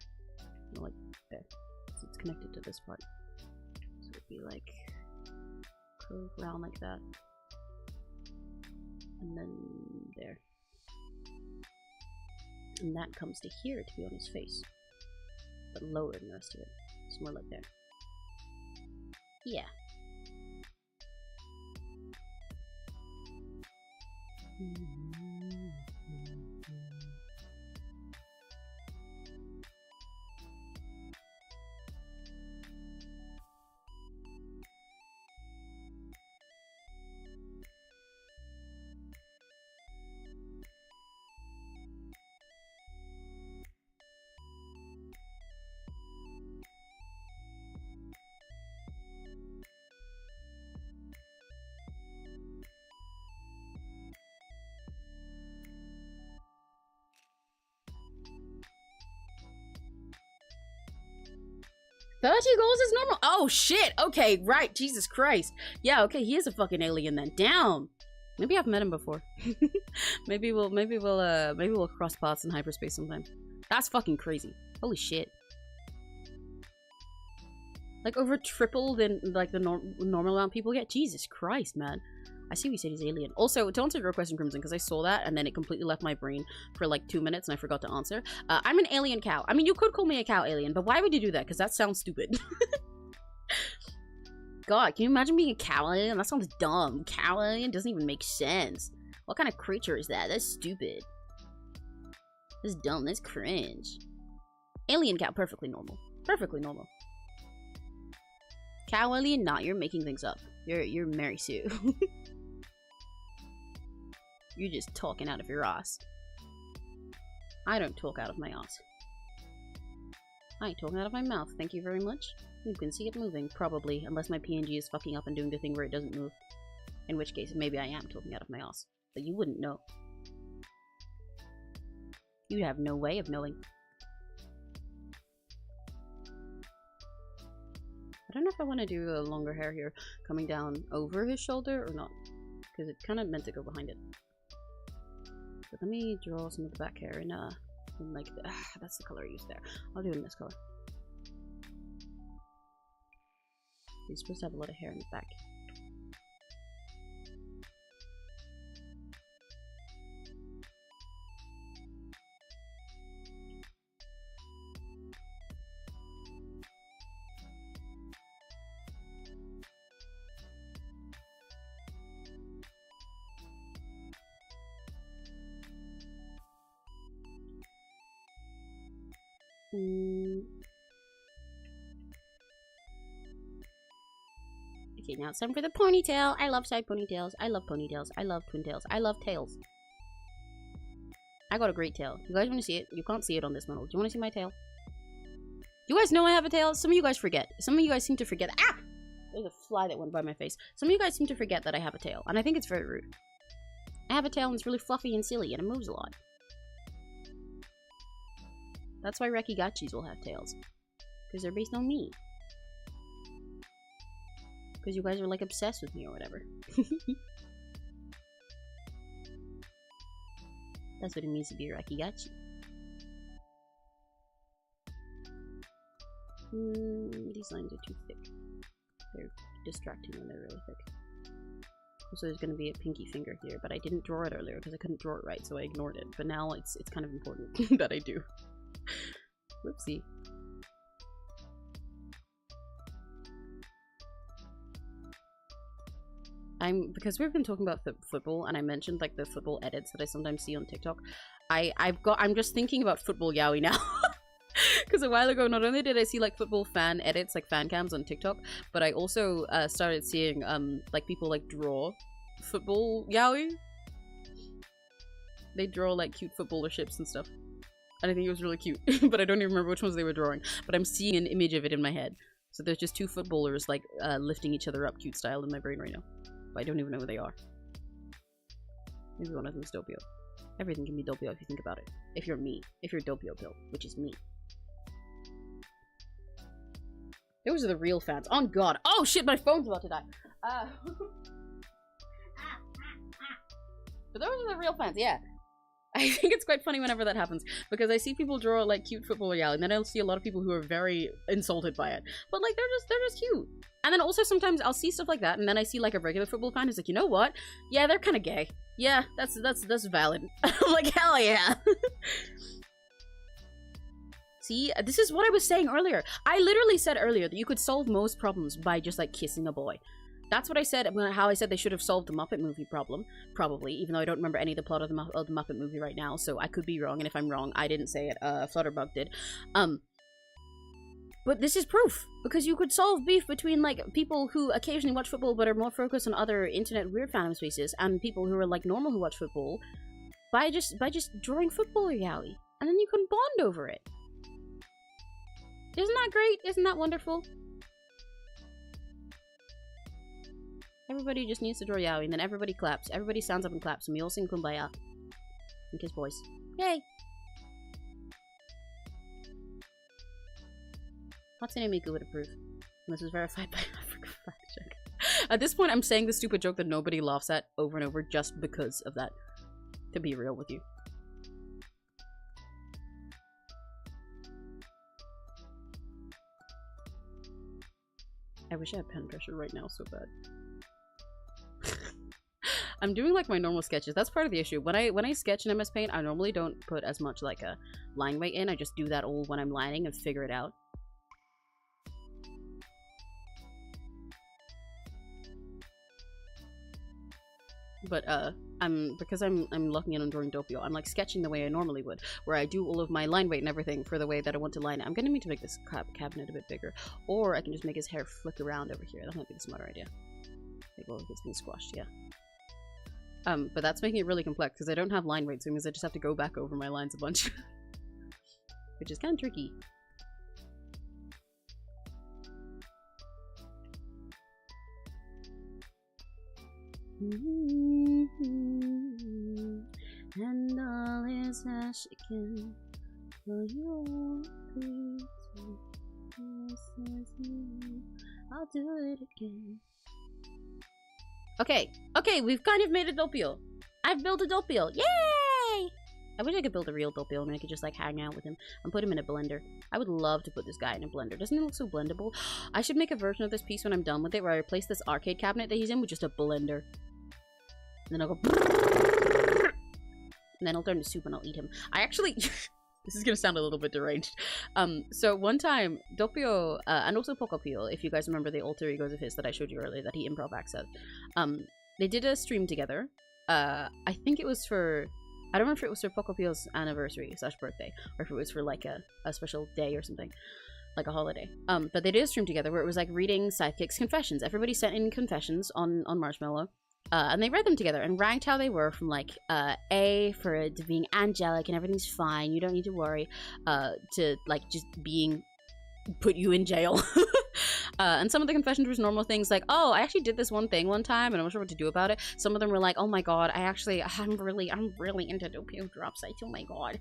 Speaker 1: More like there. So it's connected to this part. So it'd be like curve around like that. And then there. And that comes to here to be on his face. But lower than the rest of it. It's more like there. Yeah. $30 is normal. Oh shit. Okay, right. Jesus Christ. Yeah. Okay, he is a fucking alien then. Damn. Maybe I've met him before. maybe we'll cross paths in hyperspace sometime. That's fucking crazy. Holy shit. Like over triple than like the normal amount people get. Jesus Christ, man. I see we said he's alien. Also, to answer your question, Crimson, because I saw that and then it completely left my brain for like 2 minutes and I forgot to answer. I'm an alien cow. I mean, you could call me a cow alien, but why would you do that? Because that sounds stupid. God, can you imagine being a cow alien? That sounds dumb. Cow alien doesn't even make sense. What kind of creature is that? That's stupid. That's dumb. That's cringe. Alien cow, perfectly normal. Perfectly normal. Cow alien, nah, you're making things up. You're Mary Sue. You're just talking out of your ass. I don't talk out of my ass. I talk out of my mouth, thank you very much. You can see it moving, probably, unless my PNG is fucking up and doing the thing where it doesn't move. In which case, maybe I am talking out of my ass. But you wouldn't know. You'd have no way of knowing. I don't know if I want to do a longer hair here, coming down over his shoulder or not. Because it kind of meant to go behind it. But let me draw some of the back hair in like, that's the color I used there. I'll do it in this color. He's supposed to have a lot of hair in the back. Okay, now it's time for the ponytail. I love side ponytails. I love ponytails. I love twin tails. I love tails. I got a great tail. You guys want to see it? You can't see it on this model. Do you want to see my tail? You guys know I have a tail? Some of you guys forget. Some of you guys seem to forget. Ah! There's a fly that went by my face. Some of you guys seem to forget that I have a tail. And I think it's very rude. I have a tail and it's really fluffy and silly and it moves a lot. That's why Rekigachis will have tails. Because they're based on me. Because you guys are like obsessed with me or whatever. That's what it means to be a Rekigachi. These lines are too thick. They're distracting when they're really thick. Also, there's going to be a pinky finger here, but I didn't draw it earlier because I couldn't draw it right, so I ignored it. But now it's kind of important that I do. Whoopsie. Because we've been talking about football, and I mentioned like the football edits that I sometimes see on TikTok. I'm just thinking about football yaoi now. Because a while ago, not only did I see like football fan edits, like fan cams on TikTok, but I also started seeing like people like draw football yaoi. They draw like cute footballerships and stuff. And I think it was really cute, but I don't even remember which ones they were drawing. But I'm seeing an image of it in my head. So there's just two footballers like lifting each other up cute style in my brain right now. But I don't even know who they are. Maybe one of them is Dopio. Everything can be Dopio if you think about it. If you're me. If you're Dopio Pill, which is me. Those are the real fans. Oh god. Oh shit, my phone's about to die. But those are the real fans, yeah. I think it's quite funny whenever that happens, because I see people draw like cute football yaoi, and then I'll see a lot of people who are very insulted by it. But like they're just cute. And then also sometimes I'll see stuff like that, and then I see like a regular football fan who's like, you know what? Yeah, they're kind of gay. Yeah, that's valid. I'm like, hell yeah. See, this is what I was saying earlier. I literally said earlier that you could solve most problems by just like kissing a boy. That's what I said, how I said they should have solved the Muppet movie problem, probably, even though I don't remember any of the plot of the Muppet movie right now, so I could be wrong, and if I'm wrong, I didn't say it, Flutterbug did. But this is proof, because you could solve beef between, like, people who occasionally watch football but are more focused on other internet weird fandom spaces, and people who are, like, normal who watch football, by just drawing football yaoi, and then you can bond over it. Isn't that great? Isn't that wonderful? Everybody just needs to draw yaoi, and then everybody claps. Everybody stands up and claps, and we all sing Kumbaya. And kiss boys. Yay! Hatsune Miku would approve. And this was verified by Africa Fact Check. At this point, I'm saying the stupid joke that nobody laughs at over and over just because of that. To be real with you. I wish I had pen pressure right now so bad. I'm doing like my normal sketches. That's part of the issue. When I sketch in MS Paint, I normally don't put as much like a line weight in. I just do that all when I'm lining and figure it out. But because I'm locking in on drawing Dopio, I'm like sketching the way I normally would, where I do all of my line weight and everything for the way that I want to line it. I'm gonna need to make this cabinet a bit bigger, or I can just make his hair flick around over here. That might be the smarter idea. Maybe well, it's been squashed, yeah. But that's making it really complex because I don't have line weight, so it means I just have to go back over my lines a bunch. Which is kind of tricky. And all is as she can. I'll do it again. Okay, we've kind of made a Dopio. I've built a Dopio. Yay! I wish I could build a real Dopio. I mean, I could just like hang out with him and put him in a blender. I would love to put this guy in a blender. Doesn't he look so blendable? I should make a version of this piece when I'm done with it, where I replace this arcade cabinet that he's in with just a blender. And then I'll go. And then I'll turn to soup and I'll eat him. I actually. This is gonna sound a little bit deranged. So one time, Dopio, and also Pokopio, if you guys remember the alter egos of his that I showed you earlier that he improv acts at, they did a stream together. I think it was for, I don't remember if it was for Pokopio's anniversary / birthday, or if it was for like a special day or something, like a holiday. But they did a stream together where it was like reading Sidekick's confessions. Everybody sent in confessions on Marshmallow. And they read them together and ranked how they were from like A for being angelic and everything's fine, you don't need to worry, to like just being put you in jail. And some of the confessions were normal things like, oh, I actually did this one thing one time and I'm not sure what to do about it. Some of them were like, oh my god, I'm really into Dopio drop sites, oh my god.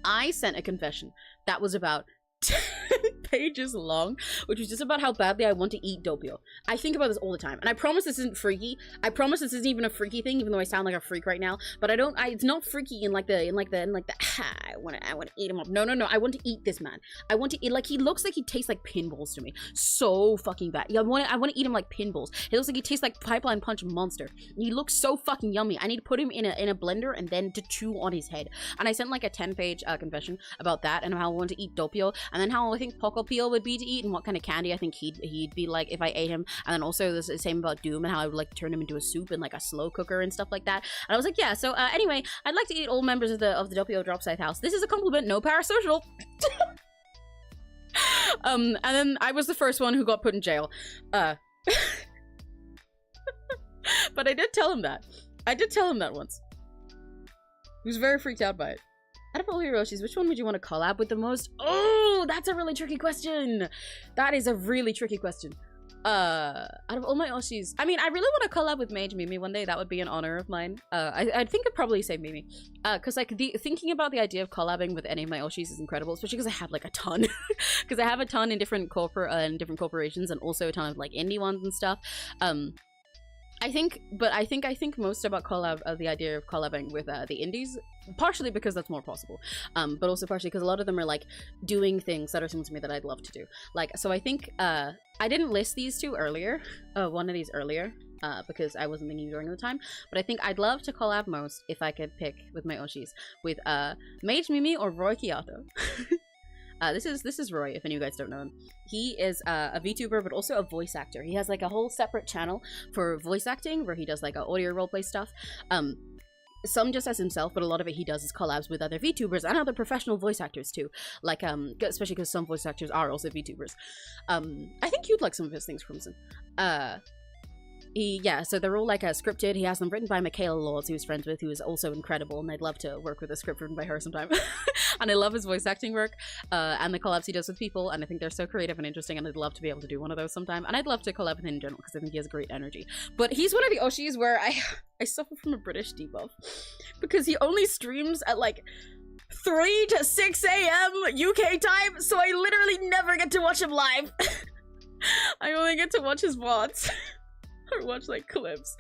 Speaker 1: I sent a confession that was about 10 pages long, which was just about how badly I want to eat Dopio. I think about this all the time, and I promise this isn't freaky. I promise this isn't even a freaky thing, even though I sound like a freak right now. But it's not freaky in like the I want to eat him up. No. I want to eat this man. I want to eat, like, he looks like he tastes like pinballs to me. So fucking bad. I want to eat him like pinballs. He looks like he tastes like Pipeline Punch Monster. He looks so fucking yummy. I need to put him in a blender and then to chew on his head. And I sent like a 10-page confession about that and how I want to eat Dopio. and then how I think Pokopio would be to eat, and what kind of candy I think he'd be like if I ate him, and then also the same about Doom and how I would like turn him into a soup and like a slow cooker and stuff like that. And I was like, yeah, so anyway, I'd like to eat all members of the Dopio drop scythe house. This is a compliment, no parasocial. And then I was the first one who got put in jail. But I did tell him that. I did tell him that once. He was very freaked out by it. Out of all your Yoshis, which one would you want to collab with the most? Oh, that's a really tricky question. That is a really tricky question. Out of all my Yoshis, I mean, I really want to collab with Mage Mimi one day. That would be an honor of mine. I think I'd probably say Mimi. Because like thinking about the idea of collabing with any of my Yoshis is incredible, especially because I have like a ton. Because I have a ton in different corporations, and also a ton of like indie ones and stuff. I think most about the idea of collabing with the indies, partially because that's more possible, but also partially because a lot of them are like doing things that are similar to me that I'd love to do. Like, so I think I didn't list these two earlier, one of these earlier, because I wasn't thinking during the time, but I think I'd love to collab most if I could pick with my Oshis with Mage Mimi or Roy Kiyato. This is Roy, if any of you guys don't know him. He is a VTuber, but also a voice actor. He has like a whole separate channel for voice acting where he does like audio roleplay stuff. Some just as himself, but a lot of it he does is collabs with other VTubers and other professional voice actors too. Like, especially because some voice actors are also VTubers. I think you'd like some of his things, Crimson. Yeah, so they're all like scripted. He has them written by Michaela Lords, who he's friends with, who is also incredible, and I'd love to work with a script written by her sometime. And I love his voice acting work, and the collabs he does with people, and I think they're so creative and interesting, and I'd love to be able to do one of those sometime. And I'd love to collab with him in general, because I think he has great energy. But he's one of the Oshis where I suffer from a British debuff, because he only streams at like 3 to 6 a.m. UK time, so I literally never get to watch him live. I only get to watch his VODs. Or watch like clips,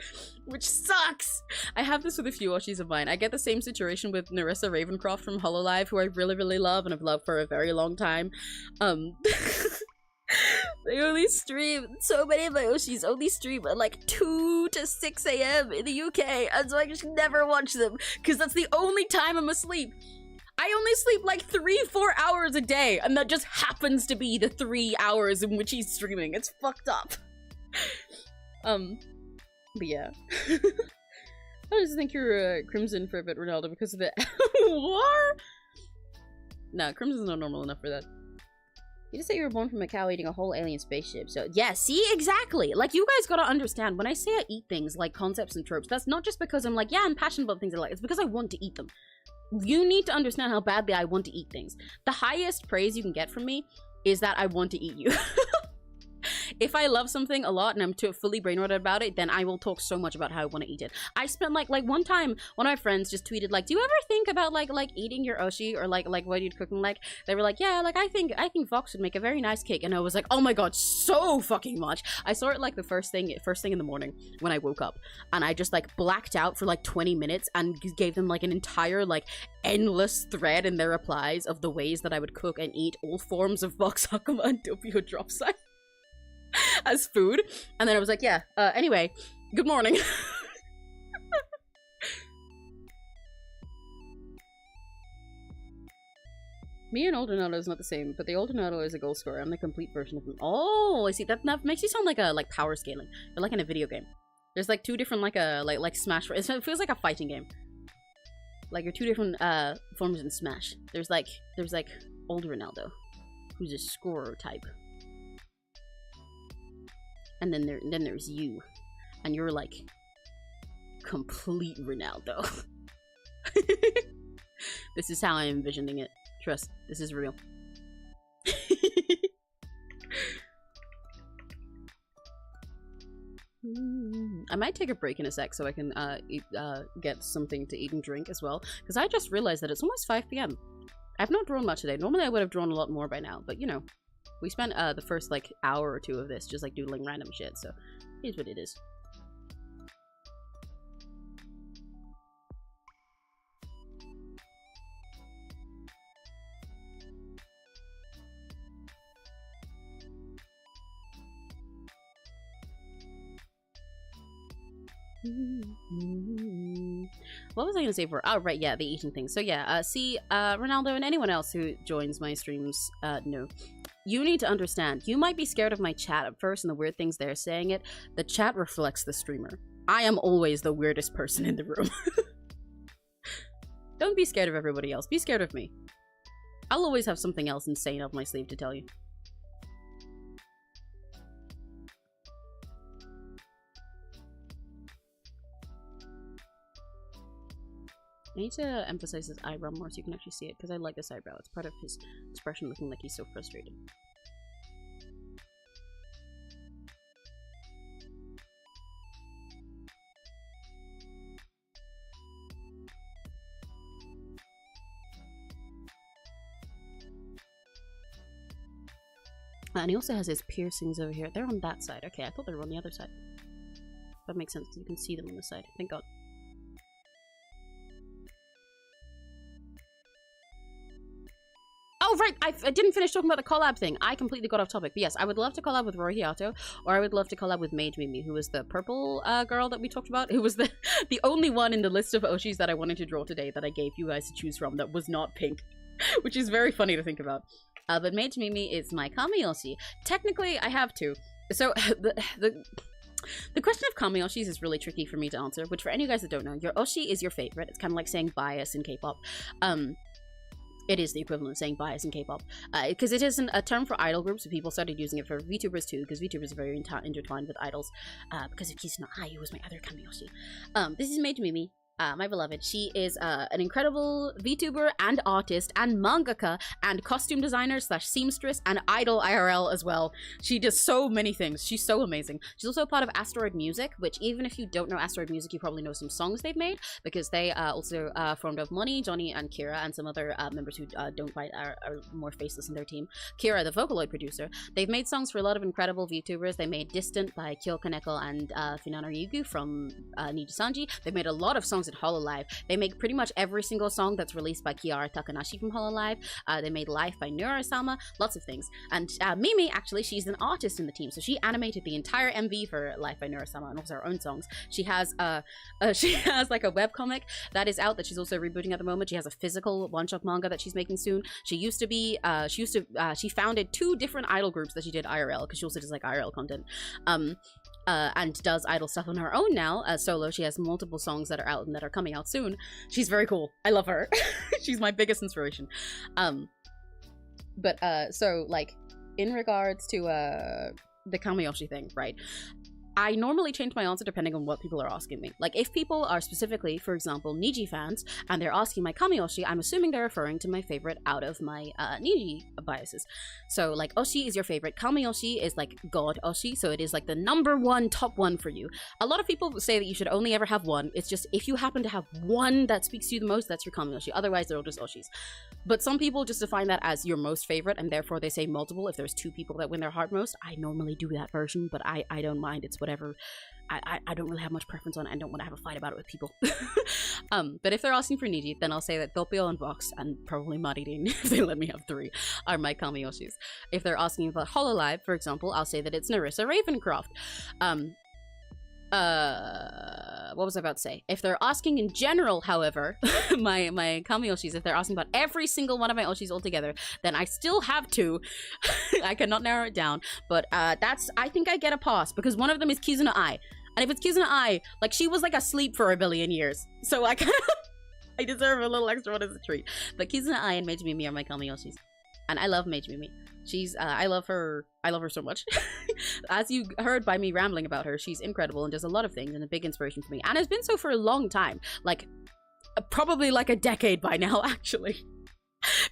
Speaker 1: which sucks. I have this with a few Oshis of mine. I get the same situation with Narissa Ravencroft from HoloLive, who I really love and have loved for a very long time. They only stream, so many of my Oshis only stream at like 2 to 6 a.m. in the UK, and so I just never watch them because that's the only time I'm asleep. I only sleep like 3-4 hours a day, and that just happens to be the 3 hours in which he's streaming. It's fucked up. But yeah. I just think you're Crimson for a bit, Ronaldo, because of the war? Nah, Crimson's not normal enough for that. You just say you were born from a cow eating a whole alien spaceship, so yeah, see, exactly. Like, you guys gotta understand, when I say I eat things like concepts and tropes, that's not just because I'm like, yeah, I'm passionate about things I like, it's because I want to eat them. You need to understand how badly I want to eat things. The highest praise you can get from me is that I want to eat you. If I love something a lot and I'm too fully brainwashed about it, then I will talk so much about how I want to eat it. I spent like one time, one of my friends just tweeted like, do you ever think about like eating your Oshi, or like what you'd cook them like? They were like, yeah, like I think Vox would make a very nice cake. And I was like, oh my god, so fucking much. I saw it like the first thing in the morning when I woke up, and I just like blacked out for like 20 minutes and gave them like an entire like endless thread in their replies of the ways that I would cook and eat all forms of Vox Hakama and Dopio drop side as food. And then I was like, yeah, anyway, good morning. Me and Old Ronaldo is not the same, but the Old Ronaldo is a goal scorer. I'm the complete version of him. Oh, I see. That makes you sound like power scaling. You're like in a video game. There's like two different like Smash. It feels like a fighting game. Like you're two different forms in Smash. There's like Old Ronaldo, who's a scorer type. And then there's you, and you're like complete Ronaldo. This is how I'm envisioning it. Trust, this is real. I might take a break in a sec so I can get something to eat and drink as well, because I just realized that it's almost 5 p.m. I've not drawn much today. Normally I would have drawn a lot more by now, but you know. We spent the first like hour or two of this just like doodling random shit, so here's what it is. What was I gonna say for? Oh, right, yeah, the eating thing. So yeah, see, Ronaldo and anyone else who joins my streams, no. You need to understand, you might be scared of my chat at first and the weird things they're saying it. The chat reflects the streamer. I am always the weirdest person in the room. Don't be scared of everybody else, be scared of me. I'll always have something else insane up my sleeve to tell you. I need to emphasize his eyebrow more so you can actually see it, because I like this eyebrow. It's part of his expression looking like he's so frustrated. And he also has his piercings over here. They're on that side. Okay, I thought they were on the other side. That makes sense. You can see them on the side. Thank God. Oh, right! I didn't finish talking about the collab thing. I completely got off topic. But yes, I would love to collab with Roy Hiato, or I would love to collab with Mage Mimi, who was the purple girl that we talked about. Who was the only one in the list of 𝘆cies that I wanted to draw today that I gave you guys to choose from that was not pink. Which is very funny to think about. But Mage Mimi is my 𝘆cie𝗂𝗿. Technically, I have two. So, the question of 𝘆cies is really tricky for me to answer, which for any of you guys that don't know, your 𝘆cie is your favorite. It's kind of like saying bias in K-pop. It is the equivalent of saying bias in K-pop. Because it isn't a term for idol groups, so people started using it for VTubers too, because VTubers are very intertwined with idols. Because of 𝘆cie𝗂𝗿, who was my other 𝘆cie𝗂𝗿. This is Mage Mimi. My beloved. She is an incredible VTuber and artist and mangaka and costume designer slash seamstress and idol IRL as well. She does so many things. She's so amazing. She's also a part of Asteroid Music, which even if you don't know Asteroid Music, you probably know some songs they've made, because they also formed of Money, Johnny, and Kira, and some other members who don't quite are more faceless in their team. Kira, the Vocaloid producer. They've made songs for a lot of incredible VTubers. They made Distant by kyokaneko and Finalizing from Nijisanji. They made a lot of songs at Hololive. They make pretty much every single song that's released by Kiara Takanashi from Hololive. They made Life by Nura-sama, lots of things. And Mimi, actually, she's an artist in the team, so she animated the entire MV for Life by Nura-sama and also her own songs. She has like a webcomic that is out that she's also rebooting at the moment. She has a physical one-shot manga that she's making soon. She founded 2 different idol groups that she did IRL, because she also does like IRL content. And does idol stuff on her own now solo. She has multiple songs that are out and that are coming out soon. She's very cool. I love her. She's my biggest inspiration. So like in regards to the 𝘆cie𝗂𝗿 thing, right? I normally change my answer depending on what people are asking me. Like, if people are specifically, for example, Niji fans, and they're asking my 𝘆cie𝗂𝗿, I'm assuming they're referring to my favorite out of my Niji biases. So, like, 𝘆cie is your favorite. 𝘆cie𝗂𝗿 is, like, God 𝘆cie, so it is, like, the #1, top one for you. A lot of people say that you should only ever have one. It's just, if you happen to have one that speaks to you the most, that's your 𝘆cie𝗂𝗿. Otherwise, they're all just 𝘆cies. But some people just define that as your most favorite, and therefore they say multiple. If there's 2 people that win their heart most, I normally do that version, but I don't mind. It's whatever. I don't really have much preference on it. I don't want to have a fight about it with people. But if they're asking for Niji, then I'll say that Dopio and Vox, and probably Maridin, if they let me have 3, are my 𝘆cies. If they're asking about Hololive, for example, I'll say that it's Narissa Ravencroft. What was I about to say? If they're asking in general, however, my 𝘆cies, if they're asking about every single one of my 𝘆cies altogether, then I still have 2. I cannot narrow it down, but I think I get a pass, because one of them is 𝘆cie𝗂𝗿. And if it's 𝘆cie𝗂𝗿, like, she was like asleep for a billion years, so I deserve a little extra one as a treat. But 𝘆cie𝗂𝗿 and Mage Mimi are my 𝘆cies. And I love Mage Mimi. She's, I love her so much. As you heard by me rambling about her, she's incredible and does a lot of things and a big inspiration for me. And has been so for a long time. Like, probably like a decade by now, actually.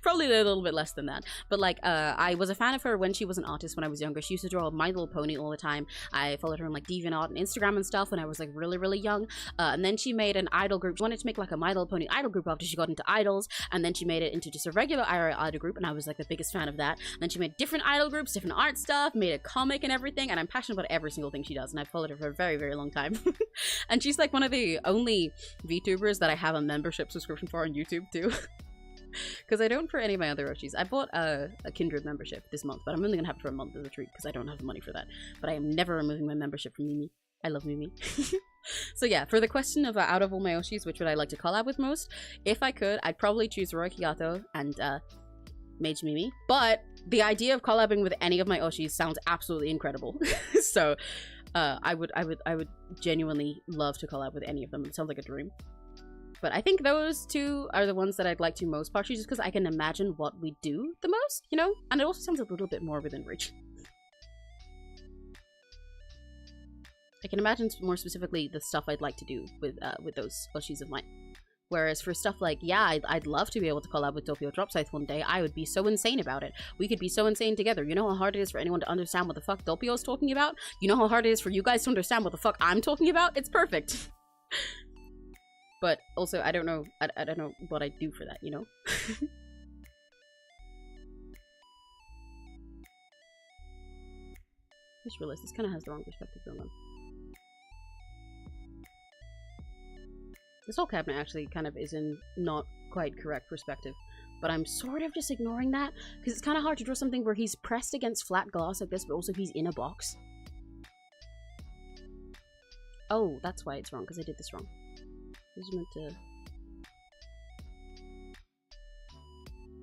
Speaker 1: Probably a little bit less than that. But like, I was a fan of her when she was an artist when I was younger. She used to draw My Little Pony all the time. I followed her on like DeviantArt and Instagram and stuff when I was like really, really young. And then she made an idol group. She wanted to make like a My Little Pony idol group after she got into idols. And then she made it into just a regular idol group. And I was like the biggest fan of that. And then she made different idol groups, different art stuff, made a comic and everything. And I'm passionate about every single thing she does. And I've followed her for a very, very long time. And she's like one of the only VTubers that I have a membership subscription for on YouTube too. Because I don't for any of my other 𝘆cies. I bought a Kindred membership this month, but I'm only gonna have it for a month as a treat because I don't have the money for that. But I am never removing my membership from Mimi. I love Mimi. So yeah, for the question of out of all my 𝘆cies, which would I like to collab with most? If I could, I'd probably choose 𝘆cie𝘂𝗿 and Mage Mimi. But the idea of collabing with any of my 𝘆cies sounds absolutely incredible. So I would genuinely love to collab with any of them. It sounds like a dream. But I think those two are the ones that I'd like to most, partially just because I can imagine what we do the most, you know? And it also sounds a little bit more within reach. I can imagine more specifically the stuff I'd like to do with those 𝘆cies of mine. Whereas for stuff like, yeah, I'd love to be able to collab with Dopio Dropscythe one day. I would be so insane about it. We could be so insane together. You know how hard it is for anyone to understand what the fuck Dopio's talking about? You know how hard it is for you guys to understand what the fuck I'm talking about? It's perfect. But also, I don't know what I'd do for that, you know? Just realized this kind of has the wrong perspective going on. This whole cabinet actually kind of is in not quite correct perspective, but I'm sort of just ignoring that because it's kind of hard to draw something where he's pressed against flat glass like this, but also he's in a box. Oh, that's why it's wrong, because I did this wrong. This is meant to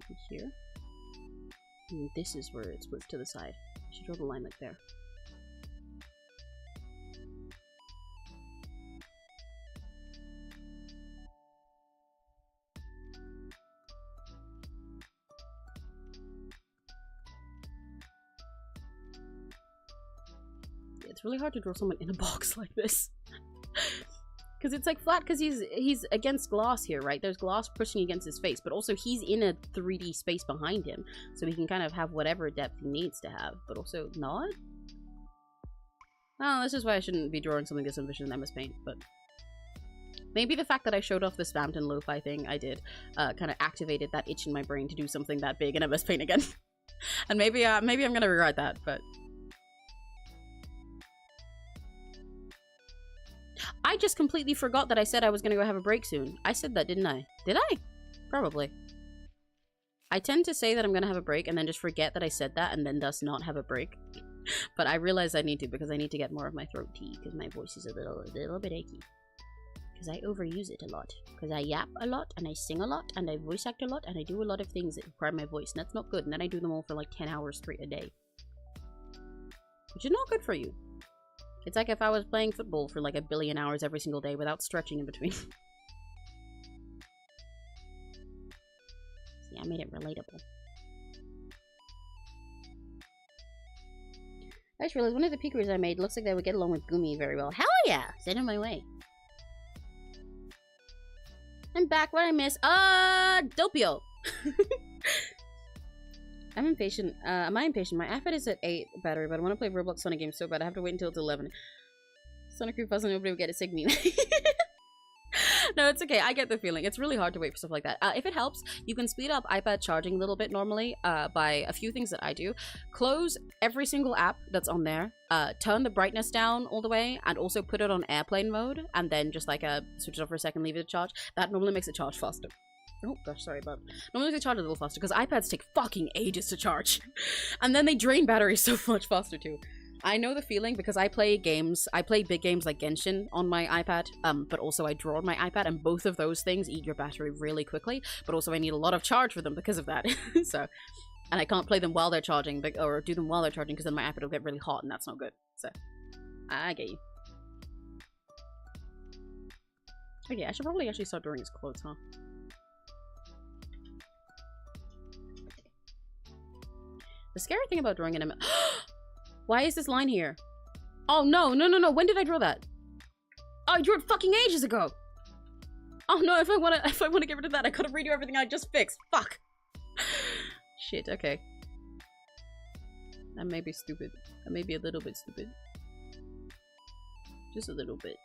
Speaker 1: be here, and this is where it splits to the side. I should draw the line like there. It's really hard to draw someone in a box like this. Because it's like flat, because he's against glass here, right? There's glass pushing against his face, but also he's in a 3D space behind him, so he can kind of have whatever depth he needs to have, but also not? Oh, this is why I shouldn't be drawing something this ambitious in MS Paint, but maybe the fact that I showed off the spammed and lo-fi thing I did kind of activated that itch in my brain to do something that big in MS Paint again. And maybe I'm gonna regret that, but I just completely forgot that I said I was gonna go have a break soon. I said that, didn't I? Did I? Probably. I tend to say that I'm gonna have a break and then just forget that I said that and then thus not have a break. But I realize I need to, because I need to get more of my throat tea, because my voice is a little bit achy. Because I overuse it a lot. Because I yap a lot, and I sing a lot, and I voice act a lot, and I do a lot of things that require my voice, and that's not good. And then I do them all for like 10 hours straight a day. Which is not good for you. It's like if I was playing football for like 1 billion hours every single day without stretching in between. See, I made it relatable. I just realized one of the peekers I made looks like they would get along with Gumi very well. Hell yeah! Send them my way. I'm back. What I miss? Dopio! I'm impatient. Am I impatient? My iPad is at 8 battery, but I want to play Roblox Sonic games so bad I have to wait until it's 11. Sonic Crew Puzzle, nobody will get a sig meme. No, it's okay. I get the feeling. It's really hard to wait for stuff like that. If it helps, you can speed up iPad charging a little bit normally by a few things that I do. Close every single app that's on there. Turn the brightness down all the way, and also put it on airplane mode, and then just like switch it off for a second, leave it to charge. That normally makes it charge faster. Oh gosh, sorry, but normally they charge a little faster because iPads take fucking ages to charge. And then they drain batteries so much faster too. I know the feeling because I play games, I play big games like Genshin on my iPad, but also I draw on my iPad, and both of those things eat your battery really quickly, but also I need a lot of charge for them because of that. So, and I can't play them while they're charging, or do them while they're charging, because then my iPad will get really hot and that's not good. So, I get you. Okay, I should probably actually start drawing his clothes, huh? The scary thing about drawing an why is this line here? Oh no, no, no, no, when did I draw that? Oh, I drew it fucking ages ago! Oh no, if I wanna get rid of that, I gotta redo everything I just fixed. Fuck! Shit, okay. That may be stupid. That may be a little bit stupid. Just a little bit.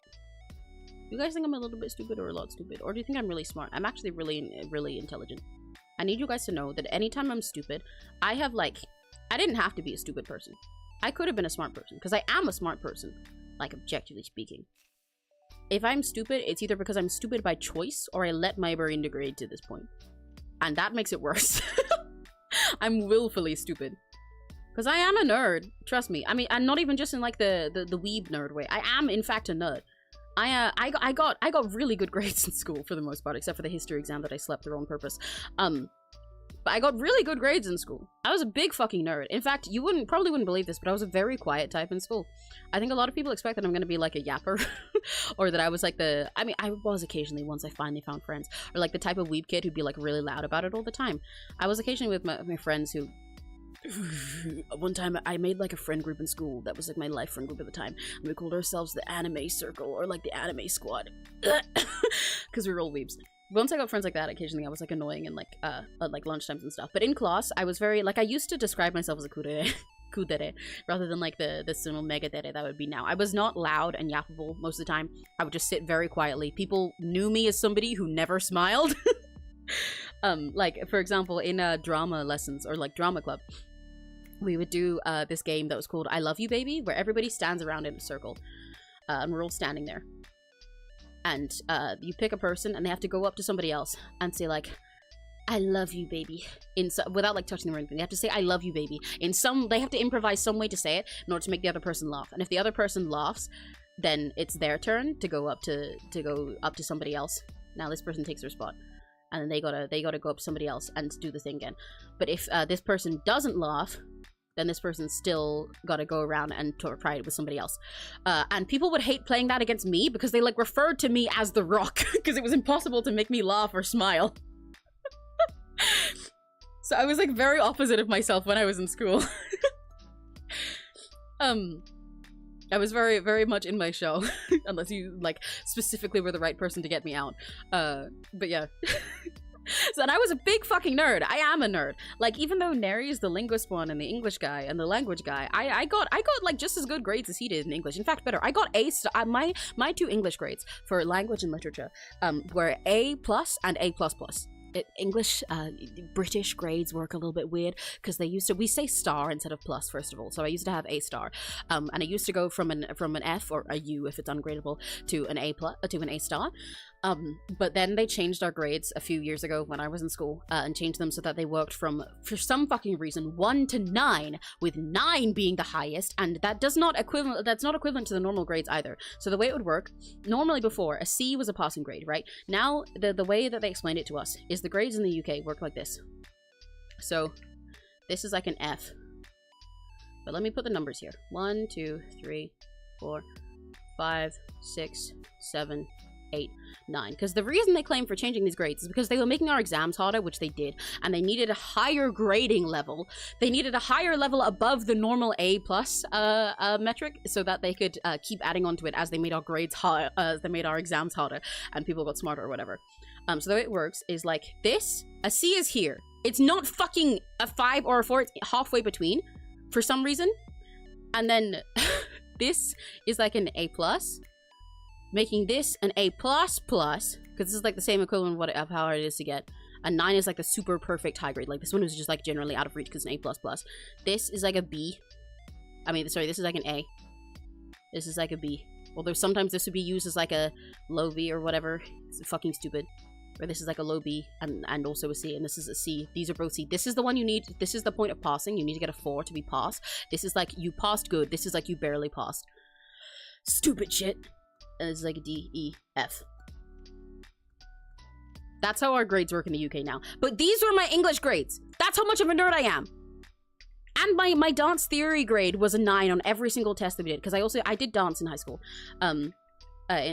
Speaker 1: You guys think I'm a little bit stupid or a lot stupid? Or do you think I'm really smart? I'm actually really intelligent. I need you guys to know that anytime I'm stupid, I have like... I didn't have to be a stupid person. I could have been a smart person, because I am a smart person, like objectively speaking. If I'm stupid, it's either because I'm stupid by choice, or I let my brain degrade to this point. And that makes it worse. I'm willfully stupid. Because I am a nerd, trust me. I mean, and not even just in like the weeb nerd way. I am, in fact, a nerd. I got really good grades in school for the most part, except for the history exam that I slept through on purpose. But I got really good grades in school. I was a big fucking nerd. In fact, you probably wouldn't believe this, but I was a very quiet type in school. I think a lot of people expect that I'm gonna be like a yapper, or that I was like I mean, I was occasionally once I finally found friends, or like the type of weeb kid who'd be like really loud about it all the time. I was occasionally with my friends who. One time I made like a friend group in school that was like my life friend group at the time, and we called ourselves the anime circle or like the anime squad because we were all weebs. Once I got friends like that, occasionally I was like annoying and like at like lunchtimes and stuff, but in class I was very like, I used to describe myself as a kudere rather than like the sumo mega dere that would be now. I was not loud and yappable most of the time. I would just sit very quietly. People knew me as somebody who never smiled. Like for example in drama lessons or like drama club, we would do this game that was called I Love You Baby, where everybody stands around in a circle, and we're all standing there. And you pick a person, and they have to go up to somebody else and say like, "I love you, baby," without like touching them or anything. They have to say "I love you, baby" they have to improvise some way to say it in order to make the other person laugh. And if the other person laughs, then it's their turn to go up to somebody else. Now this person takes their spot. And then they gotta go up to somebody else and do the thing again. But if this person doesn't laugh, then this person's still gotta go around and try it with somebody else. And people would hate playing that against me because they like referred to me as the Rock because it was impossible to make me laugh or smile. So I was like very opposite of myself when I was in school. I was very, very much in my shell, unless you, like, specifically were the right person to get me out. But yeah. So, and I was a big fucking nerd. I am a nerd. Like, even though Neri is the linguist one and the English guy and the language guy, I got like just as good grades as he did in English. In fact, better. I got my two English grades for language and literature were A+ and A++. English, British grades work a little bit weird because we say star instead of plus, first of all. So I used to have A star, and I used to go from an F or a U if it's ungradable to an A star. But then they changed our grades a few years ago when I was in school, and changed them so that they worked from, for some fucking reason, 1 to 9, with 9 being the highest, and that's not equivalent to the normal grades either. So the way it would work, normally before, a C was a passing grade, right? Now, the way that they explained it to us is the grades in the UK work like this. So, this is like an F. But let me put the numbers here. 1, 2, 3, 4, 5, 6, 7, 8, 9. Because the reason they claim for changing these grades is because they were making our exams harder, which they did, and they needed a higher grading level. They needed a higher level above the normal A+ metric, so that they could keep adding onto it as they made our grades higher, they made our exams harder, and people got smarter or whatever. So the way it works is like this. A C is here. It's not fucking a 5 or a 4. It's halfway between, for some reason. And then this is like an A+. Making this an A++, because this is like the same equivalent of how hard it is to get. A 9 is like the super perfect high grade. Like this one is just like generally out of reach because it's an A++. This is like a B. I mean, sorry, this is like an A. This is like a B. Although sometimes this would be used as like a low B or whatever. It's fucking stupid. Or this is like a low B and also a C, and this is a C. These are both C. This is the one you need. This is the point of passing. You need to get a 4 to be passed. This is like you passed good. This is like you barely passed. Stupid shit. And it's like a D, E, F. That's how our grades work in the UK now. But these were my English grades. That's how much of a nerd I am. And my dance theory grade was a 9 on every single test that we did. Because I did dance in high school.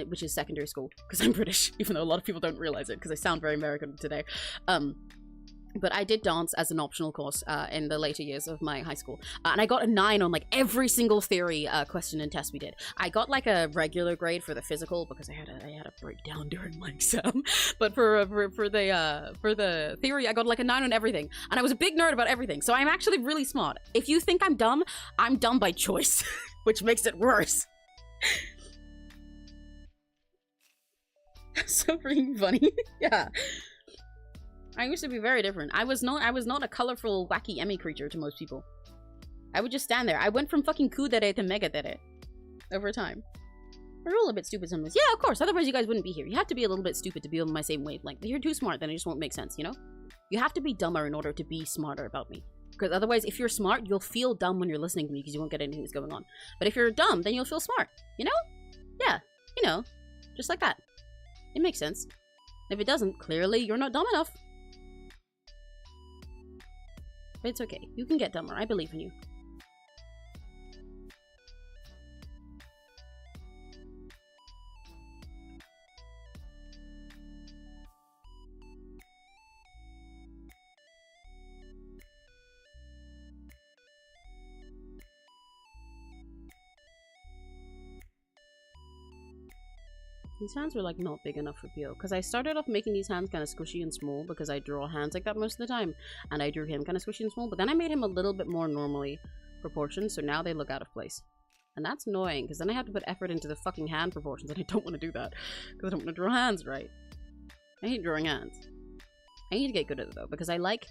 Speaker 1: Which is secondary school. Because I'm British. Even though a lot of people don't realize it. Because I sound very American today. But I did dance as an optional course in the later years of my high school. And I got a 9 on like every single theory question and test we did. I got like a regular grade for the physical because I had a breakdown during my exam. But for the theory, I got like a 9 on everything. And I was a big nerd about everything. So I'm actually really smart. If you think I'm dumb by choice. Which makes it worse. So freaking funny. Yeah. I used to be very different. I was not a colorful, wacky Emmy creature to most people. I would just stand there. I went from fucking kudere to megadere over time. We're all a bit stupid sometimes. Yeah, of course. Otherwise, you guys wouldn't be here. You have to be a little bit stupid to be on my same wavelength. If you're too smart, then it just won't make sense, you know? You have to be dumber in order to be smarter about me. Because otherwise, if you're smart, you'll feel dumb when you're listening to me because you won't get anything that's going on. But if you're dumb, then you'll feel smart. You know? Yeah. You know. Just like that. It makes sense. If it doesn't, clearly you're not dumb enough. But it's okay. You can get dumber. I believe in you. These hands were like not big enough for Pio, because I started off making these hands kind of squishy and small because I draw hands like that most of the time, and I drew him kind of squishy and small, but then I made him a little bit more normally proportioned, so now they look out of place. And that's annoying, because then I have to put effort into the fucking hand proportions, and I don't want to do that, because I don't want to draw hands right. I hate drawing hands. I need to get good at it though, because I like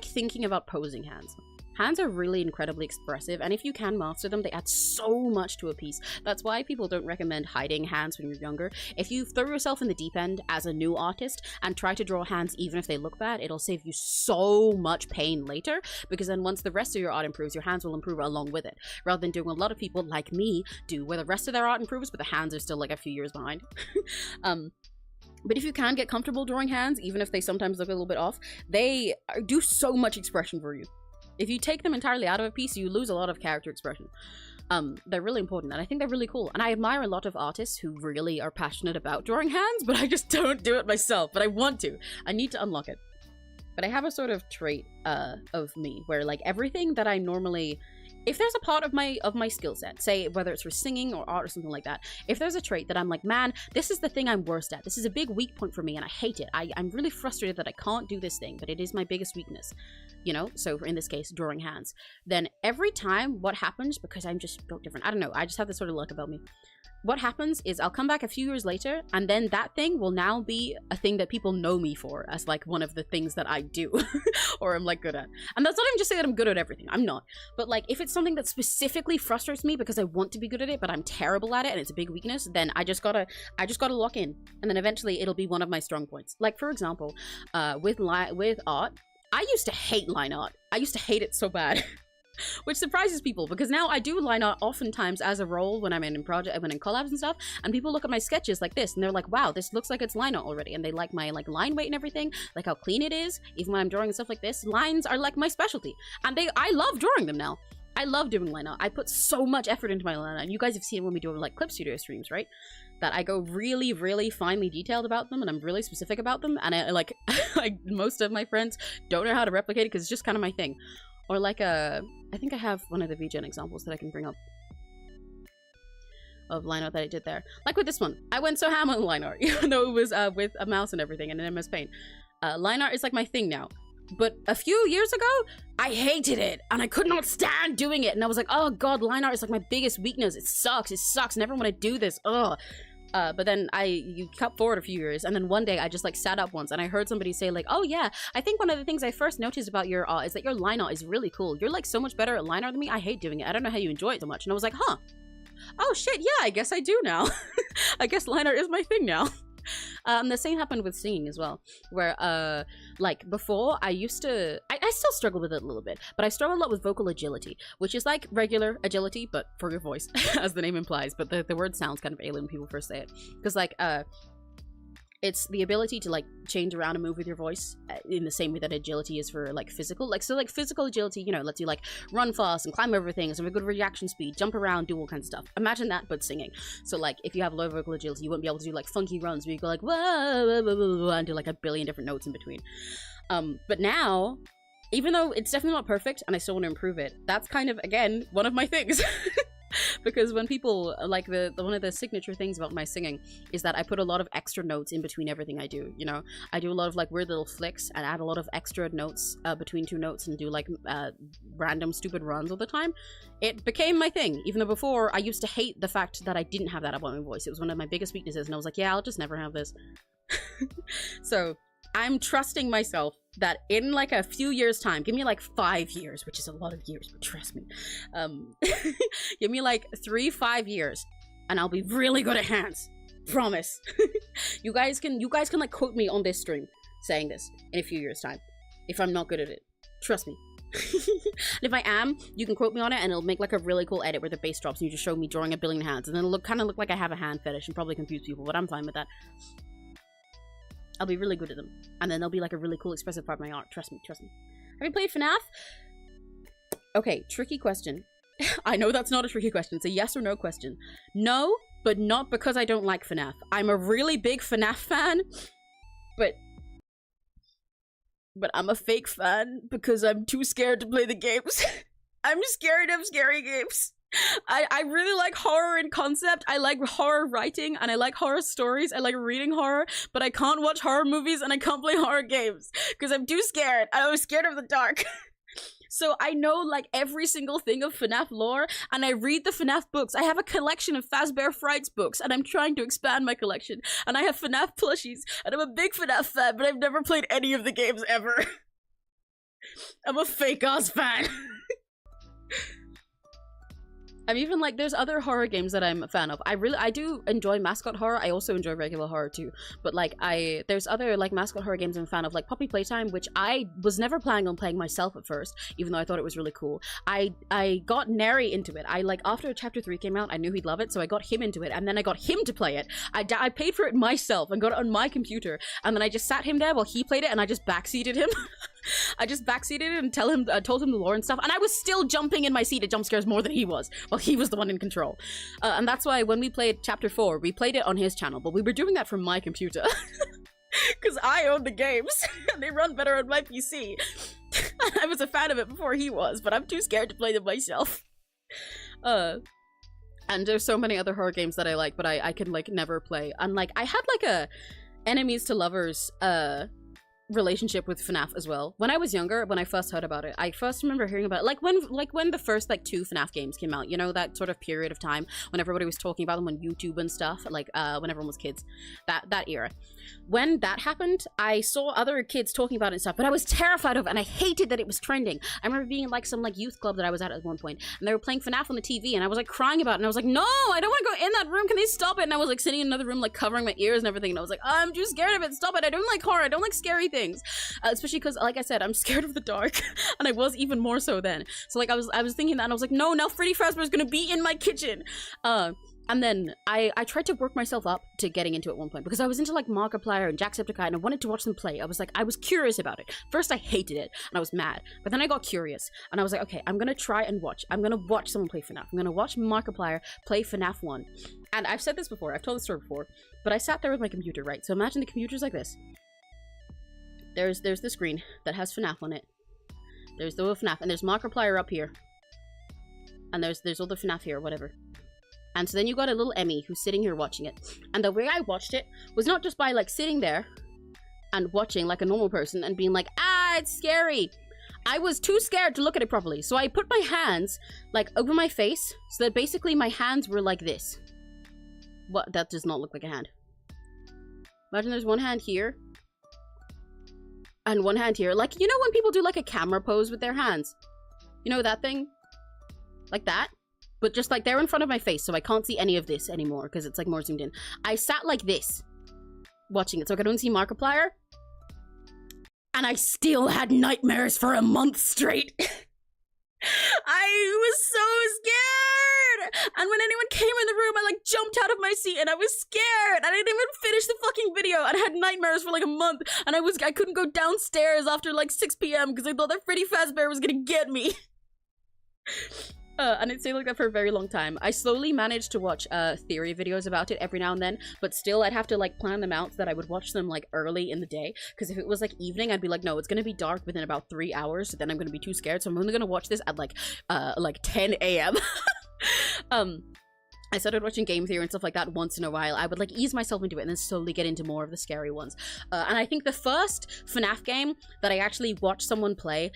Speaker 1: thinking about posing hands. Hands are really incredibly expressive, and if you can master them, they add so much to a piece. That's why people don't recommend hiding hands when you're younger. If you throw yourself in the deep end as a new artist and try to draw hands even if they look bad, it'll save you so much pain later, because then once the rest of your art improves, your hands will improve along with it, rather than doing what a lot of people like me do, where the rest of their art improves, but the hands are still like a few years behind. But if you can get comfortable drawing hands, even if they sometimes look a little bit off, they do so much expression for you. If you take them entirely out of a piece, you lose a lot of character expression. They're really important, and I think they're really cool. And I admire a lot of artists who really are passionate about drawing hands, but I just don't do it myself. But I want to. I need to unlock it. But I have a sort of trait of me where, like, everything that I normally... If there's a part of my skill set, say whether it's for singing or art or something like that, if there's a trait that I'm like, man, this is the thing I'm worst at, this is a big weak point for me and I hate it, I'm really frustrated that I can't do this thing, but it is my biggest weakness, you know, so in this case, drawing hands, then every time what happens, because I'm just built different, I don't know, I just have this sort of luck about me. What happens is I'll come back a few years later, and then that thing will now be a thing that people know me for as like one of the things that I do or I'm like good at. And that's not even just say that I'm good at everything. I'm not. But like if it's something that specifically frustrates me because I want to be good at it, but I'm terrible at it and it's a big weakness, then I just gotta lock in, and then eventually it'll be one of my strong points. Like for example, with art, I used to hate line art. I used to hate it so bad. Which surprises people, because now I do line art oftentimes as a role when I'm in collabs and stuff, and people look at my sketches like this and they're like, wow, this looks like it's line art already, and they like my like line weight and everything, like how clean it is. Even when I'm drawing stuff like this, lines are like my specialty, and I love drawing them now. I love doing line art. I put so much effort into my line art, and you guys have seen when we do like clip studio streams, right? That I go really, really finely detailed about them, and I'm really specific about them, and I like most of my friends don't know how to replicate it because it's just kind of my thing. Or like I think I have one of the VGen examples that I can bring up of line art that I did there. Like with this one, I went so ham on line art, even though it was with a mouse and everything and an MS Paint. Line art is like my thing now. But a few years ago, I hated it and I could not stand doing it. And I was like, oh god, line art is like my biggest weakness. It sucks, I never want to do this, ugh. But then you cut forward a few years, and then one day I just like sat up once and I heard somebody say like, oh yeah, I think one of the things I first noticed about your art is that your line art is really cool. You're like so much better at line art than me. I hate doing it. I don't know how you enjoy it so much. And I was like, huh, oh shit, yeah, I guess I do now. I guess line art is my thing now. The same happened with singing as well, where like before I used to I still struggle with it a little bit, but I struggle a lot with vocal agility, which is like regular agility but for your voice as the name implies, but the word sounds kind of alien when people first say it, because like it's the ability to like change around and move with your voice in the same way that agility is for like physical. Like so like physical agility, you know, lets you like run fast and climb over things and have a good reaction speed, jump around, do all kinds of stuff. Imagine that but singing. So like if you have low vocal agility, you won't be able to do like funky runs where you go like whoa, whoa, whoa, whoa, whoa, and do like a billion different notes in between. But now, even though it's definitely not perfect and I still want to improve it, that's kind of again one of my things. Because when people like one of the signature things about my singing is that I put a lot of extra notes in between everything I do, you know. I do a lot of like weird little flicks and add a lot of extra notes between two notes and do like random stupid runs all the time. It became my thing, even though before I used to hate the fact that I didn't have that about my voice. It was one of my biggest weaknesses, and I was like, yeah, I'll just never have this. So I'm trusting myself that in like a few years time, give me like 5 years, which is a lot of years, but trust me, give me like 3-5 years and I'll be really good at hands, promise. you guys can like quote me on this stream saying this in a few years time if I'm not good at it, trust me. And if I am, you can quote me on it and it'll make like a really cool edit where the bass drops and you just show me drawing a billion hands, and then it'll kind of look like I have a hand fetish and probably confuse people, but I'm fine with that. I'll be really good at them, and then they'll be like a really cool expressive part of my art. Trust me, trust me. Have you played FNAF? Okay, tricky question. I know that's not a tricky question. It's a yes or no question. No, but not because I don't like FNAF. I'm a really big FNAF fan, but I'm a fake fan because I'm too scared to play the games. I'm scared of scary games. I really like horror in concept. I like horror writing and I like horror stories. I like reading horror, but I can't watch horror movies and I can't play horror games because I'm too scared. I'm scared of the dark. So I know like every single thing of FNAF lore, and I read the FNAF books. I have a collection of Fazbear Frights books, and I'm trying to expand my collection. And I have FNAF plushies, and I'm a big FNAF fan, but I've never played any of the games ever. I'm a fake-ass fan. I'm even like, there's other horror games that I'm a fan of. I do enjoy mascot horror. I also enjoy regular horror too. But like, there's other like mascot horror games I'm a fan of, like Poppy Playtime, which I was never planning on playing myself at first, even though I thought it was really cool. I got Neri into it. After Chapter 3 came out, I knew he'd love it, so I got him into it, and then I got him to play it. I paid for it myself and got it on my computer, and then I just sat him there while he played it, and I just backseated him. I just backseated him and told him the lore and stuff, and I was still jumping in my seat at jump scares more than he was. Well, he was the one in control. And that's why when we played Chapter 4, we played it on his channel, but we were doing that from my computer. Because I own the games, and they run better on my PC. I was a fan of it before he was, but I'm too scared to play them myself. And there's so many other horror games that I like, but I can, like, never play. And, like, I had, like, a enemies to lovers, relationship with FNAF as well. When I was younger, when I first heard about it, I first remember hearing about it, when the first like 2 FNAF games came out, you know, that sort of period of time when everybody was talking about them on YouTube and stuff, like when everyone was kids, that era. When that happened, I saw other kids talking about it and stuff, but I was terrified of it and I hated that it was trending. I remember being in like some like youth club that I was at one point, and they were playing FNAF on the TV, and I was like crying about it, and I was like, no, I don't want to go in that room, can they stop it? And I was like sitting in another room like covering my ears and everything, and I was like, I'm too scared of it, stop it, I don't like horror, I don't like scary things. Especially because, like I said, I'm scared of the dark, and I was even more so then. So like I was thinking that, and I was like, no, now Freddy Fazbear is gonna be in my kitchen. And then I tried to work myself up to getting into it at one point because I was into like Markiplier and Jacksepticeye, and I wanted to watch them play. I was curious about it. First I hated it and I was mad, but then I got curious and I was like, okay, I'm gonna try and watch. I'm gonna watch someone play FNAF. I'm gonna watch Markiplier play FNAF 1. And I've said this before, I've told this story before, but I sat there with my computer, right? So imagine the computer's like this. There's the screen that has FNAF on it. There's the FNAF, and there's Markiplier up here. And there's all the FNAF here, whatever. And so then you got a little Emmy who's sitting here watching it. And the way I watched it was not just by like sitting there and watching like a normal person and being like, ah, it's scary. I was too scared to look at it properly. So I put my hands like over my face so that basically my hands were like this. What? That does not look like a hand. Imagine there's one hand here and one hand here. Like, you know when people do like a camera pose with their hands? You know that thing? Like that? But just like they're in front of my face, so I can't see any of this anymore because it's like more zoomed in. I sat like this, watching it, so I could only see Markiplier. And I still had nightmares for a month straight. I was so scared! And when anyone came in the room, I like jumped out of my seat and I was scared! And I didn't even finish the fucking video, and I had nightmares for like a month, and I couldn't go downstairs after like 6 p.m. because I thought that Freddy Fazbear was gonna get me. And it stayed like that for a very long time. I slowly managed to watch theory videos about it every now and then, but still I'd have to like plan them out so that I would watch them like early in the day, because if it was like evening, I'd be like, no, it's gonna be dark within about 3 hours, so then I'm gonna be too scared, so I'm only gonna watch this at like 10 a.m. I started watching game theory and stuff like that once in a while. I would like ease myself into it and then slowly get into more of the scary ones. And I think the first FNAF game that I actually watched someone play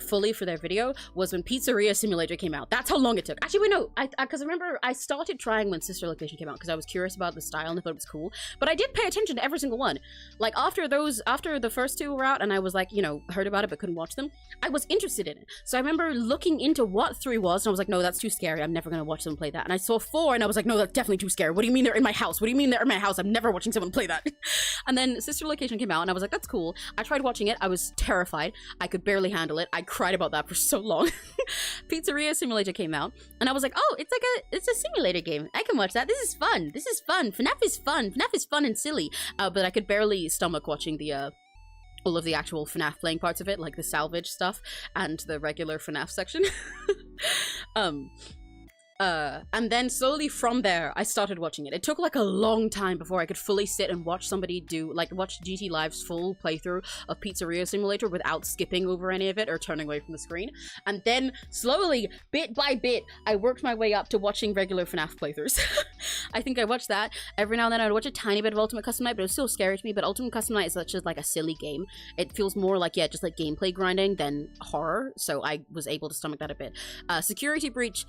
Speaker 1: fully for their video was when Pizzeria Simulator came out. That's how long it took. Actually, wait, no, because I remember I started trying when Sister Location came out because I was curious about the style and I thought it was cool. But I did pay attention to every single one. Like after the first 2 were out and I was like, you know, heard about it but couldn't watch them, I was interested in it. So I remember looking into what 3 was and I was like, no, that's too scary. I'm never gonna watch them play that. And I saw 4 before, and I was like, no, that's definitely too scary. What do you mean they're in my house? What do you mean they're in my house? I'm never watching someone play that. And then Sister Location came out, and I was like, that's cool. I tried watching it. I was terrified. I could barely handle it. I cried about that for so long. Pizzeria Simulator came out, and I was like, oh, it's a simulator game. I can watch that. This is fun. This is fun. FNAF is fun. FNAF is fun and silly. But I could barely stomach watching the all of the actual FNAF playing parts of it, like the salvage stuff and the regular FNAF section. And then slowly from there, I started watching it. It took like a long time before I could fully sit and watch somebody watch GT Live's full playthrough of Pizzeria Simulator without skipping over any of it or turning away from the screen. And then slowly, bit by bit, I worked my way up to watching regular FNAF playthroughs. I think I watched that. Every now and then I'd watch a tiny bit of Ultimate Custom Night, but it was still scary to me. But Ultimate Custom Night is such as like a silly game. It feels more like, yeah, just like gameplay grinding than horror. So I was able to stomach that a bit. Security Breach,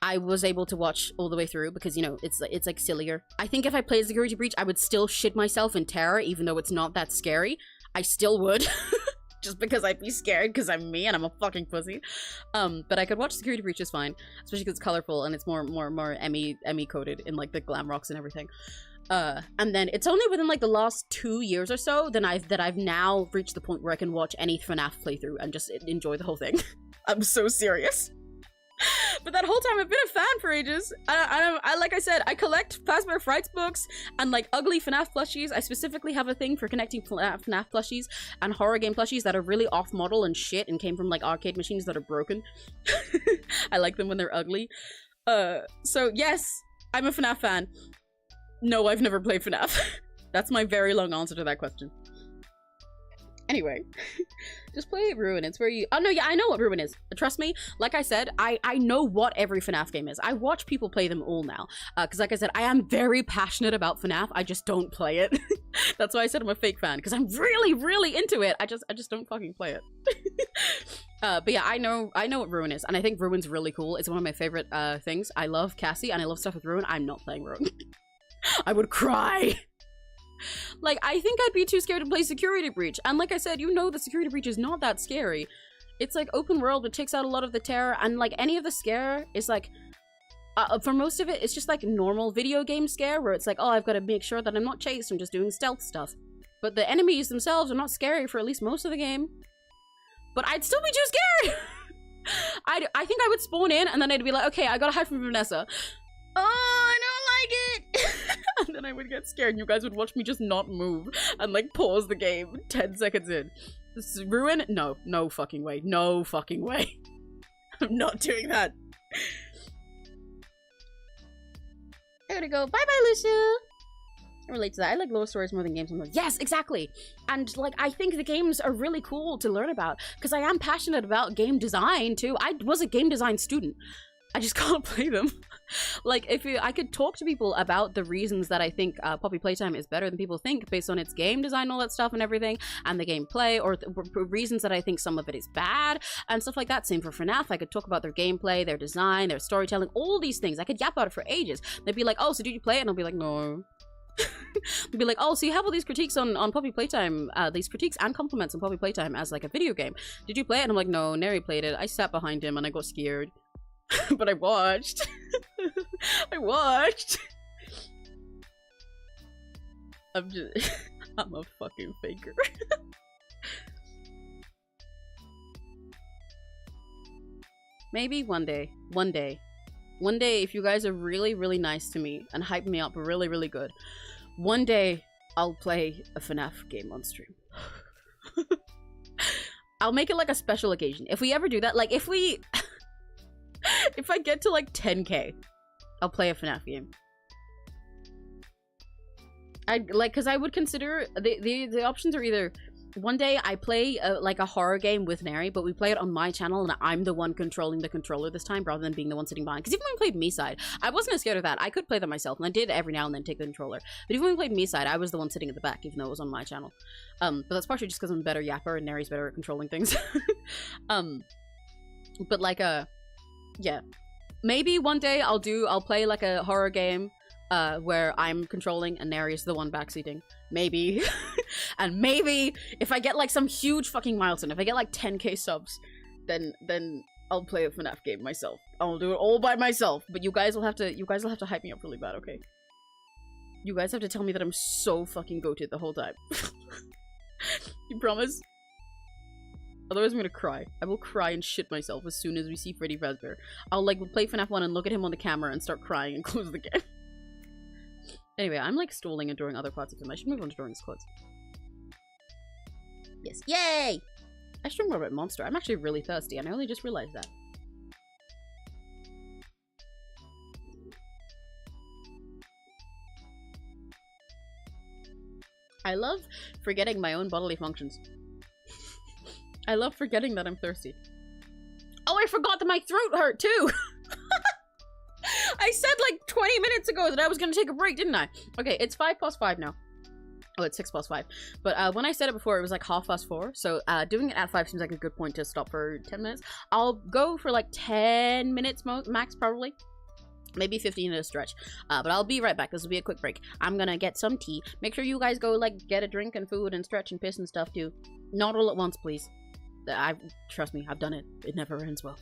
Speaker 1: I was able to watch all the way through because, you know, it's like sillier. I think if I played Security Breach, I would still shit myself in terror, even though it's not that scary. I still would. Just because I'd be scared because I'm me and I'm a fucking pussy. But I could watch Security Breach just fine, especially because it's colorful and it's more Emmy coded in like the glam rocks and everything. And then it's only within like the last 2 years or so that I've now reached the point where I can watch any FNAF playthrough and just enjoy the whole thing. I'm so serious. But that whole time I've been a fan for ages. I like I said, I collect Fazbear Frights books and like ugly FNAF plushies. I specifically have a thing for connecting FNAF plushies and horror game plushies that are really off model and shit and came from like arcade machines that are broken. I like them when they're ugly. So yes, I'm a FNAF fan. No, I've never played FNAF. That's my very long answer to that question. Anyway, just play Ruin. It's where you... Oh, no, yeah, I know what Ruin is. Trust me. Like I said, I know what every FNAF game is. I watch people play them all now. Because like I said, I am very passionate about FNAF. I just don't play it. That's why I said I'm a fake fan. Because I'm really, really into it. I just don't fucking play it. But yeah, I know what Ruin is. And I think Ruin's really cool. It's one of my favorite things. I love Cassie and I love stuff with Ruin. I'm not playing Ruin. I would cry. Like, I think I'd be too scared to play Security Breach. And like I said, you know the Security Breach is not that scary. It's like open world, but takes out a lot of the terror. And like any of the scare is like, for most of it, it's just like normal video game scare where it's like, oh, I've got to make sure that I'm not chased. I'm just doing stealth stuff. But the enemies themselves are not scary for at least most of the game. But I'd still be too scared. I think I would spawn in and then I'd be like, okay, I gotta hide from Vanessa. Oh, I don't like it. And then I would get scared and you guys would watch me just not move and like pause the game 10 seconds in. This is Ruin? No, no fucking way. No fucking way. I'm not doing that. I gotta go. Bye-bye, Lucia. I relate to that. I like lore stories more than games. Yes, exactly. And like, I think the games are really cool to learn about because I am passionate about game design too. I was a game design student. I just can't play them. Like, I could talk to people about the reasons that I think Poppy Playtime is better than people think based on its game design and all that stuff and everything, and the gameplay, or reasons that I think some of it is bad, and stuff like that. Same for FNAF. I could talk about their gameplay, their design, their storytelling, all these things. I could yap about it for ages. They'd be like, oh, so did you play it? And I'll be like, no. They'd be like, oh, so you have all these critiques on Poppy Playtime, these critiques and compliments on Poppy Playtime as like a video game. Did you play it? And I'm like, no, Neri played it. I sat behind him and I got scared. But I watched. I watched. I'm a fucking faker. Maybe one day, if you guys are really, really nice to me and hype me up really, really good, one day I'll play a FNAF game on stream. I'll make it like a special occasion. If we ever do that, like if I get to like 10k, I'll play a FNAF game. Because I would consider the options are either one day I play like a horror game with Neri, but we play it on my channel and I'm the one controlling the controller this time rather than being the one sitting behind. Because even when we played Me-Side, I wasn't as scared of that. I could play them myself, and I did every now and then take the controller. But even when we played Me-Side, I was the one sitting at the back, even though it was on my channel. But that's partially just because I'm a better yapper and Neri's better at controlling things. But like yeah. Maybe one day I'll play like a horror game where I'm controlling and Neri's the one backseating. Maybe. And maybe if I get like some huge fucking milestone, if I get like 10k subs, then I'll play a FNAF game myself. I'll do it all by myself. But you guys will have to hype me up really bad, okay? You guys have to tell me that I'm so fucking goated the whole time. You promise? Otherwise I'm gonna cry. I will cry and shit myself as soon as we see Freddy Fazbear. I'll like play FNAF 1 and look at him on the camera and start crying and close the game. Anyway, I'm like stalling and drawing other parts of him. I should move on to drawing his quotes. Yes. Yay! I should more about Monster. I'm actually really thirsty and I only just realized that. I love forgetting my own bodily functions. I love forgetting that I'm thirsty. Oh, I forgot that my throat hurt too! I said like 20 minutes ago that I was gonna take a break, didn't I? Okay, it's 5:05 now. Oh, it's 6:05. But when I said it before, it was like 4:30. So doing it at 5 seems like a good point to stop for 10 minutes. I'll go for like 10 minutes max, probably. Maybe 15 at a stretch. But I'll be right back. This will be a quick break. I'm gonna get some tea. Make sure you guys go like get a drink and food and stretch and piss and stuff too. Not all at once, please. Trust me, I've done it. It never ends well.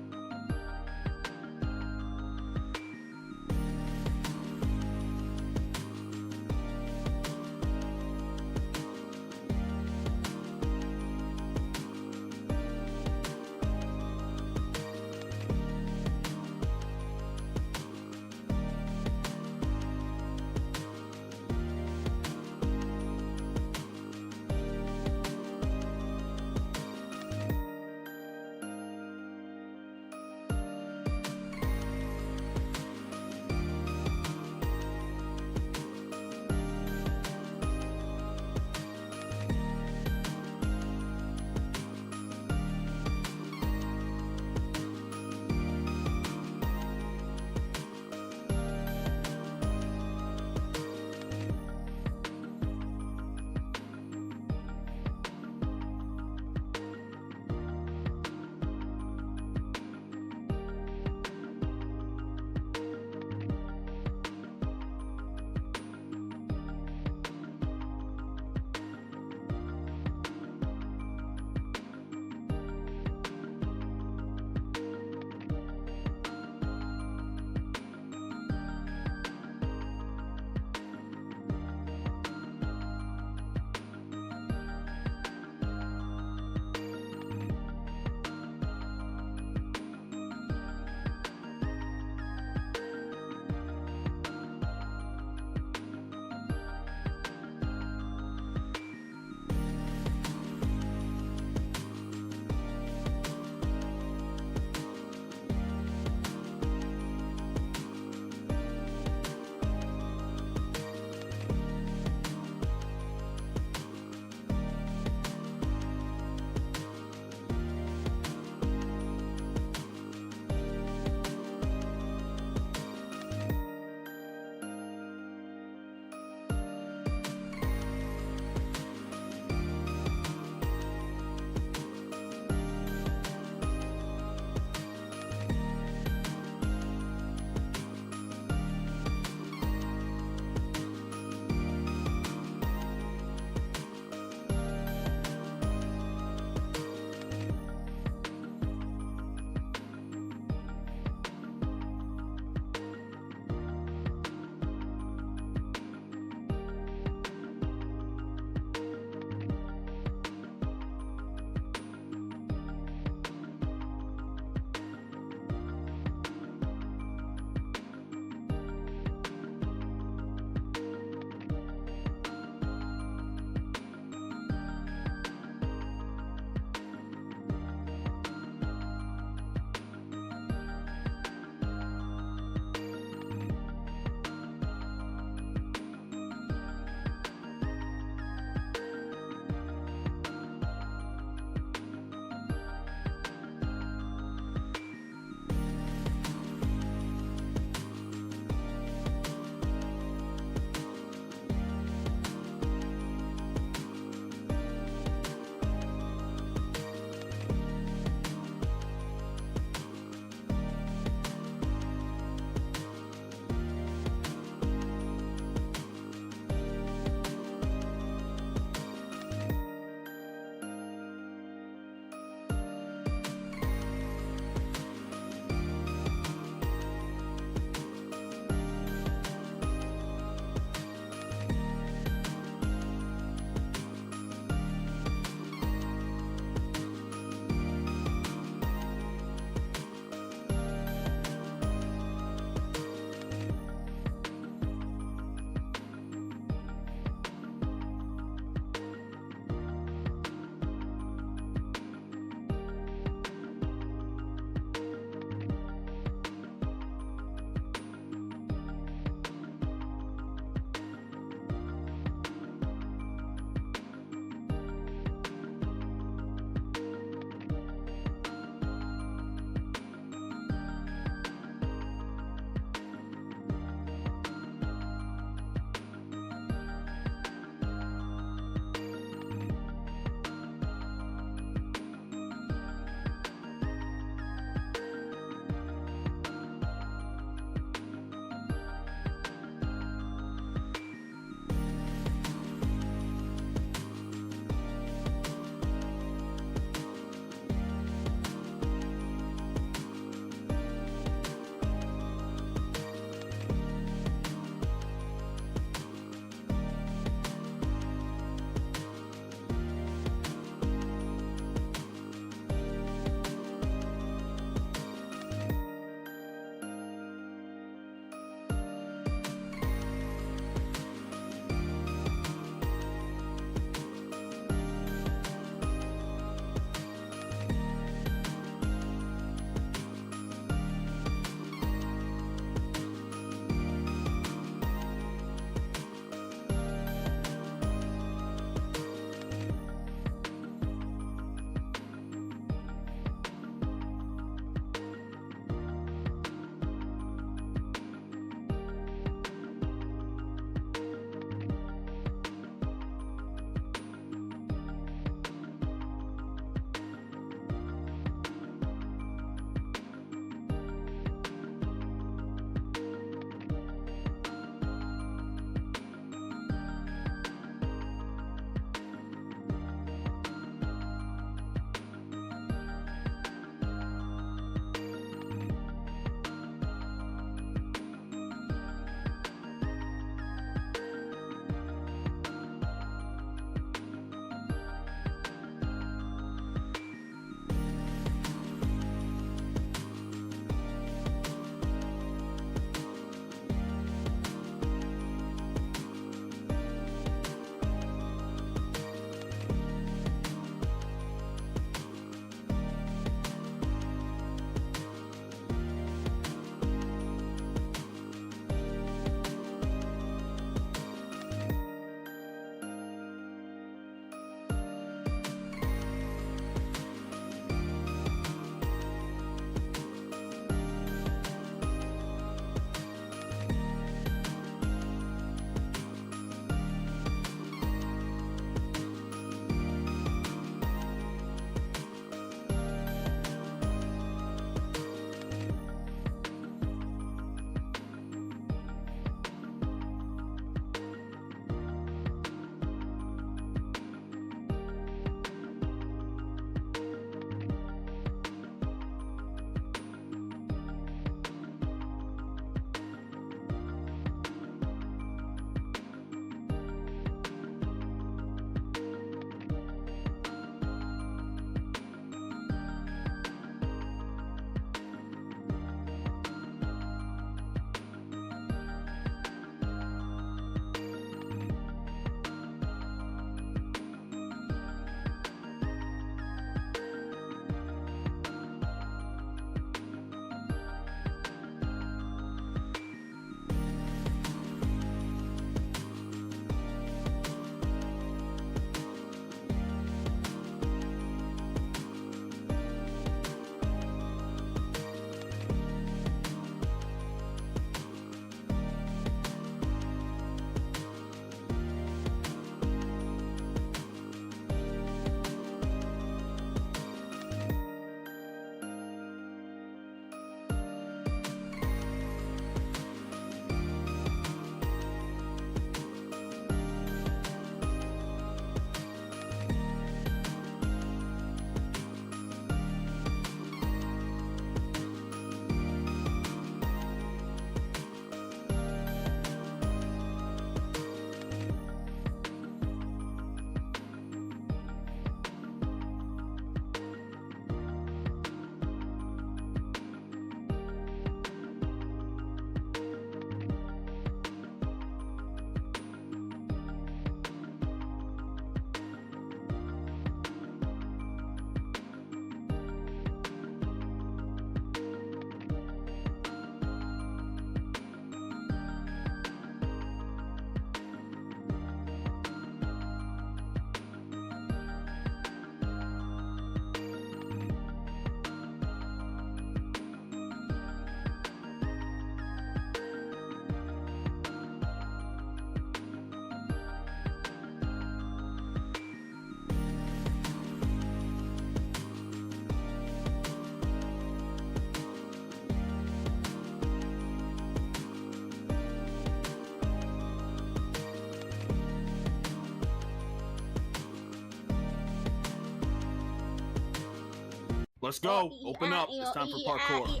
Speaker 3: Let's go. Open up. It's time for parkour.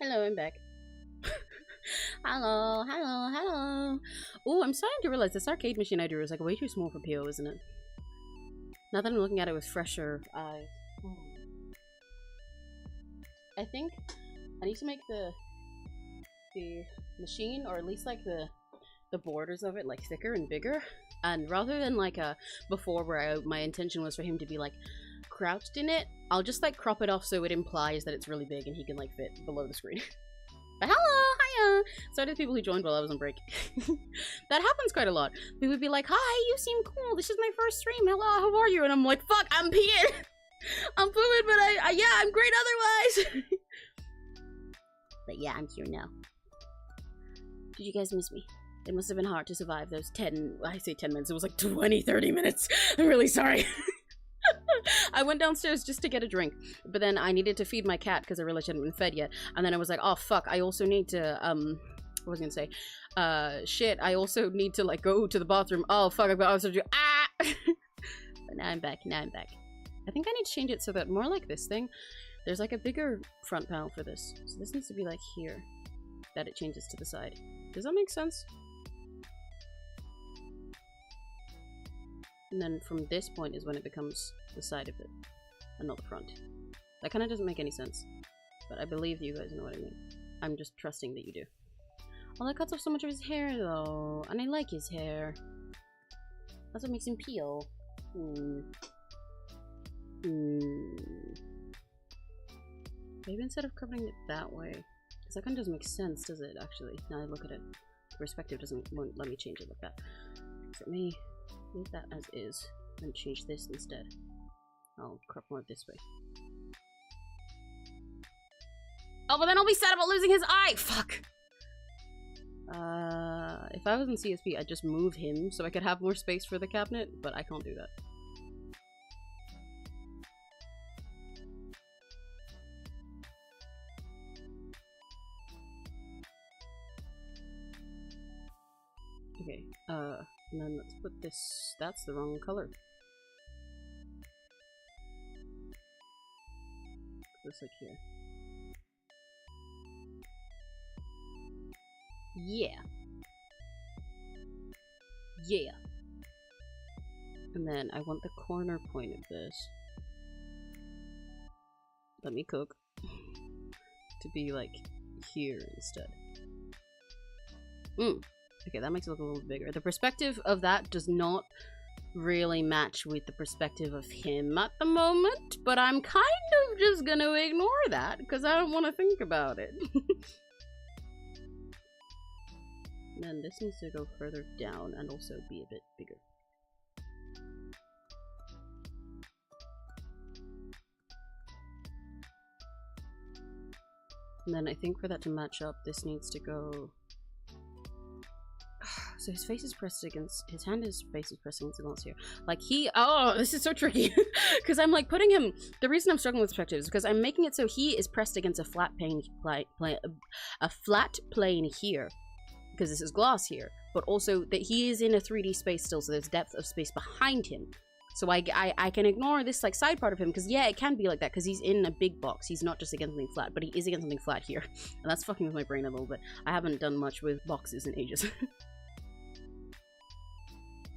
Speaker 1: Hello, I'm back. Hello. Oh, I'm starting to realize this arcade machine I drew is like way too small for PO, isn't it? Now that I'm looking at it with fresher eyes. I think I need to make the machine, or at least like the borders of it, like thicker and bigger. And rather than like before where my intention was for him to be like crouched in it, I'll just like crop it off so it implies that it's really big and he can like fit below the screen. But hello, hiya! Sorry to the people who joined while I was on break. That happens quite a lot. People would be like, hi, you seem cool, this is my first stream, hello, how are you? And I'm like, fuck, I'm peeing! I'm pooping, but yeah, I'm great otherwise! But yeah, I'm here now. Did you guys miss me? It must have been hard to survive those 10, I say 10 minutes, it was like 20, 30 minutes. I'm really sorry. I went downstairs just to get a drink, but then I needed to feed my cat because I realized she hadn't been fed yet. And then I was like, oh fuck, I also need to, what was I gonna say? Shit, I also need to like go to the bathroom. Oh fuck, I've got also to do, But now I'm back, I think I need to change it so that more like this thing, there's like a bigger front panel for this. So this needs to be like here, that it changes to the side. Does that make sense? And then from this point is when it becomes the side of it, and not the front. That kind of doesn't make any sense, but I believe you guys know what I mean. I'm just trusting that you do. Well, that cuts off so much of his hair though, and I like his hair. That's what makes him peel. Maybe instead of covering it that way, because that kind of doesn't make sense, does it, actually? Now I look at it. Perspective won't let me change it like that. So let me leave that as is and change this instead. I'll crop more this way. Oh, but then I'll be sad about losing his eye! Fuck! If I was in CSP, I'd just move him so I could have more space for the cabinet, but I can't do that. Okay, and then let's put this, that's the wrong color. Put this like here. Yeah. Yeah. And then I want the corner point of this. Let me cook. To be like here instead. Okay, that makes it look a little bigger. The perspective of that does not really match with the perspective of him at the moment, but I'm kind of just gonna ignore that because I don't want to think about it. Then this needs to go further down and also be a bit bigger. And then I think for that to match up, this needs to go... So his face is pressed against, his face is pressed against the glass here. Like he, oh, this is so tricky. Because I'm like putting him, the reason I'm struggling with perspective is because I'm making it so he is pressed against a flat plane here. Because this is glass here. But also that he is in a 3D space still, so there's depth of space behind him. So I can ignore this like side part of him, because yeah, it can be like that, because he's in a big box. He's not just against something flat, but he is against something flat here. And that's fucking with my brain a little bit. I haven't done much with boxes in ages.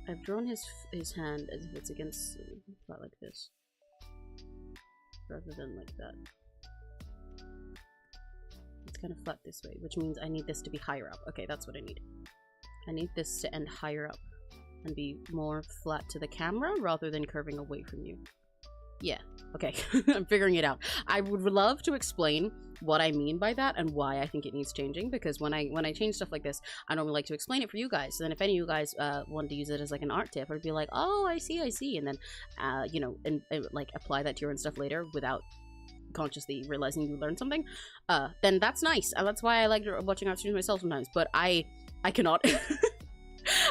Speaker 1: I've drawn his hand as if it's against flat like this, rather than like that. It's kind of flat this way, which means I need this to be higher up. Okay, that's what I need. I need this to end higher up and be more flat to the camera rather than curving away from you. Yeah, okay. I'm figuring it out. I would love to explain what I mean by that and why I think it needs changing, because when I change stuff like this, I don't really like to explain it for you guys. So then if any of you guys want to use it as like an art tip, I'd be like, oh, I see, and then, you know, and like apply that to your own stuff later without consciously realizing you learned something, then that's nice. And that's why I like watching art streams myself sometimes. But I cannot.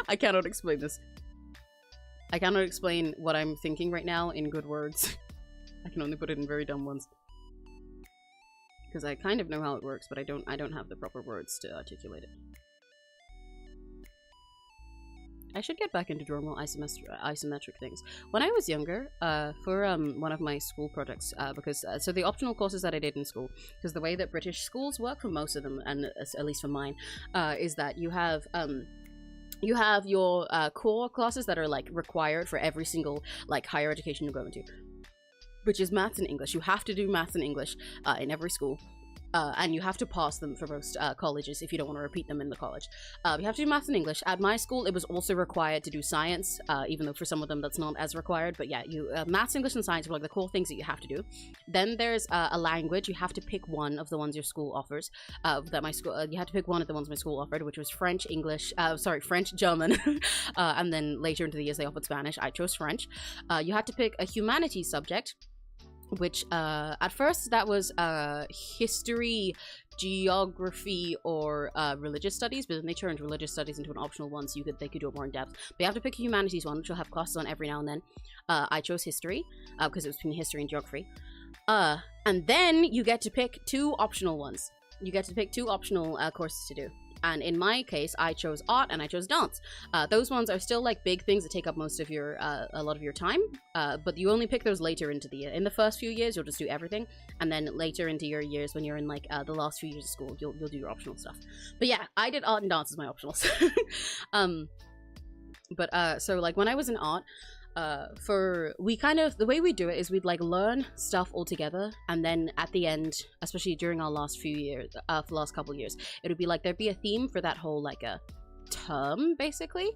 Speaker 1: I cannot explain this. I cannot explain what I'm thinking right now in good words. I can only put it in very dumb ones. Because I kind of know how it works, but I don't have the proper words to articulate it. I should get back into drawing more isometric things. When I was younger, for one of my school projects, so the optional courses that I did in school, because the way that British schools work for most of them, and at least for mine, is that you have your core classes that are like required for every single like higher education you go into, which is maths and English. You have to do maths and English in every school. And you have to pass them for most colleges if you don't want to repeat them in the college. You have to do maths and English. At my school, it was also required to do science, even though for some of them that's not as required. But yeah, maths, English, and science are like the core things that you have to do. Then there's a language. You have to pick one of the ones your school offers. You had to pick one of the ones my school offered, which was French, French, German, and then later into the years they offered Spanish. I chose French. You had to pick a humanities subject, which at first that was history, geography, or religious studies, but then they turned religious studies into an optional one, so they could do it more in depth. But you have to pick a humanities one, which you'll have classes on every now and then. I chose history because it was between history and geography. And then you get to pick two optional ones. You get to pick two optional courses to do. And in my case, I chose art and I chose dance. Those ones are still like big things that take up most of your, a lot of your time. But you only pick those later into the year. In the first few years, you'll just do everything. And then later into your years, when you're in like the last few years of school, you'll do your optional stuff. But yeah, I did art and dance as my optionals. So like when I was in art, the way we do it is we'd like learn stuff all together, and then at the end, especially during our last few years, for the last couple years, it would be like there'd be a theme for that whole like a term basically.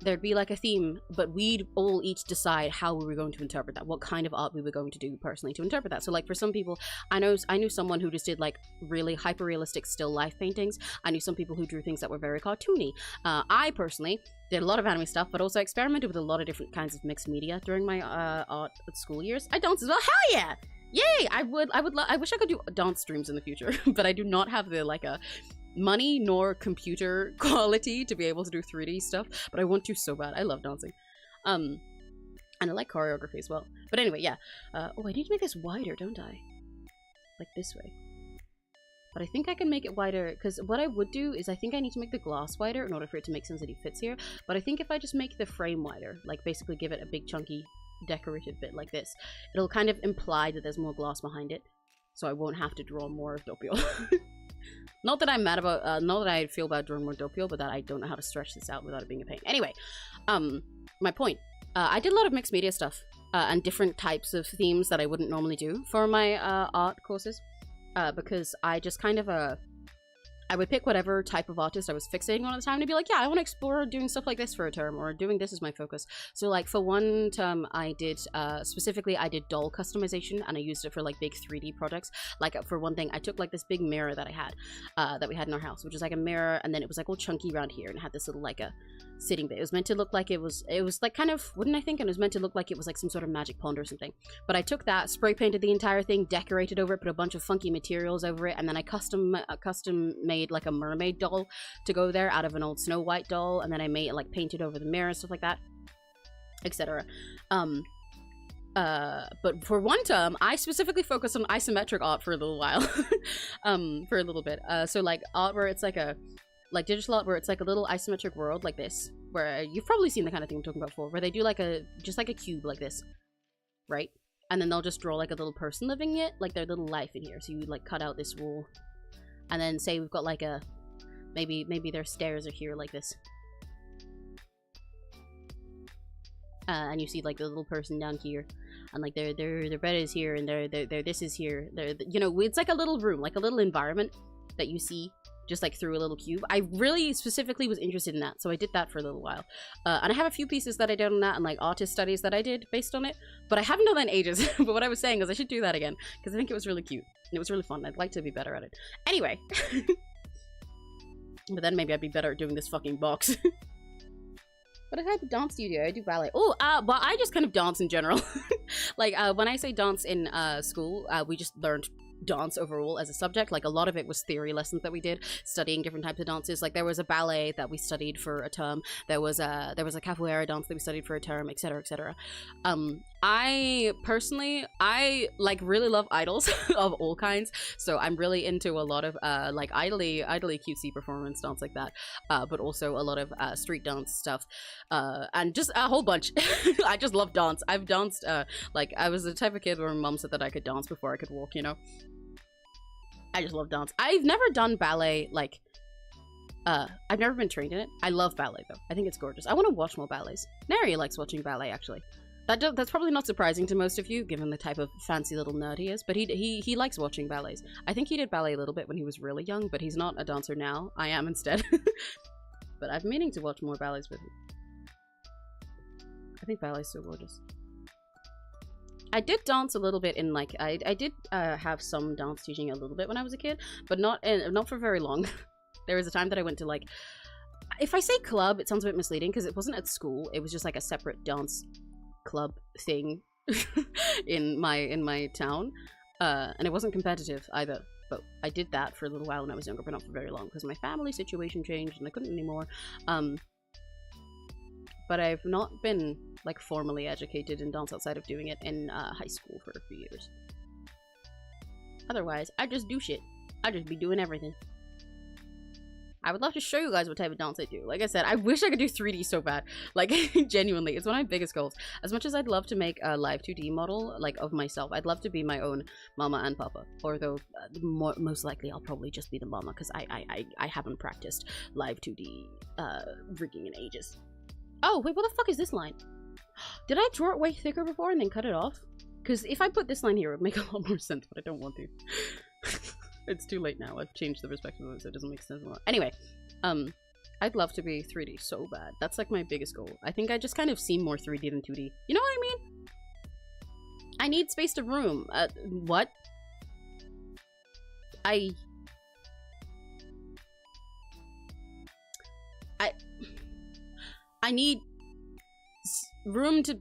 Speaker 1: There'd be like a theme, but we'd all each decide how we were going to interpret that, what kind of art we were going to do personally to interpret that. So like for some people, I knew someone who just did like really hyper-realistic still life paintings. I knew some people who drew things that were very cartoony. I personally did a lot of anime stuff, but also experimented with a lot of different kinds of mixed media during my art school years. I danced as well. Hell yeah! Yay! I wish I could do dance streams in the future, but I do not have the like a money nor computer quality to be able to do 3D stuff, but I want to so bad. I love dancing. And I like choreography as well. But anyway, yeah. Oh, I need to make this wider, don't I? Like this way. But I think I can make it wider, because what I would do is I think I need to make the glass wider in order for it to make sense that he fits here. But I think if I just make the frame wider, like basically give it a big chunky decorative bit like this, it'll kind of imply that there's more glass behind it, so I won't have to draw more of Dopio. Not that I'm mad about, not that I feel bad drawing more Dopio, but that I don't know how to stretch this out without it being a pain. Anyway, my point. I did a lot of mixed media stuff, and different types of themes that I wouldn't normally do for my art courses, because I just kind of, I would pick whatever type of artist I was fixating on at the time to be like, yeah, I want to explore doing stuff like this for a term, or doing this as my focus. So like for one term I did, specifically I did doll customization, and I used it for like big 3D projects. Like for one thing, I took like this big mirror that I had, that we had in our house, which was like a mirror, and then it was like all chunky around here, and it had this little like a sitting bit. It was meant to look like it was like kind of wooden, I think, and it was meant to look like it was like some sort of magic pond or something. But I took that, spray painted the entire thing, decorated over it, put a bunch of funky materials over it, and then I custom made like a mermaid doll to go there out of an old Snow White doll, and then I made it like painted over the mirror and stuff like that, etc. But for one term, I specifically focused on isometric art for a little while. For a little bit. So like art where it's like a digital art where it's like a little isometric world like this, where you've probably seen the kind of thing I'm talking about before, where they do like just like a cube like this, right? And then they'll just draw like a little person living it, like their little life in here. So you like cut out this wall, and then say we've got like a, maybe their stairs are here like this. And you see like the little person down here, and like their bed is here, and their this is here. You know, it's like a little room, like a little environment that you see just like through a little cube. I really specifically was interested in that, so I did that for a little while. And I have a few pieces that I did on that, and like artist studies that I did based on it, but I haven't done that in ages. But what I was saying is I should do that again, because I think it was really cute, and it was really fun. I'd like to be better at it. Anyway. But then maybe I'd be better at doing this fucking box. What type of dance do you do? I do ballet. Oh, but I just kind of dance in general. Like, when I say dance in school, we just learned dance overall as a subject. Like, a lot of it was theory lessons that we did, studying different types of dances. Like, there was a ballet that we studied for a term. There was a capoeira dance that we studied for a term, etc., etc. I personally, like really love idols of all kinds. So I'm really into a lot of like idly cutesy performance dance like that, but also a lot of street dance stuff, and just a whole bunch. I just love dance. I've danced like I was the type of kid where my mom said that I could dance before I could walk, you know. I just love dance. I've never done ballet, like I've never been trained in it. I love ballet though. I think it's gorgeous. I want to watch more ballets. Nary likes watching ballet actually. That's probably not surprising to most of you, given the type of fancy little nerd he is, but he likes watching ballets. I think he did ballet a little bit when he was really young, but he's not a dancer now. I am instead. But I've been meaning to watch more ballets with him. I think ballet's so gorgeous. I did dance a little bit in like, I did have some dance teaching a little bit when I was a kid, but not for very long. There was a time that I went to like, if I say club, it sounds a bit misleading because it wasn't at school. It was just like a separate dance club thing in my town, and it wasn't competitive either, but I did that for a little while when I was younger, but not for very long because my family situation changed and I couldn't anymore. But I've not been like formally educated in dance outside of doing it in high school for a few years. Otherwise I just do shit. I just be doing everything. I would love to show you guys what type of dance I do. Like I said, I wish I could do 3D so bad. Like, genuinely, it's one of my biggest goals. As much as I'd love to make a live 2D model, like, of myself, I'd love to be my own mama and papa. Although, most likely, I'll probably just be the mama, because I haven't practiced live 2D rigging in ages. Oh, wait, what the fuck is this line? Did I draw it way thicker before and then cut it off? Because if I put this line here, it would make a lot more sense, but I don't want to. It's too late now. I've changed the perspective of it, so it doesn't make sense anymore. Anyway, I'd love to be 3D so bad. That's like my biggest goal. I think I just kind of seem more 3D than 2D. You know what I mean? I need space to room. What? I need room to...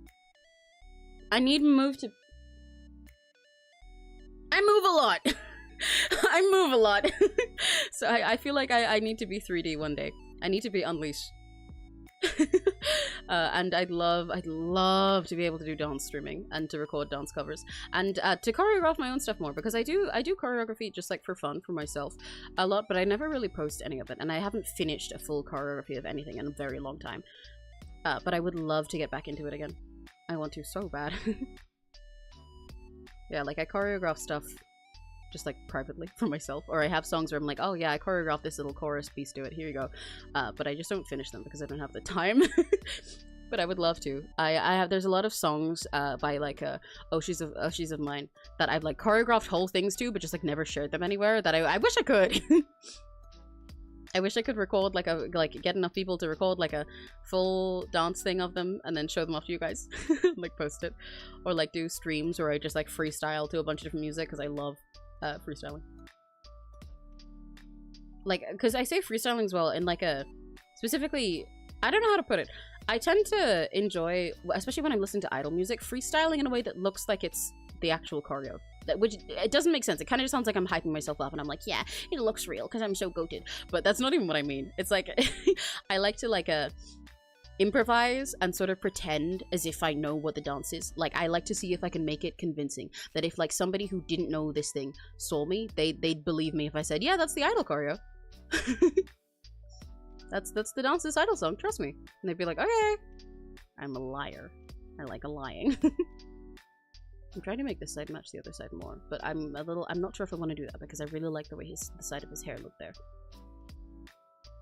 Speaker 1: I need move to... I move a lot! I move a lot. So I feel like I need to be 3D one day. I need to be unleashed. And I'd love to be able to do dance streaming and to record dance covers and to choreograph my own stuff more, because I do choreography just like for fun for myself a lot, but I never really post any of it, and I haven't finished a full choreography of anything in a very long time. But I would love to get back into it again. I want to so bad. Yeah, like I choreograph stuff just like privately for myself, or I have songs where I'm like, oh yeah, I choreographed this little chorus piece to it, here you go, but I just don't finish them because I don't have the time. But I would love to. There's a lot of songs by like 𝘆cie of mine that I've like choreographed whole things to, but just like never shared them anywhere, that I wish I could. I wish I could record like get enough people to record like a full dance thing of them and then show them off to you guys. Like post it, or like do streams where I just like freestyle to a bunch of different music, because I love freestyling. Like, because I say freestyling as well in like a specifically, I don't know how to put it. I tend to enjoy, especially when I'm listening to idol music, freestyling in a way that looks like it's the actual choreo. Which, it doesn't make sense. It kind of just sounds like I'm hyping myself up and I'm like, yeah, it looks real because I'm so goated. But that's not even what I mean. It's like, I like to like improvise and sort of pretend as if I know what the dance is. Like, I like to see if I can make it convincing. That if like somebody who didn't know this thing saw me, they'd believe me if I said, yeah, that's the idol choreo. That's the Dance This Idol song, trust me. And they'd be like, okay. I'm a liar. I like a lying. I'm trying to make this side match the other side more, but I'm not sure if I want to do that, because I really like the way the side of his hair looked there.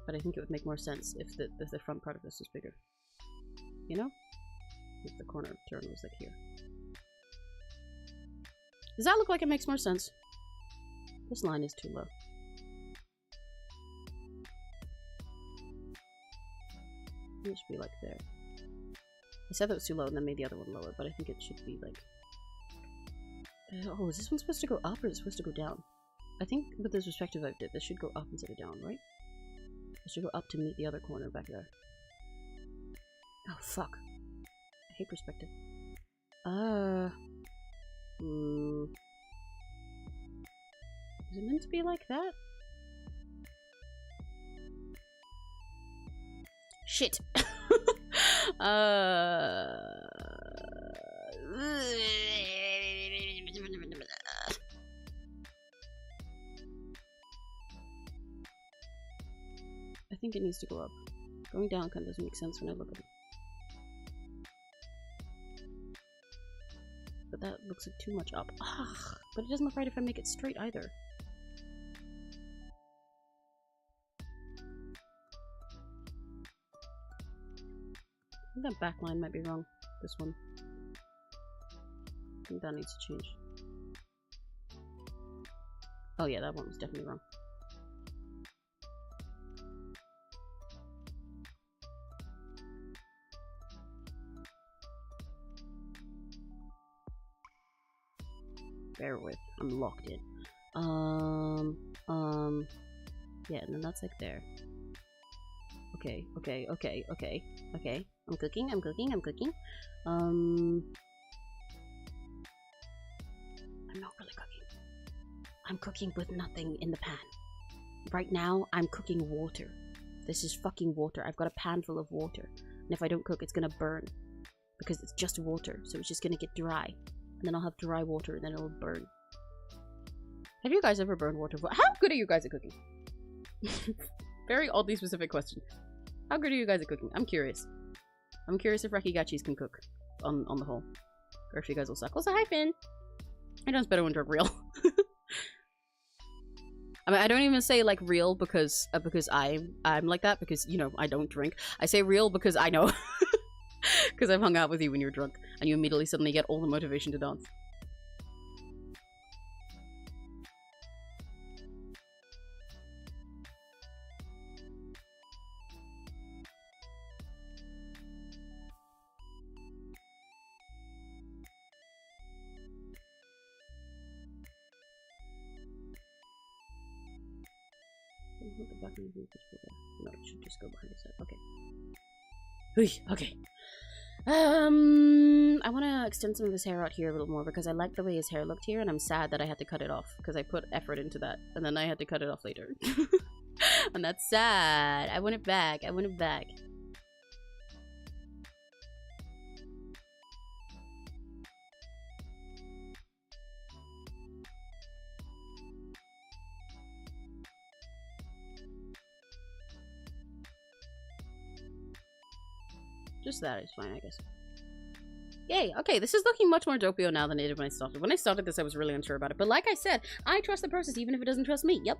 Speaker 1: But I think it would make more sense if the front part of this was bigger. You know? If the corner turn was like here. Does that look like it makes more sense? This line is too low. It should be like there. I said that was too low and then made the other one lower, but I think it should be like... Oh, is this one supposed to go up or is it supposed to go down? I think with this perspective I did, this should go up instead of down, right? It should go up to meet the other corner back there. Oh, fuck. I hate perspective. Is it meant to be like that? Shit. I think it needs to go up. Going down kind of doesn't make sense when I look at it. But that looks like too much up. Ugh, but it doesn't look right if I make it straight either. I think that back line might be wrong. This one. I think that needs to change. Oh yeah, that one was definitely wrong. Bear with. I'm locked in. Yeah, and then that's like there. Okay. I'm cooking. I'm not really cooking. I'm cooking with nothing in the pan. Right now, I'm cooking water. This is fucking water. I've got a pan full of water. And if I don't cook, it's gonna burn. Because it's just water, so it's just gonna get dry. And then I'll have dry water, and then it'll burn. Have you guys ever burned water before? How good are you guys at cooking? Very oddly specific question. How good are you guys at cooking? I'm curious. I'm curious if 𝘆cie𝘂𝗿𝗿s can cook on the whole. Or if you guys will suck. Also, hi Finn! I know it's better when drunk real. I mean, I don't even say like real because I'm like that because, you know, I don't drink. I say real because I know. Because I've hung out with you when you're drunk and you immediately suddenly get all the motivation to dance. No, it should just go behind his head. Okay. Okay. I want to extend some of his hair out here a little more because I like the way his hair looked here, and I'm sad that I had to cut it off because I put effort into that, and then I had to cut it off later. And that's sad. I want it back. I want it back. Just that is fine, I guess. Yay! Okay, this is looking much more Dopio now than it did when I started. When I started this, I was really unsure about it. But like I said, I trust the process even if it doesn't trust me. Yep.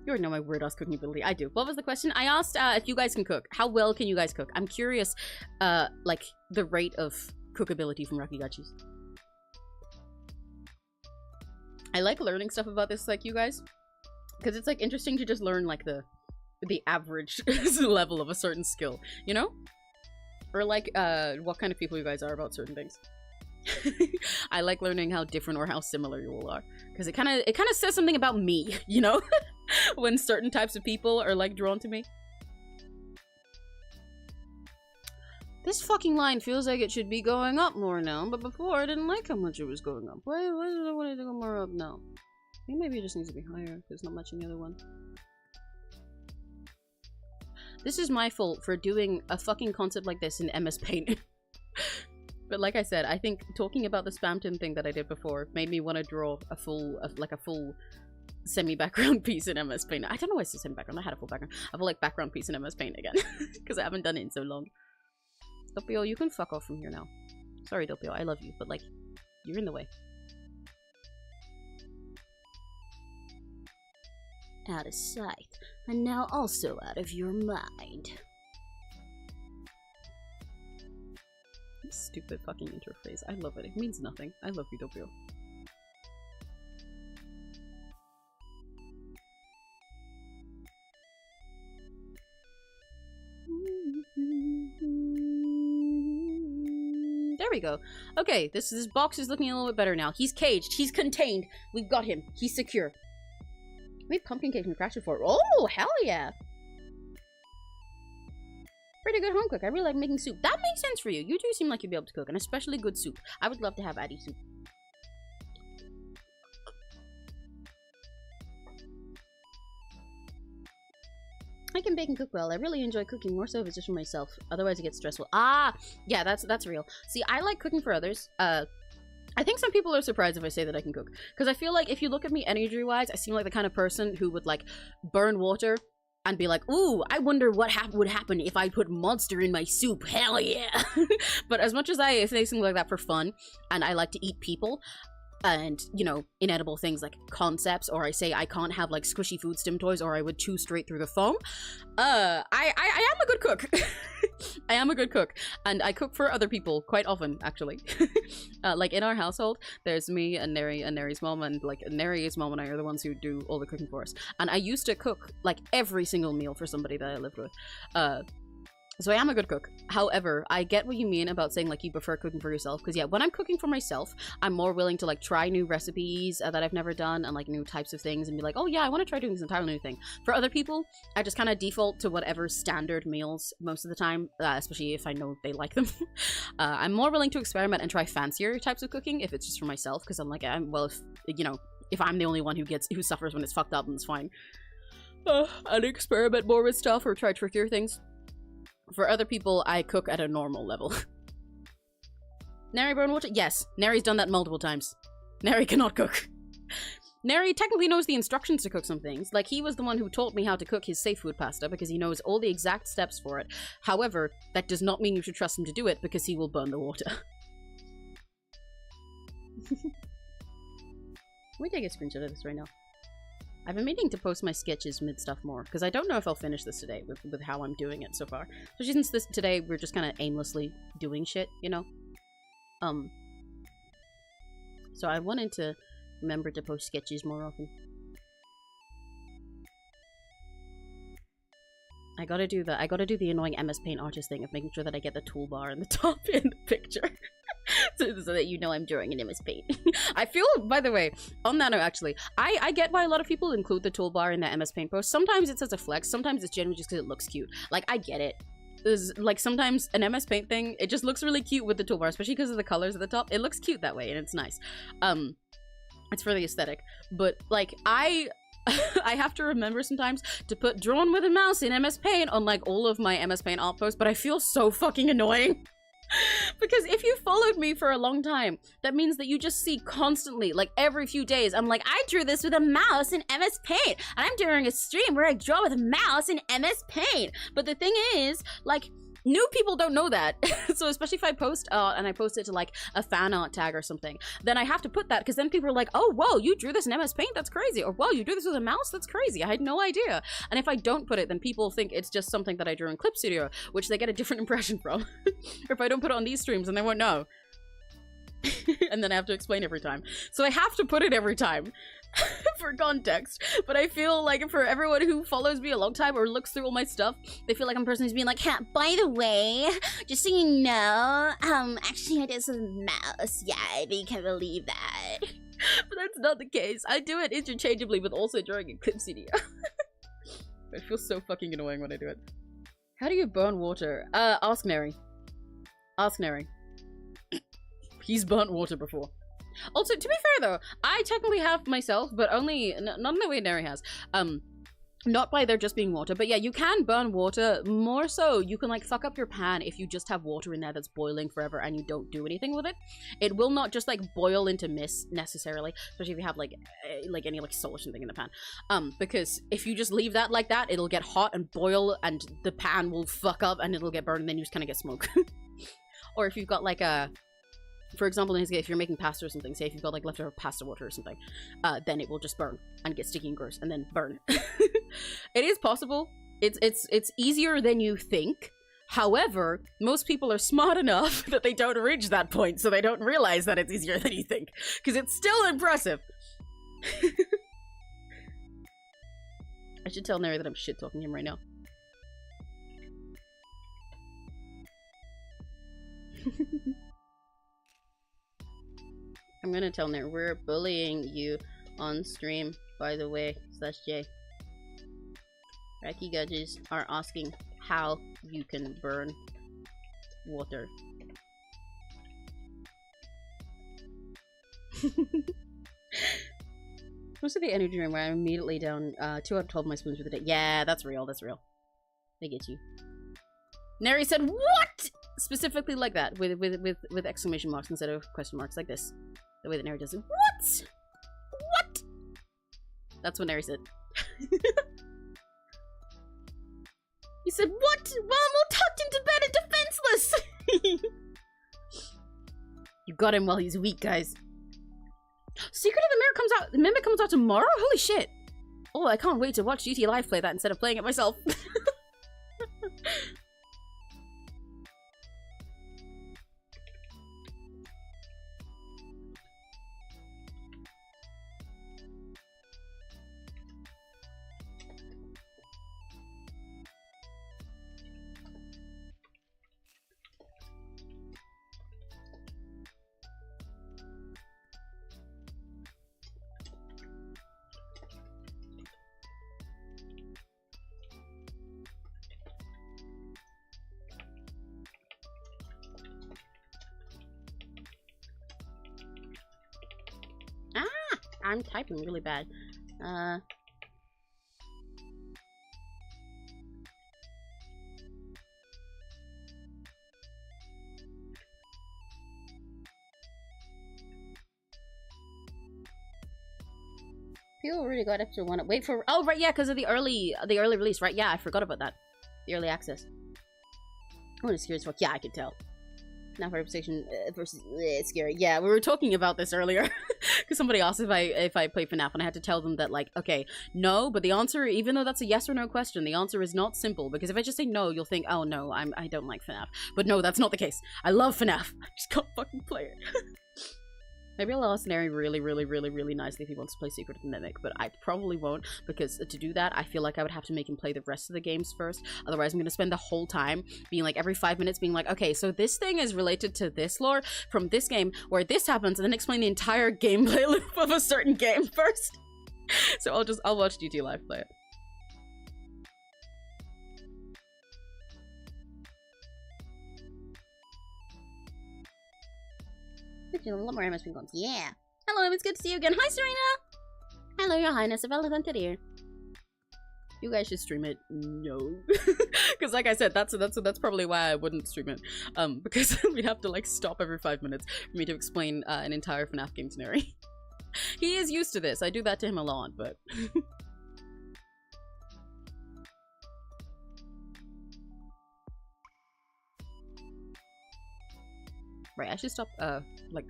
Speaker 1: You already know my weird-ass cooking ability. I do. What was the question? I asked if you guys can cook. How well can you guys cook? I'm curious, like, the rate of cookability from 𝘆cie𝘂𝗿𝗿s. I like learning stuff about this, like, you guys. Because it's, like, interesting to just learn, like, the average level of a certain skill, you know? Or like what kind of people you guys are about certain things. I like learning how different or how similar you all are, because it kind of says something about me, you know? When certain types of people are like drawn to me. This fucking line feels like it should be going up more now, but before I didn't like how much it was going up. Why does it want it to go more up now? I think maybe it just needs to be higher. There's not much in the other one. This is my fault for doing a fucking concept like this in MS Paint. But like I said, I think talking about the Spamton thing that I did before made me want to draw a full semi-background piece in MS Paint. I don't know why it's a semi-background. I had a full background. I feel like background piece in MS Paint again. Because I haven't done it in so long. Dopio, you can fuck off from here now. Sorry, Dopio. I love you. But like, you're in the way. Out of sight. And now also out of your mind. Stupid fucking interphrase. I love it. It means nothing. I love you, Dopio. There we go. Okay, this box is looking a little bit better now. He's caged. He's contained. We've got him. He's secure. We have pumpkin cake from Crash before. Oh, hell yeah! Pretty good home cook. I really like making soup. That makes sense for you. You do seem like you'd be able to cook, and especially good soup. I would love to have Addie soup. I can bake and cook well. I really enjoy cooking, more so if it's just for myself. Otherwise, it gets stressful. Ah, yeah, that's real. See, I like cooking for others. I think some people are surprised if I say that I can cook. Because I feel like if you look at me energy-wise, I seem like the kind of person who would, like, burn water and be like, ooh, I wonder what would happen if I put monster in my soup. Hell yeah! But as much as I say something like that for fun, and I like to eat people, and, you know, inedible things like concepts, or I say I can't have, like, squishy food stim toys, or I would chew straight through the foam, I am a good cook. I am a good cook, and I cook for other people quite often, actually. Like, in our household, there's me and Neri and Neri's mom, and, like, Neri's mom and I are the ones who do all the cooking for us. And I used to cook, like, every single meal for somebody that I lived with. So I am a good cook. However, I get what you mean about saying, like, you prefer cooking for yourself. Because, yeah, when I'm cooking for myself, I'm more willing to, like, try new recipes that I've never done and, like, new types of things and be like, oh, yeah, I want to try doing this entirely new thing. For other people, I just kind of default to whatever standard meals most of the time, especially if I know they like them. I'm more willing to experiment and try fancier types of cooking if it's just for myself. Because I'm like, well, if, you know, if I'm the only one who suffers when it's fucked up, then it's fine. I'd experiment more with stuff or try trickier things. For other people, I cook at a normal level. Neri burn water? Yes, Neri's done that multiple times. Neri cannot cook. Neri technically knows the instructions to cook some things. Like, he was the one who taught me how to cook his safe food pasta because he knows all the exact steps for it. However, that does not mean you should trust him to do it because he will burn the water. Let me take a screenshot of this right now. I've been meaning to post my sketches mid-stuff more, because I don't know if I'll finish this today with how I'm doing it so far. Especially since today we're just kind of aimlessly doing shit, you know? So I wanted to remember to post sketches more often. I gotta do the annoying MS Paint artist thing of making sure that I get the toolbar in the top in the picture. so that you know I'm drawing in MS Paint. I feel, by the way, on that note, actually, I get why a lot of people include the toolbar in their MS Paint post. Sometimes it's as a flex, sometimes it's genuinely just because it looks cute. Like, I get it. There's, like, sometimes an MS Paint thing, it just looks really cute with the toolbar, especially because of the colors at the top. It looks cute that way, and it's nice. It's for the aesthetic. But, like, I have to remember sometimes to put drawn with a mouse in MS Paint on, like, all of my MS Paint art posts, but I feel so fucking annoying. Because if you followed me for a long time, that means that you just see constantly, like every few days, I'm like, I drew this with a mouse in MS Paint, and I'm doing a stream where I draw with a mouse in MS Paint. But the thing is, like, new people don't know that. So especially if I post and I post it to like a fan art tag or something, then I have to put that because then people are like, oh, whoa, you drew this in MS Paint? That's crazy. Or, whoa, you drew this with a mouse? That's crazy. I had no idea. And if I don't put it, then people think it's just something that I drew in Clip Studio, which they get a different impression from. Or if I don't put it on these streams, then they won't know. And then I have to explain every time. So I have to put it every time. For context, but I feel like for everyone who follows me a long time or looks through all my stuff, they feel like I'm a person who's being like, by the way, just so you know, actually I did this with a mouse. Yeah, but you can't believe that. But that's not the case. I do it interchangeably with also drawing in Clip Studio. It feels so fucking annoying when I do it. How do you burn water? Ask Neri. Ask Neri. He's burnt water before. Also, to be fair though, I technically have myself, but only, not in the way Neri has. Not by there just being water, but yeah, you can burn water. More so, you can like fuck up your pan if you just have water in there that's boiling forever and you don't do anything with it. It will not just like boil into mist necessarily, especially if you have like any like salt or something in the pan. Because if you just leave that like that, it'll get hot and boil and the pan will fuck up and it'll get burned and then you just kind of get smoke. Or if you've got like a, for example, in his case, if you're making pasta or something, say if you've got like leftover pasta water or something, then it will just burn and get sticky and gross and then burn. It is possible. It's easier than you think. However, most people are smart enough that they don't reach that point, so they don't realize that it's easier than you think. Because it's still impressive. I should tell Neri that I'm shit-talking him right now. I'm gonna tell Neri, we're bullying you on stream, by the way, /J. Racky Gudges are asking, how you can burn water. Most of the energy drink where I'm immediately down 2 out of 12 of my spoons for the day. Yeah, that's real, that's real. I get you. Neri said, what? Specifically like that, with exclamation marks instead of question marks, like this. The way that Neri does it. What? What? That's what Neri said. He said, what? Mom tucked him to bed and defenseless! You got him while he's weak, guys. Secret of the Mirror comes out. The Mimic comes out tomorrow? Holy shit. Oh, I can't wait to watch GT Live play that instead of playing it myself. I'm typing really bad. People already got episode 1. Wait for— oh right, yeah, because of the early release, right? Yeah, I forgot about that. The early access. Oh, it's scary as fuck. Yeah, I could tell. Now for representation versus it's scary. Yeah, we were talking about this earlier because somebody asked if I play FNAF, and I had to tell them that, like, okay, no, but the answer, even though that's a yes or no question, the answer is not simple, because if I just say no, you'll think, oh no, I don't like FNAF. But no, that's not the case. I love FNAF. I just can't fucking play it. Maybe I'll ask Neri really nicely if he wants to play Secret of the Mimic, but I probably won't, because to do that, I feel like I would have to make him play the rest of the games first. Otherwise, I'm going to spend the whole time being like, every 5 minutes being like, okay, so this thing is related to this lore from this game where this happens, and then explain the entire gameplay loop of a certain game first. So I'll watch GT Live play it. A lot more Emma's been gone. Yeah. Hello, it's good to see you again. Hi, Serena. Hello, Your Highness of Elephant Ear. You guys should stream it. No, because like I said, that's probably why I wouldn't stream it. Because we'd have to like stop every 5 minutes for me to explain an entire FNAF game to Neri. He is used to this. I do that to him a lot, but. Right, I should stop, like,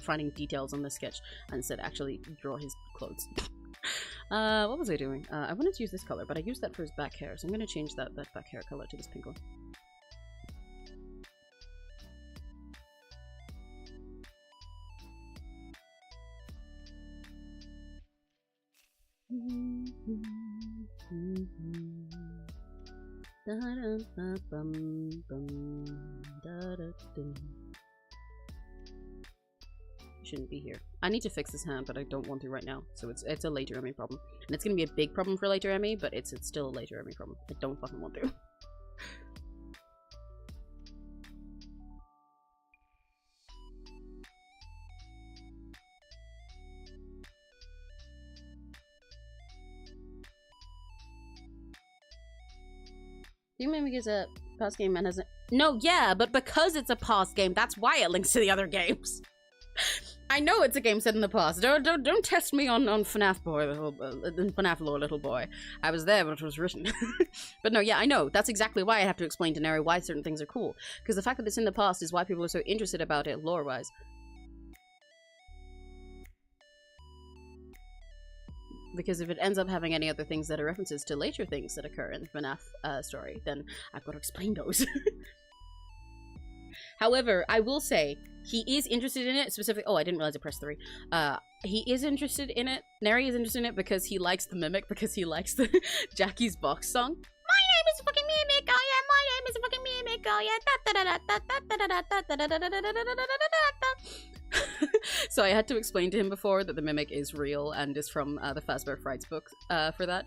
Speaker 1: finding details on this sketch and instead actually draw his clothes. What was I doing? I wanted to use this color, but I used that for his back hair, so I'm gonna change that back hair color to this pink one. Shouldn't be here. I need to fix this hand, but I don't want to right now. So it's a later Emmy problem. And it's gonna be a big problem for later Emmy, but it's still a later Emmy problem. I don't fucking want to. Do you Mimic is a past game and hasn't— no, yeah, but because it's a past game, that's why it links to the other games. I know it's a game set in the past. Don't test me on FNAF boy, FNAF lore, little boy. I was there when it was written. But no, yeah, I know. That's exactly why I have to explain to Neri why certain things are cool. Because the fact that it's in the past is why people are so interested about it lore-wise. Because if it ends up having any other things that are references to later things that occur in the FNAF story, then I've got to explain those. However, I will say, he is interested in it, specifically— oh, I didn't realize I pressed 3. He is interested in it. Neri is interested in it because he likes the Mimic, because he likes the Jackie's Box song. My name is a fucking Mimic, oh yeah, my name is a fucking Mimic, oh yeah. So I had to explain to him before that the Mimic is real and is from the Fazbear Frights book for that.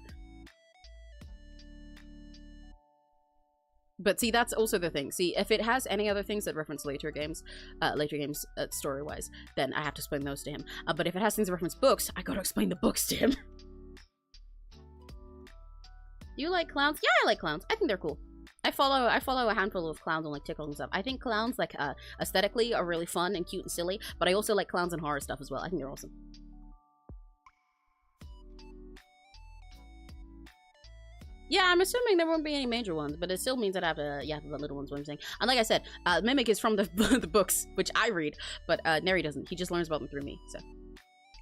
Speaker 1: But see, that's also the thing. See, if it has any other things that reference later games story-wise, then I have to explain those to him. But if it has things that reference books, I gotta explain the books to him. Do you like clowns? Yeah, I like clowns. I think they're cool. I follow a handful of clowns on like TikTok and stuff. I think clowns like aesthetically are really fun and cute and silly, but I also like clowns and horror stuff as well. I think they're awesome. Yeah, I'm assuming there won't be any major ones, but it still means that I have to yap about little ones, what I'm saying. And like I said, Mimic is from the the books, which I read, but Neri doesn't. He just learns about them through me, so.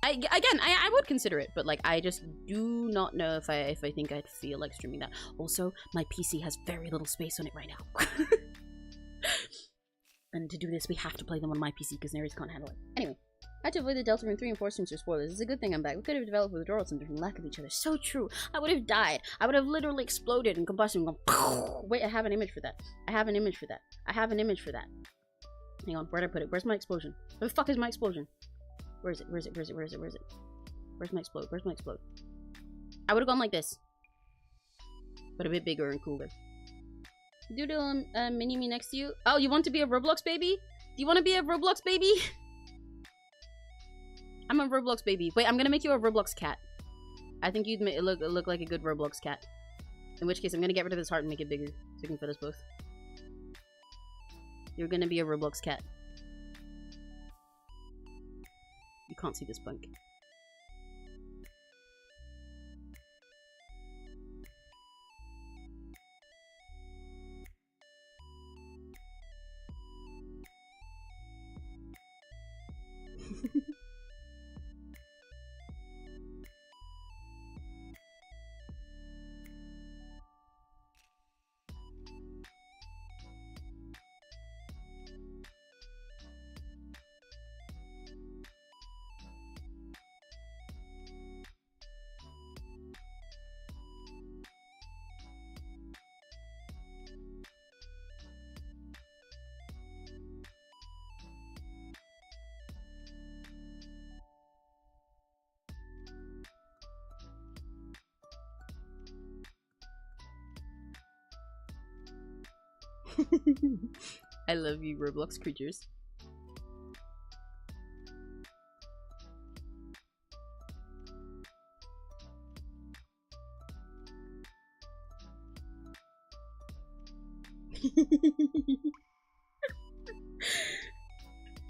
Speaker 1: I would consider it, but like, I just do not know if I think I'd feel like streaming that. Also, my PC has very little space on it right now. And to do this, we have to play them on my PC, because Neri's can't handle it. Anyway. I had to avoid the Delta from 3 and 4 streams for spoilers. It's a good thing I'm back. We could have developed withdrawals and from lack of each other. So true. I would have died. I would have literally exploded in combustion and gone. Wait, I have an image for that. I have an image for that. I have an image for that. Hang on, where'd I put it? Where's my explosion? Where the fuck is my explosion? Where is it? Where is it? Where is it? Where is it? Where is it? Where's my explode? Where's my explode? I would have gone like this. But a bit bigger and cooler. Doodle mini-me next to you. Oh, you want to be a Roblox baby? Do you want to be a Roblox baby? I'm a Roblox baby. Wait, I'm gonna make you a Roblox cat. I think you'd make it look like a good Roblox cat. In which case, I'm gonna get rid of this heart and make it bigger, so you can fit us both. You're gonna be a Roblox cat. You can't see this bunk. I love you, Roblox creatures.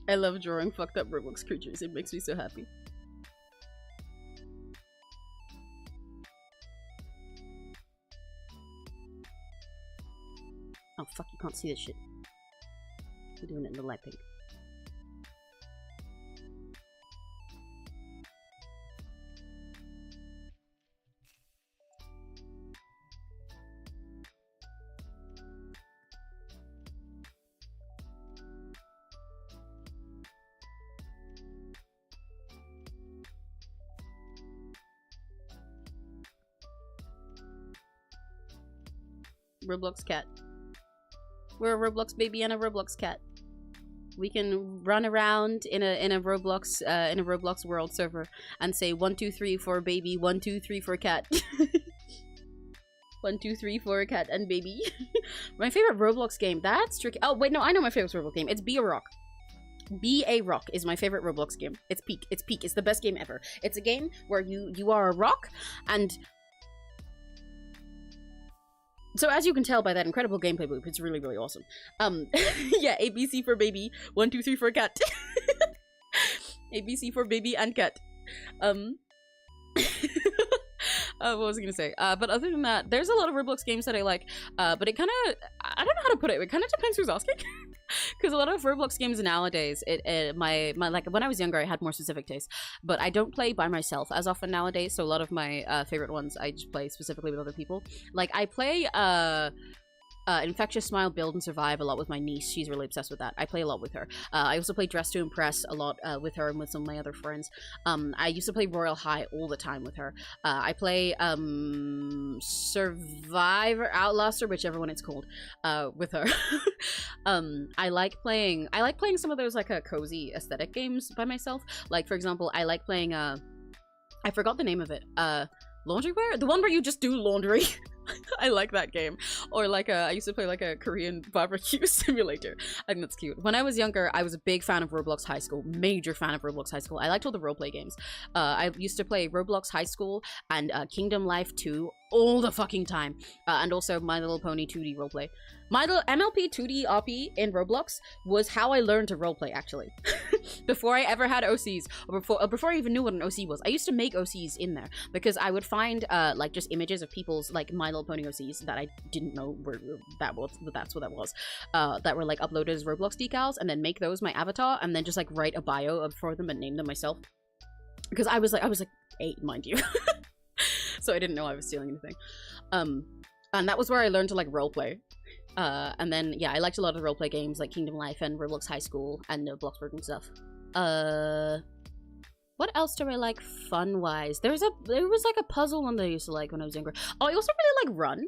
Speaker 1: I love drawing fucked up Roblox creatures. It makes me so happy. Oh fuck, you can't see this shit. We're doing it in the light pink. Roblox cat. We're a Roblox baby and a Roblox cat. We can run around in a Roblox world server and say 1, 2, 3 for baby, 1, 2, 3 for cat. 1, 2, 3 for cat and baby. My favorite Roblox game. That's tricky. Oh wait, no, I know my favorite Roblox game. It's Be a Rock. Be a Rock is my favorite Roblox game. It's peak. It's peak. It's the best game ever. It's a game where you are a rock and. So as you can tell by that incredible gameplay loop, it's really, really awesome. Yeah, ABC for baby, 1, 2, 3 for cat. ABC for baby and cat. What was I gonna say? But other than that, there's a lot of Roblox games that I like. But it kind of, I don't know how to put it. It kind of depends who's asking. Because a lot of Roblox games nowadays, my like when I was younger, I had more specific tastes. But I don't play by myself as often nowadays. So a lot of my favorite ones, I just play specifically with other people. Like I play Infectious Smile, Build and Survive a lot with my niece. She's really obsessed with that. I play a lot with her. I also play Dress to Impress a lot with her and with some of my other friends. I used to play Royal High all the time with her. I play Survivor, Outlast, or whichever one it's called, with her. I like playing some of those like cozy aesthetic games by myself. Like for example, I like playing I forgot the name of it. Laundry Wear? The one where you just do laundry. I like that game. Or like I used to play like a Korean barbecue simulator. I think that's cute. When I was younger, I was a big fan of Roblox High School. Major fan of Roblox High School. I liked all the roleplay games. I used to play Roblox High School and Kingdom Life 2 all the fucking time. And also My Little Pony 2D roleplay. My little MLP 2D RP in Roblox was how I learned to roleplay, actually. Before I ever had OCs, or before I even knew what an OC was. I used to make OCs in there because I would find like just images of people's like My Little Pony OCs that I didn't know were that's what that was. That were like uploaded as Roblox decals, and then make those my avatar, and then just like write a bio for them and name them myself. Because I was like 8, mind you. So I didn't know I was stealing anything. And that was where I learned to like roleplay. And then yeah, I liked a lot of the roleplay games like Kingdom Life and Roblox High School and Bloxburg and stuff. What else do I like fun-wise? There was like a puzzle one that I used to like when I was younger. Oh, I also really like Run.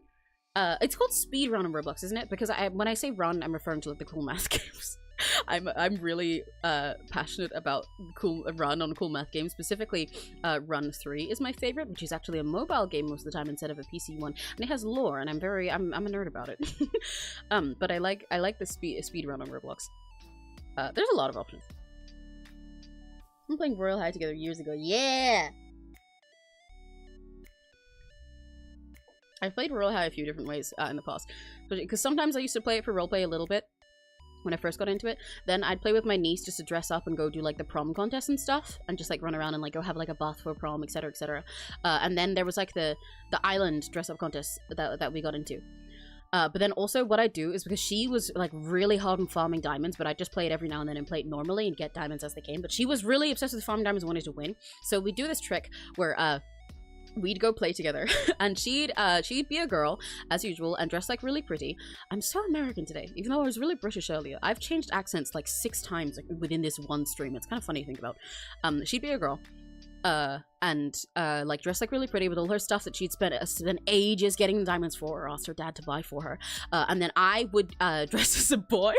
Speaker 1: It's called Speed Run on Roblox, isn't it? Because when I say Run, I'm referring to like the cool math games. I'm really passionate about cool Run on cool math games. Specifically, Run 3 is my favorite, which is actually a mobile game most of the time instead of a PC one, and it has lore, and I'm a nerd about it. But I like the speed run on Roblox. There's a lot of options. I'm playing Royal High together years ago. Yeah. I've played Royal High a few different ways in the past, because sometimes I used to play it for roleplay a little bit. When I first got into it, then I'd play with my niece just to dress up and go do like the prom contest and stuff, and just like run around and like go have like a bath for prom, etc, etc. And then there was like the island dress up contest that we got into. But then also what I do is, because she was like really hard on farming diamonds, but I just play it every now and then and play it normally and get diamonds as they came. But she was really obsessed with farming diamonds and wanted to win. So we do this trick where we'd go play together, and she'd be a girl as usual and dress like really pretty. I'm so American today, even though I was really British earlier. I've changed accents like 6 times within this one stream. It's kind of funny to think about. She'd be a girl, and like dress like really pretty with all her stuff that she'd spent ages getting the diamonds for, or asked her dad to buy for her. And then I would dress as a boy.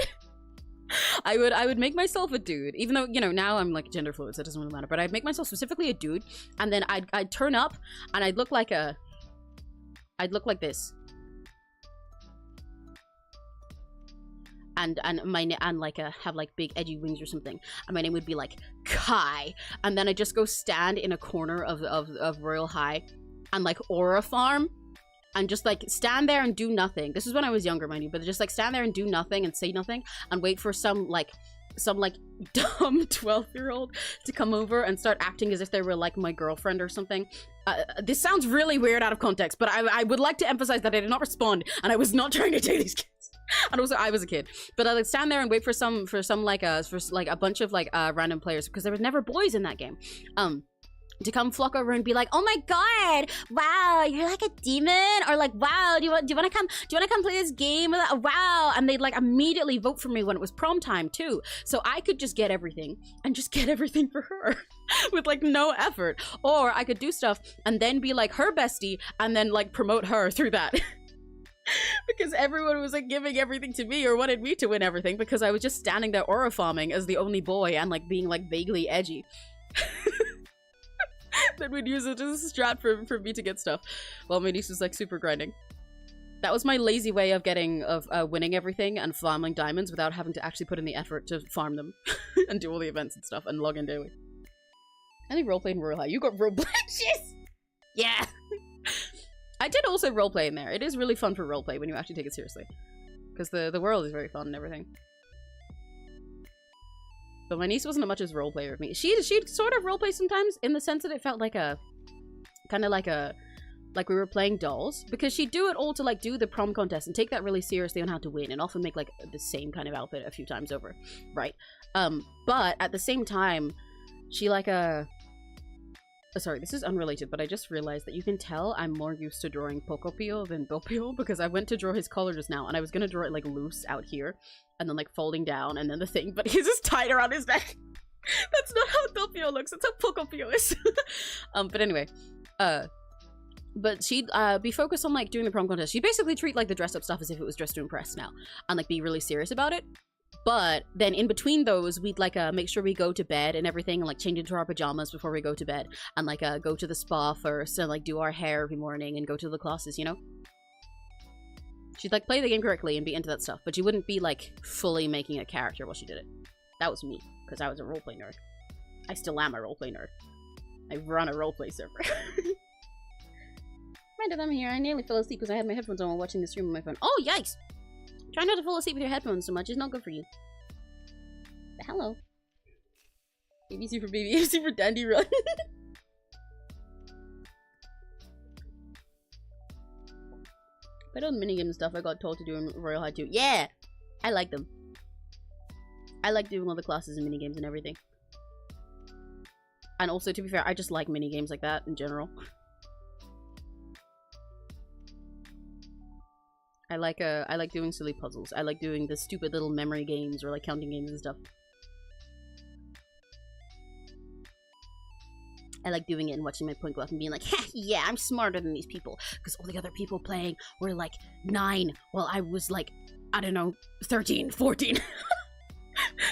Speaker 1: I would make myself a dude, even though, you know, now I'm like gender fluid, so it doesn't really matter, but I'd make myself specifically a dude, and then I'd turn up and I'd look like this, and have like big edgy wings or something, and my name would be like Kai, and then I just go stand in a corner of Royal High and like aura farm. And just like stand there and do nothing. This is when I was younger, mind you, but just like stand there and do nothing and say nothing and wait for some dumb 12-year-old to come over and start acting as if they were like my girlfriend or something. This sounds really weird out of context, but I would like to emphasize that I did not respond, and I was not trying to date these kids. And also, I was a kid, but I would stand there and wait for a bunch of like random players, because there were never boys in that game. To come flock over and be like, oh my god, wow, you're like a demon, or like, wow, do you want to come play this game? Wow, and they'd like immediately vote for me when it was prom time too, so I could just get everything and just get everything for her with like no effort, or I could do stuff and then be like her bestie and then like promote her through that. Because everyone was like giving everything to me or wanted me to win everything, because I was just standing there aura farming as the only boy and like being like vaguely edgy. Then we'd use it as a strat for me to get stuff while my niece was like super grinding. That was my lazy way of winning everything and farming diamonds without having to actually put in the effort to farm them and do all the events and stuff and log in daily. I think roleplay in Royal High. You got roleplay? Yeah. I did also roleplay in there. It is really fun for roleplay when you actually take it seriously, because the world is very fun and everything. But my niece wasn't as much as roleplay with me. She'd sort of roleplay sometimes, in the sense that it felt like like we were playing dolls, because she'd do it all to like do the prom contest and take that really seriously on how to win, and often make like the same kind of outfit a few times over, right? But at the same time, she like sorry, this is unrelated, but I just realized that you can tell I'm more used to drawing Pokopio than Dopio, because I went to draw his collar just now, and I was gonna draw it like loose out here, and then like folding down, and then the thing, but he's just tied around his neck. That's not how Dopio looks, that's how Pokopio is. But anyway, but she'd be focused on like doing the prom contest. She'd basically treat like the dress up stuff as if it was dress to impress now, and like be really serious about it. But then in between those, we'd like make sure we go to bed and everything, and like change into our pajamas before we go to bed, and like go to the spa first, and like do our hair every morning and go to the classes, you know? She'd like play the game correctly and be into that stuff, but she wouldn't be like fully making a character while she did it. That was me, because I was a roleplay nerd. I still am a roleplay nerd. I run a roleplay server. Random, I'm here. I nearly fell asleep because I had my headphones on while watching the stream on my phone. Oh, yikes! Try not to fall asleep with your headphones so much. It's not good for you. But hello. ABC for baby, ABC for dandy run. But on minigame stuff I got told to do in Royal High too. Yeah! I like them. I like doing all the classes and minigames and everything. And also, to be fair, I just like minigames like that in general. I like doing silly puzzles. I like doing the stupid little memory games or like counting games and stuff. I like doing it and watching my point go up and being like, ha, yeah, I'm smarter than these people. Because all the other people playing were like 9 while I was like, I don't know, 13, 14.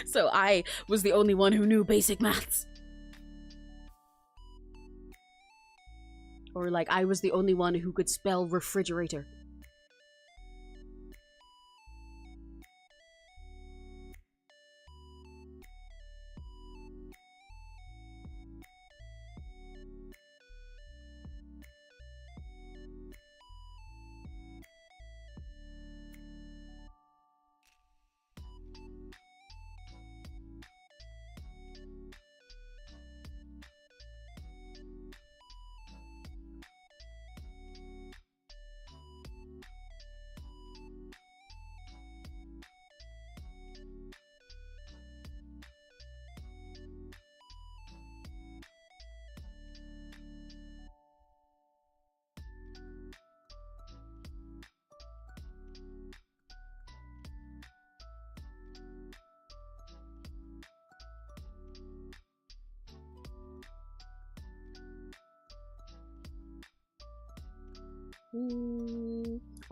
Speaker 1: So I was the only one who knew basic maths. Or like, I was the only one who could spell refrigerator.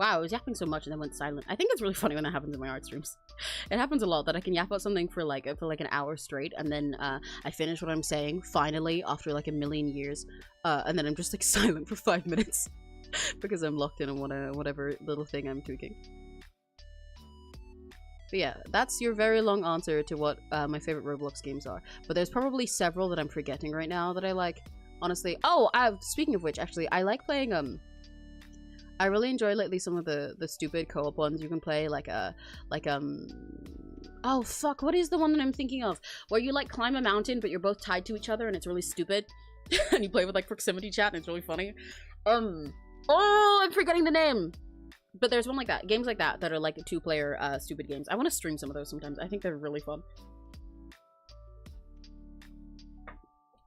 Speaker 1: Wow, I was yapping so much and then went silent. I think it's really funny when that happens in my art streams. It happens a lot that I can yap about something for like an hour straight, and then I finish what I'm saying finally after like a million years, and then I'm just like silent for 5 minutes because I'm locked in on whatever little thing I'm tweaking. But yeah, that's your very long answer to what my favorite Roblox games are. But there's probably several that I'm forgetting right now that I like. Honestly, oh, speaking of which, actually, I like playing I really enjoy lately some of the stupid co-op ones you can play, oh fuck, what is the one that I'm thinking of? Where you like climb a mountain but you're both tied to each other and it's really stupid. And you play with like proximity chat and it's really funny. Oh, I'm forgetting the name. But there's one like that, games like that are like 2-player stupid games. I want to stream some of those sometimes. I think they're really fun.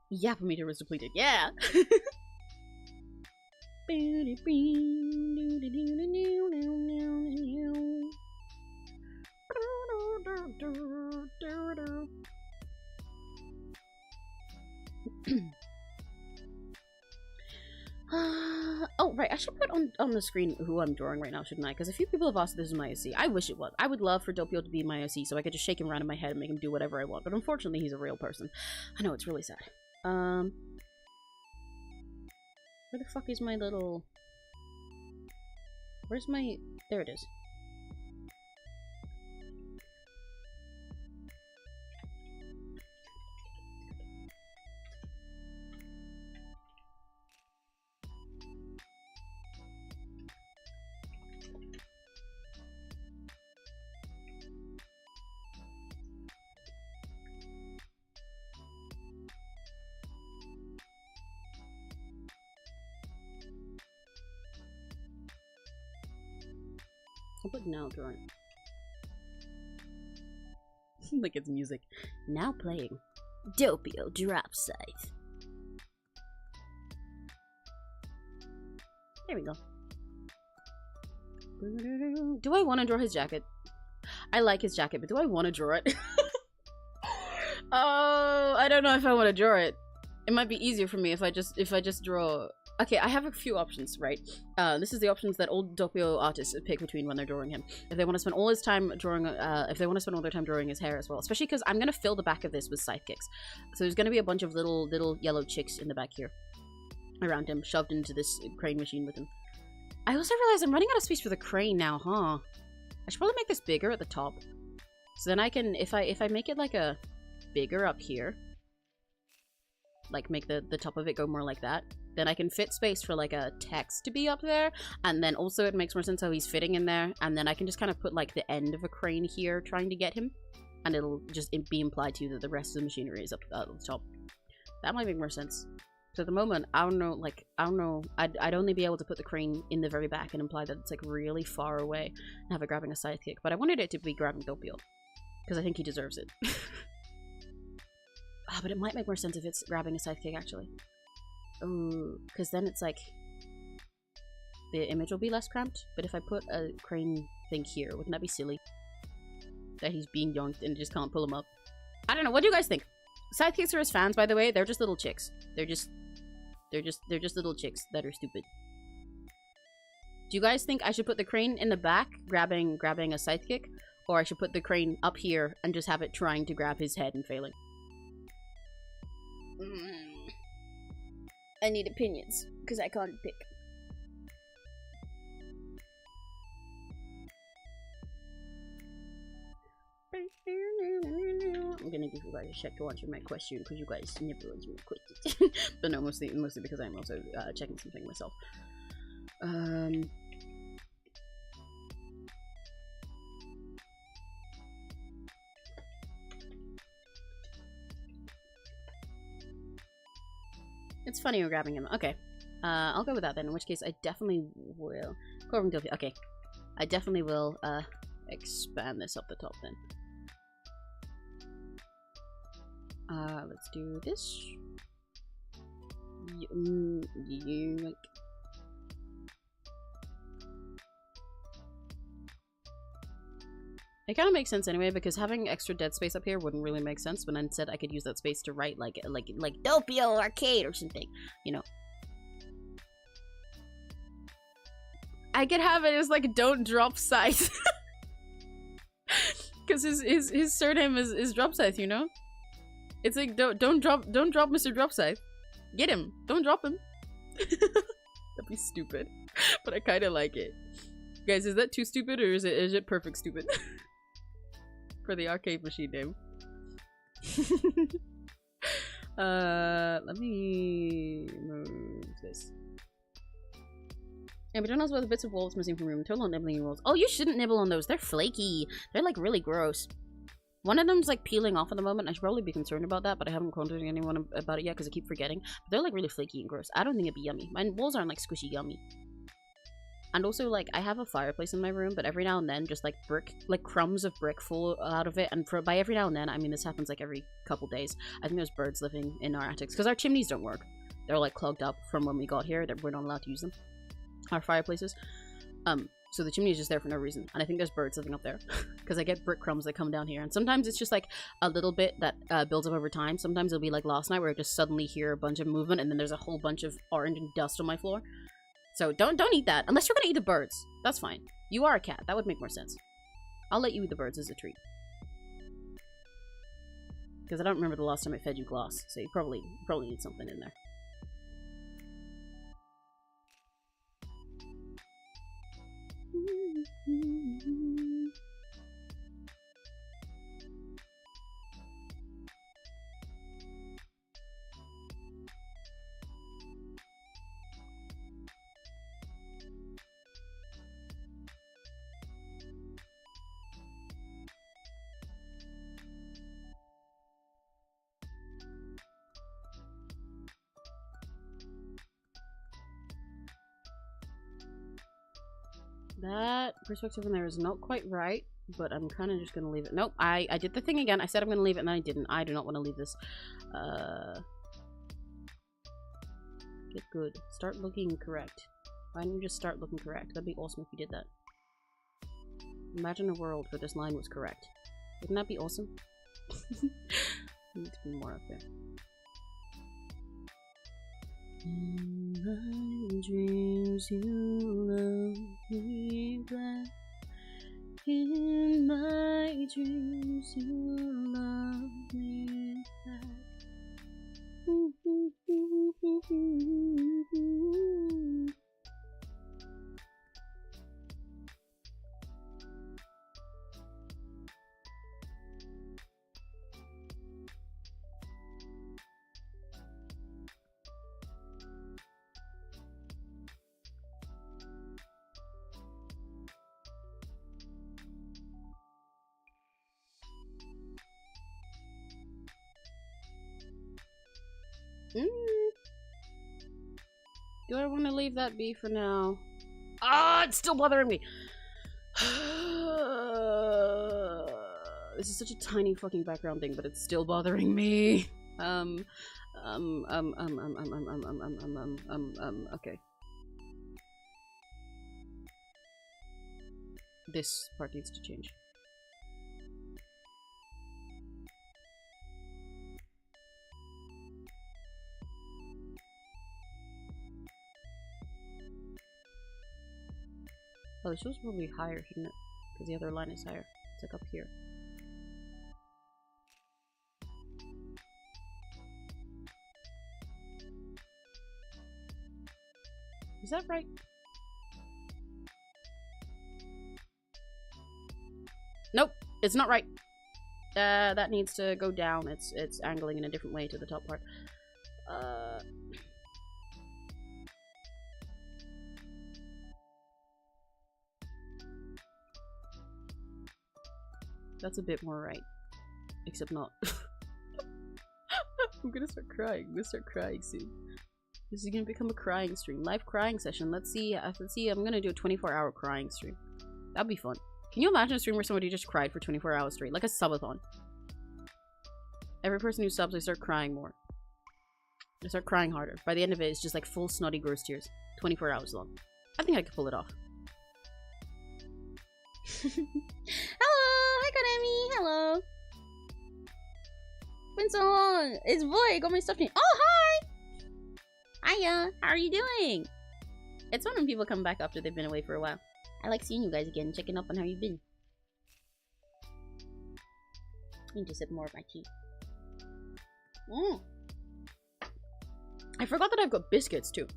Speaker 1: Yapometer was depleted, yeah. Oh, right, I should put on the screen who I'm drawing right now, shouldn't I? Because a few people have asked if this is my OC. I wish it was. I would love for Dopio to be my OC so I could just shake him around in my head and make him do whatever I want. But unfortunately, he's a real person. I know, it's really sad. Where the fuck is my little... Where's my... There it is. I'll put now drawing. Like it's music. Now playing. Dopio drop scythe. There we go. Do I want to draw his jacket? I like his jacket, but do I want to draw it? Oh, I don't know if I want to draw it. It might be easier for me if I just draw. Okay, I have a few options, right? This is the options that old Dopio artists pick between when they're drawing him. If they want to spend all his time drawing, if they want to spend all their time drawing his hair as well, especially because I'm gonna fill the back of this with sidekicks. So there's gonna be a bunch of little yellow chicks in the back here, around him, shoved into this crane machine with him. I also realized I'm running out of space for the crane now, huh? I should probably make this bigger at the top. So then I can, if I make it like a bigger up here, like make the top of it go more like that, then I can fit space for like a text to be up there, and then also it makes more sense how he's fitting in there, and then I can just kind of put like the end of a crane here trying to get him, and it'll just be implied to you that the rest of the machinery is up at the top. That might make more sense. So at the moment, I don't know, like, I don't know, I'd only be able to put the crane in the very back and imply that it's like really far away and have it grabbing a sidekick, but I wanted it to be grabbing Dopio, because I think he deserves it. Ah, but it might make more sense if it's grabbing a sidekick, actually. Oh, because then it's like, the image will be less cramped, but if I put a crane thing here, wouldn't that be silly? That he's being yoinked and just can't pull him up. I don't know, what do you guys think? Sidekicks are his fans, by the way, they're just little chicks. They're just little chicks that are stupid. Do you guys think I should put the crane in the back, grabbing a sidekick? Or I should put the crane up here and just have it trying to grab his head and failing? I need opinions, because I can't pick. I'm gonna give you guys a check to answer my question, because you guys never answer my questions. But no, mostly because I'm also checking something myself. It's funny you're grabbing him. Okay. I'll go with that then, in which case I definitely will. Okay. I definitely will expand this up the top then. Let's do this. It kind of makes sense anyway, because having extra dead space up here wouldn't really make sense, when instead I could use that space to write like Dopio Arcade or something, you know. I could have it as like don't drop Scythe. Because his surname is Drop Scythe, you know? It's like don't drop Mr. Drop Scythe. Get him. Don't drop him. That'd be stupid. But I kinda like it. Guys, is that too stupid, or is it perfect stupid? For the arcade machine name. Let me move this. Yeah, but don't know what the bits of walls missing from room. Total on nibbling rolls. Oh, you shouldn't nibble on those. They're flaky. They're like really gross. One of them's like peeling off at the moment. I should probably be concerned about that, but I haven't contacted anyone about it yet because I keep forgetting. But they're like really flaky and gross. I don't think it'd be yummy. My walls aren't like squishy yummy. And also, like, I have a fireplace in my room, but every now and then, just like crumbs of brick fall out of it. And by every now and then, I mean this happens like every couple days. I think there's birds living in our attics because our chimneys don't work. They're like clogged up from when we got here. That we're not allowed to use them. Our fireplaces. So the chimney is just there for no reason. And I think there's birds living up there because I get brick crumbs that come down here. And sometimes it's just like a little bit that builds up over time. Sometimes it'll be like last night where I just suddenly hear a bunch of movement and then there's a whole bunch of orange and dust on my floor. So don't eat that unless you're gonna eat the birds. That's fine. You are a cat. That would make more sense. I'll let you eat the birds as a treat. Because I don't remember the last time I fed you glass, so you probably need something in there. That perspective in there is not quite right, but I'm kind of just going to leave it. Nope, I did the thing again. I said I'm going to leave it, and then I didn't. I do not want to leave this. Get good. Start looking correct. Why don't you just start looking correct? That'd be awesome if you did that. Imagine a world where this line was correct. Wouldn't that be awesome? Need to be more up there. In my dreams you love me back. In my dreams you love me back. Do I want to leave that be for now? Ah, it's still bothering me. This is such a tiny fucking background thing, but it's still bothering me. Okay. This part needs to change. Oh, this was probably higher, shouldn't it? Because the other line is higher. It's like up here. Is that right? Nope, it's not right. That needs to go down. It's angling in a different way to the top part. That's a bit more right. Except not. I'm gonna start crying. I'm gonna start crying soon. This is gonna become a crying stream. Live crying session. Let's see. I'm gonna do a 24-hour crying stream. That'd be fun. Can you imagine a stream where somebody just cried for 24 hours straight? Like a subathon. Every person who subs, they start crying more. They start crying harder. By the end of it, it's just like full snotty gross tears. 24 hours long. I think I could pull it off.
Speaker 4: Hello! Hi, Konami! Hello! Been so long! It's Boy! Got my stuff in. Oh, hi! Hiya! How are you doing? It's fun when people come back after they've been away for a while. I like seeing you guys again, checking up on how you've been. I need to sip more of my tea.
Speaker 1: I forgot that I've got biscuits too.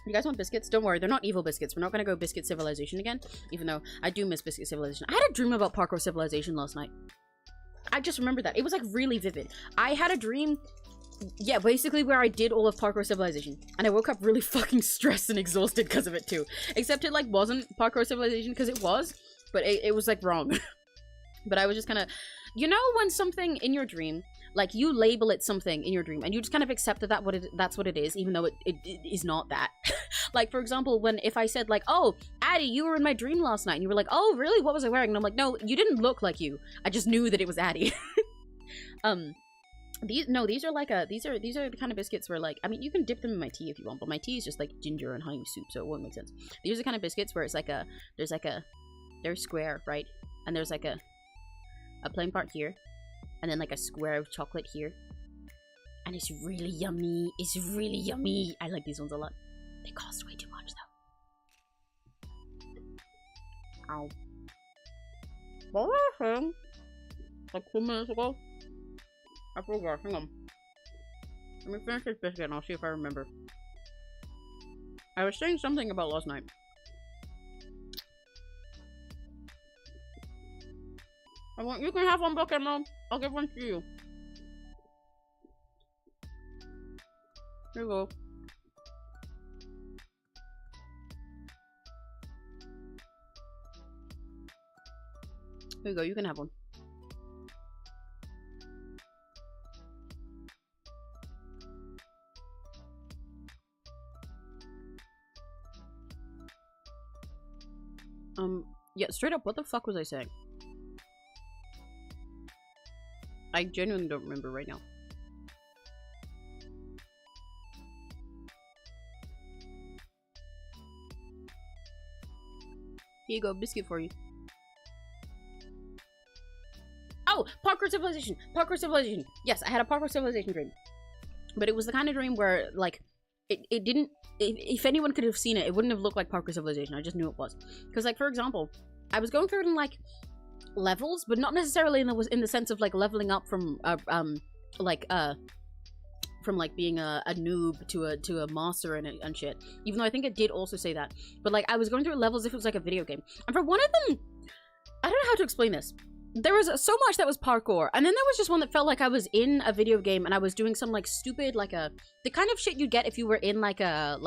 Speaker 1: You guys want biscuits? Don't worry, they're not evil biscuits. We're not gonna go Biscuit Civilization again, even though I do miss Biscuit Civilization. I had a dream about Parkour Civilization last night. I just remember that. It was like really vivid. I had a dream, yeah, basically where I did all of Parkour Civilization. And I woke up really fucking stressed and exhausted because of it too. Except it like wasn't Parkour Civilization, because it was, but it was like wrong. But I was just kind of, you know, when something in your dream, like you label it something in your dream and you just kind of accept that that's what it is, even though it is not that. Like, for example, if I said like, oh, Addie, you were in my dream last night, and you were like, oh, really? What was I wearing? And I'm like, no, you didn't look like you. I just knew that it was Addie. These are the kind of biscuits where, like, I mean, you can dip them in my tea if you want, but my tea is just like ginger and honey soup, so it won't make sense. These are the kind of biscuits where it's like they're square, right? And there's like a plain part here, and then like a square of chocolate here, and it's really yummy. It's really yummy. I like these ones a lot. They cost way too much though. Ow. What was I saying? Like 2 minutes ago? I forgot. Hang on. Let me finish this biscuit and I'll see if I remember. I was saying something about last night. You can have one bucket, Mom. I'll give one to you. Here you go. Here you go, you can have one. Yeah, straight up, what the fuck was I saying? I genuinely don't remember right now. Here you go, biscuit for you. Oh, Parkour Civilization! Parkour Civilization! Yes, I had a Parkour Civilization dream. But it was the kind of dream where, like, it didn't... If anyone could have seen it, it wouldn't have looked like Parkour Civilization. I just knew it was. Because, like, for example, I was going through it in, like, levels, but not necessarily in the sense of, like, leveling up from, being a noob to a master and shit. Even though I think it did also say that. But, like, I was going through levels as if it was, like, a video game. And for one of them... I don't know how to explain this. There was so much that was parkour, and then there was just one that felt like I was in a video game and I was doing some like stupid, like the kind of shit you'd get if you were in like a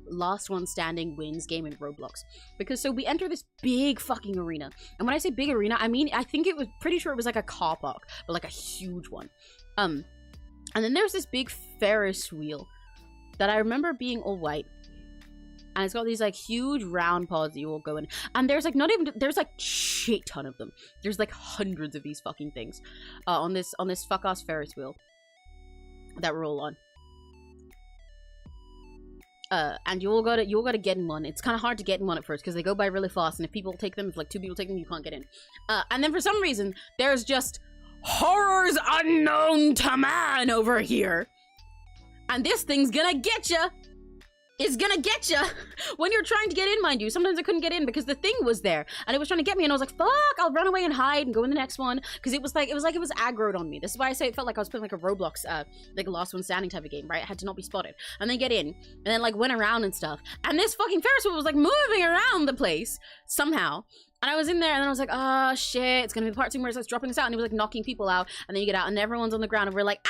Speaker 1: last one standing wins game in Roblox. Because so we enter this big fucking arena, and when I say big arena, I mean I think it was pretty sure it was like a car park, but like a huge one. And then there's this big Ferris wheel that I remember being all white. And it's got these like huge round pods that you all go in. And there's like there's like shit ton of them. There's like hundreds of these fucking things on this fuck ass Ferris wheel that we're all on. And you all gotta get in one. It's kind of hard to get in one at first because they go by really fast. And if people take them, if like 2 people take them, you can't get in. And then for some reason, there's just horrors unknown to man over here. And this thing's gonna get ya. It's gonna get ya when you're trying to get in, mind you. Sometimes I couldn't get in because the thing was there and it was trying to get me, and I was like, fuck, I'll run away and hide and go in the next one, because it was aggroed on me. This is why I say it felt like I was playing like a Roblox like a last one standing type of game, right? I had to not be spotted and then get in and then like went around and stuff, and this fucking Ferris wheel was like moving around the place somehow. And I was in there and then I was like, oh shit, it's gonna be the part 2 where it starts dropping us out, and it was like knocking people out, and then you get out and everyone's on the ground and we're like,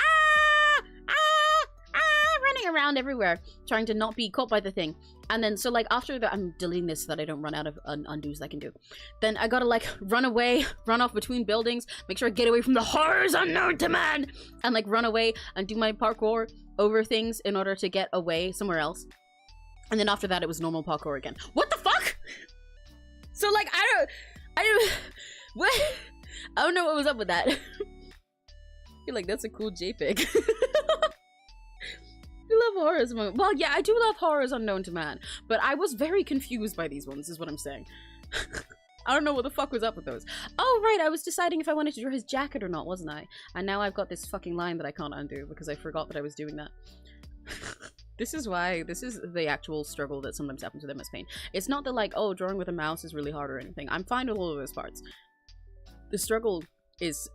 Speaker 1: running around everywhere trying to not be caught by the thing. And then so like after that, I'm deleting this so that I don't run out of undos I can do. Then I gotta like run away, run off between buildings, make sure I get away from the horrors unknown to man, and like run away and do my parkour over things in order to get away somewhere else. And then after that it was normal parkour again. What the fuck? So like I don't know what was up with that. I feel like that's a cool JPEG. I love horrors. Well, yeah, I do love horrors unknown to man, but I was very confused by these ones, is what I'm saying. I don't know what the fuck was up with those. Oh, right, I was deciding if I wanted to draw his jacket or not, wasn't I? And now I've got this fucking line that I can't undo because I forgot that I was doing that. This is the actual struggle that sometimes happens with MS Paint. It's not that like, oh, drawing with a mouse is really hard or anything. I'm fine with all of those parts. The struggle is,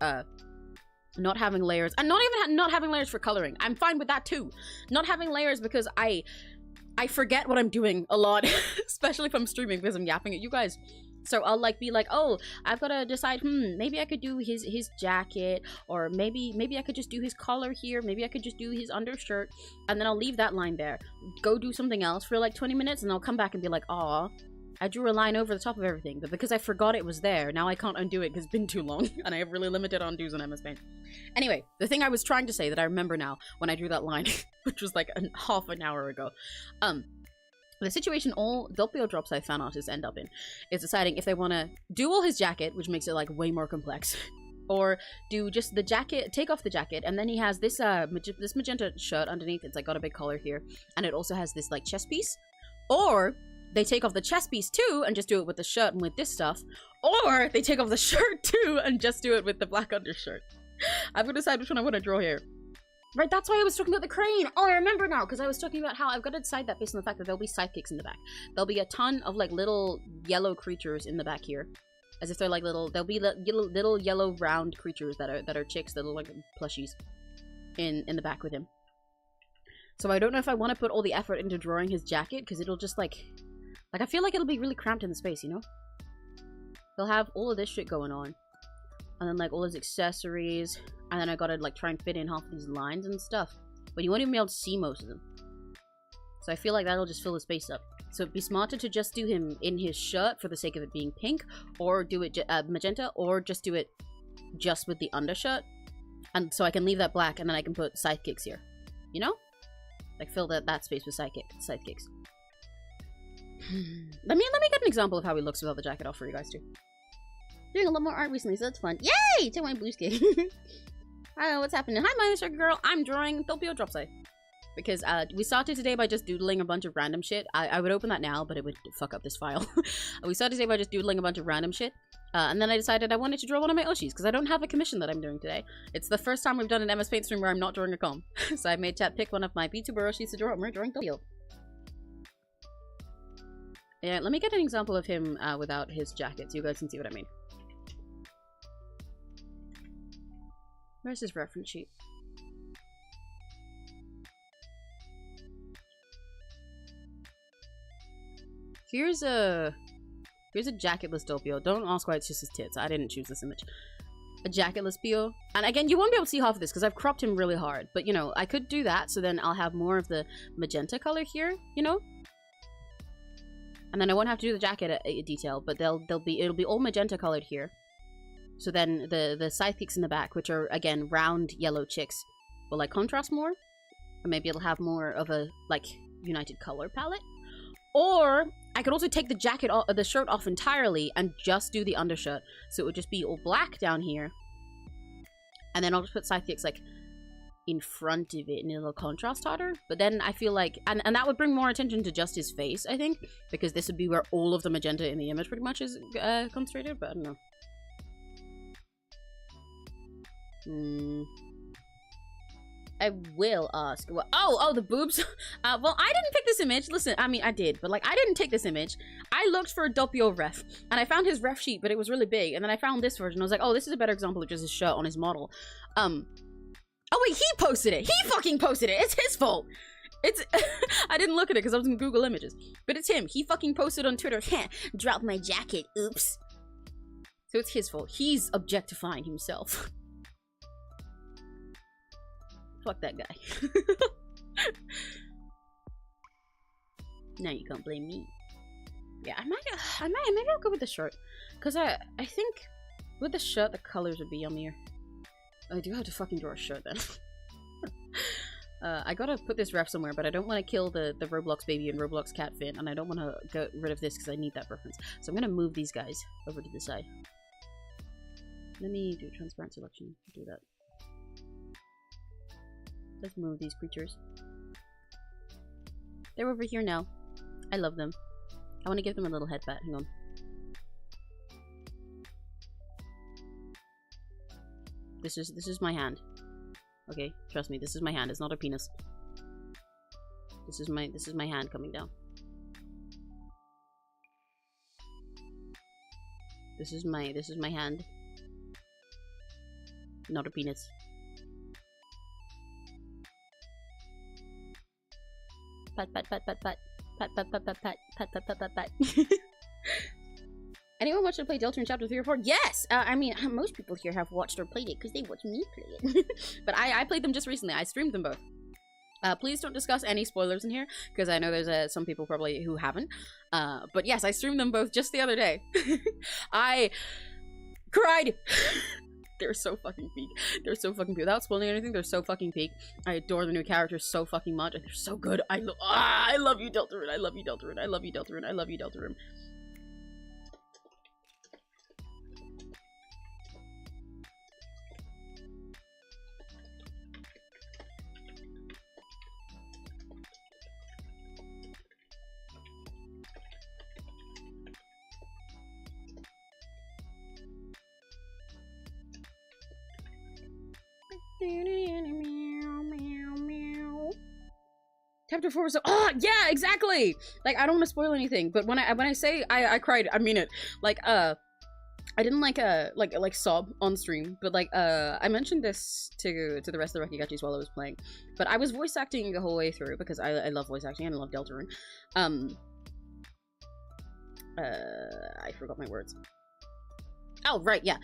Speaker 1: not having layers, and not having layers for coloring. I'm fine with that too. Not having layers because I forget what I'm doing a lot, especially if I'm streaming because I'm yapping at you guys. So I'll like be like, oh, I've got to decide, maybe I could do his jacket, or maybe I could just do his collar here, maybe I could just do his undershirt, and then I'll leave that line there, go do something else for like 20 minutes, and I'll come back and be like, aw, I drew a line over the top of everything, but because I forgot it was there, now I can't undo it because it's been too long, and I have really limited undos on MS Paint. Anyway, the thing I was trying to say that I remember now when I drew that line, which was like half an hour ago, the situation all Dopio drops I fan artists end up in is deciding if they want to do all his jacket, which makes it like way more complex, or do just the jacket, take off the jacket, and then he has this this magenta shirt underneath. It's like got a big collar here, and it also has this like chest piece, or they take off the chest piece too and just do it with the shirt and with this stuff, or they take off the shirt too and just do it with the black undershirt. I've got to decide which one I want to draw here. Right, that's why I was talking about the crane. Oh, I remember now, because I was talking about how I've got to decide that based on the fact that there'll be sidekicks in the back. There'll be a ton of like little yellow creatures in the back here, as if they're like little. There'll be little yellow round creatures that are chicks that look like plushies in the back with him. So I don't know if I want to put all the effort into drawing his jacket, because it'll just like I feel like it'll be really cramped in the space, you know? They'll have all of this shit going on, and then like all his accessories, and then I gotta like try and fit in half of these lines and stuff, but you won't even be able to see most of them. So I feel like that'll just fill the space up. So it'd be smarter to just do him in his shirt for the sake of it being pink, or do it magenta, or just do it just with the undershirt, and so I can leave that black, and then I can put sidekicks here, you know? Like fill that space with sidekicks. Let me get an example of how he looks without the jacket off for you guys too. Doing a lot more art recently, so that's fun. Yay! To my boosty. I don't know what's happening. Hi, my Sugar Girl. I'm drawing Dopio Dropside. Because we started today by just doodling a bunch of random shit. I would open that now, but it would fuck up this file. We started today by just doodling a bunch of random shit. And then I decided I wanted to draw one of my 𝘆cies, because I don't have a commission that I'm doing today. It's the first time we've done an MS Paint stream where I'm not drawing a comb. So I made chat pick one of my VTuber 𝘆cies to draw, and we're drawing Dopio. Yeah, let me get an example of him without his jacket, so you guys can see what I mean. Where's his reference sheet? Here's a jacketless Dopio. Don't ask why it's just his tits. I didn't choose this image. A jacketless Pio. And again, you won't be able to see half of this because I've cropped him really hard. But you know, I could do that, so then I'll have more of the magenta color here, you know? And then I won't have to do the jacket detail, but it'll be all magenta colored here. So then the sidekicks in the back, which are again round yellow chicks, but like contrast more, or maybe it'll have more of a like united color palette. Or I could also take the jacket off, the shirt off entirely and just do the undershirt, so it would just be all black down here, and then I'll just put 𝘆cie𝘂𝗿 like in front of it in a little contrast harder. But then I feel like, and that would bring more attention to just his face, I think, because this would be where all of the magenta in the image pretty much is concentrated. But I don't know. I will ask. Well, oh, the boobs. Well, I didn't pick this image. Listen, I mean, I did, but like, I didn't take this image. I looked for a Dopio ref, and I found his ref sheet, but it was really big. And then I found this version. I was like, oh, this is a better example of just his shirt on his model. Oh wait, he posted it. He fucking posted it. It's his fault. It's. I didn't look at it because I was in Google Images, but it's him. He fucking posted on Twitter. Drop my jacket. Oops. So it's his fault. He's objectifying himself. Fuck that guy. Now you can't blame me. Yeah, maybe I'll go with the shirt, because I think with the shirt the colors would be yummier. I do have to fucking draw a shirt then. I gotta put this ref somewhere, but I don't want to kill the Roblox baby and Roblox cat fin, and I don't want to get rid of this because I need that reference. So I'm gonna move these guys over to the side. Let me do transparent selection. Do that. Let's move these creatures. They're over here now. I love them. I want to give them a little head pat. Hang on. This is my hand. Okay, trust me, this is my hand. It's not a penis. This is my hand coming down. This is my hand. Not a penis. Pat pat pat pat pat pat pat pat pat pat pat pat pat pat pat. Anyone watched or play Delta in Chapter 3 or 4? Yes! I mean, most people here have watched or played it because they watched me play it. But I played them just recently. I streamed them both. Please don't discuss any spoilers in here, because I know there's some people probably who haven't. But yes, I streamed them both just the other day. I cried! They're so fucking peak. They're so fucking peak. Without spoiling anything, they're so fucking peak. I adore the new characters so fucking much, and they're so good. I love you, Deltarune. I love you, Deltarune. I love you, Deltarune. I love you, Deltarune. Chapter 4 was so— oh yeah, exactly. Like, I don't want to spoil anything, but when I say I cried, I mean it. Like, I didn't like sob on stream, but like I mentioned this to the rest of the Rekigachis while I was playing, but I was voice acting the whole way through because I love voice acting and I love Deltarune. I forgot my words. Oh, right, yeah.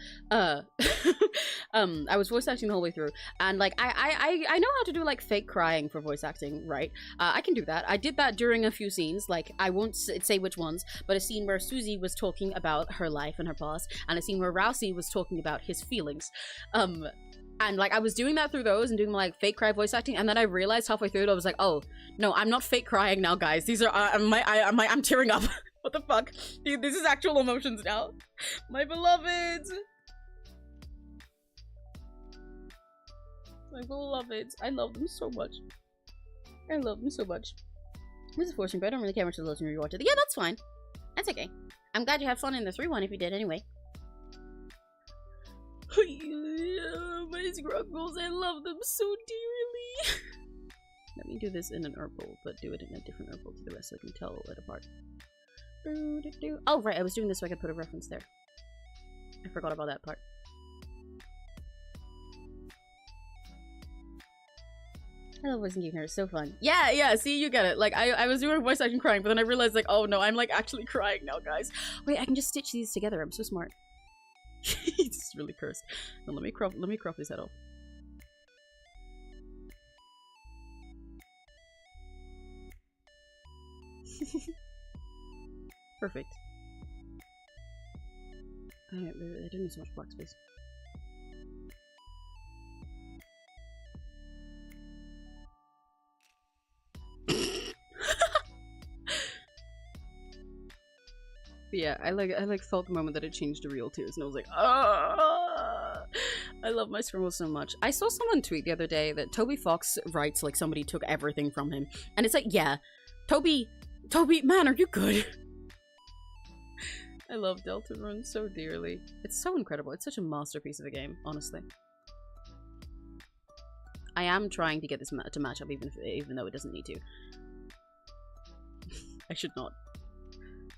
Speaker 1: I was voice acting the whole way through, and like I know how to do like fake crying for voice acting, right? I can do that. I did that during a few scenes, like I won't say which ones, but a scene where Susie was talking about her life and her past, and a scene where 𝘆cie was talking about his feelings. And like I was doing that through those and doing like fake cry voice acting, and then I realized halfway through it, I was like, oh no, I'm not fake crying now, guys. These are I'm tearing up. What the fuck? Dude, this is actual emotions now. My beloveds! My beloveds. I love them so much. I love them so much. This is forcing, but I don't really care much of the legend rewatch it. Yeah, that's fine. That's okay. I'm glad you had fun in the 3-1 if you did anyway. My scruggles, I love them so dearly. Let me do this in an Urkel, but do it in a different Urkel to the rest so I can tell it apart. Oh, right, I was doing this so I could put a reference there. I forgot about that part. I love voicing here, it's so fun. Yeah, see, you get it. Like, I was doing voice acting crying, but then I realized, like, oh no, I'm like actually crying now, guys. Wait, I can just stitch these together, I'm so smart. It's really cursed. Now, let me crop his head off. Perfect. I don't need so much black space. Yeah, I felt the moment that it changed to real tears, and I was like, ah! I love my scribble so much. I saw someone tweet the other day that Toby Fox writes like somebody took everything from him, and it's like, yeah, Toby, man, are you good? I love Deltarune so dearly. It's so incredible. It's such a masterpiece of a game, honestly. I am trying to get this to match up, even though it doesn't need to. I should not.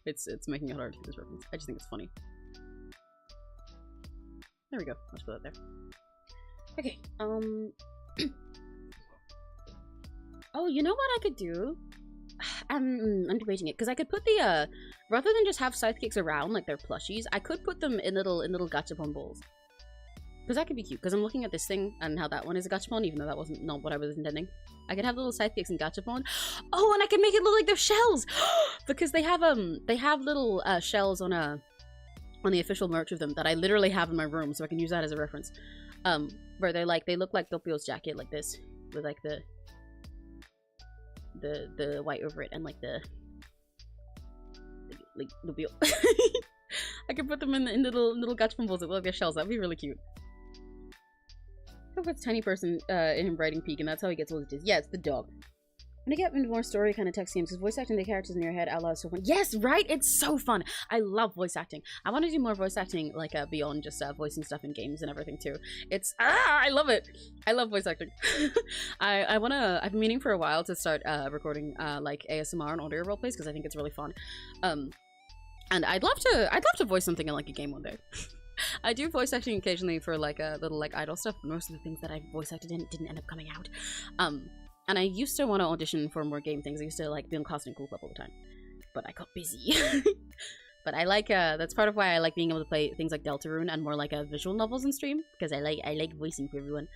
Speaker 1: It's making it hard to get this reference. I just think it's funny. There we go. Let's put that there. Okay. Oh, you know what I could do? I'm debating it because I could put the rather than just have sidekicks around like they're plushies, I could put them in little gachapon balls. Because that could be cute. Because I'm looking at this thing and how that one is a gachapon, even though that wasn't not what I was intending. I could have little sidekicks and gachapon. Oh, and I can make it look like they're shells because they have little shells on the official merch of them that I literally have in my room, so I can use that as a reference. Where they look like Dopio's jacket, like this, with like the white over it and like Dopio. I could put them in little gachapon balls that look like they're shells. That'd be really cute. I hope it's tiny person in him writing peak, and that's how he gets all his diz. Yeah, it's the dog. When I get into more story kind of text games, because voice acting the characters in your head out loud is so fun. Yes, right? It's so fun. I love voice acting. I want to do more voice acting, like beyond just voicing stuff in games and everything too. I love it. I love voice acting. I've been meaning for a while to start recording like ASMR and audio roleplays because I think it's really fun. And I'd love to voice something in like a game one day. I do voice acting occasionally for like a little like idol stuff, but most of the things that I voice acted in didn't end up coming out. And I used to want to audition for more game things. I used to like be on Cast and Cool Club all the time, but I got busy. But I like that's part of why I like being able to play things like Deltarune and more like visual novels in stream, because I like voicing for everyone.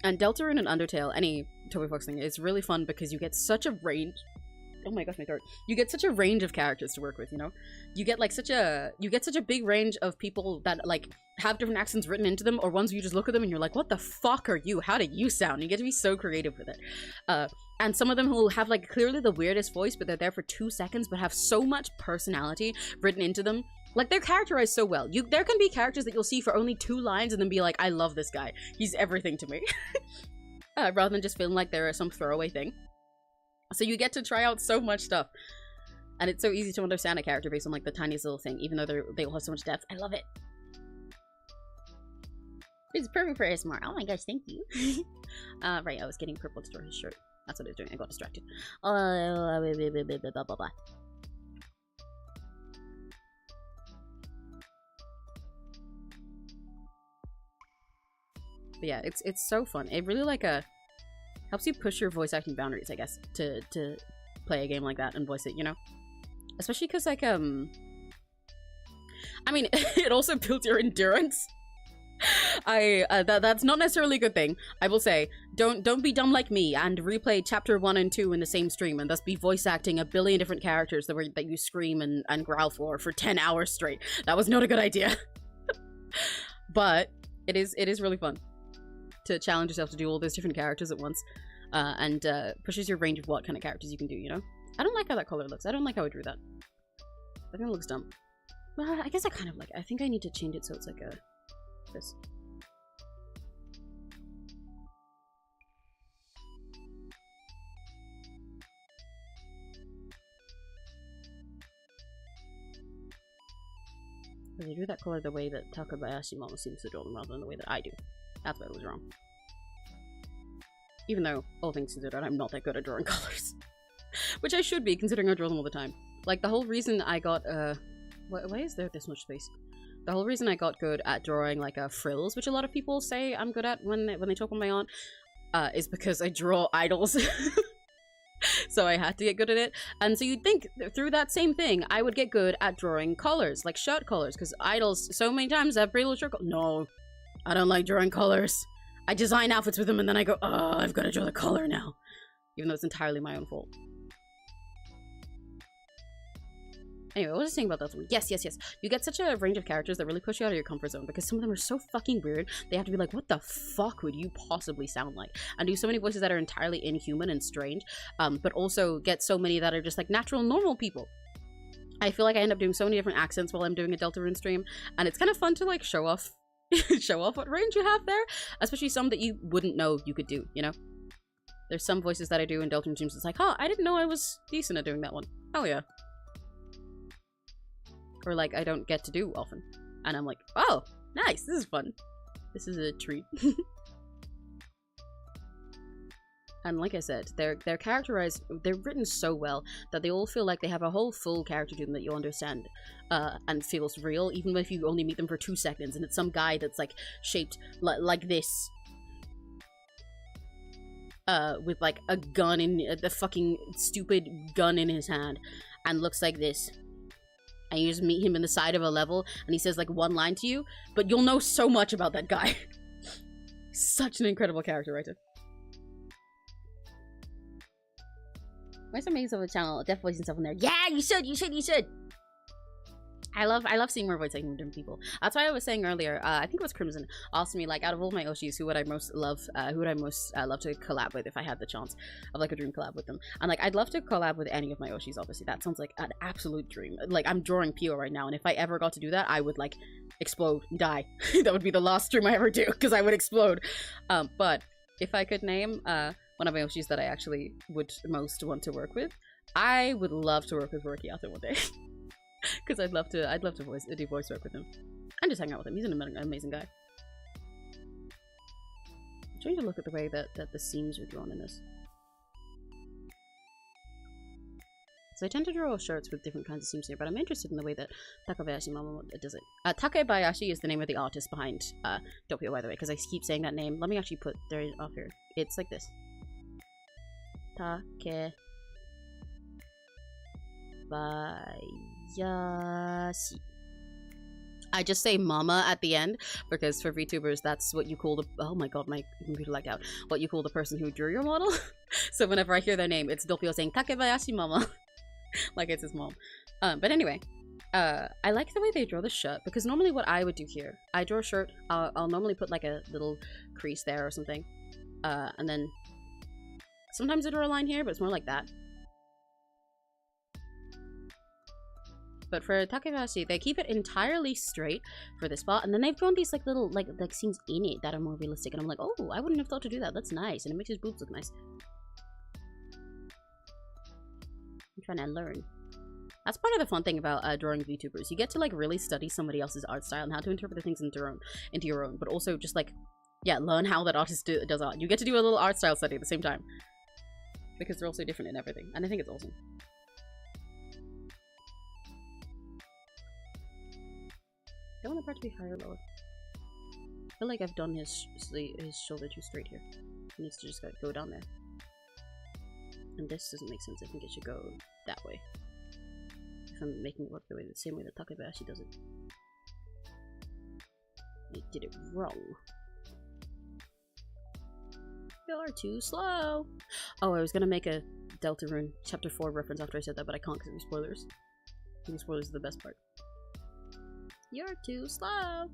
Speaker 1: And Deltarune and Undertale, any Toby Fox thing, is really fun because you get such a range. Oh my gosh, my throat. You get such a range of characters to work with, you know? You get like such a big range of people that like have different accents written into them, or ones where you just look at them and you're like, what the fuck are you? How do you sound? You get to be so creative with it. And some of them who have like clearly the weirdest voice, but they're there for 2 seconds, but have so much personality written into them. Like, they're characterized so well. There can be characters that you'll see for only 2 lines and then be like, I love this guy. He's everything to me. Rather than just feeling like they're some throwaway thing. So you get to try out so much stuff. And it's so easy to understand a character based on like the tiniest little thing, even though they all have so much depth. I love it. It's perfect for ASMR. Oh my gosh, thank you. Right, I was getting purple to store his shirt. That's what I was doing. I got distracted. Blah, blah, blah. But yeah, it's so fun. It really like helps you push your voice acting boundaries, I guess, to play a game like that and voice it, you know? Especially because, like, I mean, it also builds your endurance. That's not necessarily a good thing. I will say, don't be dumb like me and replay chapter 1 and 2 in the same stream and thus be voice acting a billion different characters that you scream and growl for 10 hours straight. That was not a good idea. But it is really fun to challenge yourself to do all those different characters at once, and pushes your range of what kind of characters you can do, you know? I don't like how that color looks. I don't like how I drew that. I think it looks dumb. I guess I kind of like it. I think I need to change it so it's like this. Because I drew that color the way that Takabayashi Mama seems to draw them rather than the way that I do. That's why it was wrong. Even though, all things considered, I'm not that good at drawing colors. Which I should be, considering I draw them all the time. Like, the whole reason I got, why is there this much space? The whole reason I got good at drawing, like, frills, which a lot of people say I'm good at when they talk about my aunt, is because I draw idols. So I had to get good at it. And so you'd think, through that same thing, I would get good at drawing colors, like shirt colors, because idols so many times have pretty little shirt colors. No. I don't like drawing colors. I design outfits with them and then I go, oh, I've got to draw the color now. Even though it's entirely my own fault. Anyway, what was I saying about that one? Yes. You get such a range of characters that really push you out of your comfort zone because some of them are so fucking weird. They have to be like, what the fuck would you possibly sound like? And do so many voices that are entirely inhuman and strange, but also get so many that are just like natural, normal people. I feel like I end up doing so many different accents while I'm doing a Deltarune stream, and it's kind of fun to like show off show off what range you have there, especially some that you wouldn't know you could do, you know? There's some voices that I do in Deltarune streams, it's like, huh, I didn't know I was decent at doing that one. Oh yeah. Or like I don't get to do often. And I'm like, oh, nice, this is fun. This is a treat. And like I said, they're characterized, they're written so well that they all feel like they have a whole full character to them that you understand and feels real, even if you only meet them for 2 seconds and it's some guy that's like shaped like this. With like a gun in the fucking stupid gun in his hand and looks like this. And you just meet him in the side of a level and he says like one line to you, but you'll know so much about that guy. Such an incredible character writer. Why some makes of the channel? Deaf voice and stuff in there. Yeah, you should. I love seeing more voice acting from different people. That's why I was saying earlier, I think it was Crimson, asked me like, out of all my 𝘆cies, who would I most love to collab with if I had the chance of like a dream collab with them. And like, I'd love to collab with any of my 𝘆cies, obviously. That sounds like an absolute dream. Like, I'm drawing Pio right now, and if I ever got to do that, I would like explode, die. That would be the last stream I ever do, because I would explode. But if I could name one of my 𝘆cies that I actually would most want to work with, I would love to work with Workiato one day. Because I'd love to do voice work with him. And just hang out with him. He's an amazing guy. I'm trying to look at the way that the seams are drawn in this. So I tend to draw shirts with different kinds of seams here, but I'm interested in the way that Takebayashi Mama does it. Takebayashi is the name of the artist behind Dopio, by the way, because I keep saying that name. Let me actually put there off here. It's like this. Takebayashi. I just say mama at the end because for VTubers that's what you call the— oh my god, my computer lagged out. What you call the person who drew your model. So whenever I hear their name, it's Dopio saying Takebayashi Mama. Like it's his mom. But anyway, I like the way they draw the shirt because normally what I would do here, I draw a shirt, I'll normally put like a little crease there or something, and then sometimes I draw a line here, but it's more like that. But for Takebayashi, they keep it entirely straight for this part, and then they've drawn these like little like seams in it that are more realistic, and I'm like, oh, I wouldn't have thought to do that. That's nice, and it makes his boobs look nice. I'm trying to learn. That's part of the fun thing about drawing VTubers. You get to like really study somebody else's art style and how to interpret the things into your own, but also just like, yeah, learn how that artist does art. You get to do a little art style study at the same time because they're all so different in everything, and I think it's awesome. I want the part to be higher or lower. I feel like I've done his shoulder too straight here. It needs to just go down there. And this doesn't make sense. I think it should go that way. If I'm making it work the same way that Takebayashi does it. I did it wrong. You're too slow. Oh, I was gonna make a Deltarune Chapter 4 reference after I said that, but I can't because of spoilers. I think spoilers are the best part. You're too slow.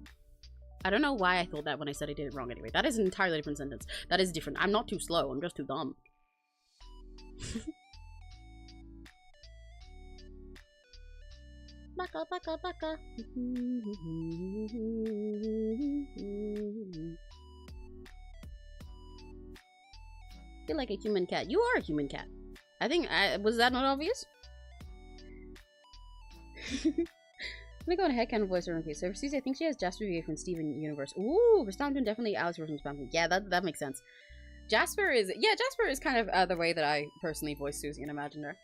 Speaker 1: I don't know why I thought that when I said I did it wrong anyway. That is an entirely different sentence. That is different. I'm not too slow. I'm just too dumb. Baka, baka, baka. You're like a human cat. You are a human cat. I think, was that not obvious? Let me go on headcanon voice or review. So for Susie, I think she has Jasper VA from Steven Universe. Ooh, for Stampton, definitely Alex from Stampton. Yeah, that makes sense. Jasper is kind of the way that I personally voice Susie and imagine her.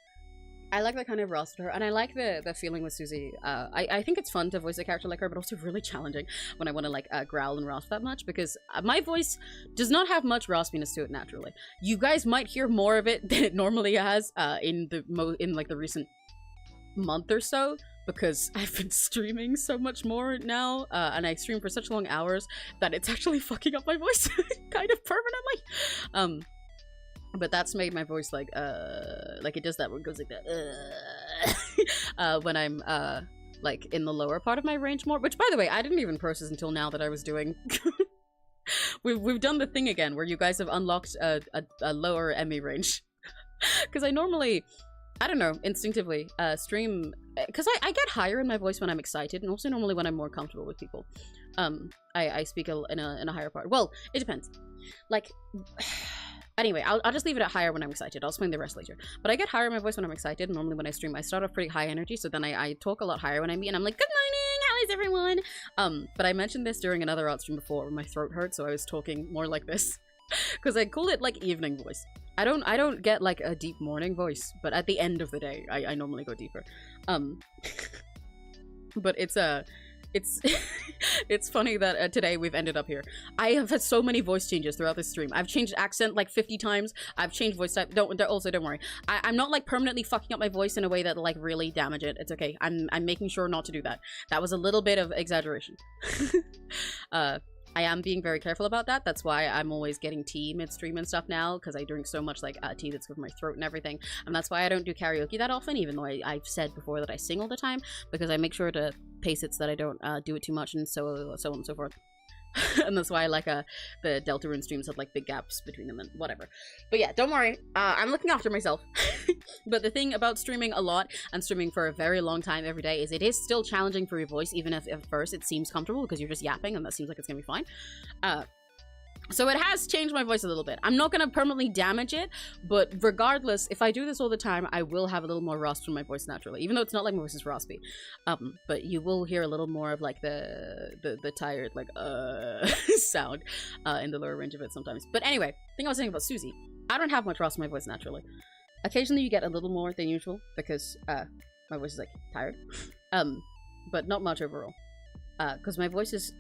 Speaker 1: I like that kind of rasp to her, and I like the feeling with Susie. I think it's fun to voice a character like her, but also really challenging when I want to like growl and rasp that much, because my voice does not have much raspiness to it naturally. You guys might hear more of it than it normally has in like the recent month or so, because I've been streaming so much more now, and I stream for such long hours that it's actually fucking up my voice kind of permanently. But that's made my voice like it does that where it goes like that when I'm like in the lower part of my range more, which by the way I didn't even process until now that I was doing. we've done the thing again where you guys have unlocked a lower Emmy range, because I normally I don't know, instinctively, stream, because I get higher in my voice when I'm excited, and also normally when I'm more comfortable with people. I speak in a higher part. Well, it depends. Like, anyway, I'll just leave it at higher when I'm excited. I'll explain the rest later. But I get higher in my voice when I'm excited. Normally when I stream, I start off pretty high energy, so then I talk a lot higher when I meet, and I'm like, good morning, how is everyone? But I mentioned this during another art stream before where my throat hurt, so I was talking more like this. Because I call it like evening voice. I don't get like a deep morning voice, but at the end of the day, I normally go deeper. But it's it's funny that today we've ended up here. I have had so many voice changes throughout this stream. I've changed accent like 50 times. I've changed voice type. Don't worry. I'm not like permanently fucking up my voice in a way that like really damage it. It's okay. I'm making sure not to do that. That was a little bit of exaggeration. I am being very careful about that. That's why I'm always getting tea mid-stream and stuff now, because I drink so much like tea that's good for my throat and everything. And that's why I don't do karaoke that often, even though I've said before that I sing all the time, because I make sure to pace it so that I don't do it too much, and so on and so forth. And that's why I like the Delta Rune streams have like big gaps between them and whatever. But yeah, don't worry, I'm looking after myself. But the thing about streaming a lot and streaming for a very long time every day is it is still challenging for your voice, even if at first it seems comfortable because you're just yapping and that seems like it's gonna be fine. So it has changed my voice a little bit. I'm not gonna permanently damage it, but regardless, if I do this all the time, I will have a little more rasp in my voice naturally, even though it's not like my voice is raspy. But you will hear a little more of like the tired like sound in the lower range of it sometimes. But anyway, thing I was saying about 𝘆cie, I don't have much rasp in my voice naturally. Occasionally you get a little more than usual because my voice is like tired, but not much overall. Because my voice is,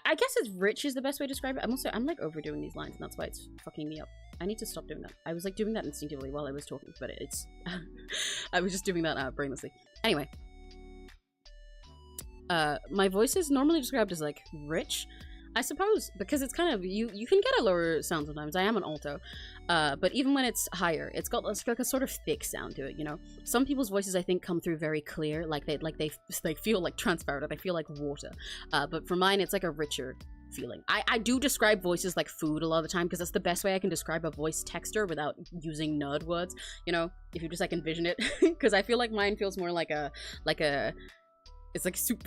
Speaker 1: I guess it's rich is the best way to describe it. I'm like overdoing these lines, and that's why it's fucking me up. I need to stop doing that. I was like doing that instinctively while I was talking, but it's I was just doing that brainlessly. Anyway, my voice is normally described as like rich, I suppose, because it's kind of, you can get a lower sound sometimes. I am an alto, but even when it's higher, it's got like a sort of thick sound to it, you know? Some people's voices I think come through very clear, like they feel like transparent, or they feel like water. But for mine, it's like a richer feeling. I do describe voices like food a lot of the time because that's the best way I can describe a voice texture without using nerd words, you know? If you just like envision it, because I feel like mine feels more like a it's like soup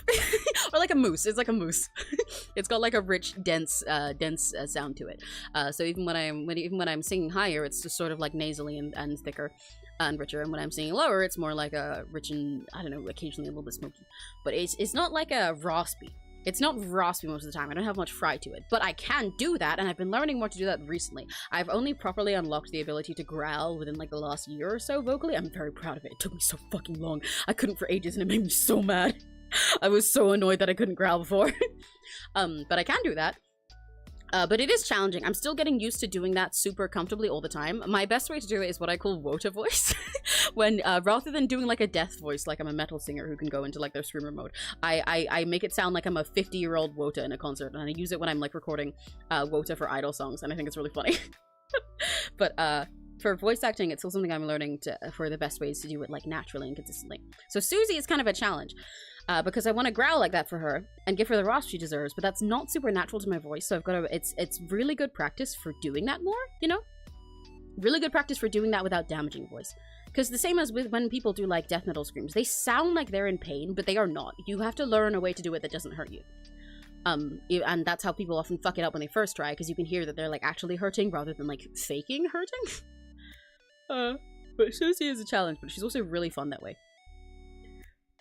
Speaker 1: or like a mousse. It's like a mousse. It's got like a rich, dense sound to it. So even when I'm singing higher, it's just sort of like nasally and thicker and richer. And when I'm singing lower, it's more like a rich and, I don't know, occasionally a little bit smoky. But it's not like a raspy. It's not raspy most of the time. I don't have much fry to it, but I can do that, and I've been learning more to do that recently. I've only properly unlocked the ability to growl within like the last year or so vocally. I'm very proud of it. It took me so fucking long. I couldn't for ages, and it made me so mad. I was so annoyed that I couldn't growl before. But I can do that. But it is challenging. I'm still getting used to doing that super comfortably all the time. My best way to do it is what I call wota voice. When, rather than doing like a death voice, like I'm a metal singer who can go into like their screamer mode, I make it sound like I'm a 50-year-old wota in a concert, and I use it when I'm like recording wota for idol songs, and I think it's really funny. But for voice acting, it's still something I'm learning for the best ways to do it like naturally and consistently. So 𝘆cie is kind of a challenge. Because I want to growl like that for her and give her the rasp she deserves, but that's not super natural to my voice, so I've got to, it's really good practice for doing that more, you know? Really good practice for doing that without damaging voice. Because the same as with when people do like death metal screams, they sound like they're in pain, but they are not. You have to learn a way to do it that doesn't hurt you. And that's how people often fuck it up when they first try, because you can hear that they're like actually hurting rather than like faking hurting. But 𝘆cie is a challenge, but she's also really fun that way.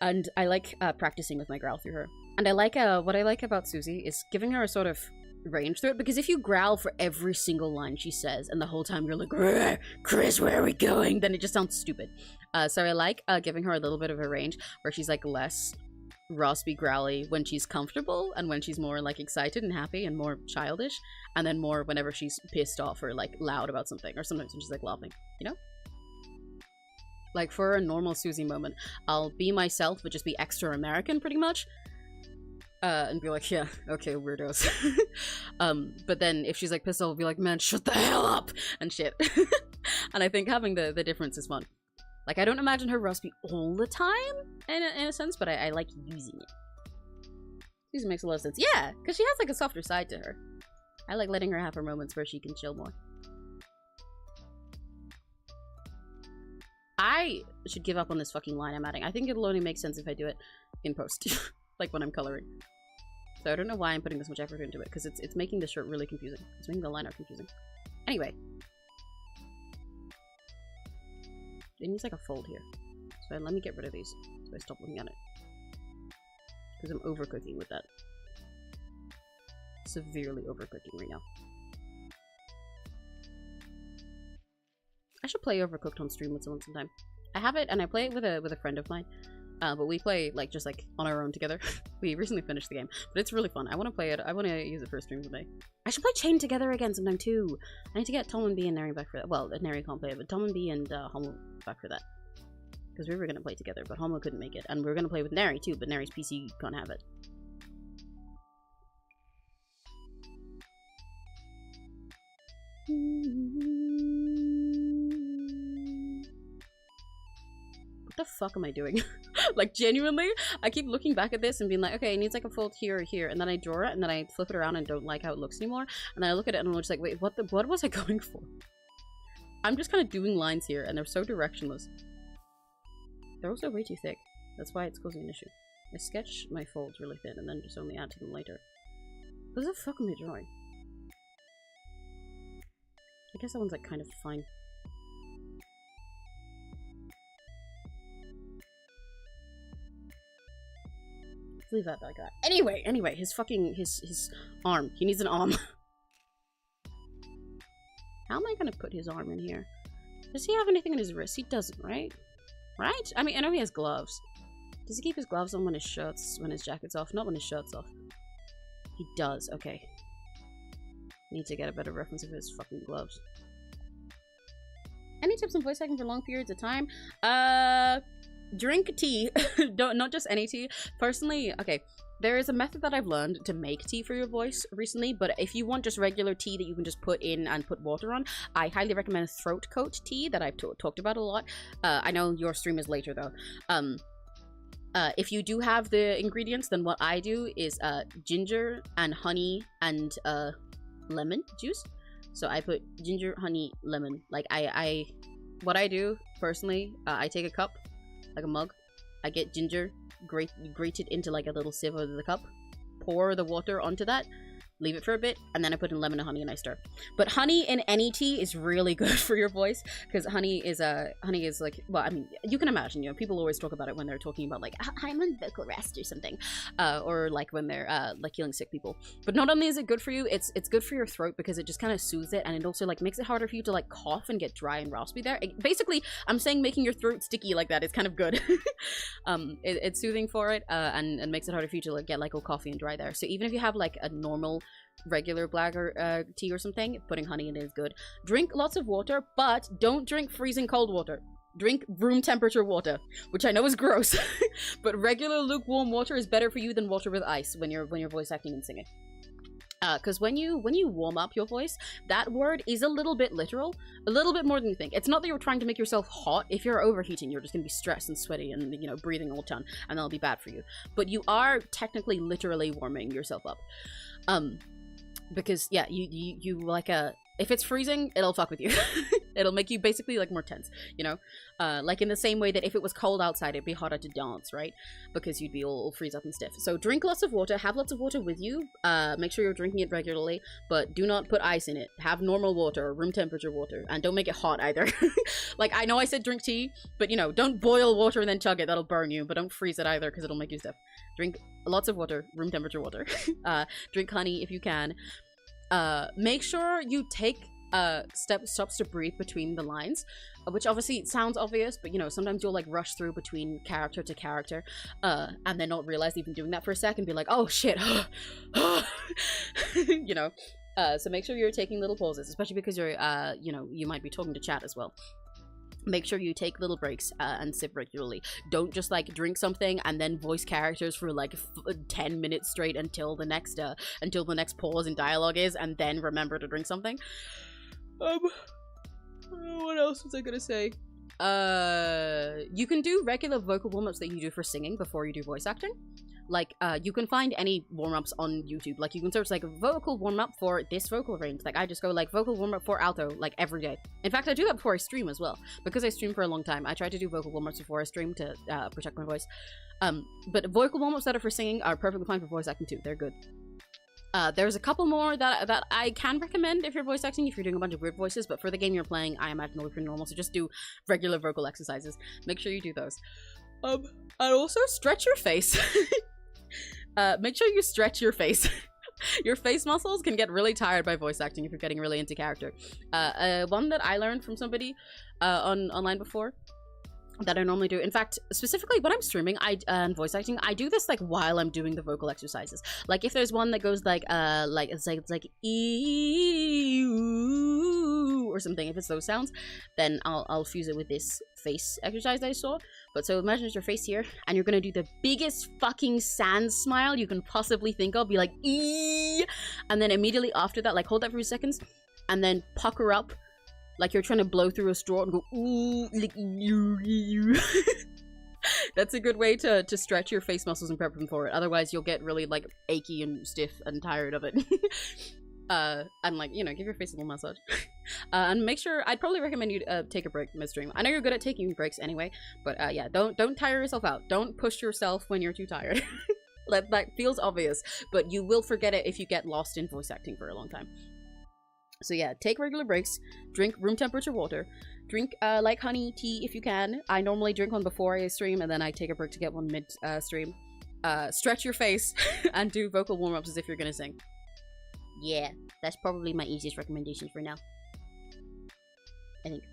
Speaker 1: And I like practicing with my growl through her. And I like what I like about 𝘆cie is giving her a sort of range through it, because if you growl for every single line she says and the whole time you're like, Chris, where are we going? Then it just sounds stupid. So I like giving her a little bit of a range where she's like less raspy growly when she's comfortable, and when she's more like excited and happy and more childish, and then more whenever she's pissed off or like loud about something, or sometimes when she's like laughing, you know? Like, for a normal 𝘆cie moment, I'll be myself, but just be extra American, pretty much. And be like, yeah, okay, weirdos. But then if she's, like, pissed off, I'll be like, man, shut the hell up! And shit. And I think having the difference is fun. Like, I don't imagine her raspy all the time, in a sense, but I like using it. 𝘆cie makes a lot of sense. Yeah, because she has, like, a softer side to her. I like letting her have her moments where she can chill more. I should give up on this fucking line I'm adding. I think it'll only make sense if I do it in post. Like when I'm coloring. So I don't know why I'm putting this much effort into it, because it's making the shirt really confusing. It's making the line art confusing. Anyway. It needs like a fold here. So let me get rid of these. So I stop looking at it. Because I'm overcooking with that. Severely overcooking right now. I should play Overcooked on stream with someone sometime. I have it, and I play it with a friend of mine. But we play like just like on our own together. We recently finished the game, but it's really fun. I want to play it. I want to use it for a stream today. I should play Chain Together again sometime too. I need to get Tom and B and Neri back for that. Well, Neri can't play it, but Tom and B and Homo back for that. Because we were gonna play together, but Homo couldn't make it, and we were gonna play with Neri too, but Neri's PC can't have it. What the fuck am I doing? Like, genuinely, I keep looking back at this and being like, okay, it needs like a fold here or here, and then I draw it, and then I flip it around and don't like how it looks anymore, and then I look at it and I'm just like, wait, what was I going for? I'm just kind of doing lines here, and they're so directionless. They're also way too thick. That's why it's causing an issue. I sketch my folds really thin and then just only add to them later. What the fuck am I drawing? I guess that one's like kind of fine. Leave that like that. Anyway, his fucking his arm. He needs an arm. How am I gonna put his arm in here? Does he have anything on his wrist? He doesn't, right? Right? I mean, I know he has gloves. Does he keep his gloves on when his jacket's off? Not when his shirt's off. He does, okay. Need to get a better reference of his fucking gloves. Any tips on voice acting for long periods of time? Drink tea. Not just any tea. Personally, okay, there is a method that I've learned to make tea for your voice recently, but if you want just regular tea that you can just put in and put water on, I highly recommend throat coat tea that I've talked about a lot. I know your stream is later though. If you do have the ingredients, then what I do is ginger and honey and lemon juice. So I put ginger, honey, lemon. Like what I do personally, I take a cup, like a mug, I get ginger, grate it into like a little sieve of the cup, pour the water onto that, leave it for a bit, and then I put in lemon and honey and I stir. But honey in any tea is really good for your voice, because honey is like, well, I mean, you can imagine, you know, people always talk about it when they're talking about like, I'm on vocal rest or something, or like when they're like healing sick people. But not only is it good for you, it's good for your throat because it just kind of soothes it, and it also like makes it harder for you to like cough and get dry and raspy there. Basically, I'm saying making your throat sticky like that is kind of good. It's soothing for it, and makes it harder for you to like get like all coffee and dry there. So even if you have like a normal regular black or tea or something, putting honey in it is good. Drink lots of water, but don't drink freezing cold water. Drink room temperature water, which I know is gross, but regular lukewarm water is better for you than water with ice when you're voice acting and singing. Because when you warm up your voice, that word is a little bit literal, a little bit more than you think. It's not that you're trying to make yourself hot. If you're overheating, you're just gonna be stressed and sweaty and, you know, breathing all the time, and that'll be bad for you. But you are technically literally warming yourself up. Because yeah, you like if it's freezing, it'll fuck with you. It'll make you basically like more tense, you know? Like in the same way that if it was cold outside, it'd be harder to dance, right? Because you'd be all freeze up and stiff. So drink lots of water, have lots of water with you. Make sure you're drinking it regularly, but do not put ice in it. Have normal water or room temperature water, and don't make it hot either. Like, I know I said drink tea, but you know, don't boil water and then chug it, that'll burn you, but don't freeze it either because it'll make you stiff. Drink lots of water, room temperature water. Drink honey if you can. Make sure you take stops to breathe between the lines, which obviously sounds obvious, but you know, sometimes you'll like rush through between character to character, and then not realize you've been doing that for a second, be like, oh shit. You know, so make sure you're taking little pauses, especially because you're you know, you might be talking to chat as well. Make sure you take little breaks and sip regularly. Don't just like drink something and then voice characters for like 10 minutes straight until the next pause in dialogue is, and then remember to drink something. What else was I gonna say? You can do regular vocal warm-ups that you do for singing before you do voice acting. like you can find any warm-ups on YouTube. Like you can search like vocal warm-up for this vocal range. Like I just go like vocal warm-up for alto like every day. In fact, I do that before I stream as well, because I stream for a long time. I try to do vocal warm-ups before I stream to protect my voice. But vocal warm-ups that are for singing are perfectly fine for voice acting too. They're good. There's a couple more that I can recommend if you're voice acting, if you're doing a bunch of weird voices, but for the game you're playing, I imagine they'll be pretty normal, so just do regular vocal exercises. Make sure you do those. And also stretch your face. Make sure you stretch your face. Your face muscles can get really tired by voice acting if you're getting really into character. One that I learned from somebody online before, that I normally do. In fact, specifically when I'm streaming and voice acting, I do this like while I'm doing the vocal exercises. Like if there's one that goes like it's like eee or something, if it's those sounds, then I'll fuse it with this face exercise that I saw. But so imagine it's your face here, and you're gonna do the biggest fucking sand smile you can possibly think of. Be like eee, and then immediately after that, like hold that for a few seconds, and then pucker up. Like you're trying to blow through a straw and go ooh, like, That's a good way to stretch your face muscles and prep them for it. Otherwise, you'll get really like achy and stiff and tired of it. And like, you know, give your face a little massage. And make sure, I'd probably recommend you take a break midstream. I know you're good at taking breaks anyway, but yeah, don't tire yourself out. Don't push yourself when you're too tired. That feels obvious, but you will forget it if you get lost in voice acting for a long time. So yeah, take regular breaks, drink room temperature water, drink like honey tea if you can. I normally drink one before I stream, and then I take a break to get one mid stream. Stretch your face and do vocal warm-ups as if you're gonna sing. Yeah, that's probably my easiest recommendation for now, I think.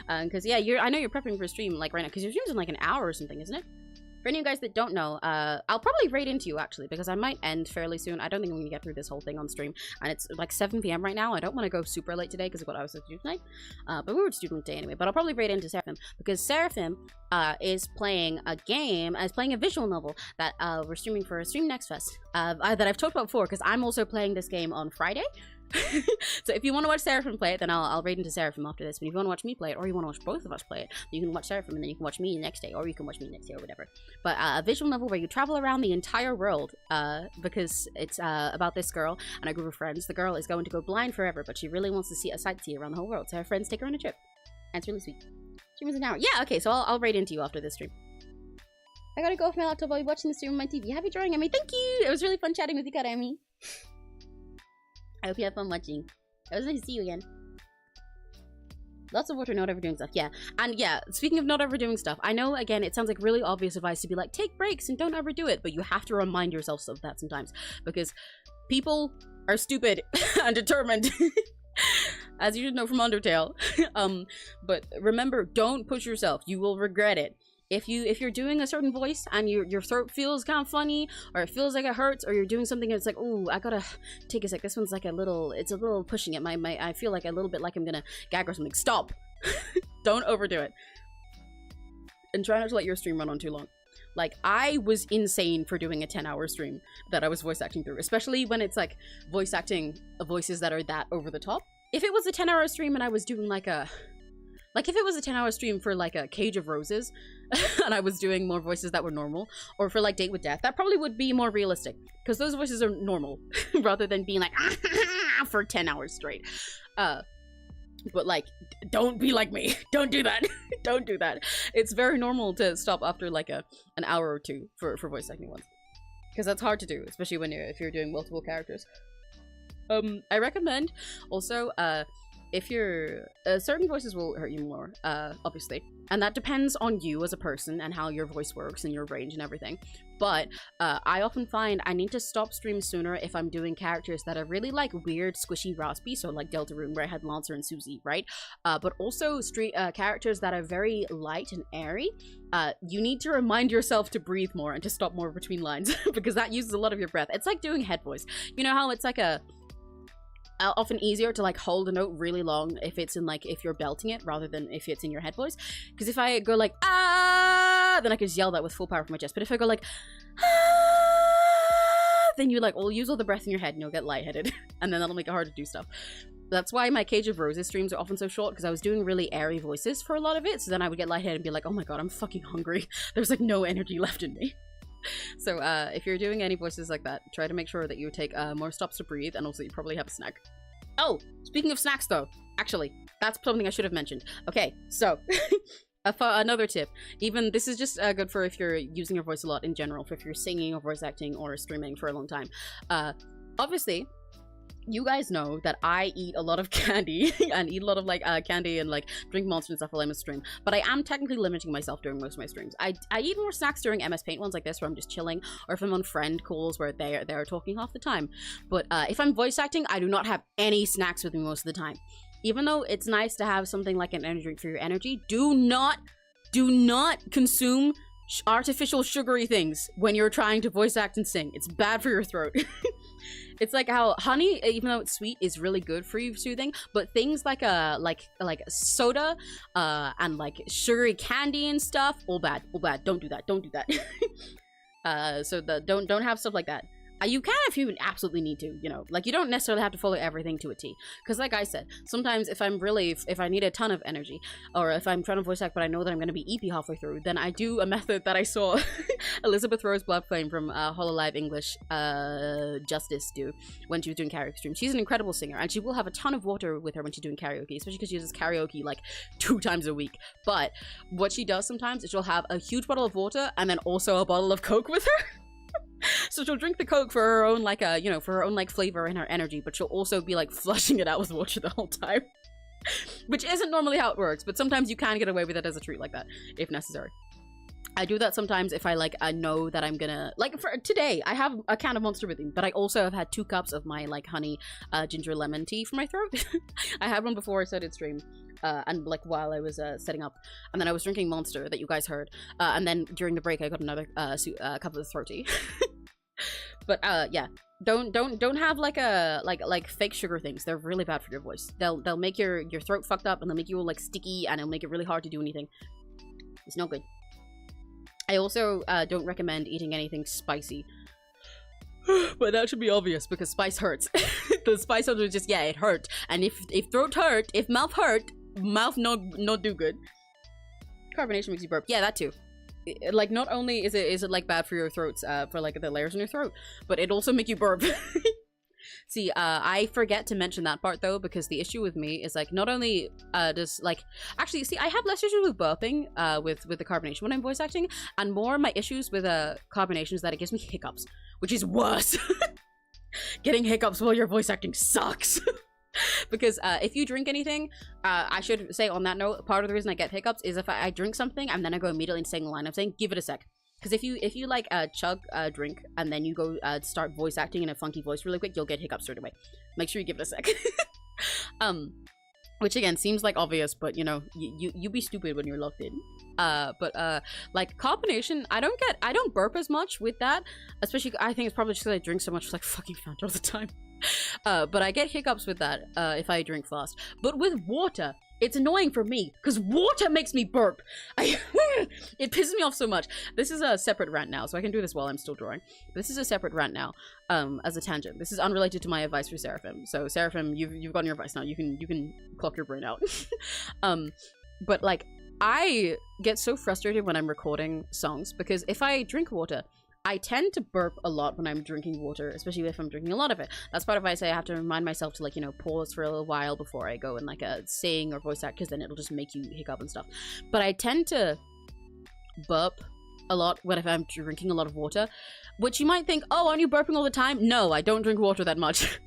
Speaker 1: Because yeah, I know you're prepping for a stream like right now, because your stream's in like an hour or something, isn't it? For any of you guys that don't know, I'll probably raid into you actually, because I might end fairly soon. I don't think I'm gonna get through this whole thing on stream, and it's like 7 PM right now. I don't want to go super late today because of what I was supposed to do tonight, but we were just doing it today anyway. But I'll probably raid into Seraphim, because Seraphim is playing a game, is playing a visual novel that we're streaming for a Stream Next Fest that I've talked about before, because I'm also playing this game on Friday. So if you want to watch Seraphim play it, then I'll raid into Seraphim after this. But if you want to watch me play it, or you want to watch both of us play it, you can watch Seraphim and then you can watch me the next day, or you can watch me next day, or whatever. But a visual novel where you travel around the entire world, because it's about this girl and a group of friends. The girl is going to go blind forever, but she really wants to see a sightsee around the whole world. So her friends take her on a trip, and it's really sweet. Stream is an hour. Yeah, okay, so I'll raid into you after this stream. I gotta go off my laptop while you're watching the stream on my TV. Happy drawing, Emmy. Thank you. It was really fun chatting with you, Emmy. I hope you have fun watching. It was nice to see you again. Lots of water, not overdoing stuff. Yeah. And yeah, speaking of not overdoing stuff, I know, again, it sounds like really obvious advice to be like, take breaks and don't overdo it, but you have to remind yourself of that sometimes, because people are stupid and determined. As you should know from Undertale. But remember, don't push yourself. You will regret it. If you're doing a certain voice and your throat feels kind of funny, or it feels like it hurts, or you're doing something and it's like, ooh, I gotta take a sec, this one's like it's a little pushing it, I feel like a little bit like I'm gonna gag or something. Stop. Don't overdo it. And try not to let your stream run on too long. Like, I was insane for doing a 10-hour stream that I was voice acting through, especially when it's like voice acting voices that are that over the top. If it was a 10-hour stream and I was doing like if it was a 10-hour stream for like a Cage of Roses and I was doing more voices that were normal, or for like Date with Death, that probably would be more realistic, because those voices are normal rather than being like for 10 hours straight. But like, don't be like me. Don't do that. Don't do that. It's very normal to stop after like an hour or two for voice acting ones, because that's hard to do, especially when if you're doing multiple characters. I recommend also if you're certain voices will hurt you more, obviously, and that depends on you as a person and how your voice works and your range and everything. But I often find I need to stop stream sooner if I'm doing characters that are really like weird, squishy, raspy, so like Deltarune, where I had Lancer and Susie, right? But also characters that are very light and airy. You need to remind yourself to breathe more and to stop more between lines, because that uses a lot of your breath. It's like doing head voice. You know how it's like often easier to like hold a note really long if it's in like, if you're belting it rather than if it's in your head voice, because if I go like ah, then I can just yell that with full power from my chest. But if I go like ah, then you like will use all the breath in your head and you'll get lightheaded and then that'll make it hard to do stuff. That's why my Cage of Roses streams are often so short, because I was doing really airy voices for a lot of it, so then I would get lightheaded and be like, oh my god, I'm fucking hungry, there's like no energy left in me. So if you're doing any voices like that, try to make sure that you take more stops to breathe, and also you probably have a snack. Oh, speaking of snacks though, actually, that's something I should have mentioned. Okay, so another tip. Even this is just good for if you're using your voice a lot in general, for if you're singing or voice acting or streaming for a long time. Obviously, you guys know that I eat a lot of candy and eat a lot of like candy and like drink Monster and stuff while I'm on stream, but I am technically limiting myself during most of my streams. I eat more snacks during MS Paint ones like this where I'm just chilling, or if I'm on friend calls where they're talking half the time. But if I'm voice acting, I do not have any snacks with me most of the time. Even though it's nice to have something like an energy drink for your energy, do not consume artificial sugary things when you're trying to voice act and sing. It's bad for your throat. It's like how honey, even though it's sweet, is really good for you, soothing. But things like soda, and like sugary candy and stuff, all bad, all bad. Don't do that. Don't do that. So don't have stuff like that. You can if you absolutely need to, you know, like you don't necessarily have to follow everything to a T. Because like I said, sometimes if I need a ton of energy, or if I'm trying to voice act but I know that I'm going to be EP halfway through, then I do a method that I saw Elizabeth Rose Bloodflame from Hololive English Justice do when she was doing karaoke stream. She's an incredible singer, and she will have a ton of water with her when she's doing karaoke, especially because she uses karaoke like 2 times a week. But what she does sometimes is she'll have a huge bottle of water and then also a bottle of Coke with her. So she'll drink the Coke for her own like you know, for her own like flavor and her energy, but she'll also be like flushing it out with water the whole time. Which isn't normally how it works, but sometimes you can get away with it as a treat like that if necessary. I do that sometimes if I like know that I'm gonna, like for today I have a can of Monster with me, but I also have had 2 cups of my like honey ginger lemon tea for my throat. I had one before I started stream. And like while I was setting up, and then I was drinking Monster that you guys heard, and then during the break I got another cup of throat tea. But yeah, don't have like fake sugar things. They're really bad for your voice. They'll make your throat fucked up, and they'll make you all like sticky, and it'll make it really hard to do anything. It's no good. I also don't recommend eating anything spicy. But that should be obvious because spice hurts. The spice is just, yeah, it hurt. And if throat hurt, if mouth hurt, mouth not do good. Carbonation makes you burp. Yeah, that too. Like not only is it like bad for your throats, for like the layers in your throat, but it also make you burp. See, I forget to mention that part though, because the issue with me is like not only does like actually see I have less issues with burping with the carbonation when I'm voice acting, and more my issues with carbonation is that it gives me hiccups, which is worse. Getting hiccups while you're voice acting sucks. Because if you drink anything, I should say on that note, part of the reason I get hiccups is if I drink something and then I go immediately into saying the line, I'm saying give it a sec. Because if you like chug a drink and then you go start voice acting in a funky voice really quick, you'll get hiccups straight away. Make sure you give it a sec. Which again seems like obvious, but you know, you be stupid when you're locked in. But like carbonation, I don't burp as much with that, especially I think it's probably just because I drink so much like fucking Fanta all the time. But I get hiccups with that if I drink fast. But with water, it's annoying for me because water makes me burp. It pisses me off so much. This is a separate rant now, so I can do this while I'm still drawing. This is a separate rant now, as a tangent. This is unrelated to my advice for Seraphim. So Seraphim, you've gotten your advice now. You can clock your brain out. But like I get so frustrated when I'm recording songs because if I drink water, I tend to burp a lot when I'm drinking water, especially if I'm drinking a lot of it. That's part of why I say I have to remind myself to like, you know, pause for a little while before I go and like sing or voice act, because then it'll just make you hiccup and stuff. But I tend to burp a lot if I'm drinking a lot of water, which you might think, oh, aren't you burping all the time? No, I don't drink water that much.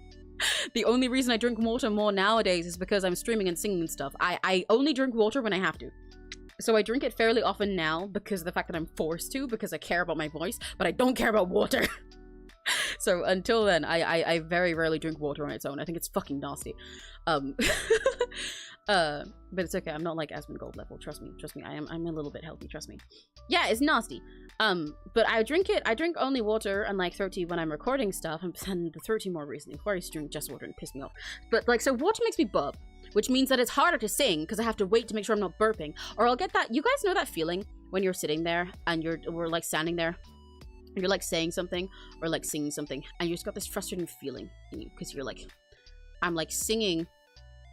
Speaker 1: The only reason I drink water more nowadays is because I'm streaming and singing and stuff. I only drink water when I have to. So I drink it fairly often now because of the fact that I'm forced to, because I care about my voice, but I don't care about water. So until then, I very rarely drink water on its own. I think it's fucking nasty. But it's okay. I'm not like Asmongold level. Trust me. I'm a little bit healthy. Trust me. Yeah, it's nasty. But I drink only water and like throat tea when I'm recording stuff, and the throat tea more recently. Before I used to drink just water and piss me off. But like, so water makes me burp, which means that it's harder to sing because I have to wait to make sure I'm not burping, or I'll get that. You guys know that feeling when you're sitting there and we're like standing there, and you're like saying something or like singing something, and you just got this frustrating feeling in you because you're like, I'm like singing,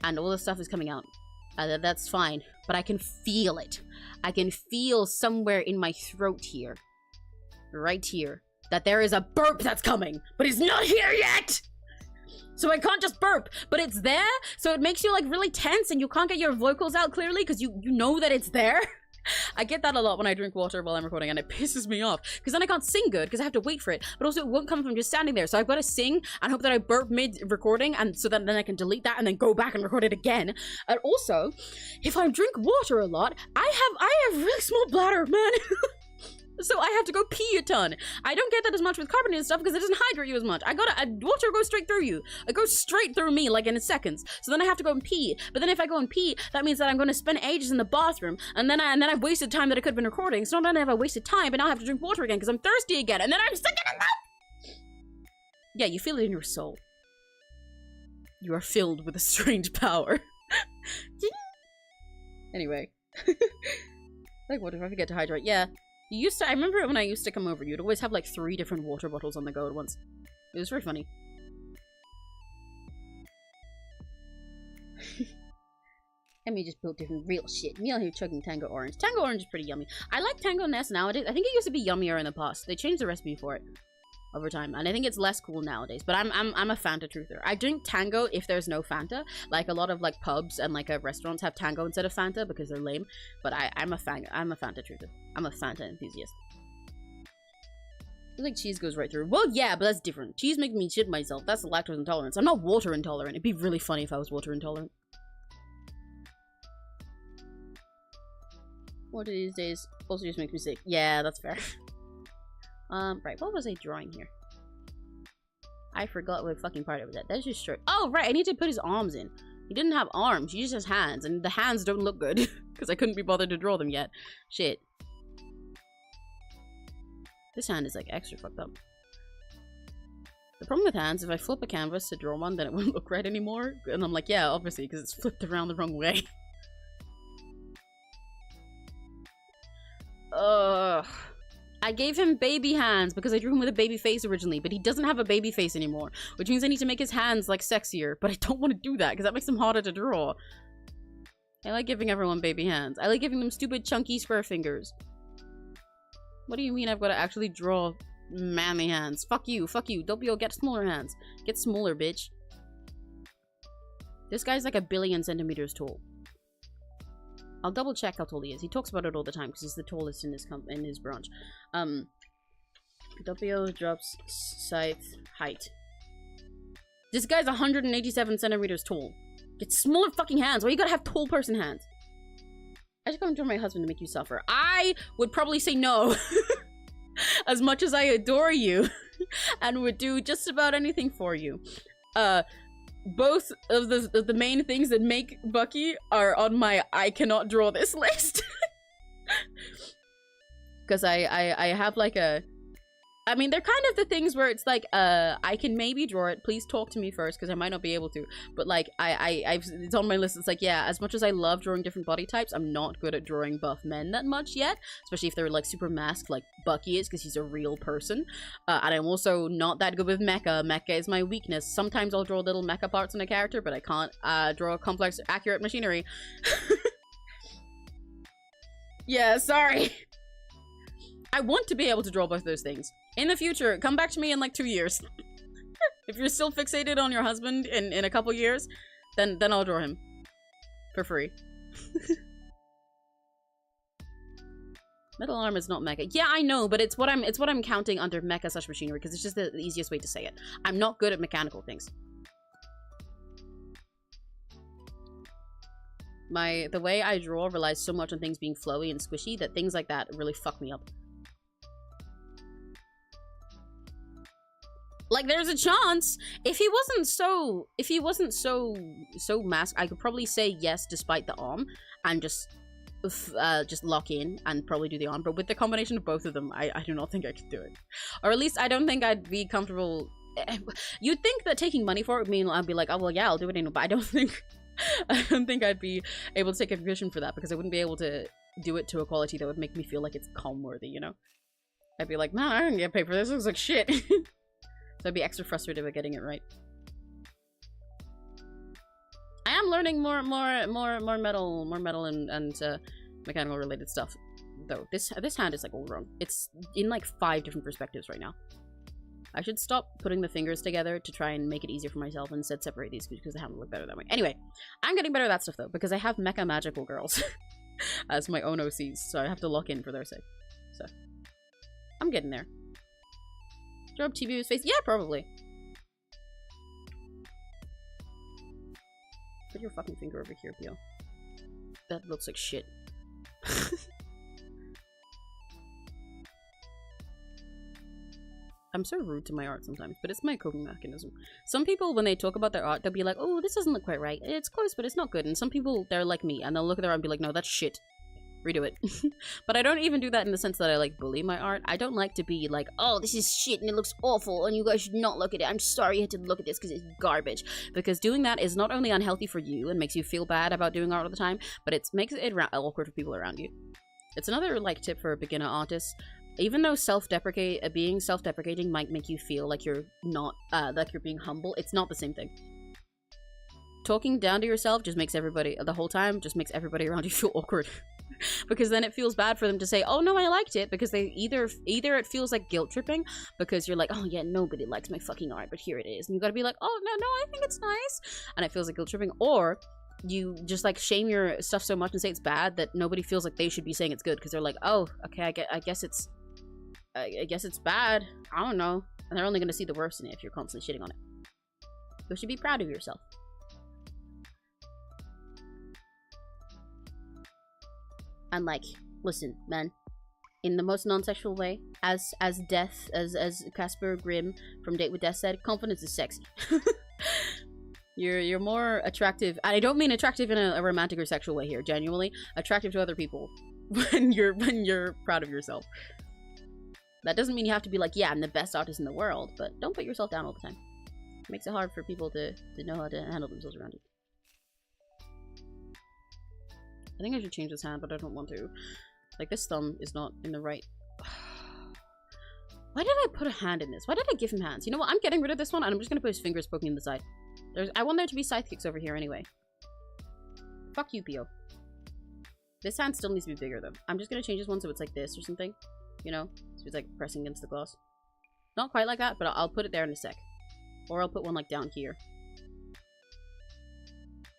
Speaker 1: and all this stuff is coming out. That's fine, but I can feel it. I can feel somewhere in my throat here right here that there is a burp that's coming, but it's not here yet. So I can't just burp, but it's there, so it makes you like really tense and you can't get your vocals out clearly because you know that it's there. I get that a lot when I drink water while I'm recording, and it pisses me off because then I can't sing good because I have to wait for it, but also it won't come from just standing there, so I've got to sing and hope that I burp mid-recording, and so that then I can delete that and then go back and record it again. And also, if I drink water a lot, I have really small bladder, man. So I have to go pee a ton. I don't get that as much with carbonated stuff because it doesn't hydrate you as much. Water goes straight through you. It goes straight through me like in seconds. So then I have to go and pee. But then if I go and pee, that means that I'm going to spend ages in the bathroom. And then I've wasted time that I could have been recording. So not only have I wasted time, but now I have to drink water again because I'm thirsty again. And then I'm sick in the mouth. Yeah, you feel it in your soul. You are filled with a strange power. Anyway. Like, what if I forget to hydrate? Yeah. I remember when I used to come over, you'd always have like 3 different water bottles on the go at once. It was very funny. Emmy just built different real shit. Me out here chugging Tango Orange. Tango Orange is pretty yummy. I like Tango Nest nowadays. I think it used to be yummier in the past. They changed the recipe for it over time, and I think it's less cool nowadays. But I'm a Fanta truther. I drink Tango if there's no Fanta. Like a lot of like pubs and like restaurants have Tango instead of Fanta because they're lame. But I'm a Fanta truther. I'm a Fanta enthusiast. I think cheese goes right through. Well, yeah, but that's different. Cheese makes me shit myself. That's lactose intolerance. I'm not water intolerant. It'd be really funny if I was water intolerant. Water these days also just makes me sick. Yeah, that's fair. Right, what was I drawing here? I forgot what fucking part it was at. That's just short. Oh, right, I need to put his arms in. He didn't have arms, he just has hands, and the hands don't look good, because I couldn't be bothered to draw them yet. Shit. This hand is, like, extra fucked up. The problem with hands, if I flip a canvas to draw one, then it won't look right anymore. And I'm like, yeah, obviously, because it's flipped around the wrong way. Ugh. I gave him baby hands because I drew him with a baby face originally, but he doesn't have a baby face anymore, which means I need to make his hands, like, sexier, but I don't want to do that because that makes them harder to draw. I like giving everyone baby hands. I like giving them stupid, chunky, square fingers. What do you mean I've got to actually draw mammy hands? Fuck you, Dopio, get smaller hands. Get smaller, bitch. This guy's like 1 billion centimeters tall. I'll double check how tall he is. He talks about it all the time because he's the tallest in his branch. Dopio drops scythe height. This guy's 187 centimeters tall. Get smaller fucking hands. Why you gotta have tall person hands? I just go and draw my husband to make you suffer. I would probably say no. As much as I adore you and would do just about anything for you. Both of the main things that make Bucky are on my I cannot draw this list. Because I have like a... I mean, they're kind of the things where it's like, I can maybe draw it. Please talk to me first, because I might not be able to. But like, it's on my list. It's like, yeah, as much as I love drawing different body types, I'm not good at drawing buff men that much yet. Especially if they're like super masked, like Bucky is, because he's a real person. And I'm also not that good with mecha. Mecha is my weakness. Sometimes I'll draw little mecha parts in a character, but I can't draw complex, accurate machinery. Yeah, sorry. I want to be able to draw both those things. In the future, come back to me in like 2 years. If you're still fixated on your husband in a couple years, then I'll draw him. For free. Metal arm is not mecha. Yeah, I know, but it's what I'm counting under mecha / machinery, because it's just the easiest way to say it. I'm not good at mechanical things. The way I draw relies so much on things being flowy and squishy that things like that really fuck me up. Like, there's a chance if he wasn't so masked, I could probably say yes despite the arm and just lock in and probably do the arm. But with the combination of both of them, I do not think I could do it. Or at least I don't think I'd be comfortable. You'd think that taking money for it would mean I'd be like, oh well, yeah, I'll do it anyway. But I don't think I'd be able to take a commission for that, because I wouldn't be able to do it to a quality that would make me feel like it's calm worthy, you know? I'd be like, man, I didn't get paid for this. It looks like shit. So I'd be extra frustrated about getting it right. I am learning more metal and mechanical related stuff though. This hand is like all wrong. It's in like 5 different perspectives right now. I should stop putting the fingers together to try and make it easier for myself and instead separate these because the hand will look better that way. Anyway, I'm getting better at that stuff though because I have mecha magical girls as my own OCs, so I have to lock in for their sake. So I'm getting there. Drop TBU's face? Yeah, probably. Put your fucking finger over here, Pio. That looks like shit. I'm so rude to my art sometimes, but it's my coping mechanism. Some people, when they talk about their art, they'll be like, oh, this doesn't look quite right. It's close, but it's not good. And some people, they're like me, and they'll look at their art and be like, no, that's shit. Redo it. But I don't even do that in the sense that I like bully my art. I don't like to be like, oh, this is shit and it looks awful and you guys should not look at it. I'm sorry you had to look at this because it's garbage. Because doing that is not only unhealthy for you and makes you feel bad about doing art all the time, but it makes it awkward for people around you. It's another like tip for beginner artists. Even though being self-deprecating might make you feel like you're not like you're being humble, it's not the same thing. Talking down to yourself just makes everybody the whole time just makes everybody around you feel awkward. Because then it feels bad for them to say, oh no, I liked it, because they either it feels like guilt tripping because you're like, oh yeah, nobody likes my fucking art, but here it is, and you gotta be like, oh no, I think it's nice, and it feels like guilt tripping, or you just like shame your stuff so much and say it's bad that nobody feels like they should be saying it's good because they're like, oh, okay, I guess it's bad, I don't know, and they're only gonna see the worst in it if you're constantly shitting on it. You should be proud of yourself. And like, listen, man, in the most non-sexual way, as Casper Grimm from Date with Death said, confidence is sexy. You're more attractive, and I don't mean attractive in a romantic or sexual way here, genuinely attractive to other people when you're proud of yourself. That doesn't mean you have to be like, yeah, I'm the best artist in the world, but don't put yourself down all the time. It makes it hard for people to know how to handle themselves around you. I think I should change this hand, but I don't want to. Like, this thumb is not in the right... Why did I put a hand in this? Why did I give him hands? You know what? I'm getting rid of this one, and I'm just gonna put his fingers poking in the side. I want there to be sidekicks over here anyway. Fuck you, Pio. This hand still needs to be bigger, though. I'm just gonna change this one so it's like this or something. You know? So it's like pressing against the glass. Not quite like that, but I'll put it there in a sec. Or I'll put one like down here.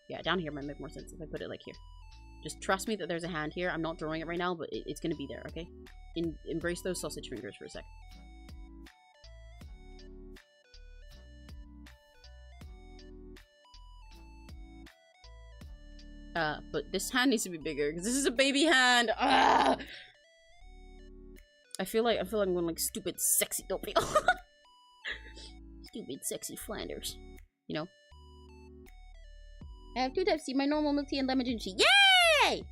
Speaker 1: Yeah, down here might make more sense if I put it like here. Just trust me that there's a hand here. I'm not drawing it right now, but it's gonna be there, okay? Embrace those sausage fingers for a sec. But this hand needs to be bigger, because this is a baby hand! Ah! I feel like I'm going like stupid, sexy Dopio. Stupid, sexy Flanders. You know? I have 2 types, my normal milk tea and lemon ginger tea. Yay!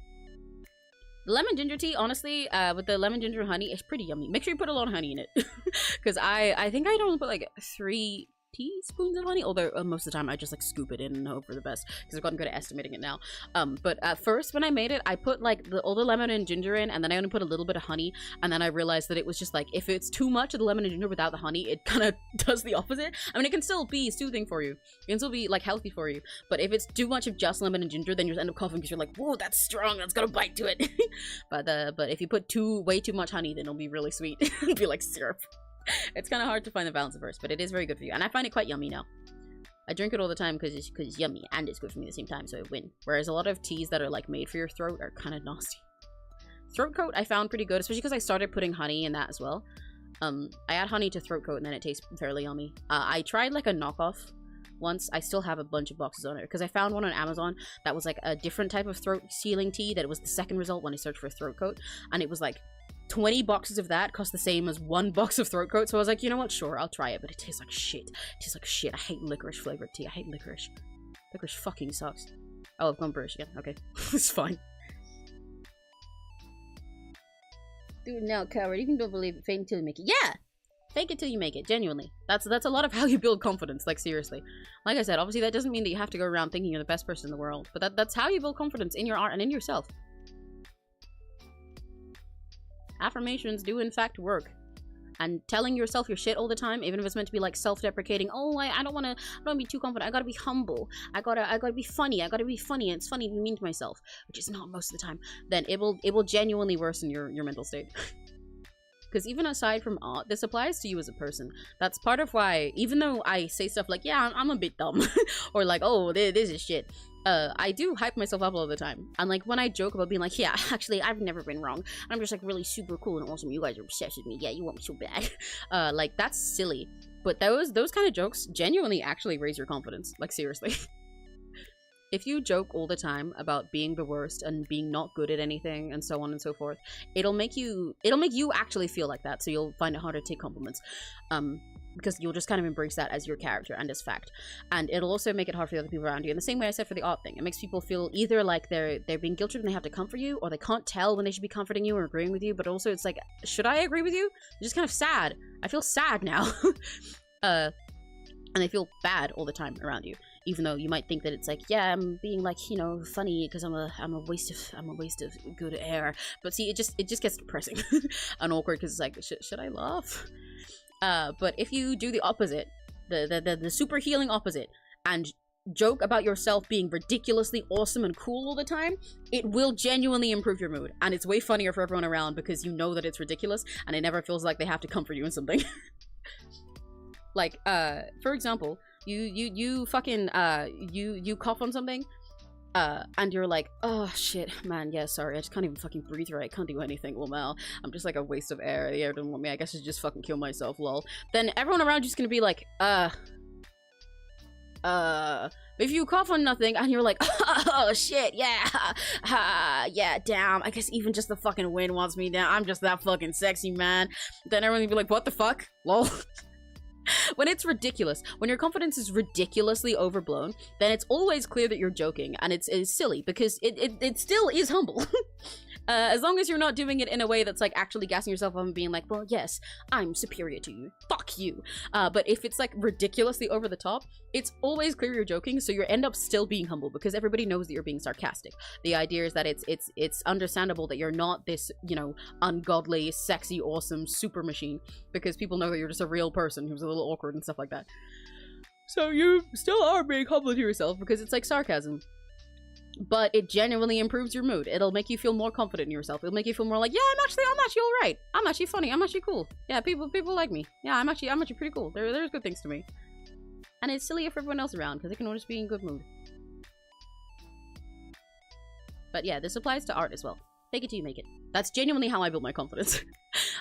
Speaker 1: The lemon ginger tea, honestly, with the lemon ginger honey, it's pretty yummy. Make sure you put a lot of honey in it. Because I think I only put like 3 teaspoons of honey, although most of the time I just like scoop it in and hope for the best because I've gotten good at estimating it now. But at first when I made it, I put like all the lemon and ginger in, and then I only put a little bit of honey, and then I realized that it was just like, if it's too much of the lemon and ginger without the honey, it kind of does the opposite. I mean, it can still be soothing for you, it can still be like healthy for you, but if it's too much of just lemon and ginger, then you just end up coughing because you're like, whoa, that's strong, that's got a bite to it. but if you put way too much honey, then it'll be really sweet. It'll be like syrup. It's kind of hard to find the balance at first, but it is very good for you, and I find it quite yummy now. I drink it all the time because it's yummy and it's good for me at the same time, so I win. Whereas a lot of teas that are like made for your throat are kind of nasty. Throat coat I found pretty good, especially because I started putting honey in that as well. I add honey to throat coat and then it tastes fairly yummy. I tried like a knockoff once. I still have a bunch of boxes on it because I found one on Amazon that was like a different type of throat sealing tea, that it was the second result when I searched for a throat coat, and it was like 20 boxes of that cost the same as 1 box of throat coat, so I was like, you know what, sure, I'll try it, but it tastes like shit. It tastes like shit. I hate licorice flavored tea. I hate licorice. Licorice fucking sucks. Oh, I've gone British again. Okay. It's fine. Dude, no, coward. You can don't believe it. Fake it till you make it. Yeah! Fake it till you make it. Genuinely. That's a lot of how you build confidence. Like, seriously. Like I said, obviously that doesn't mean that you have to go around thinking you're the best person in the world, but that's how you build confidence in your art and in yourself. Affirmations do in fact work. And telling yourself your shit all the time, even if it's meant to be like self-deprecating, oh, I don't want to be too confident, I gotta be humble, I gotta be funny, and it's funny to be mean to myself, which is not most of the time, then it will genuinely worsen your mental state. Because even aside from art, this applies to you as a person. That's part of why, even though I say stuff like, yeah, I'm a bit dumb, or like, oh, this is shit, I do hype myself up all the time. And like when I joke about being like, yeah, actually, I've never been wrong, I'm just like really super cool and awesome, you guys are obsessed with me, yeah, you want me so bad. Like that's silly. But those kind of jokes genuinely actually raise your confidence. Like seriously. If you joke all the time about being the worst and being not good at anything and so on and so forth, it'll make you actually feel like that, so you'll find it harder to take compliments. Because you'll just kind of embrace that as your character and as fact. And it'll also make it hard for the other people around you. In the same way I said for the art thing, it makes people feel either like they're being guilt-tripped and they have to comfort you, or they can't tell when they should be comforting you or agreeing with you, but also it's like, should I agree with you? I'm just kind of sad. I feel sad now. And they feel bad all the time around you. Even though you might think that it's like, yeah, I'm being like, you know, funny because I'm a waste of good air. But see, it just gets depressing and awkward because it's like, should I laugh? But if you do the opposite, the super healing opposite, and joke about yourself being ridiculously awesome and cool all the time, it will genuinely improve your mood, and it's way funnier for everyone around because you know that it's ridiculous and it never feels like they have to comfort you in something. Like, for example, you fucking you cough on something, and you're like, oh shit, man, yeah, sorry, I just can't even fucking breathe right, I can't do anything, well, I'm just like a waste of air, the air doesn't want me, I guess I should just fucking kill myself, lol. Then everyone around you's gonna be like, but if you cough on nothing and you're like, oh shit, yeah, yeah, damn, I guess even just the fucking wind wants me down, I'm just that fucking sexy, man, then everyone will be like, what the fuck, lol. When it's ridiculous, when your confidence is ridiculously overblown, then it's always clear that you're joking, and it's silly, because it still is humble. As long as you're not doing it in a way that's like actually gassing yourself up and being like, well, yes, I'm superior to you, fuck you. But if it's like ridiculously over the top, it's always clear you're joking, so you end up still being humble because everybody knows that you're being sarcastic. The idea is that it's understandable that you're not this, you know, ungodly, sexy, awesome super machine, because people know that you're just a real person who's a little awkward and stuff like that. So you still are being humble to yourself because it's like sarcasm. But it genuinely improves your mood. It'll make you feel more confident in yourself. It'll make you feel more like, yeah, I'm actually all right. I'm actually funny. I'm actually cool. Yeah, people like me. Yeah, I'm actually pretty cool. There's good things to me. And it's silly for everyone else around because they can always be in good mood. But yeah, this applies to art as well. Fake it till you make it. That's genuinely how I built my confidence.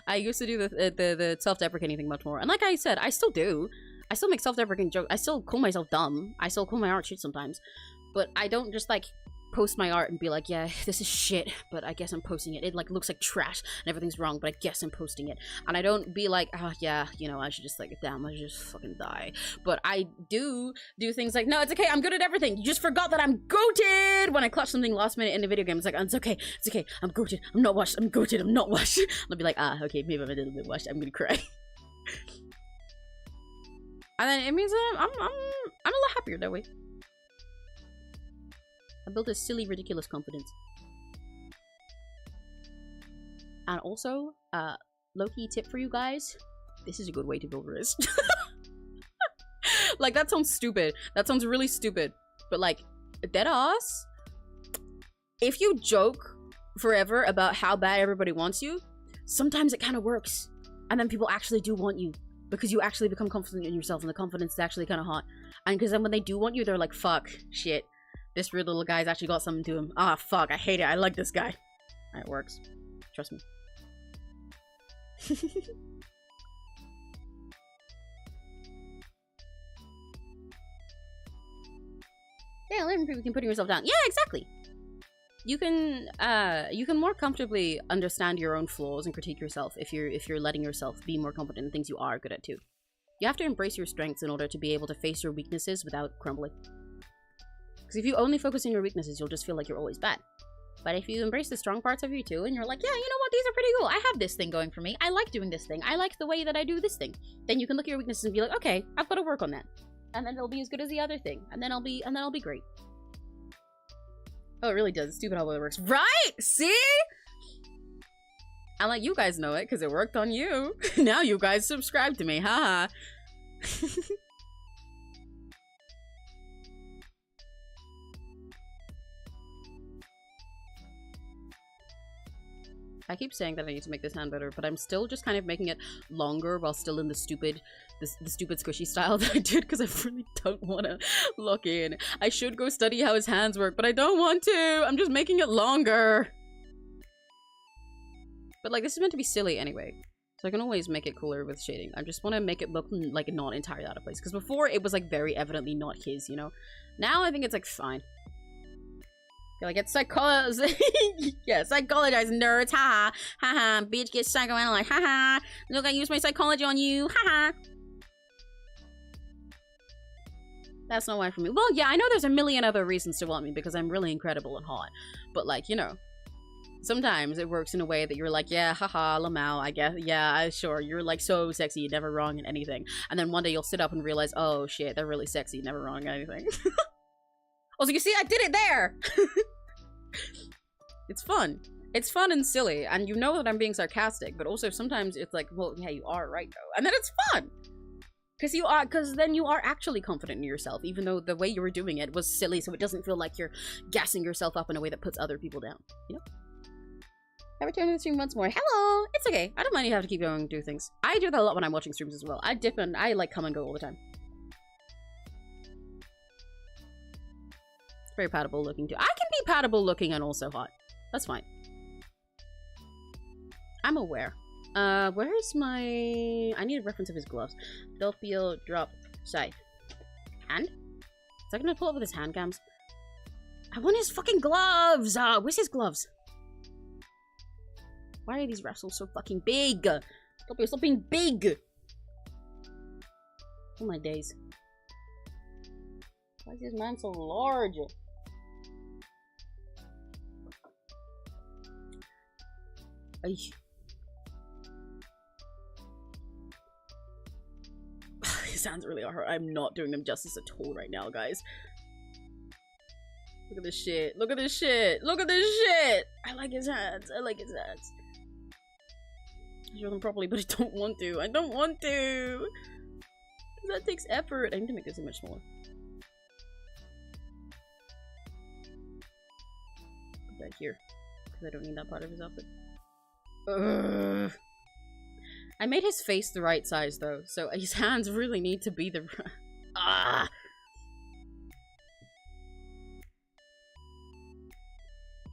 Speaker 1: I used to do the self-deprecating thing much more. And like I said, I still do. I still make self-deprecating jokes. I still call myself dumb. I still call my art shit sometimes. But I don't just like post my art and be like, yeah, this is shit, but I guess I'm posting it. It like looks like trash and everything's wrong, but I guess I'm posting it. And I don't be like, oh yeah, you know, I should just like, damn, I should just fucking die. But I do things like, no, it's okay, I'm good at everything. You just forgot that I'm goated. When I clutch something last minute in a video game, it's like, it's okay, I'm goated, I'm not washed, I'm goated, I'm not washed. I'll be like, okay, maybe I'm a little bit washed, I'm gonna cry. And then it means I'm a lot happier that way. I built a silly, ridiculous confidence. And also, low-key tip for you guys, this is a good way to build riz. Like, that sounds stupid. That sounds really stupid. But like, deadass, if you joke forever about how bad everybody wants you, sometimes it kind of works. And then people actually do want you. Because you actually become confident in yourself, and the confidence is actually kind of hot. And because then when they do want you, they're like, fuck, shit. This weird little guy's actually got something to him. Ah, fuck, I hate it. I like this guy. It works. Trust me. Yeah, learn people can put yourself down. Yeah, exactly. You can more comfortably understand your own flaws and critique yourself if you're letting yourself be more confident in things you are good at too. You have to embrace your strengths in order to be able to face your weaknesses without crumbling. Because if you only focus on your weaknesses, you'll just feel like you're always bad. But if you embrace the strong parts of you too, and you're like, yeah, you know what, these are pretty cool. I have this thing going for me. I like doing this thing. I like the way that I do this thing. Then you can look at your weaknesses and be like, okay, I've got to work on that. And then it'll be as good as the other thing. And then I'll be great. Oh, it really does. It's stupid how well it works. Right? See? I'll let you guys know it because it worked on you. Now you guys subscribe to me, haha. I keep saying that I need to make this hand better, but I'm still just kind of making it longer while still in the stupid squishy style that I did because I really don't want to lock in. I should go study how his hands work, but I don't want to. I'm just making it longer. But like, this is meant to be silly anyway, so I can always make it cooler with shading. I just want to make it look like not entirely out of place because before it was like very evidently not his, you know? Now I think it's like fine. Feel like it's yeah, psychologize, nerds, haha, haha, bitch gets psychoanalyzed, haha, look, I use my psychology on you, haha. That's not why for me. Well, yeah, I know there's a million other reasons to want me because I'm really incredible and hot, but like, you know, sometimes it works in a way that you're like, yeah, haha, lamau, I guess, yeah, sure, you're like so sexy, you're never wrong in anything, and then one day you'll sit up and realize, oh shit, they're really sexy, never wrong in anything. Also, you see, I did it there! It's fun. It's fun and silly, and you know that I'm being sarcastic, but also sometimes it's like, well, yeah, you are right, though. And then it's fun! Because then you are actually confident in yourself, even though the way you were doing it was silly, so it doesn't feel like you're gassing yourself up in a way that puts other people down, you know? I return to the stream once more. Hello! It's okay. I don't mind you have to keep going and do things. I do that a lot when I'm watching streams as well. I dip and I, like, come and go all the time. Very patable looking too. I can be patable looking and also hot. That's fine. I'm aware. Where's my... I need a reference of his gloves. Dopio drop side. Hand? Is that gonna pull up with his hand cams? I want his fucking gloves! Where's his gloves? Why are these wrestles so fucking big? Dopio, stop being big! Oh my days. Why is this man so large? Ay. His hands really are hard. I'm not doing them justice at all right now, guys. Look at this shit. Look at this shit. Look at this shit. I like his hands. I like his hands. I draw them properly, but I don't want to. I don't want to. That takes effort. I need to make this image smaller. Put that here, because I don't need that part of his outfit. Ugh. I made his face the right size though, so his hands really need to be the ah.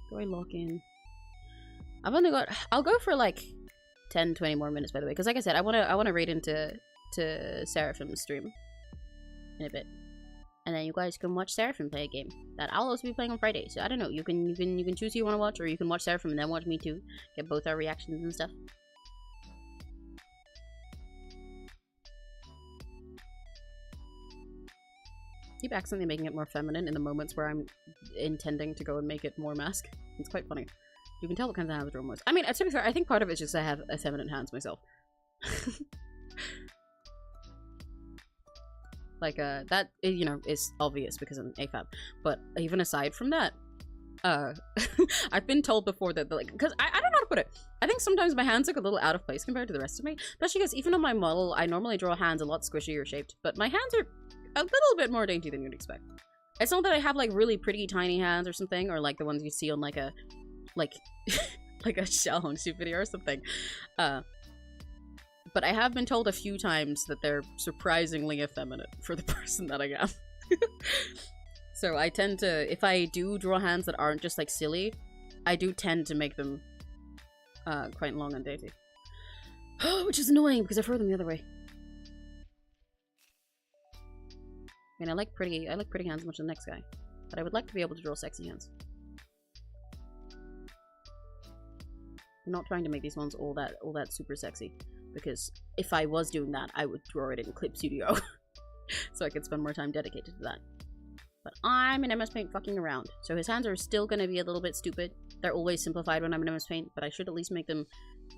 Speaker 1: Do I lock in? I've only got. I'll go for like 10-20 more minutes, by the way, because like I said, I wanna raid into Seraphim's stream in a bit, and then you guys can watch Seraphim play a game that I'll also be playing on Friday. So I don't know. You can choose who you want to watch, or you can watch Seraphim and then watch me too. Get both our reactions and stuff. Keep accidentally making it more feminine in the moments where I'm intending to go and make it more mask. It's quite funny. You can tell what kind of hands I draw most. I mean, to be fair, I think part of it is just I have effeminate hands myself. Like, that, you know, is obvious because I'm AFAB. But even aside from that, I've been told before that, like, because I don't know how to put it. I think sometimes my hands look a little out of place compared to the rest of me. Especially because even on my model, I normally draw hands a lot squishier shaped. But my hands are a little bit more dainty than you'd expect. It's not that I have, like, really pretty tiny hands or something, or, like, the ones you see on, like, a, like, like a 𝘆cie𝘂𝗿 video or something. But I have been told a few times that they're surprisingly effeminate for the person that I am. So I tend to, if I do draw hands that aren't just, like, silly, I do tend to make them quite long and dainty. Which is annoying because I throw them the other way. I mean, I like pretty hands as much as the next guy, but I would like to be able to draw sexy hands. I'm not trying to make these ones all that super sexy, because if I was doing that, I would draw it in Clip Studio, so I could spend more time dedicated to that. But I'm in MS Paint fucking around, so his hands are still gonna be a little bit stupid. They're always simplified when I'm in MS Paint, but I should at least make them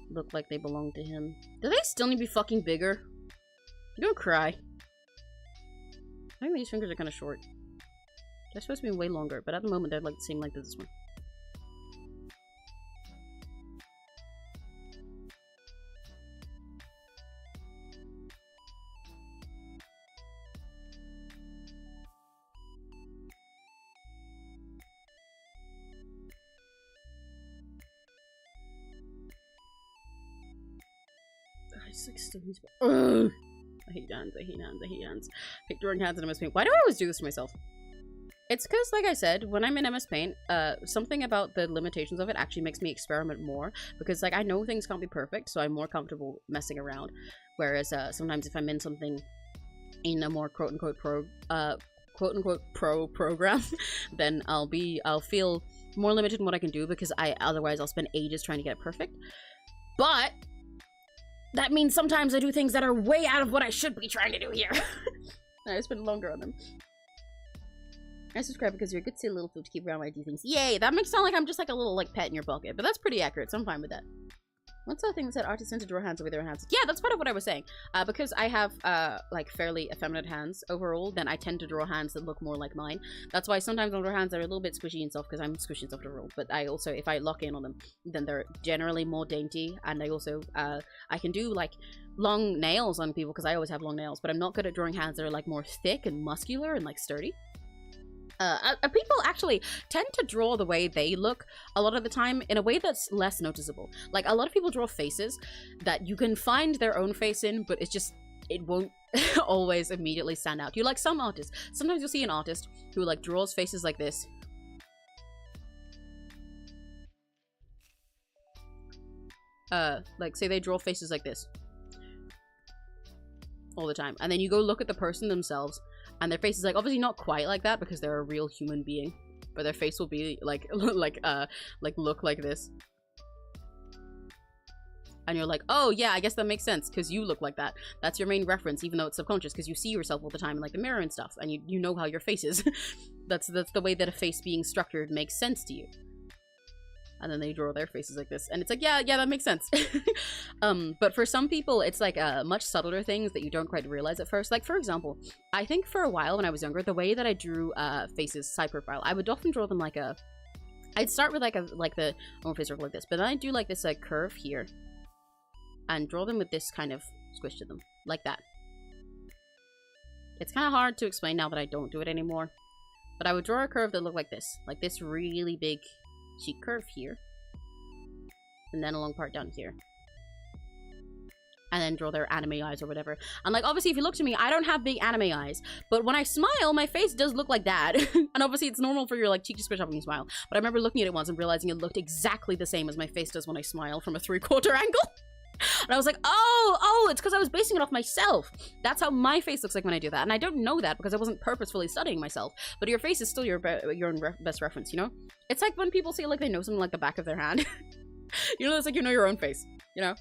Speaker 1: look like they belong to him. Do they still need to be fucking bigger? You're gonna cry. I think these fingers are kind of short. They're supposed to be way longer, but at the moment they're like the same length as this one. it's like still ugh. I hate hands, I hate hands, I hate hands. I hate drawing hands in MS Paint. Why do I always do this to myself? It's because, like I said, when I'm in MS Paint, something about the limitations of it actually makes me experiment more. Because, like, I know things can't be perfect, so I'm more comfortable messing around. Whereas, sometimes if I'm in something in a more quote-unquote pro program, then I'll feel more limited in what I can do because otherwise I'll spend ages trying to get it perfect. But that means sometimes I do things that are way out of what I should be trying to do here. And I spend longer on them. I subscribe because you're a good silly little food to keep around when I do things. Yay! That makes it sound like I'm just like a little like pet in your pocket, but that's pretty accurate, so I'm fine with that. What's that thing that said artists tend to draw hands with their hands? Yeah, that's part of what I was saying. Because I have like fairly effeminate hands overall, then I tend to draw hands that look more like mine. That's why sometimes I'll draw hands that are a little bit squishy and stuff because I'm squishy and stuff overall. But I also, if I lock in on them, then they're generally more dainty. And I also, I can do like long nails on people because I always have long nails. But I'm not good at drawing hands that are like more thick and muscular and like sturdy. People actually tend to draw the way they look a lot of the time in a way that's less noticeable. Like, a lot of people draw faces that you can find their own face in, but it's just, it won't always immediately stand out. You like some artists, sometimes you'll see an artist who like draws faces like this. Like say they draw faces like this all the time, and then you go look at the person themselves and their face is like obviously not quite like that because they're a real human being, but their face will be like look like this, and you're like, oh yeah, I guess that makes sense because you look like that. That's your main reference, even though it's subconscious because you see yourself all the time in like the mirror and stuff, and you know how your face is. that's the way that a face being structured makes sense to you. And then they draw their faces like this, and it's like, yeah, that makes sense. But for some people, it's like much subtler things that you don't quite realize at first. Like, for example, I think for a while when I was younger, the way that I drew faces side profile, I would often draw them like a... I'd start with like the normal face circle like this, but then I'd do like this like curve here, and draw them with this kind of squish to them, like that. It's kind of hard to explain now that I don't do it anymore, but I would draw a curve that looked like this really big cheek curve here, and then a long part down here, and then draw their anime eyes or whatever. And like, obviously if you look to me, I don't have big anime eyes, but when I smile, my face does look like that. And obviously it's normal for your like cheek to squish up when you smile, but I remember looking at it once and realizing it looked exactly the same as my face does when I smile from a 3/4 angle. And I was like, oh, it's because I was basing it off myself. That's how my face looks like when I do that. And I don't know that because I wasn't purposefully studying myself. But your face is still your own best reference, you know? It's like when people say like they know something like the back of their hand. You know, it's like you know your own face, you know?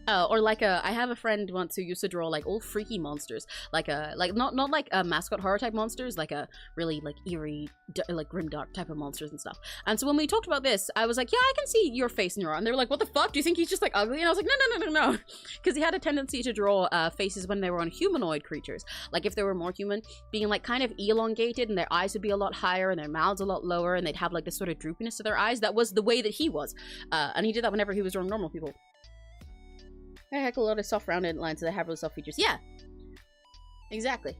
Speaker 1: Or like I have a friend once who used to draw like old freaky monsters, like not like mascot horror type monsters, like a really like eerie, like grimdark type of monsters and stuff. And so when we talked about this, I was like, yeah, I can see your face in your art. And they were like, what the fuck? Do you think he's just like ugly? And I was like, no, because he had a tendency to draw faces when they were on humanoid creatures, like if they were more human, being like kind of elongated, and their eyes would be a lot higher and their mouths a lot lower, and they'd have like this sort of droopiness to their eyes. That was the way that he was, and he did that whenever he was drawing normal people. I heck a lot of soft rounded lines that have really soft features. Yeah, exactly.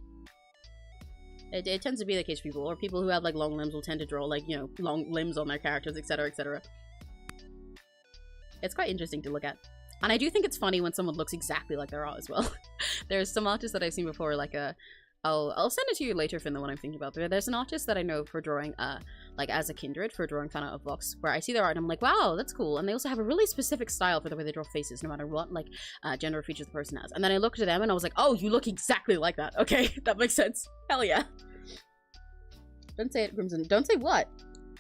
Speaker 1: It tends to be the case for people, or people who have like long limbs will tend to draw like, you know, long limbs on their characters, etc, etc. It's quite interesting to look at, and I do think it's funny when someone looks exactly like their art as well. There's some artists that I've seen before, like I'll send it to you later, Finn, the one I'm thinking about. There's an artist that I know for drawing, like as a kindred, for drawing fan art of Vox, where I see their art and I'm like, wow, that's cool. And they also have a really specific style for the way they draw faces, no matter what, like, gender or features the person has. And then I looked at them and I was like, oh, you look exactly like that. Okay, that makes sense. Hell yeah. Don't say it, Crimson. Don't say what?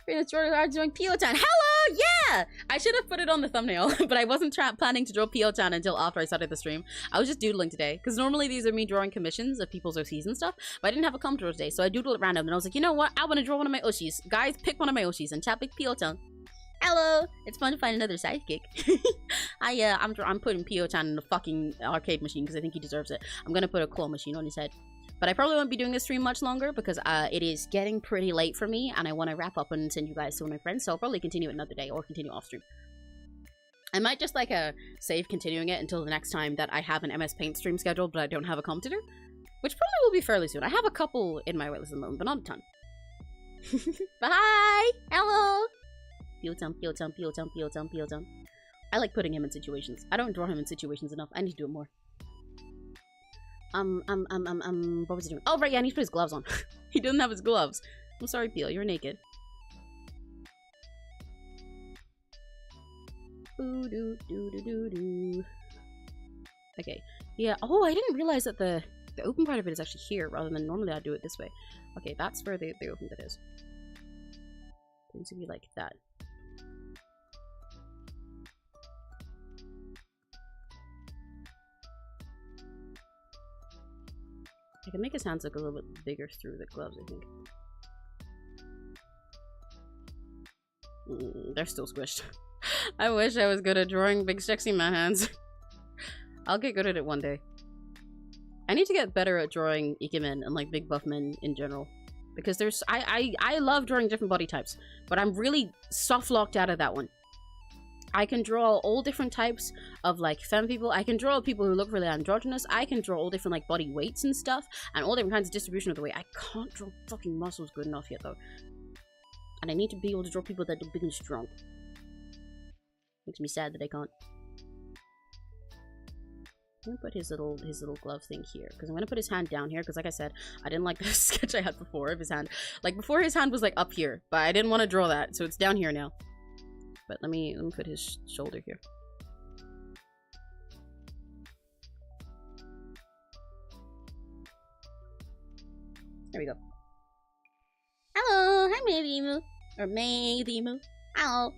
Speaker 1: It's doing Pio-chan. Hello! Yeah! I should have put it on the thumbnail, but I wasn't planning to draw Pio-chan until after I started the stream. I was just doodling today, because normally these are me drawing commissions of people's OCs and stuff, but I didn't have a comp draw today, so I doodled at random, and I was like, you know what? I want to draw one of my Oshis. Guys, pick one of my Oshis, and chat pick Pio-chan. Hello! It's fun to find another sidekick. I'm putting Pio-chan in the fucking arcade machine, because I think he deserves it. I'm gonna put a claw machine on his head. But I probably won't be doing this stream much longer because it is getting pretty late for me and I want to wrap up and send you guys to my friends, so I'll probably continue it another day or continue off stream. I might just like save continuing it until the next time that I have an MS Paint stream scheduled but I don't have a comp to do, which probably will be fairly soon. I have a couple in my waitlist at the moment, but not a ton. Bye! Hello! Pio-chan, Pio-chan, Pio-chan, Pio-chan, Pio-chan. I like putting him in situations. I don't draw him in situations enough. I need to do it more. What was he doing? Oh, right, yeah, I need to put his gloves on. He doesn't have his gloves. I'm sorry, Peel, you're naked. Ooh, doo, doo, doo, doo, doo. Okay, yeah. Oh, I didn't realize that the open part of it is actually here, rather than normally I do it this way. Okay, that's where the open bit is. It needs to be like that. I can make his hands look a little bit bigger through the gloves, I think. They're still squished. I wish I was good at drawing big sexy man hands. I'll get good at it one day. I need to get better at drawing ikemen and like big buff men in general. Because there's I love drawing different body types, but I'm really soft locked out of that one. I can draw all different types of like femme people. I can draw people who look really androgynous. I can draw all different like body weights and stuff, and all different kinds of distribution of the weight. I can't draw fucking muscles good enough yet though. And I need to be able to draw people that are big and strong. Makes me sad that I can't. I'm gonna put his little glove thing here, because I'm gonna put his hand down here, because like I said, I didn't like the sketch I had before of his hand. Like before, his hand was like up here, but I didn't want to draw that, so it's down here now. But let me put his shoulder here. There we go. Hello, hi Maybe or Maybe. Hello.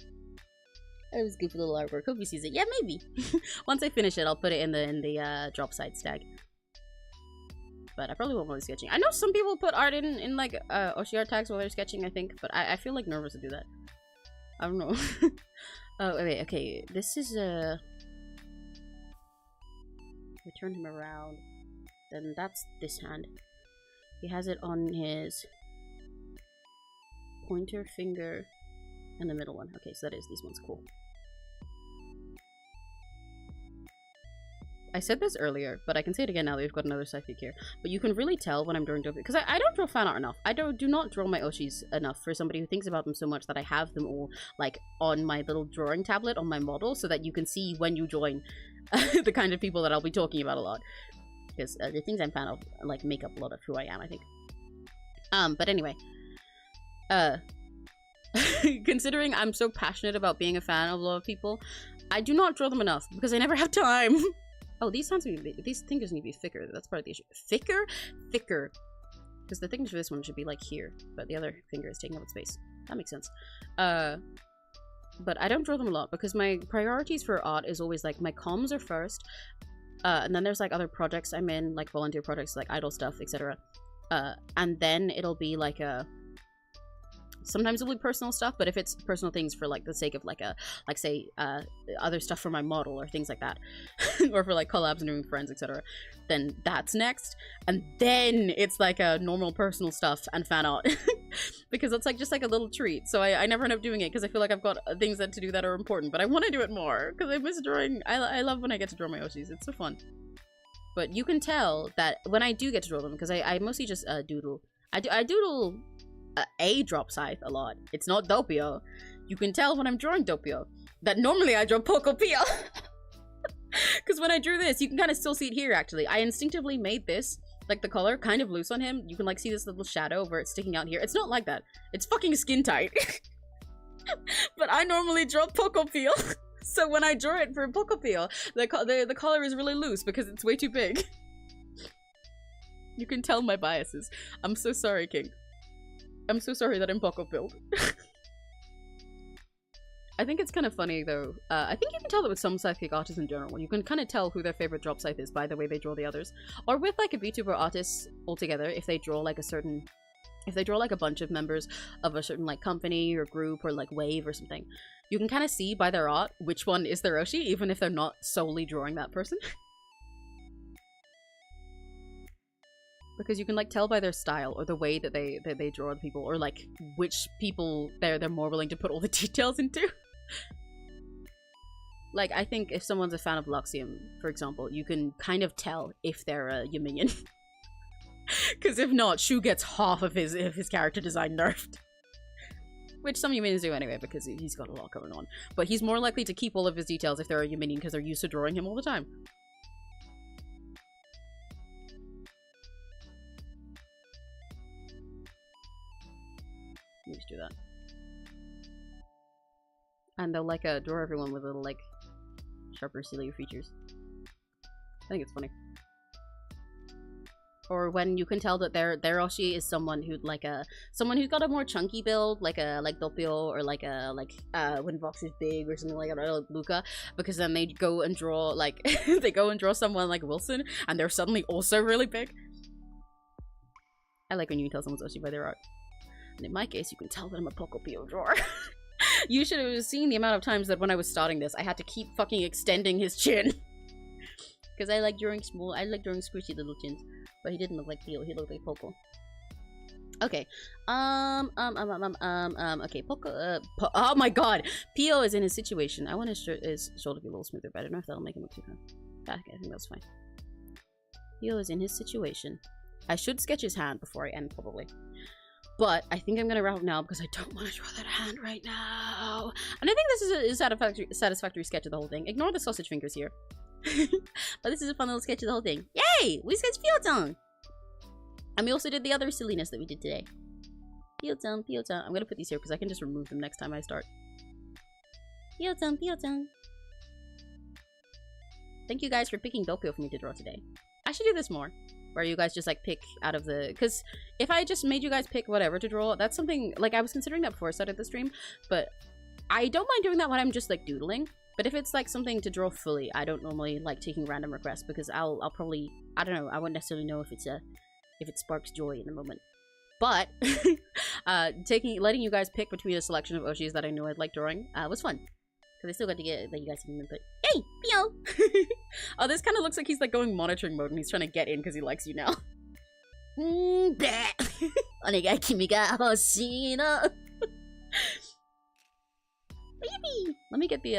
Speaker 1: That was goofy little artwork. Hope he sees it. Yeah, maybe. Once I finish it, I'll put it in the drop side stag. But I probably won't while sketching. I know some people put art in like 𝘆cie art tags while they're sketching, I think, but I feel like nervous to do that. I don't know. Oh wait, okay. This is I turn him around. Then that's this hand. He has it on his pointer finger and the middle one. Okay, so that is these ones. Cool. I said this earlier, but I can say it again now that we've got another side peek here. But you can really tell when I'm drawing Dopio, because I don't draw fan art enough. I do not draw my 𝘆cies enough for somebody who thinks about them so much that I have them all like on my little drawing tablet on my model, so that you can see when you join the kind of people that I'll be talking about a lot. Because the things I'm fan of like make up a lot of who I am, I think. But anyway, considering I'm so passionate about being a fan of a lot of people, I do not draw them enough because I never have time. Oh, these fingers need to be thicker. That's part of the issue. Thicker? Thicker. Because the thickness for this one should be like here, but the other finger is taking up its space. That makes sense. But I don't draw them a lot because my priorities for art is always like my comms are first, and then there's like other projects I'm in, like volunteer projects, like idol stuff, etc. And then it'll be like sometimes it'll be personal stuff, but if it's personal things for like the sake of like say other stuff for my model or things like that, or for like collabs and doing friends, etc., then that's next. And then it's like a normal personal stuff and fan art because it's like just like a little treat. So I never end up doing it because I feel like I've got things to do that are important, but I want to do it more because I miss drawing. I love when I get to draw my 𝘆cies. It's so fun. But you can tell that when I do get to draw them, because I mostly just doodle. I doodle a drop scythe a lot. It's not Dopio. You can tell when I'm drawing Dopio that normally I draw Pokopio. Because when I drew this, you can kind of still see it here actually. I instinctively made this, like the color, kind of loose on him. You can like see this little shadow where it's sticking out here. It's not like that. It's fucking skin tight. But I normally draw Pokopio. So when I draw it for Pokopio, the color is really loose because it's way too big. You can tell my biases. I'm so sorry, King. I'm so sorry that I'm Poco build. I think it's kind of funny though. I think you can tell that with some sidekick artists in general. You can kind of tell who their favorite drop scythe is by the way they draw the others. Or with like a VTuber artist altogether, if they draw like a bunch of members of a certain like company or group or like wave or something, you can kind of see by their art which one is their 𝘆cie, even if they're not solely drawing that person. Because you can like tell by their style or the way that they draw people, or like which people they're more willing to put all the details into. Like I think if someone's a fan of 𝘆cie, for example, you can kind of tell if they're a Yaminion. Because if not, Shu gets half of his character design nerfed. which some humans do anyway because he's got a lot going on. But he's more likely to keep all of his details if they're a humanian because they're used to drawing him all the time. Let's do that. And they'll like draw everyone with little like sharper, sillier features. I think it's funny. Or when you can tell that their 𝘆cie is someone who'd like someone who's got a more chunky build, like Dopio, or when Vox is big or something like that, or like Luca, because then they go and draw like they go and draw someone like Wilson, and they're suddenly also really big. I like when you can tell someone's 𝘆cie by their art. And in my case, you can tell that I'm a Pocopio drawer. You should have seen the amount of times that when I was starting this, I had to keep fucking extending his chin. Because I like drawing squishy little chins. But he didn't look like Pio, he looked like Poco. Okay. Okay, Poco, oh my god! Pio is in his situation. I want his shoulder to be a little smoother, but I don't know if that'll make him look too fun. Yeah, okay, I think that's fine. Pio is in his situation. I should sketch his hand before I end, probably. But I think I'm gonna wrap up now because I don't want to draw that hand right now. And I think this is a satisfactory sketch of the whole thing. Ignore the sausage fingers here. But this is a fun little sketch of the whole thing. Yay! We sketched Pio-tung! And we also did the other silliness that we did today. Pio-tung, Pio-tung. I'm gonna put these here because I can just remove them next time I start. Pio-tung, Pio-tung. Thank you guys for picking Dopio for me to draw today. I should do this more. Where you guys just like pick out of the... Because if I just made you guys pick whatever to draw, that's something... Like I was considering that before I started the stream. But I don't mind doing that when I'm just like doodling. But if it's like something to draw fully, I don't normally like taking random requests because I'll probably, I don't know, I wouldn't necessarily know if it sparks joy in the moment. But letting you guys pick between a selection of 𝘆cies that I know I'd like drawing was fun. Because I still got to let you guys some input. Hey, Pio! Oh, this kind of looks like he's like going monitoring mode and he's trying to get in because he likes you now. Let me get the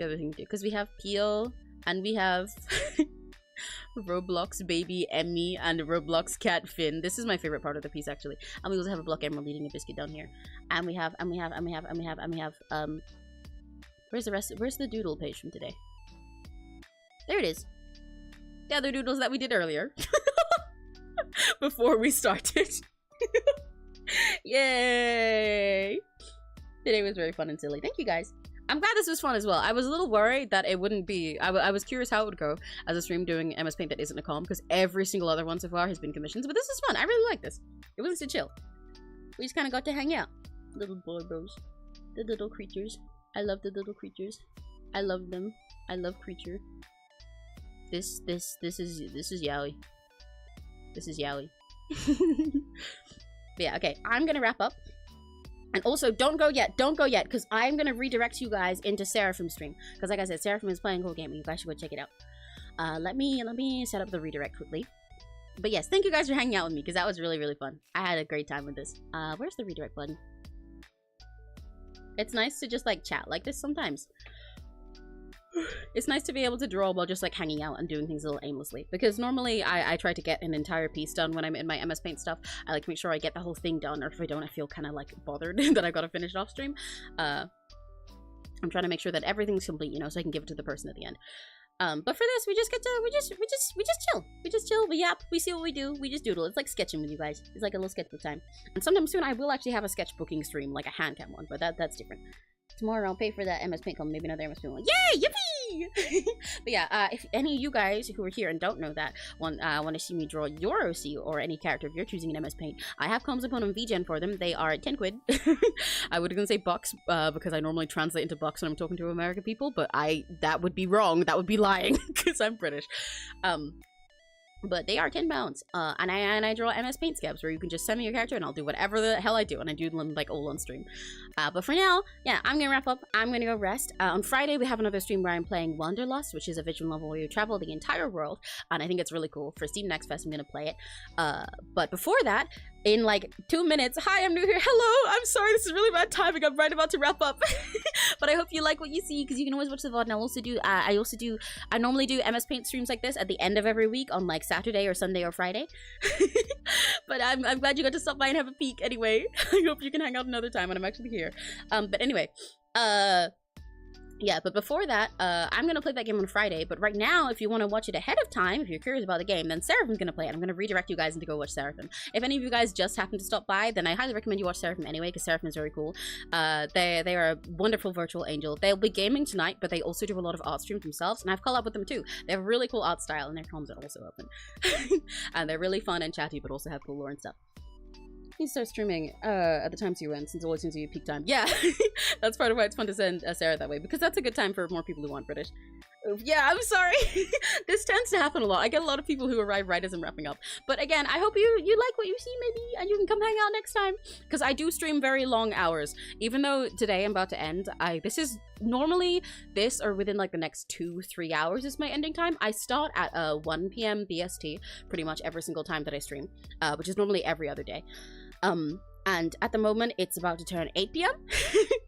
Speaker 1: other thing too, because we have Pio and we have Roblox baby Emmy and Roblox cat Finn. This is my favorite part of the piece actually. And we also have a block emerald eating a biscuit down here. And we have where's the rest? Where's the doodle page from today? There it is. The other doodles that we did earlier. Before we started. Yay! Today was very fun and silly. Thank you guys. I'm glad this was fun as well. I was a little worried that it wouldn't be... I was curious how it would go as a stream doing MS Paint that isn't a comm, because every single other one so far has been commissions. But this is fun. I really like this. It was just chill. We just kind of got to hang out. Little borbos. The little creatures. I love the little creatures. I love them. I love creature. This is Yowie. This is Yowie. But yeah, okay. I'm gonna wrap up. And also, don't go yet, because I'm going to redirect you guys into Seraphim's stream. Because like I said, Seraphim is playing a cool game, and you guys should go check it out. Let me set up the redirect quickly. But yes, thank you guys for hanging out with me, because that was really, really fun. I had a great time with this. Where's the redirect button? It's nice to just, like, chat like this sometimes. It's nice to be able to draw while just like hanging out and doing things a little aimlessly, because normally I try to get an entire piece done when I'm in my MS Paint stuff. I like to make sure I get the whole thing done, or if I don't, I feel kind of like bothered that I gotta finish it off stream. I'm trying to make sure that everything's complete, you know, so I can give it to the person at the end. But for this, we just get to, we just chill. We just chill, we yap, we see what we do, we just doodle. It's like sketching with you guys. It's like a little sketchbook time. And sometime soon I will actually have a sketchbooking stream, like a hand cam one, but that's different. Tomorrow I'll pay for that MS Paint maybe another MS Paint one. Yay! Yippee! But yeah, if any of you guys who are here and don't know that want to see me draw your 𝘆cie or any character if you're choosing an MS Paint, I have comms upon on VGen for them. They are 10 quid. I was gonna say bucks because I normally translate into bucks when I'm talking to American people, but that would be wrong. That would be lying because I'm British. But they are £10. And I draw MS Paint scabs where you can just send me your character and I'll do whatever the hell I do, and I do them like all on stream. But for now, yeah, I'm gonna wrap up. I'm gonna go rest. On Friday we have another stream where I'm playing Wanderlust, which is a visual novel where you travel the entire world, and I think it's really cool. For Steam Next Fest I'm gonna play it. But before that, in like 2 minutes, hi, I'm new here. Hello, I'm sorry, this is really bad timing. I'm right about to wrap up. But I hope you like what you see, because you can always watch the VOD. And I normally do MS Paint streams like this at the end of every week on like Saturday or Sunday or Friday. But I'm glad you got to stop by and have a peek anyway. I hope you can hang out another time when I'm actually here. But anyway, yeah, but before that, I'm going to play that game on Friday. But right now, if you want to watch it ahead of time, if you're curious about the game, then Seraphim's going to play it. I'm going to redirect you guys into go watch Seraphim. If any of you guys just happen to stop by, then I highly recommend you watch Seraphim anyway, because Seraphim is very cool. They are a wonderful virtual angel. They'll be gaming tonight, but they also do a lot of art streams themselves, and I've collabed with them too. They have a really cool art style, and their comms are also open. And they're really fun and chatty, but also have cool lore and stuff. You start streaming at the times you win, since it always seems to be peak time. Yeah, that's part of why it's fun to send Sarah that way, because that's a good time for more people who want British. Yeah, I'm sorry. This tends to happen a lot. I get a lot of people who arrive right as I'm wrapping up. But again, I hope you like what you see, maybe, and you can come hang out next time, because I do stream very long hours. Even though today I'm about to end, this is normally this or within like the next 2-3 hours is my ending time. I start at 1 p.m. BST pretty much every single time that I stream, which is normally every other day. And at the moment it's about to turn 8 p.m.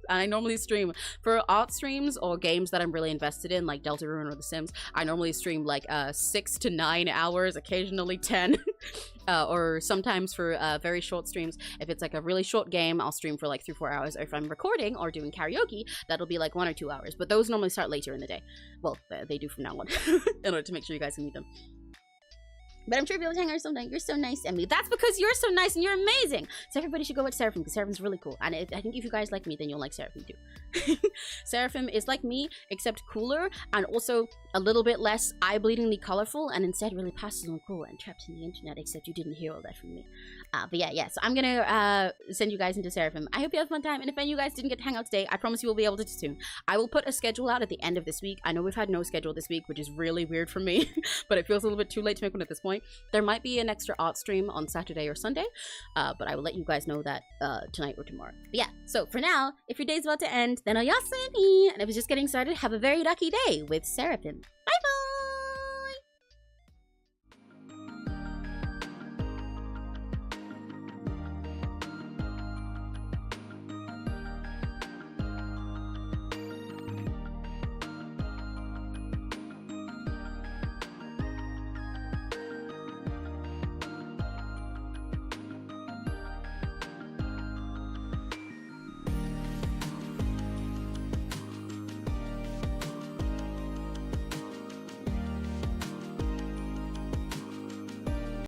Speaker 1: And I normally stream for art streams or games that I'm really invested in, like Delta Ruin or The Sims. I normally stream like 6 to 9 hours, occasionally 10. Or sometimes for very short streams. If it's like a really short game, I'll stream for like 3-4 hours. Or if I'm recording or doing karaoke, that'll be like 1 or 2 hours. But those normally start later in the day. Well, they do from now on, in order to make sure you guys can meet them. But I'm sure you'll be able to hang out sometime. You're so nice, Emmy. That's because you're so nice and you're amazing. So everybody should go watch Seraphim, because Seraphim's really cool. And I think if you guys like me, then you'll like Seraphim too. Seraphim is like me, except cooler, and also a little bit less eye-bleedingly colorful, and instead really pastel and cool and trapped in the internet, except you didn't hear all that from me. But yeah, so I'm gonna send you guys into Seraphim. I hope you have a fun time, and if any of you guys didn't get to hang out today, I promise you will be able to soon. I will put a schedule out at the end of this week. I know we've had no schedule this week, which is really weird for me, but it feels a little bit too late to make one at this point. There might be an extra art stream on Saturday or Sunday, but I will let you guys know that tonight or tomorrow. But yeah, so for now, if your day's about to end, then 𝘆cie𝘂𝗿, and if it's just getting started, have a very lucky day with Seraphim. Bye bye!